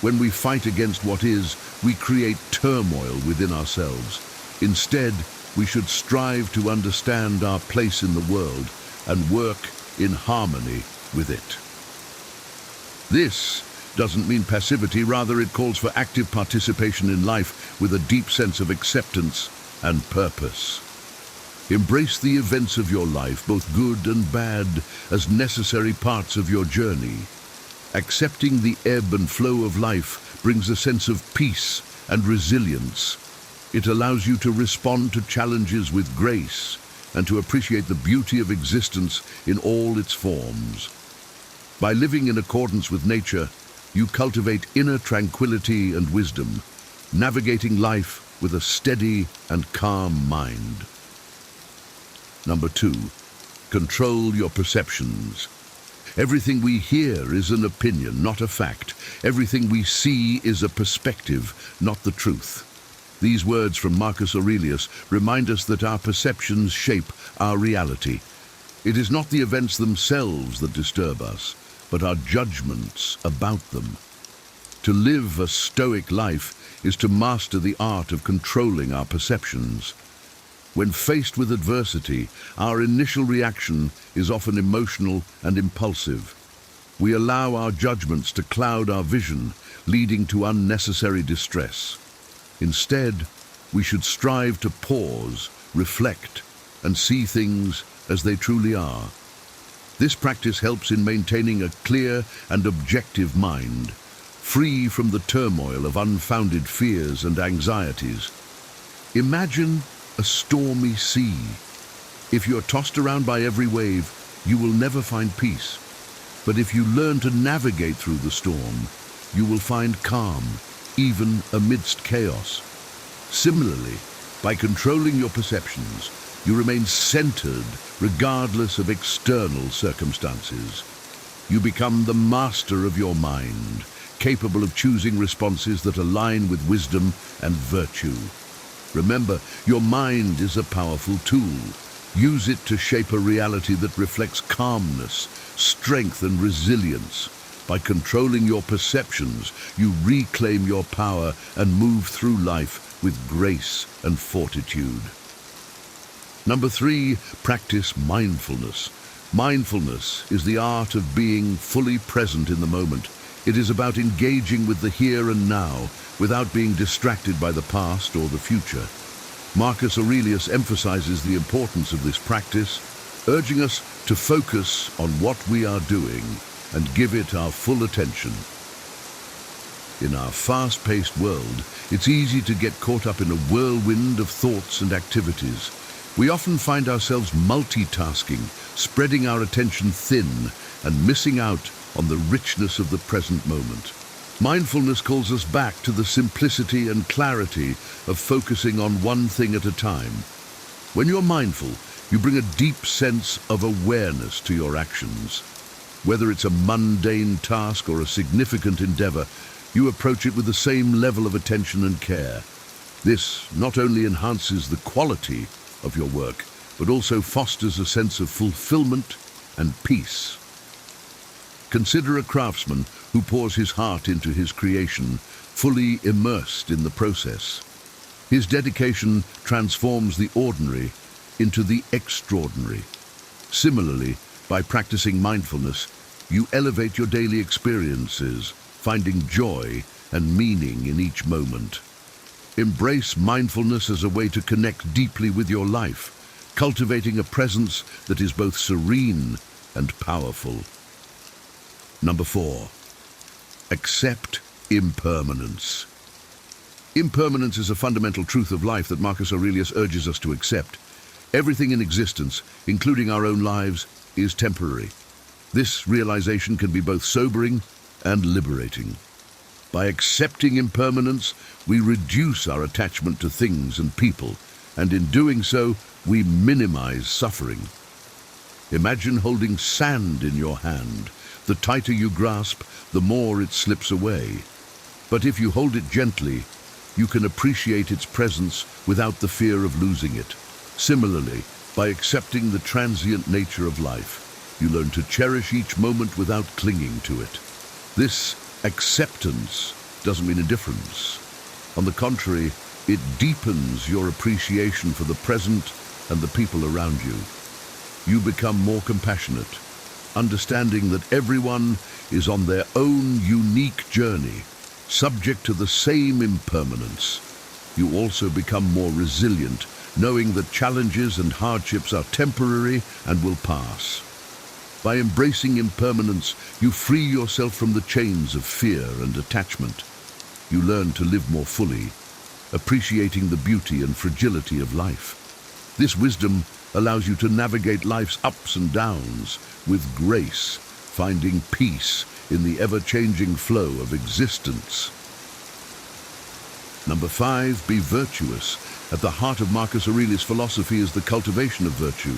When we fight against what is, we create turmoil within ourselves. Instead, we should strive to understand our place in the world and work in harmony with it. This doesn't mean passivity, rather it calls for active participation in life with a deep sense of acceptance and purpose. Embrace the events of your life, both good and bad, as necessary parts of your journey. Accepting the ebb and flow of life brings a sense of peace and resilience. It allows you to respond to challenges with grace and to appreciate the beauty of existence in all its forms. By living in accordance with nature, you cultivate inner tranquility and wisdom, navigating life with a steady and calm mind. Number 2, control your perceptions. Everything we hear is an opinion, not a fact. Everything we see is a perspective, not the truth. These words from Marcus Aurelius remind us that our perceptions shape our reality. It is not the events themselves that disturb us, but our judgments about them. To live a Stoic life is to master the art of controlling our perceptions. When faced with adversity, our initial reaction is often emotional and impulsive. We allow our judgments to cloud our vision, leading to unnecessary distress. Instead, we should strive to pause, reflect, and see things as they truly are. This practice helps in maintaining a clear and objective mind, free from the turmoil of unfounded fears and anxieties. Imagine a stormy sea. If you're tossed around by every wave, you will never find peace. But if you learn to navigate through the storm, you will find calm, even amidst chaos. Similarly, by controlling your perceptions, you remain centered regardless of external circumstances. You become the master of your mind, capable of choosing responses that align with wisdom and virtue. Remember, your mind is a powerful tool. Use it to shape a reality that reflects calmness, strength, and resilience. By controlling your perceptions, you reclaim your power and move through life with grace and fortitude. Number 3, practice mindfulness. Mindfulness is the art of being fully present in the moment. It is about engaging with the here and now without being distracted by the past or the future. Marcus Aurelius emphasizes the importance of this practice, urging us to focus on what we are doing and give it our full attention. In our fast-paced world, it's easy to get caught up in a whirlwind of thoughts and activities. We often find ourselves multitasking, spreading our attention thin and missing out on the richness of the present moment. Mindfulness calls us back to the simplicity and clarity of focusing on one thing at a time. When you're mindful, you bring a deep sense of awareness to your actions. Whether it's a mundane task or a significant endeavor, you approach it with the same level of attention and care. This not only enhances the quality of your work, but also fosters a sense of fulfillment and peace. Consider a craftsman who pours his heart into his creation, fully immersed in the process. His dedication transforms the ordinary into the extraordinary. Similarly, by practicing mindfulness, you elevate your daily experiences, finding joy and meaning in each moment. Embrace mindfulness as a way to connect deeply with your life, cultivating a presence that is both serene and powerful. Number 4, accept impermanence. Impermanence is a fundamental truth of life that Marcus Aurelius urges us to accept. Everything in existence, including our own lives, is temporary. This realization can be both sobering and liberating. By accepting impermanence, we reduce our attachment to things and people, and in doing so, we minimize suffering. Imagine holding sand in your hand. The tighter you grasp, the more it slips away. But if you hold it gently, you can appreciate its presence without the fear of losing it. Similarly, by accepting the transient nature of life, you learn to cherish each moment without clinging to it. This acceptance doesn't mean indifference. On the contrary, it deepens your appreciation for the present and the people around you. You become more compassionate, understanding that everyone is on their own unique journey, subject to the same impermanence. You also become more resilient, knowing that challenges and hardships are temporary and will pass. By embracing impermanence, you free yourself from the chains of fear and attachment. You learn to live more fully, appreciating the beauty and fragility of life. This wisdom allows you to navigate life's ups and downs with grace, finding peace in the ever-changing flow of existence. Number 5, be virtuous. At the heart of Marcus Aurelius' philosophy is the cultivation of virtue.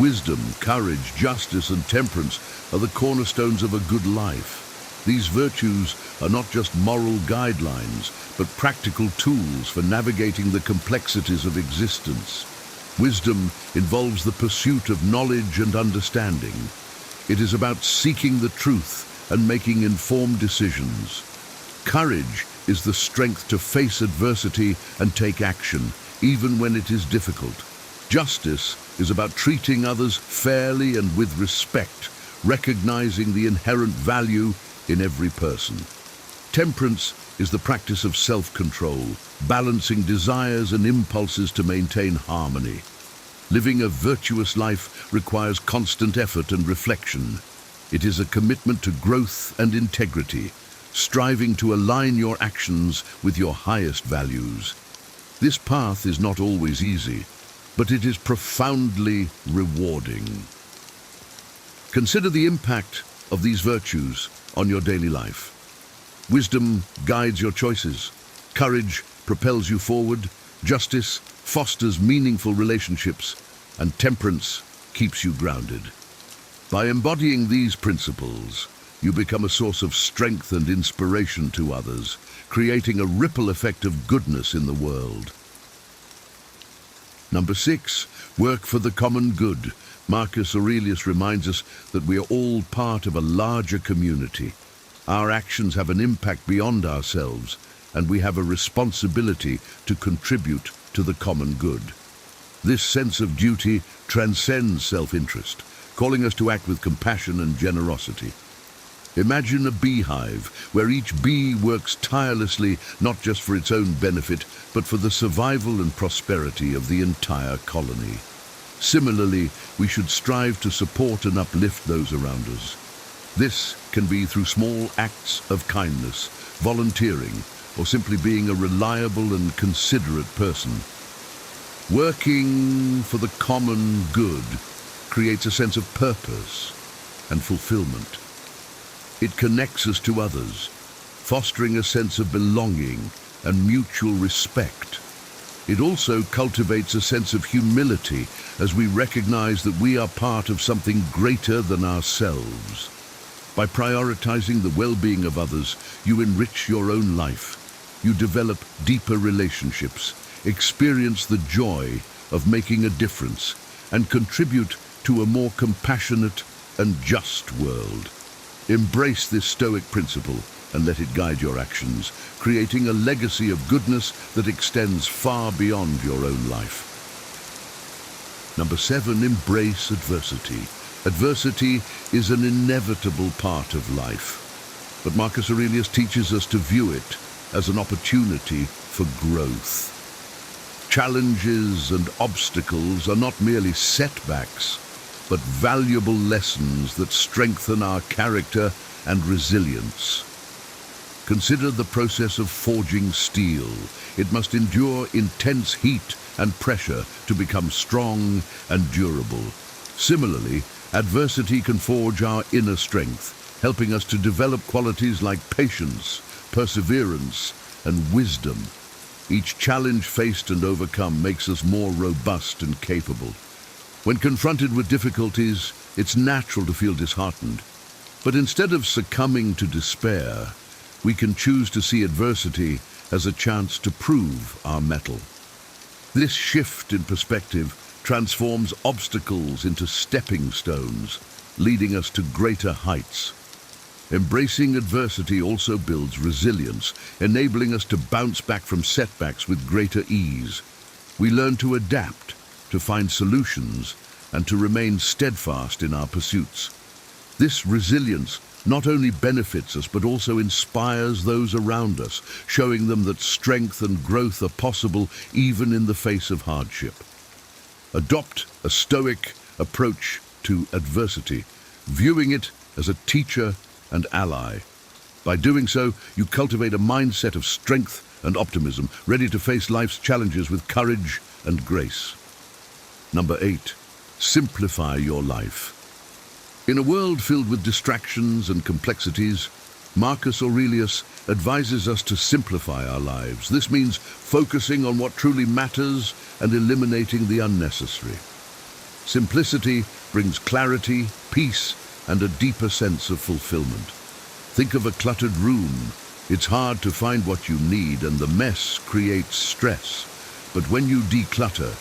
Wisdom, courage, justice, and temperance are the cornerstones of a good life. These virtues are not just moral guidelines, but practical tools for navigating the complexities of existence. Wisdom involves the pursuit of knowledge and understanding. It is about seeking the truth and making informed decisions. Courage is the strength to face adversity and take action, even when it is difficult. Justice is about treating others fairly and with respect, recognizing the inherent value in every person. Temperance is the practice of self-control, balancing desires and impulses to maintain harmony. Living a virtuous life requires constant effort and reflection. It is a commitment to growth and integrity, striving to align your actions with your highest values. This path is not always easy, but it is profoundly rewarding. Consider the impact of these virtues on your daily life. Wisdom guides your choices. Courage propels you forward. Justice fosters meaningful relationships. And temperance keeps you grounded. By embodying these principles, you become a source of strength and inspiration to others, creating a ripple effect of goodness in the world. Number 6, work for the common good. Marcus Aurelius reminds us that we are all part of a larger community. Our actions have an impact beyond ourselves, and we have a responsibility to contribute to the common good. This sense of duty transcends self-interest, calling us to act with compassion and generosity. Imagine a beehive where each bee works tirelessly not just for its own benefit, but for the survival and prosperity of the entire colony. Similarly, we should strive to support and uplift those around us. This can be through small acts of kindness, volunteering, or simply being a reliable and considerate person. Working for the common good creates a sense of purpose and fulfillment. It connects us to others, fostering a sense of belonging and mutual respect. It also cultivates a sense of humility as we recognize that we are part of something greater than ourselves. By prioritizing the well-being of others, you enrich your own life. You develop deeper relationships, experience the joy of making a difference, and contribute to a more compassionate and just world. Embrace this Stoic principle and let it guide your actions, creating a legacy of goodness that extends far beyond your own life. Number 7, embrace adversity. Adversity is an inevitable part of life, but Marcus Aurelius teaches us to view it as an opportunity for growth. Challenges and obstacles are not merely setbacks, but valuable lessons that strengthen our character and resilience. Consider the process of forging steel. It must endure intense heat and pressure to become strong and durable. Similarly, adversity can forge our inner strength, helping us to develop qualities like patience, perseverance, and wisdom. Each challenge faced and overcome makes us more robust and capable. When confronted with difficulties, it's natural to feel disheartened. But instead of succumbing to despair, we can choose to see adversity as a chance to prove our mettle. This shift in perspective transforms obstacles into stepping stones, leading us to greater heights. Embracing adversity also builds resilience, enabling us to bounce back from setbacks with greater ease. We learn to adapt, to find solutions, and to remain steadfast in our pursuits. This resilience not only benefits us, but also inspires those around us, showing them that strength and growth are possible even in the face of hardship. Adopt a Stoic approach to adversity, viewing it as a teacher and ally. By doing so, you cultivate a mindset of strength and optimism, ready to face life's challenges with courage and grace. Number 8, simplify your life. In a world filled with distractions and complexities, Marcus Aurelius advises us to simplify our lives. This means focusing on what truly matters and eliminating the unnecessary. Simplicity brings clarity, peace, and a deeper sense of fulfillment. Think of a cluttered room. It's hard to find what you need, and the mess creates stress. But when you declutter,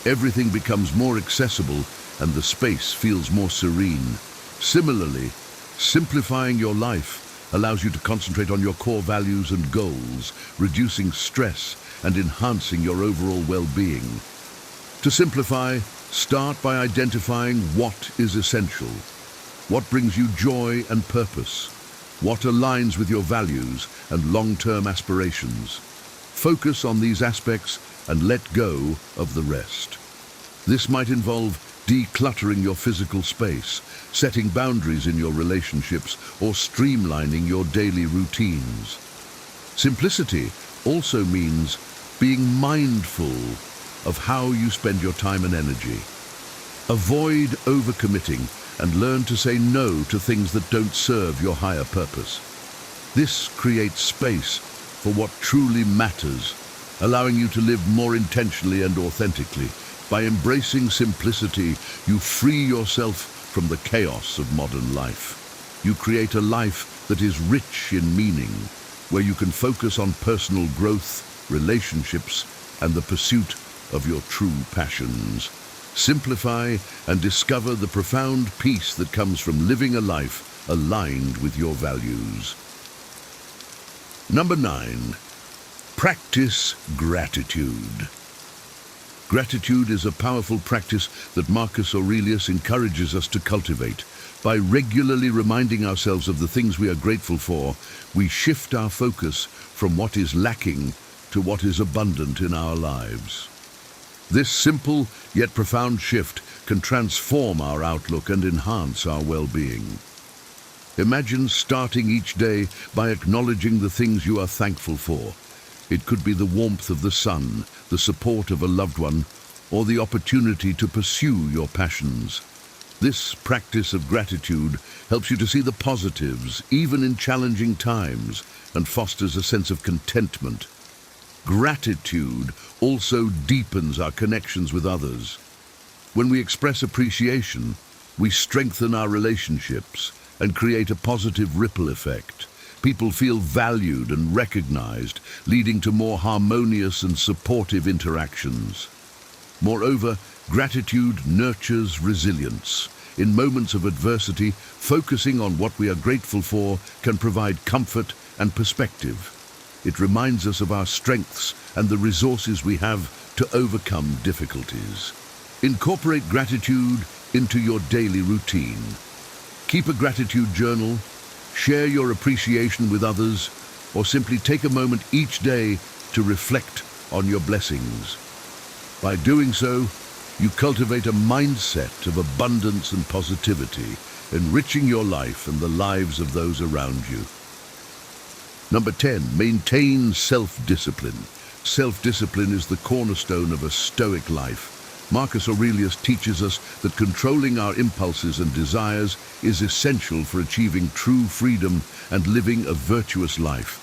everything becomes more accessible and the space feels more serene. Similarly, simplifying your life allows you to concentrate on your core values and goals, reducing stress and enhancing your overall well-being. To simplify, start by identifying what is essential, what brings you joy and purpose, what aligns with your values and long-term aspirations. Focus on these aspects and let go of the rest. This might involve decluttering your physical space, setting boundaries in your relationships, or streamlining your daily routines. Simplicity also means being mindful of how you spend your time and energy. Avoid overcommitting and learn to say no to things that don't serve your higher purpose. This creates space for what truly matters, allowing you to live more intentionally and authentically. By embracing simplicity, you free yourself from the chaos of modern life. You create a life that is rich in meaning, where you can focus on personal growth, relationships, and the pursuit of your true passions. Simplify and discover the profound peace that comes from living a life aligned with your values. Number 9, practice gratitude. Gratitude is a powerful practice that Marcus Aurelius encourages us to cultivate. By regularly reminding ourselves of the things we are grateful for, we shift our focus from what is lacking to what is abundant in our lives. This simple yet profound shift can transform our outlook and enhance our well-being. Imagine starting each day by acknowledging the things you are thankful for. It could be the warmth of the sun, the support of a loved one, or the opportunity to pursue your passions. This practice of gratitude helps you to see the positives, even in challenging times, and fosters a sense of contentment. Gratitude also deepens our connections with others. When we express appreciation, we strengthen our relationships and create a positive ripple effect. People feel valued and recognized, leading to more harmonious and supportive interactions. Moreover, gratitude nurtures resilience. In moments of adversity, focusing on what we are grateful for can provide comfort and perspective. It reminds us of our strengths and the resources we have to overcome difficulties. Incorporate gratitude into your daily routine. Keep a gratitude journal, share your appreciation with others, or simply take a moment each day to reflect on your blessings. By doing so, you cultivate a mindset of abundance and positivity, enriching your life and the lives of those around you. Number 10, maintain self-discipline. Self-discipline is the cornerstone of a Stoic life. Marcus Aurelius teaches us that controlling our impulses and desires is essential for achieving true freedom and living a virtuous life.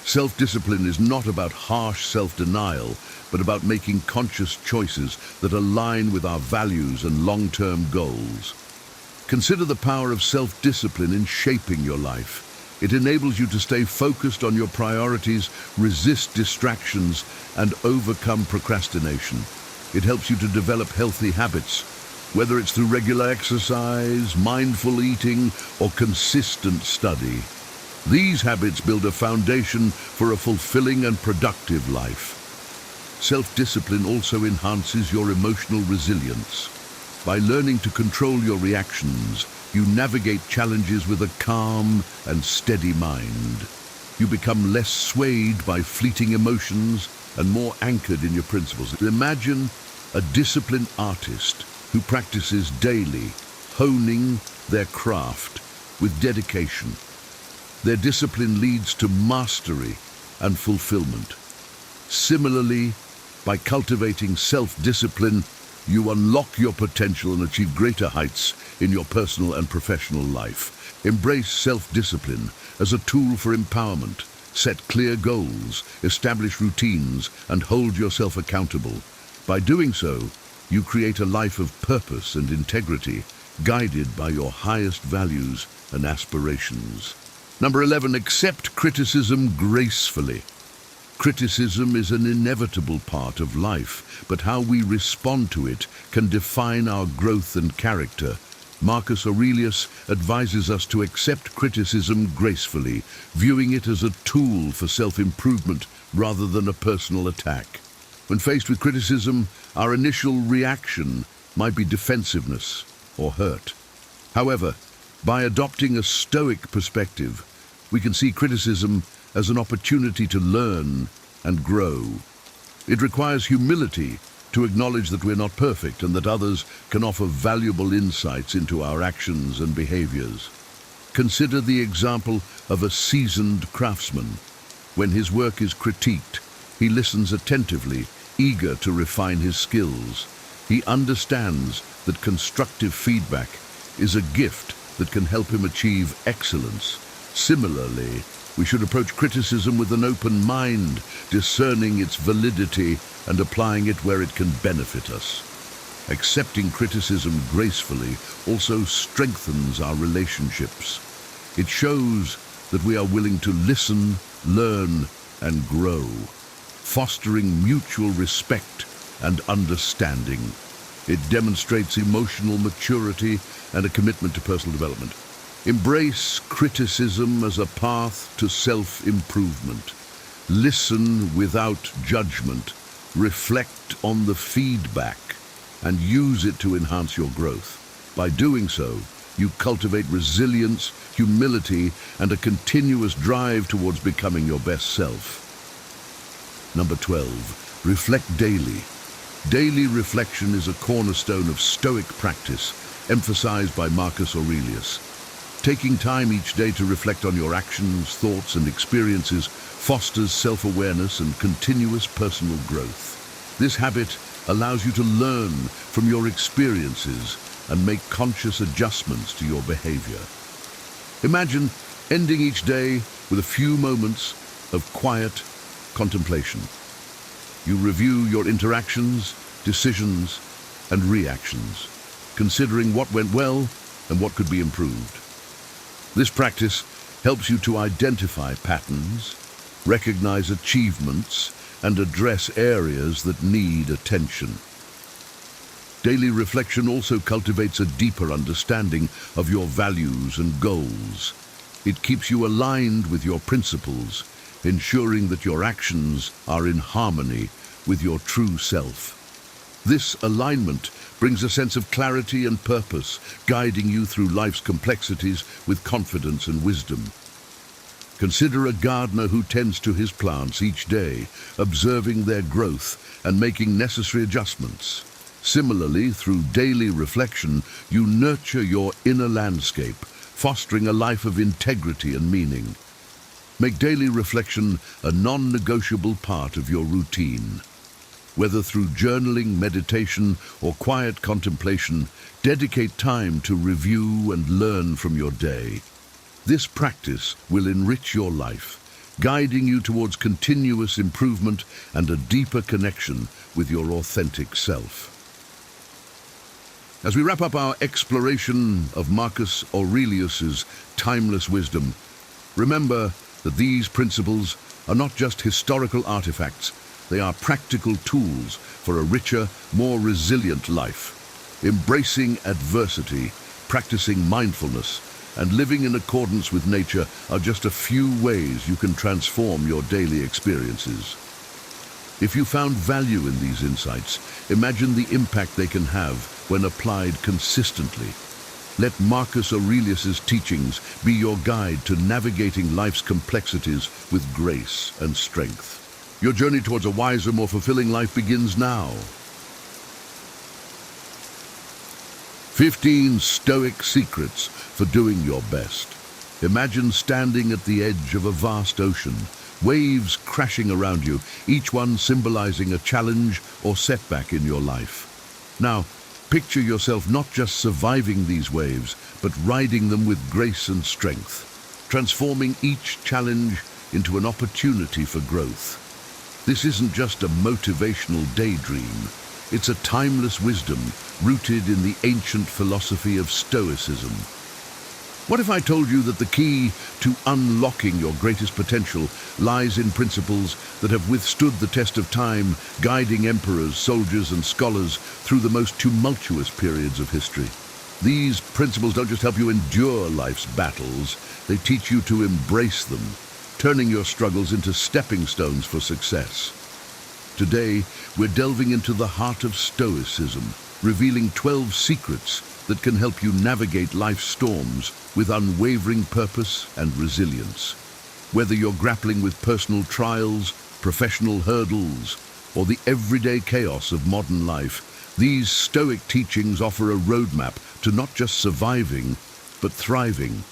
Self-discipline is not about harsh self-denial, but about making conscious choices that align with our values and long-term goals. Consider the power of self-discipline in shaping your life. It enables you to stay focused on your priorities, resist distractions, and overcome procrastination. It helps you to develop healthy habits, whether it's through regular exercise, mindful eating, or consistent study. These habits build a foundation for a fulfilling and productive life. Self-discipline also enhances your emotional resilience. By learning to control your reactions, you navigate challenges with a calm and steady mind. You become less swayed by fleeting emotions and more anchored in your principles. Imagine a disciplined artist who practices daily, honing their craft with dedication. Their discipline leads to mastery and fulfillment. Similarly, by cultivating self-discipline, you unlock your potential and achieve greater heights in your personal and professional life. Embrace self-discipline as a tool for empowerment. Set clear goals, establish routines, and hold yourself accountable. By doing so, you create a life of purpose and integrity, guided by your highest values and aspirations. Number 11, accept criticism gracefully. Criticism is an inevitable part of life, but how we respond to it can define our growth and character. Marcus Aurelius advises us to accept criticism gracefully, viewing it as a tool for self-improvement rather than a personal attack. When faced with criticism, our initial reaction might be defensiveness or hurt. However, by adopting a Stoic perspective, we can see criticism as an opportunity to learn and grow. It requires humility to acknowledge that we're not perfect and that others can offer valuable insights into our actions and behaviors. Consider the example of a seasoned craftsman. When his work is critiqued, he listens attentively, eager to refine his skills. He understands that constructive feedback is a gift that can help him achieve excellence. Similarly, we should approach criticism with an open mind, discerning its validity and applying it where it can benefit us. Accepting criticism gracefully also strengthens our relationships. It shows that we are willing to listen, learn, and grow, fostering mutual respect and understanding. It demonstrates emotional maturity and a commitment to personal development. Embrace criticism as a path to self-improvement. Listen without judgment. Reflect on the feedback and use it to enhance your growth. By doing so, You cultivate resilience, humility, and a continuous drive towards becoming your best self. Number 12, reflect daily. Daily reflection is a cornerstone of Stoic practice, emphasized by Marcus Aurelius. Taking time each day to reflect on your actions, thoughts, and experiences fosters self-awareness and continuous personal growth. This habit allows you to learn from your experiences and make conscious adjustments to your behavior. Imagine ending each day with a few moments of quiet contemplation. You review your interactions, decisions, and reactions, considering what went well and what could be improved. This practice helps you to identify patterns, recognize achievements, and address areas that need attention. Daily reflection also cultivates a deeper understanding of your values and goals. It keeps you aligned with your principles, ensuring that your actions are in harmony with your true self. This alignment brings a sense of clarity and purpose, guiding you through life's complexities with confidence and wisdom. Consider a gardener who tends to his plants each day, observing their growth and making necessary adjustments. Similarly, through daily reflection, you nurture your inner landscape, fostering a life of integrity and meaning. Make daily reflection a non-negotiable part of your routine. Whether through journaling, meditation, or quiet contemplation, dedicate time to review and learn from your day. This practice will enrich your life, guiding you towards continuous improvement and a deeper connection with your authentic self. As we wrap up our exploration of Marcus Aurelius's timeless wisdom, remember that these principles are not just historical artifacts, they are practical tools for a richer, more resilient life. Embracing adversity, practicing mindfulness, and living in accordance with nature are just a few ways you can transform your daily experiences. If you found value in these insights, imagine the impact they can have when applied consistently. Let Marcus Aurelius's teachings be your guide to navigating life's complexities with grace and strength. Your journey towards a wiser, more fulfilling life begins now. 15 Stoic secrets for doing your best. Imagine standing at the edge of a vast ocean, waves crashing around you, each one symbolizing a challenge or setback in your life. Now, picture yourself not just surviving these waves, but riding them with grace and strength, transforming each challenge into an opportunity for growth. This isn't just a motivational daydream. It's a timeless wisdom rooted in the ancient philosophy of Stoicism. What if I told you that the key to unlocking your greatest potential lies in principles that have withstood the test of time, guiding emperors, soldiers, and scholars through the most tumultuous periods of history? These principles don't just help you endure life's battles, they teach you to embrace them, turning your struggles into stepping stones for success. Today, we're delving into the heart of Stoicism, revealing 12 secrets that can help you navigate life's storms with unwavering purpose and resilience. Whether you're grappling with personal trials, professional hurdles, or the everyday chaos of modern life, these Stoic teachings offer a roadmap to not just surviving, but thriving.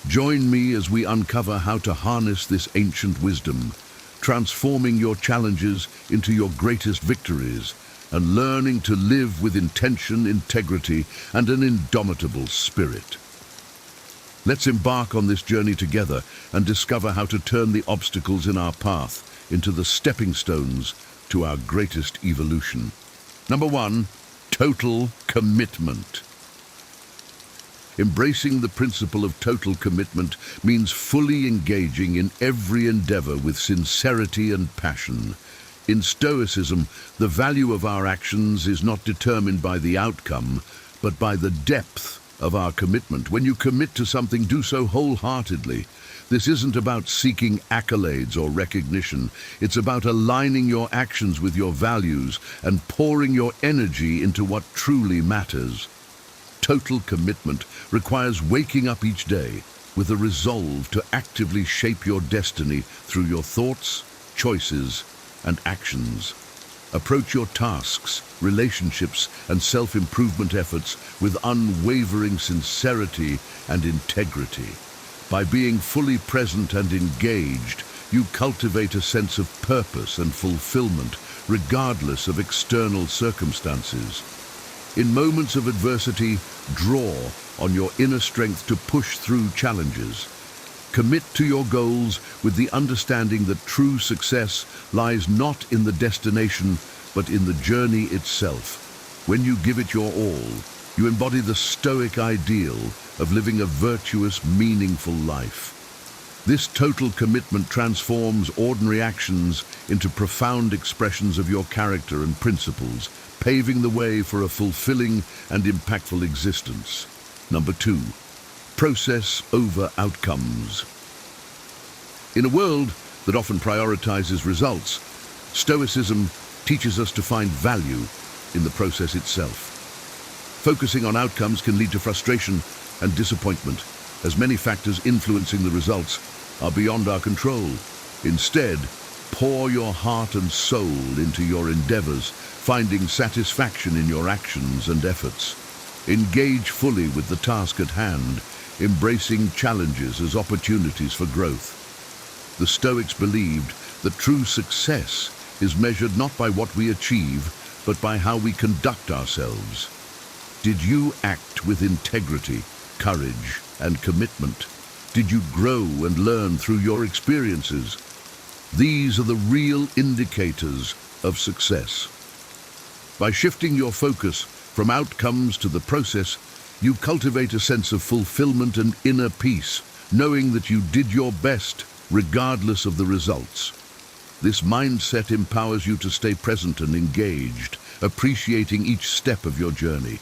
Join me as we uncover how to harness this ancient wisdom, transforming your challenges into your greatest victories, and learning to live with intention, integrity, and an indomitable spirit. Let's embark on this journey together and discover how to turn the obstacles in our path into the stepping stones to our greatest evolution. Number 1, total commitment. Embracing the principle of total commitment means fully engaging in every endeavor with sincerity and passion. In Stoicism, the value of our actions is not determined by the outcome, but by the depth of our commitment. When you commit to something, do so wholeheartedly. This isn't about seeking accolades or recognition. It's about aligning your actions with your values and pouring your energy into what truly matters. total commitment requires waking up each day with a resolve to actively shape your destiny through your thoughts, choices, and actions. Approach your tasks, relationships, and self-improvement efforts with unwavering sincerity and integrity. By being fully present and engaged, you cultivate a sense of purpose and fulfillment, regardless of external circumstances. In moments of adversity, draw on your inner strength to push through challenges. Commit to your goals with the understanding that true success lies not in the destination, but in the journey itself. When you give it your all, you embody the Stoic ideal of living a virtuous, meaningful life. This total commitment transforms ordinary actions into profound expressions of your character and principles, paving the way for a fulfilling and impactful existence. Number 2, process over outcomes. In a world that often prioritizes results, Stoicism teaches us to find value in the process itself. Focusing on outcomes can lead to frustration and disappointment, as many factors influencing the results are beyond our control. Instead, pour your heart and soul into your endeavors, finding satisfaction in your actions and efforts. Engage fully with the task at hand, embracing challenges as opportunities for growth. The Stoics believed that true success is measured not by what we achieve, but by how we conduct ourselves. Did you act with integrity, courage, and commitment? Did you grow and learn through your experiences? These are the real indicators of success. By shifting your focus from outcomes to the process, you cultivate a sense of fulfillment and inner peace, knowing that you did your best regardless of the results. This mindset empowers you to stay present and engaged, appreciating each step of your journey.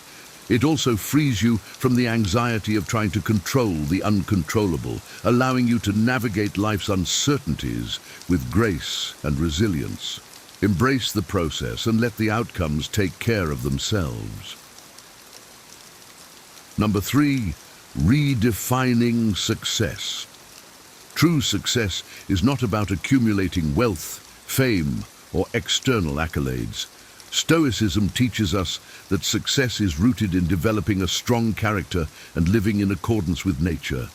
It also frees you from the anxiety of trying to control the uncontrollable, allowing you to navigate life's uncertainties with grace and resilience. Embrace the process and let the outcomes take care of themselves. Number 3, redefining success. True success is not about accumulating wealth, fame, or external accolades. Stoicism teaches us that success is rooted in developing a strong character and living in accordance with nature.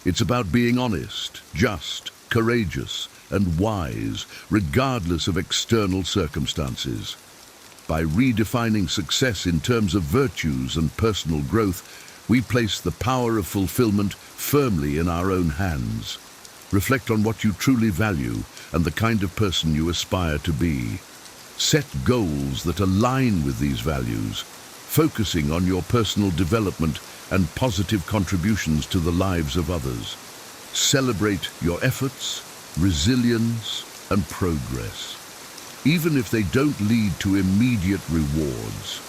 It's about being honest, just, courageous, and wise, regardless of external circumstances. By redefining success in terms of virtues and personal growth, we place the power of fulfillment firmly in our own hands. Reflect on what you truly value and the kind of person you aspire to be. Set goals that align with these values, focusing on your personal development and positive contributions to the lives of others. Celebrate your efforts, resilience, and progress, even if they don't lead to immediate rewards.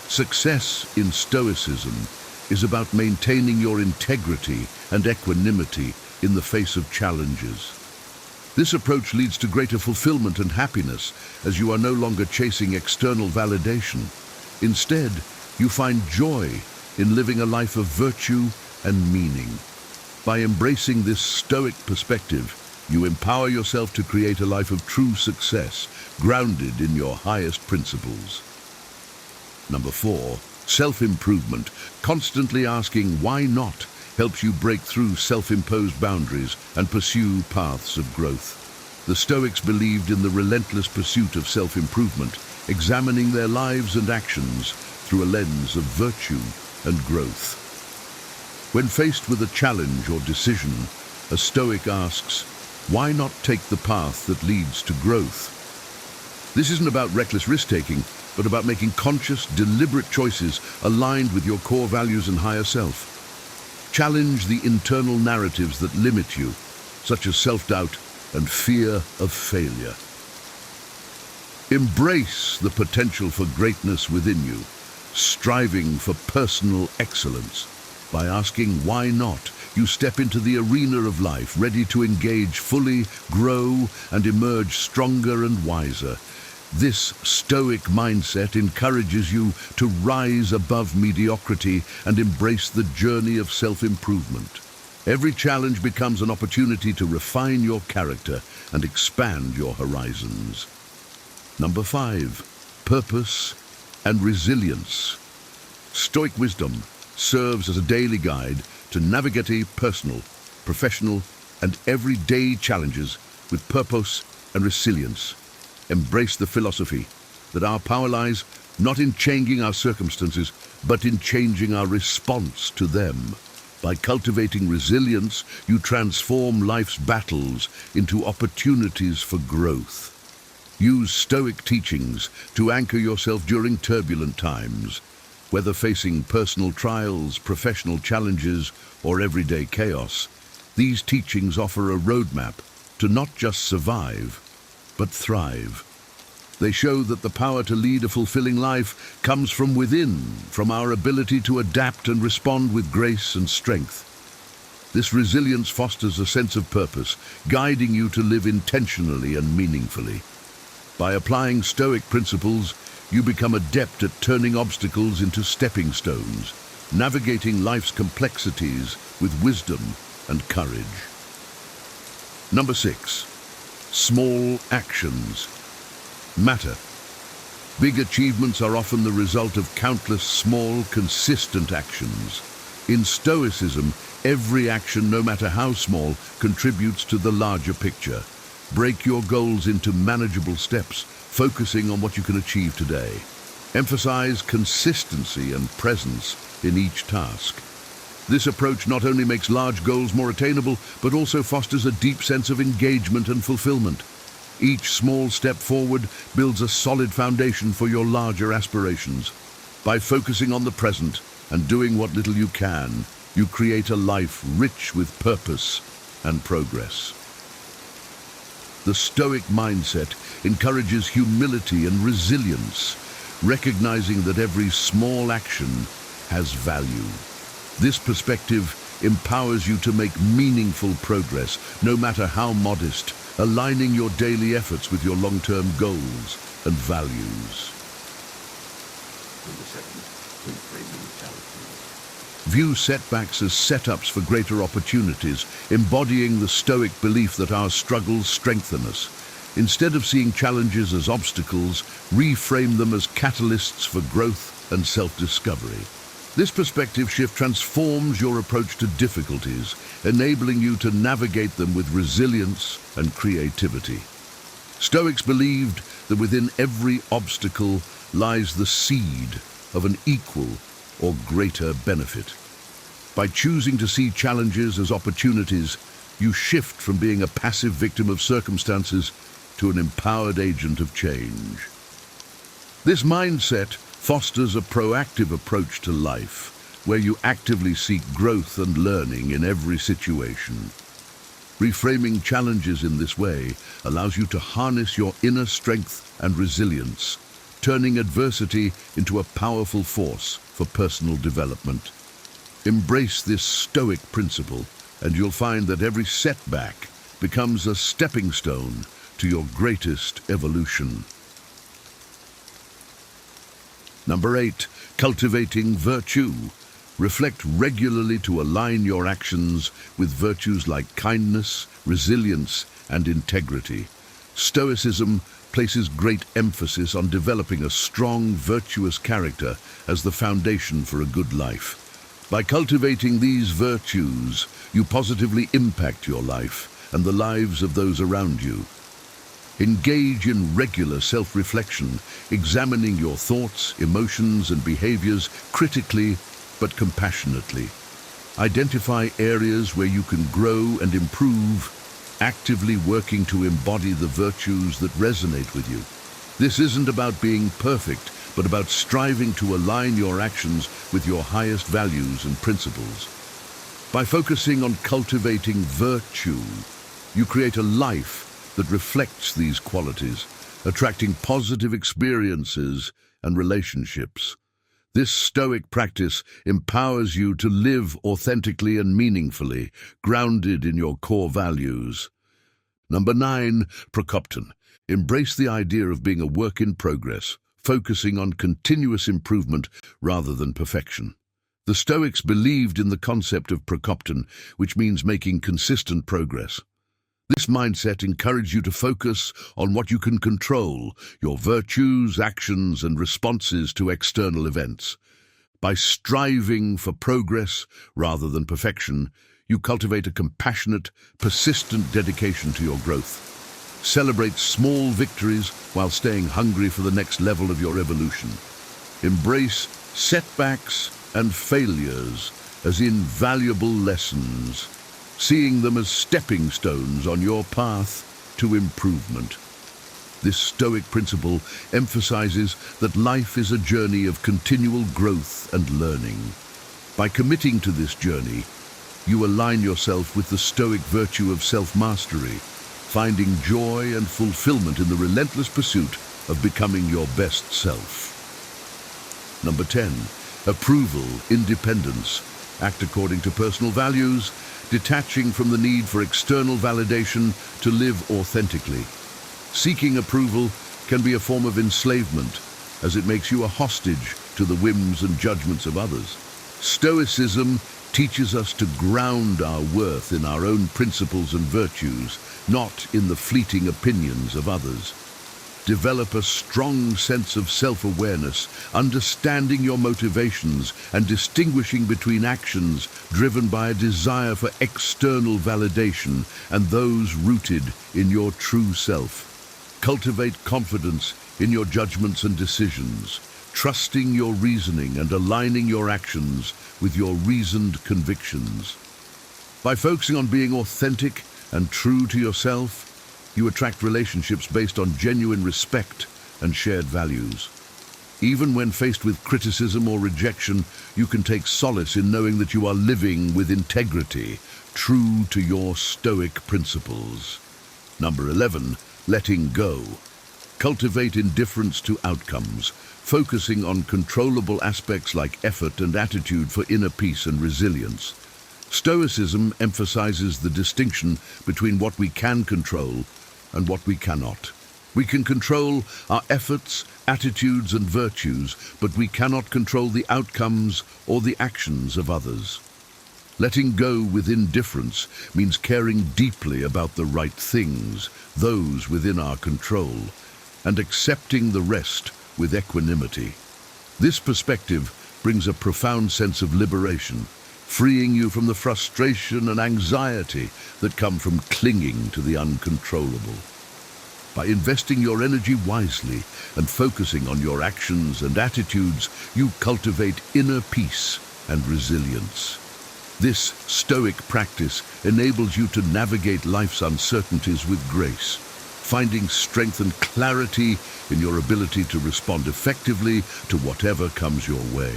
Success in Stoicism is about maintaining your integrity and equanimity in the face of challenges. This approach leads to greater fulfillment and happiness, as you are no longer chasing external validation. Instead, you find joy in living a life of virtue and meaning. By embracing this Stoic perspective, you empower yourself to create a life of true success, grounded in your highest principles. Number 4, self-improvement. Constantly asking why not helps you break through self-imposed boundaries and pursue paths of growth. The Stoics believed in the relentless pursuit of self-improvement, examining their lives and actions through a lens of virtue and growth. When faced with a challenge or decision, a Stoic asks, why not take the path that leads to growth? This isn't about reckless risk-taking, but about making conscious, deliberate choices aligned with your core values and higher self. Challenge the internal narratives that limit you, such as self-doubt and fear of failure. Embrace the potential for greatness within you, striving for personal excellence. By asking why not, you step into the arena of life, ready to engage fully, grow, and emerge stronger and wiser. This Stoic mindset encourages you to rise above mediocrity and embrace the journey of self-improvement. Every challenge becomes an opportunity to refine your character and expand your horizons. Number 5, purpose and resilience. Stoic wisdom serves as a daily guide to navigating personal, professional, and everyday challenges with purpose and resilience. Embrace the philosophy that our power lies not in changing our circumstances, but in changing our response to them. By cultivating resilience, you transform life's battles into opportunities for growth. Use Stoic teachings to anchor yourself during turbulent times. Whether facing personal trials, professional challenges, or everyday chaos, these teachings offer a roadmap to not just survive, but thrive. They show that the power to lead a fulfilling life comes from within, from our ability to adapt and respond with grace and strength. This resilience fosters a sense of purpose, guiding you to live intentionally and meaningfully. By applying Stoic principles, you become adept at turning obstacles into stepping stones, navigating life's complexities with wisdom and courage. Number 6, small actions matter. Big achievements are often the result of countless small, consistent actions. In Stoicism, every action, no matter how small, contributes to the larger picture. Break your goals into manageable steps, focusing on what you can achieve today. Emphasize consistency and presence in each task. This approach not only makes large goals more attainable, but also fosters a deep sense of engagement and fulfillment. Each small step forward builds a solid foundation for your larger aspirations. By focusing on the present and doing what little you can, you create a life rich with purpose and progress. The Stoic mindset encourages humility and resilience, recognizing that every small action has value. This perspective empowers you to make meaningful progress, no matter how modest, aligning your daily efforts with your long-term goals and values. View setbacks as setups for greater opportunities, embodying the Stoic belief that our struggles strengthen us. Instead of seeing challenges as obstacles, reframe them as catalysts for growth and self-discovery. This perspective shift transforms your approach to difficulties, enabling you to navigate them with resilience and creativity. Stoics believed that within every obstacle lies the seed of an equal or greater benefit. By choosing to see challenges as opportunities, you shift from being a passive victim of circumstances to an empowered agent of change. This mindset fosters a proactive approach to life, where you actively seek growth and learning in every situation. Reframing challenges in this way allows you to harness your inner strength and resilience, turning adversity into a powerful force for personal development. Embrace this Stoic principle, and you'll find that every setback becomes a stepping stone to your greatest evolution. Number 8, cultivating virtue. Reflect regularly to align your actions with virtues like kindness, resilience, and integrity. Stoicism places great emphasis on developing a strong, virtuous character as the foundation for a good life. By cultivating these virtues, you positively impact your life and the lives of those around you. Engage in regular self-reflection, examining your thoughts, emotions, and behaviors critically but compassionately. Identify areas where you can grow and improve, actively working to embody the virtues that resonate with you. This isn't about being perfect, but about striving to align your actions with your highest values and principles. By focusing on cultivating virtue, you create a life that reflects these qualities, attracting positive experiences and relationships. This Stoic practice empowers you to live authentically and meaningfully, grounded in your core values. Number 9, Prokopton. Embrace the idea of being a work in progress, focusing on continuous improvement rather than perfection. The Stoics believed in the concept of prokopton, which means making consistent progress. This mindset encouraged you to focus on what you can control, your virtues, actions, and responses to external events. By striving for progress rather than perfection, you cultivate a compassionate, persistent dedication to your growth. Celebrate small victories while staying hungry for the next level of your evolution. Embrace setbacks and failures as invaluable lessons, seeing them as stepping stones on your path to improvement. This Stoic principle emphasizes that life is a journey of continual growth and learning. By committing to this journey, you align yourself with the Stoic virtue of self-mastery, finding joy and fulfillment in the relentless pursuit of becoming your best self. Number 10, approval, independence. Act according to personal values, detaching from the need for external validation to live authentically. Seeking approval can be a form of enslavement, as it makes you a hostage to the whims and judgments of others. Stoicism teaches us to ground our worth in our own principles and virtues, not in the fleeting opinions of others. Develop a strong sense of self-awareness, understanding your motivations and distinguishing between actions driven by a desire for external validation and those rooted in your true self. Cultivate confidence in your judgments and decisions, trusting your reasoning and aligning your actions with your reasoned convictions. By focusing on being authentic and true to yourself, you attract relationships based on genuine respect and shared values. Even when faced with criticism or rejection, you can take solace in knowing that you are living with integrity, true to your Stoic principles. Number 11, letting go. Cultivate indifference to outcomes, focusing on controllable aspects like effort and attitude for inner peace and resilience. Stoicism emphasizes the distinction between what we can control and what we cannot. We can control our efforts, attitudes, and virtues, but we cannot control the outcomes or the actions of others. Letting go with indifference means caring deeply about the right things, those within our control, and accepting the rest with equanimity. This perspective brings a profound sense of liberation, freeing you from the frustration and anxiety that come from clinging to the uncontrollable. By investing your energy wisely and focusing on your actions and attitudes, you cultivate inner peace and resilience. This Stoic practice enables you to navigate life's uncertainties with grace, finding strength and clarity in your ability to respond effectively to whatever comes your way.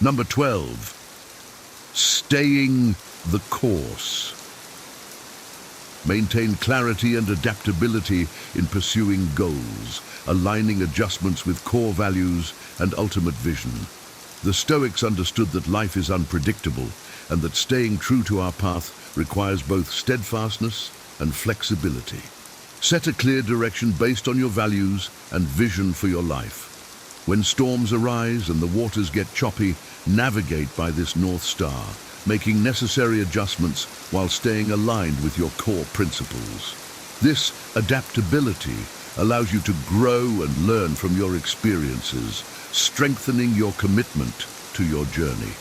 Number 12, staying the course. Maintain clarity and adaptability in pursuing goals, aligning adjustments with core values and ultimate vision. The Stoics understood that life is unpredictable and that staying true to our path requires both steadfastness and flexibility. Set a clear direction based on your values and vision for your life. When storms arise and the waters get choppy, navigate by this North Star, making necessary adjustments while staying aligned with your core principles. This adaptability allows you to grow and learn from your experiences, strengthening your commitment to your journey.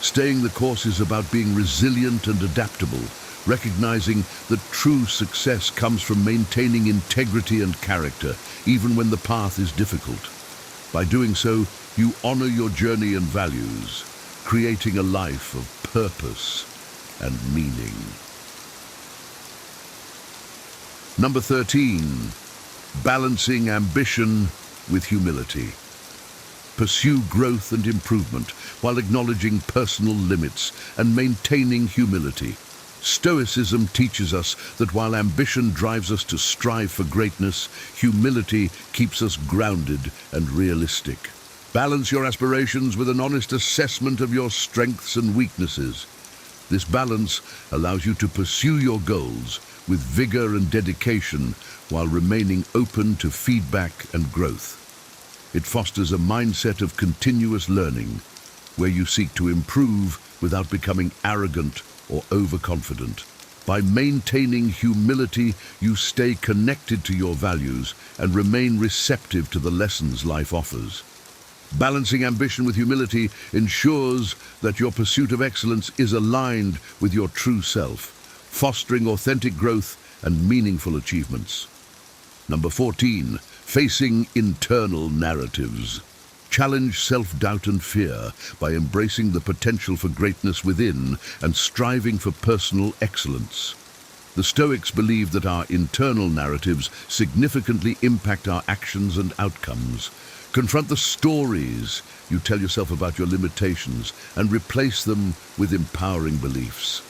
Staying the course is about being resilient and adaptable, recognizing that true success comes from maintaining integrity and character, even when the path is difficult. By doing so, you honor your journey and values, creating a life of purpose and meaning. Number 13, balancing ambition with humility. Pursue growth and improvement while acknowledging personal limits and maintaining humility. Stoicism teaches us that while ambition drives us to strive for greatness, humility keeps us grounded and realistic. Balance your aspirations with an honest assessment of your strengths and weaknesses. This balance allows you to pursue your goals with vigor and dedication while remaining open to feedback and growth. It fosters a mindset of continuous learning, where you seek to improve without becoming arrogant or overconfident. By maintaining humility, you stay connected to your values and remain receptive to the lessons life offers. Balancing ambition with humility ensures that your pursuit of excellence is aligned with your true self, fostering authentic growth and meaningful achievements. Number 14, facing internal narratives. Challenge self-doubt and fear by embracing the potential for greatness within and striving for personal excellence. The Stoics believe that our internal narratives significantly impact our actions and outcomes. Confront the stories you tell yourself about your limitations and replace them with empowering beliefs.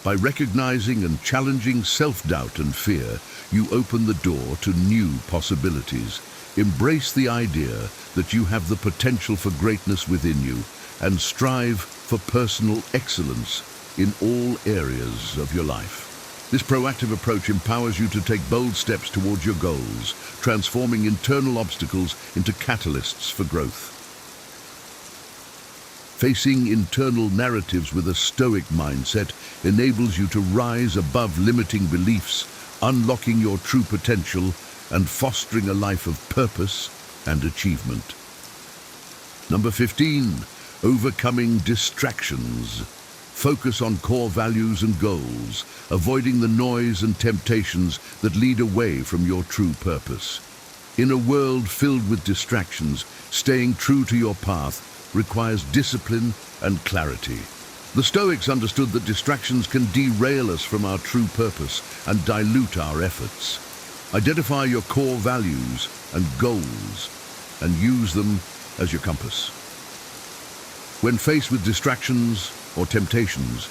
By recognizing and challenging self-doubt and fear, you open the door to new possibilities. Embrace the idea that you have the potential for greatness within you and strive for personal excellence in all areas of your life. This proactive approach empowers you to take bold steps towards your goals, transforming internal obstacles into catalysts for growth. Facing internal narratives with a Stoic mindset enables you to rise above limiting beliefs, unlocking your true potential and fostering a life of purpose and achievement. Number 15, overcoming distractions. Focus on core values and goals, avoiding the noise and temptations that lead away from your true purpose. In a world filled with distractions, staying true to your path requires discipline and clarity. The Stoics understood that distractions can derail us from our true purpose and dilute our efforts. Identify your core values and goals and use them as your compass. When faced with distractions or temptations,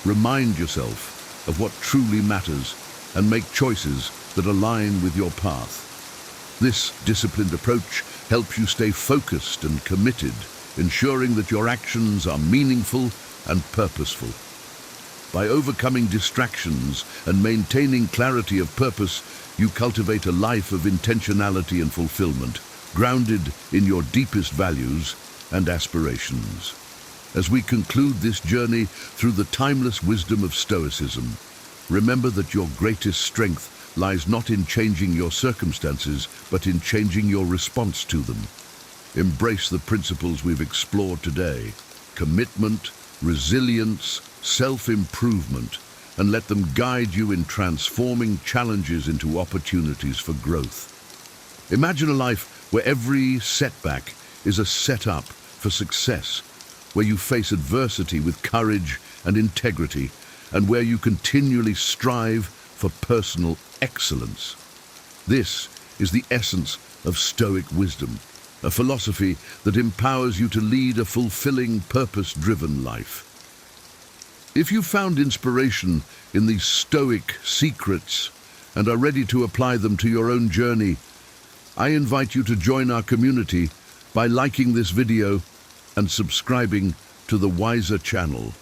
remind yourself of what truly matters and make choices that align with your path. This disciplined approach helps you stay focused and committed, ensuring that your actions are meaningful and purposeful. By overcoming distractions and maintaining clarity of purpose, you cultivate a life of intentionality and fulfillment, grounded in your deepest values and aspirations. As we conclude this journey through the timeless wisdom of Stoicism, remember that your greatest strength lies not in changing your circumstances, but in changing your response to them. Embrace the principles we've explored today: commitment, resilience, self-improvement, and let them guide you in transforming challenges into opportunities for growth. Imagine a life where every setback is a setup for success, where you face adversity with courage and integrity, and where you continually strive for personal excellence. This is the essence of Stoic wisdom, a philosophy that empowers you to lead a fulfilling, purpose-driven life. If you found inspiration in these Stoic secrets and are ready to apply them to your own journey, I invite you to join our community by liking this video and subscribing to the Wiser channel.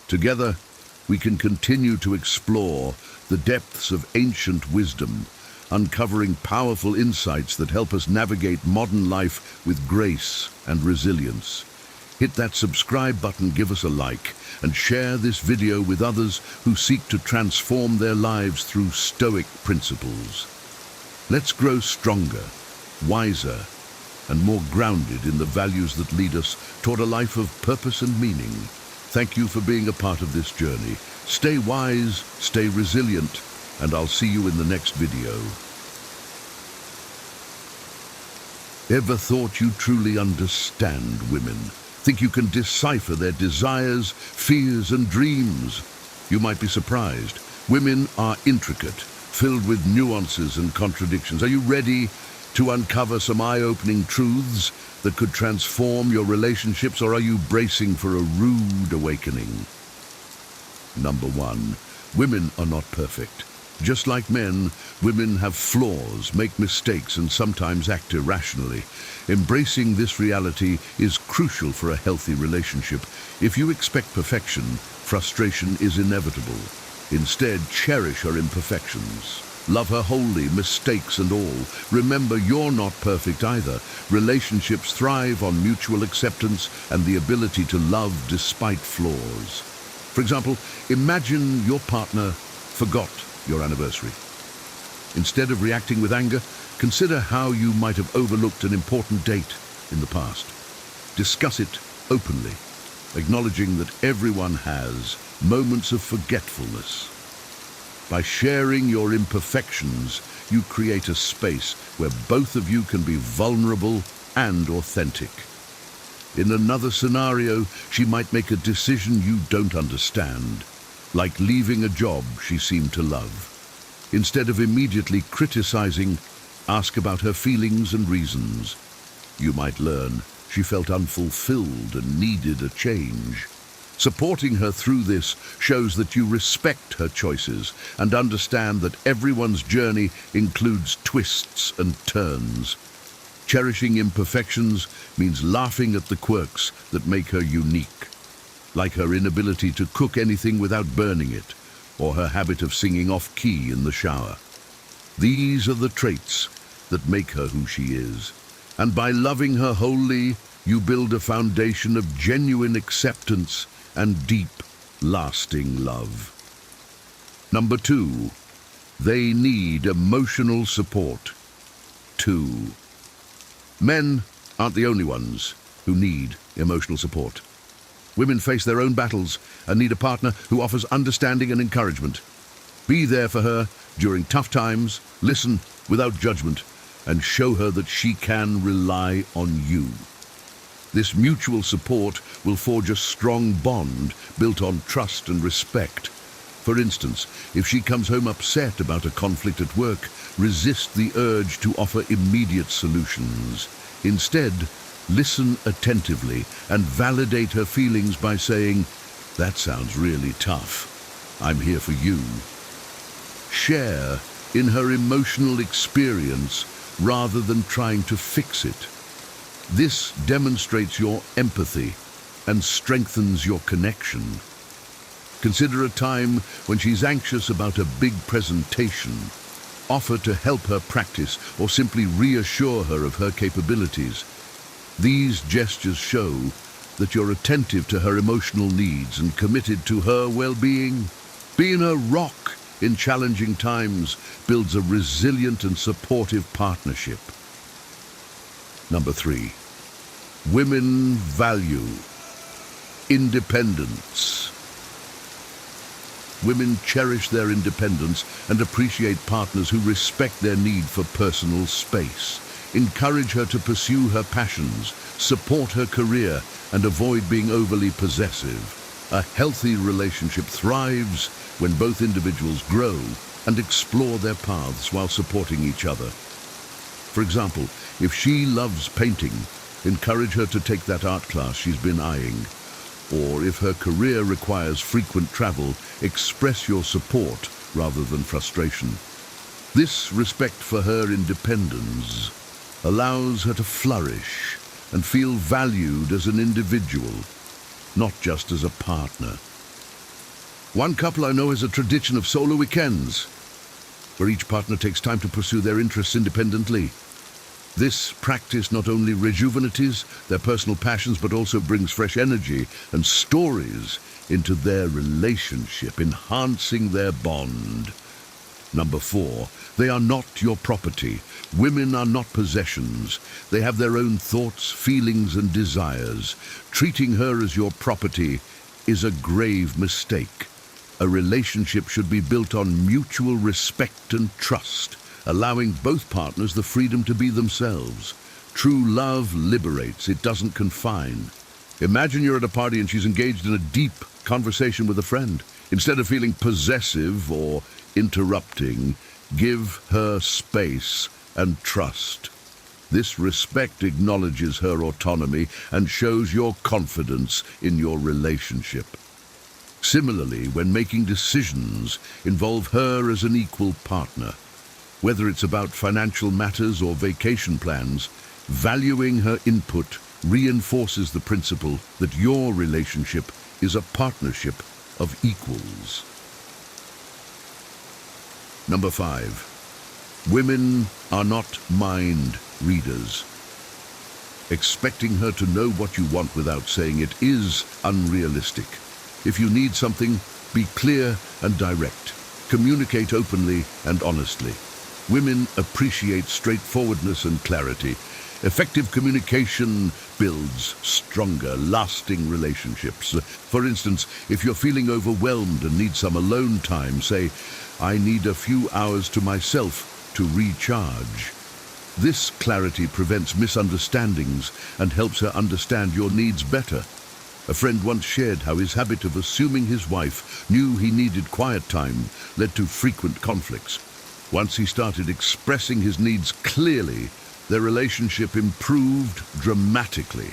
Together, we can continue to explore the depths of ancient wisdom, uncovering powerful insights that help us navigate modern life with grace and resilience. Hit that subscribe button, give us a like, and share this video with others who seek to transform their lives through Stoic principles. Let's grow stronger, wiser, and more grounded in the values that lead us toward a life of purpose and meaning. Thank you for being a part of this journey. Stay wise, stay resilient, and I'll see you in the next video. Ever thought you truly understand women? Think you can decipher their desires, fears, and dreams? You might be surprised. Women are intricate, filled with nuances and contradictions. Are you ready to uncover some eye-opening truths that could transform your relationships, or are you bracing for a rude awakening? Number 1, women are not perfect. Just like men, women have flaws, make mistakes, and sometimes act irrationally. Embracing this reality is crucial for a healthy relationship. If you expect perfection, frustration is inevitable. Instead, cherish her imperfections. Love her wholly, mistakes and all. Remember, you're not perfect either. Relationships thrive on mutual acceptance and the ability to love despite flaws. For example, imagine your partner forgot your anniversary. Instead of reacting with anger, consider how you might have overlooked an important date in the past. Discuss it openly, acknowledging that everyone has moments of forgetfulness. By sharing your imperfections, you create a space where both of you can be vulnerable and authentic. In another scenario, she might make a decision you don't understand, like leaving a job she seemed to love. Instead of immediately criticizing, ask about her feelings and reasons. You might learn she felt unfulfilled and needed a change. Supporting her through this shows that you respect her choices and understand that everyone's journey includes twists and turns. Cherishing imperfections means laughing at the quirks that make her unique, like her inability to cook anything without burning it, or her habit of singing off-key in the shower. These are the traits that make her who she is, and by loving her wholly, you build a foundation of genuine acceptance and deep, lasting love. Number 2, they need emotional support. 2. Men aren't the only ones who need emotional support. Women face their own battles and need a partner who offers understanding and encouragement. Be there for her during tough times, listen without judgment, and show her that she can rely on you. This mutual support will forge a strong bond built on trust and respect. For instance, if she comes home upset about a conflict at work, resist the urge to offer immediate solutions. Instead, listen attentively and validate her feelings by saying, "That sounds really tough. I'm here for you." Share in her emotional experience rather than trying to fix it. This demonstrates your empathy and strengthens your connection. Consider a time when she's anxious about a big presentation. Offer to help her practice or simply reassure her of her capabilities. These gestures show that you're attentive to her emotional needs and committed to her well-being. Being a rock in challenging times builds a resilient and supportive partnership. Number 3, women value independence. Women cherish their independence and appreciate partners who respect their need for personal space. Encourage her to pursue her passions, support her career, and avoid being overly possessive. A healthy relationship thrives when both individuals grow and explore their paths while supporting each other. For example, if she loves painting, encourage her to take that art class she's been eyeing. Or if her career requires frequent travel, express your support rather than frustration. This respect for her independence allows her to flourish and feel valued as an individual, not just as a partner. One couple I know has a tradition of solo weekends, where each partner takes time to pursue their interests independently. This practice not only rejuvenates their personal passions, but also brings fresh energy and stories into their relationship, enhancing their bond. Number 4, they are not your property. Women are not possessions. They have their own thoughts, feelings, and desires. Treating her as your property is a grave mistake. A relationship should be built on mutual respect and trust, allowing both partners the freedom to be themselves. True love liberates, it doesn't confine. Imagine you're at a party and she's engaged in a deep conversation with a friend. Instead of feeling possessive or interrupting, give her space and trust. This respect acknowledges her autonomy and shows your confidence in your relationship. Similarly, when making decisions, involve her as an equal partner. Whether it's about financial matters or vacation plans, valuing her input reinforces the principle that your relationship is a partnership of equals. Number 5. Women are not mind readers. Expecting her to know what you want without saying it is unrealistic. If you need something, be clear and direct. Communicate openly and honestly. Women appreciate straightforwardness and clarity. Effective communication builds stronger, lasting relationships. For instance, if you're feeling overwhelmed and need some alone time, say, "I need a few hours to myself to recharge." This clarity prevents misunderstandings and helps her understand your needs better. A friend once shared how his habit of assuming his wife knew he needed quiet time led to frequent conflicts. Once he started expressing his needs clearly, their relationship improved dramatically.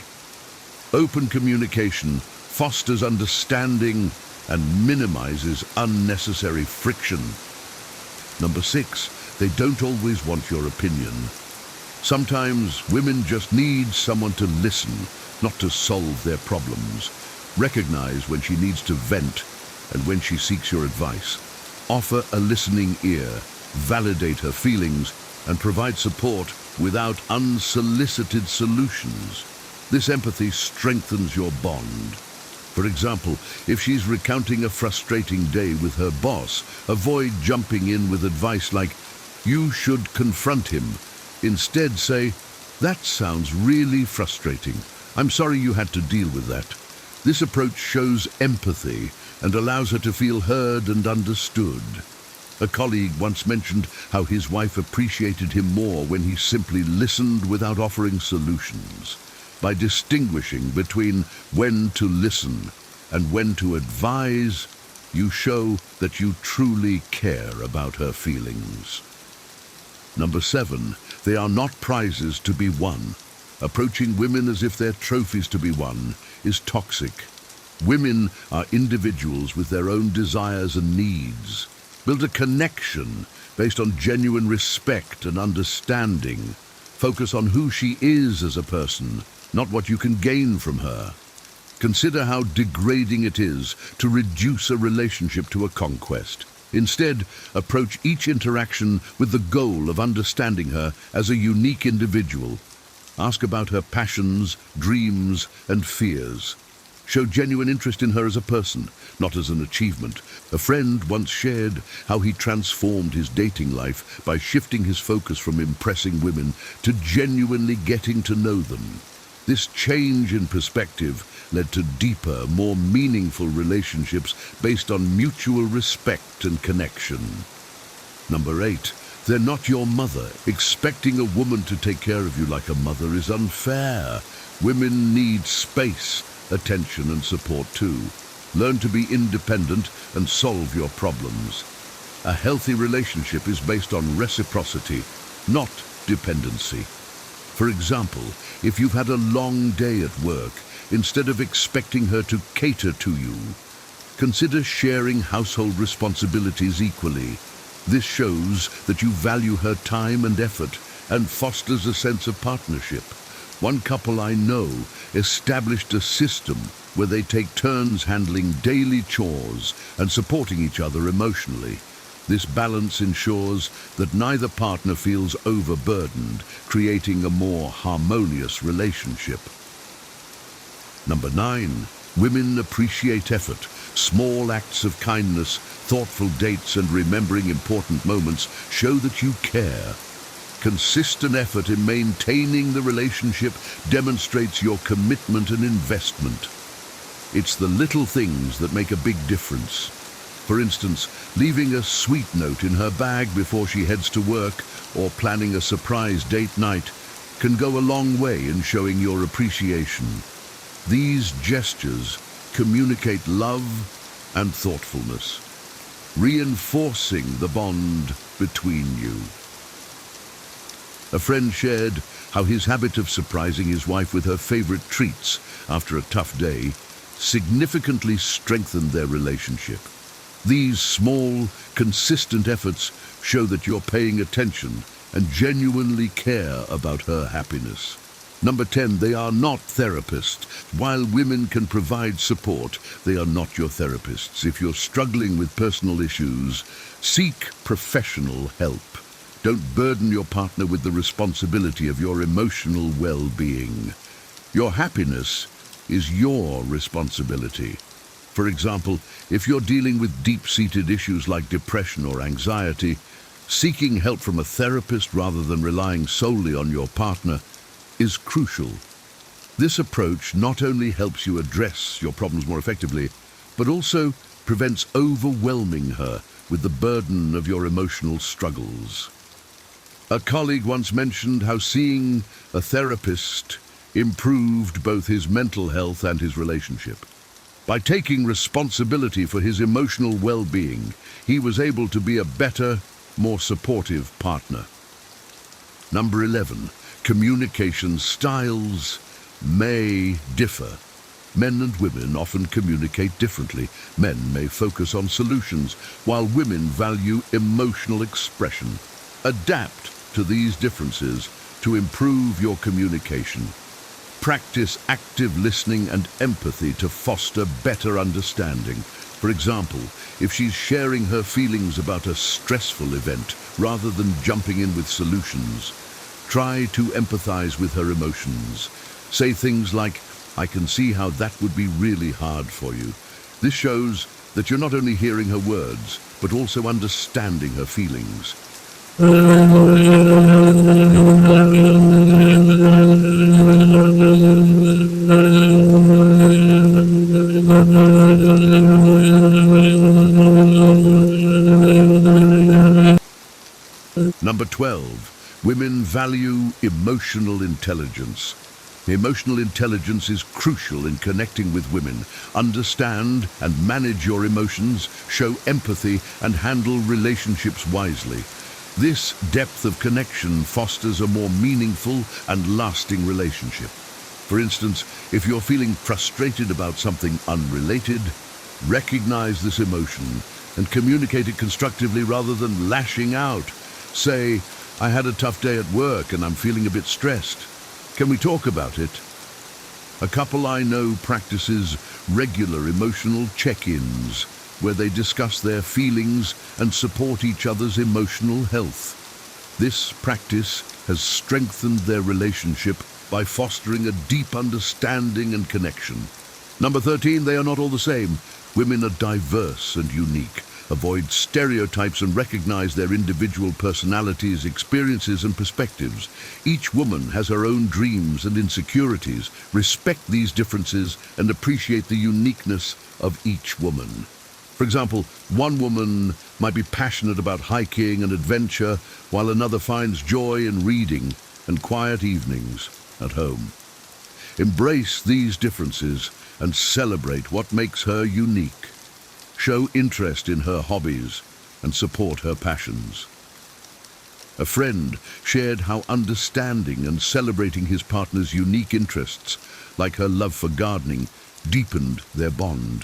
Open communication fosters understanding and minimizes unnecessary friction. Number 6, they don't always want your opinion. Sometimes women just need someone to listen, not to solve their problems. Recognize when she needs to vent and when she seeks your advice. Offer a listening ear, validate her feelings, and provide support without unsolicited solutions. This empathy strengthens your bond. For example, if she's recounting a frustrating day with her boss, avoid jumping in with advice like, "You should confront him." Instead say, "That sounds really frustrating. I'm sorry you had to deal with that." This approach shows empathy and allows her to feel heard and understood. A colleague once mentioned how his wife appreciated him more when he simply listened without offering solutions. By distinguishing between when to listen and when to advise, you show that you truly care about her feelings. Number 7, they are not prizes to be won. Approaching women as if they're trophies to be won is toxic. Women are individuals with their own desires and needs. Build a connection based on genuine respect and understanding. Focus on who she is as a person, not what you can gain from her. Consider how degrading it is to reduce a relationship to a conquest. Instead, approach each interaction with the goal of understanding her as a unique individual. Ask about her passions, dreams, and fears. Show genuine interest in her as a person, not as an achievement. A friend once shared how he transformed his dating life by shifting his focus from impressing women to genuinely getting to know them. This change in perspective led to deeper, more meaningful relationships based on mutual respect and connection. Number 8, they're not your mother. Expecting a woman to take care of you like a mother is unfair. Women need space, attention, and support too. Learn to be independent and solve your problems. A healthy relationship is based on reciprocity, not dependency. For example, if you've had a long day at work, instead of expecting her to cater to you, consider sharing household responsibilities equally. This shows that you value her time and effort and fosters a sense of partnership. One couple I know established a system where they take turns handling daily chores and supporting each other emotionally. This balance ensures that neither partner feels overburdened, creating a more harmonious relationship. Number 9, women appreciate effort. Small acts of kindness, thoughtful dates, and remembering important moments show that you care. Consistent effort in maintaining the relationship demonstrates your commitment and investment. It's the little things that make a big difference. For instance, leaving a sweet note in her bag before she heads to work or planning a surprise date night can go a long way in showing your appreciation. These gestures communicate love and thoughtfulness, reinforcing the bond between you. A friend shared how his habit of surprising his wife with her favorite treats after a tough day significantly strengthened their relationship. These small, consistent efforts show that you're paying attention and genuinely care about her happiness. Number 10, they are not therapists. While women can provide support, they are not your therapists. If you're struggling with personal issues, seek professional help. Don't burden your partner with the responsibility of your emotional well-being. Your happiness is your responsibility. For example, if you're dealing with deep-seated issues like depression or anxiety, seeking help from a therapist rather than relying solely on your partner is crucial. This approach not only helps you address your problems more effectively, but also prevents overwhelming her with the burden of your emotional struggles. A colleague once mentioned how seeing a therapist improved both his mental health and his relationship. By taking responsibility for his emotional well-being, he was able to be a better, more supportive partner. Number 11. Communication styles may differ. Men and women often communicate differently. Men may focus on solutions, while women value emotional expression. Adapt to these differences to improve your communication. Practice active listening and empathy to foster better understanding. For example, if she's sharing her feelings about a stressful event rather than jumping in with solutions, try to empathize with her emotions. Say things like, "I can see how that would be really hard for you." This shows that you're not only hearing her words, but also understanding her feelings. Number 12. Women value emotional intelligence. Emotional intelligence is crucial in connecting with women. Understand and manage your emotions, show empathy, and handle relationships wisely. This depth of connection fosters a more meaningful and lasting relationship. For instance, if you're feeling frustrated about something unrelated, recognize this emotion and communicate it constructively rather than lashing out. Say, "I had a tough day at work and I'm feeling a bit stressed. Can we talk about it?" A couple I know practices regular emotional check-ins where they discuss their feelings and support each other's emotional health. This practice has strengthened their relationship by fostering a deep understanding and connection. Number 13, they are not all the same. Women are diverse and unique. Avoid stereotypes and recognize their individual personalities, experiences, and perspectives. Each woman has her own dreams and insecurities. Respect these differences and appreciate the uniqueness of each woman. For example, one woman might be passionate about hiking and adventure, while another finds joy in reading and quiet evenings at home. Embrace these differences and celebrate what makes her unique. Show interest in her hobbies and support her passions. A friend shared how understanding and celebrating his partner's unique interests, like her love for gardening, deepened their bond.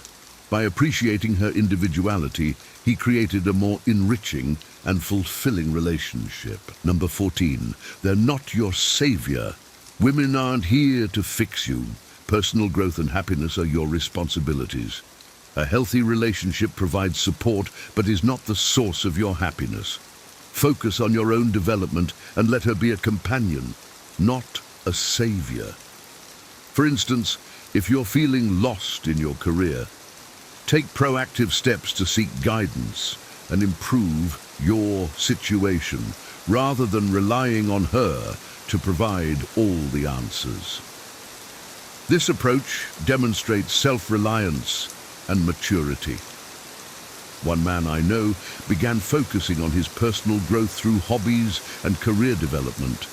By appreciating her individuality, he created a more enriching and fulfilling relationship. Number 14, they're not your savior. Women aren't here to fix you. Personal growth and happiness are your responsibilities. A healthy relationship provides support, but is not the source of your happiness. Focus on your own development and let her be a companion, not a savior. For instance, if you're feeling lost in your career, take proactive steps to seek guidance and improve your situation, rather than relying on her to provide all the answers. This approach demonstrates self-reliance and maturity. One man I know began focusing on his personal growth through hobbies and career development.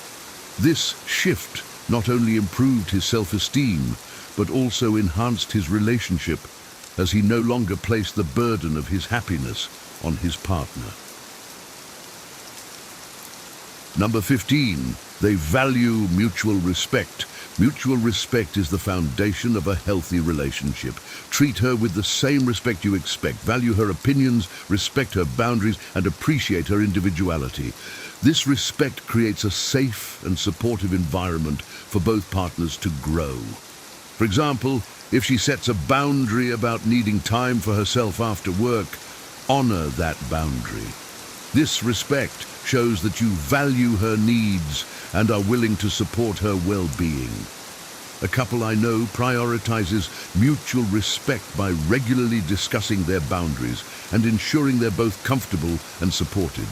This shift not only improved his self-esteem, but also enhanced his relationship, as he no longer placed the burden of his happiness on his partner. Number 15, they value mutual respect. Mutual respect is the foundation of a healthy relationship. Treat her with the same respect you expect. Value her opinions, respect her boundaries, and appreciate her individuality. This respect creates a safe and supportive environment for both partners to grow. For example, if she sets a boundary about needing time for herself after work, honor that boundary. This respect shows that you value her needs and are willing to support her well-being. A couple I know prioritizes mutual respect by regularly discussing their boundaries and ensuring they're both comfortable and supported.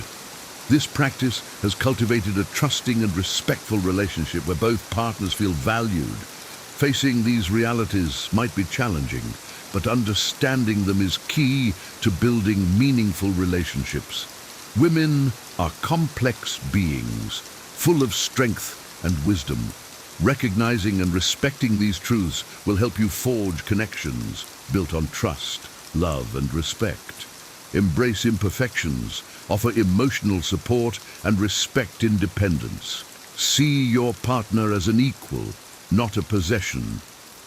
This practice has cultivated a trusting and respectful relationship where both partners feel valued. Facing these realities might be challenging, but understanding them is key to building meaningful relationships. Women are complex beings, full of strength and wisdom. Recognizing and respecting these truths will help you forge connections built on trust, love, and respect. Embrace imperfections, offer emotional support, and respect independence. See your partner as an equal, not a possession,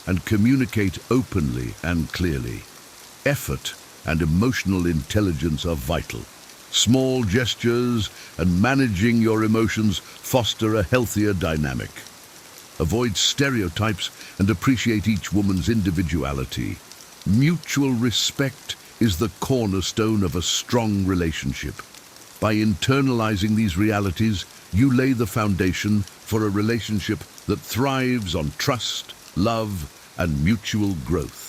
and communicate openly and clearly. Effort and emotional intelligence are vital. Small gestures and managing your emotions foster a healthier dynamic. Avoid stereotypes and appreciate each woman's individuality. Mutual respect is the cornerstone of a strong relationship. By internalizing these realities, you lay the foundation for a relationship that thrives on trust, love, and mutual growth.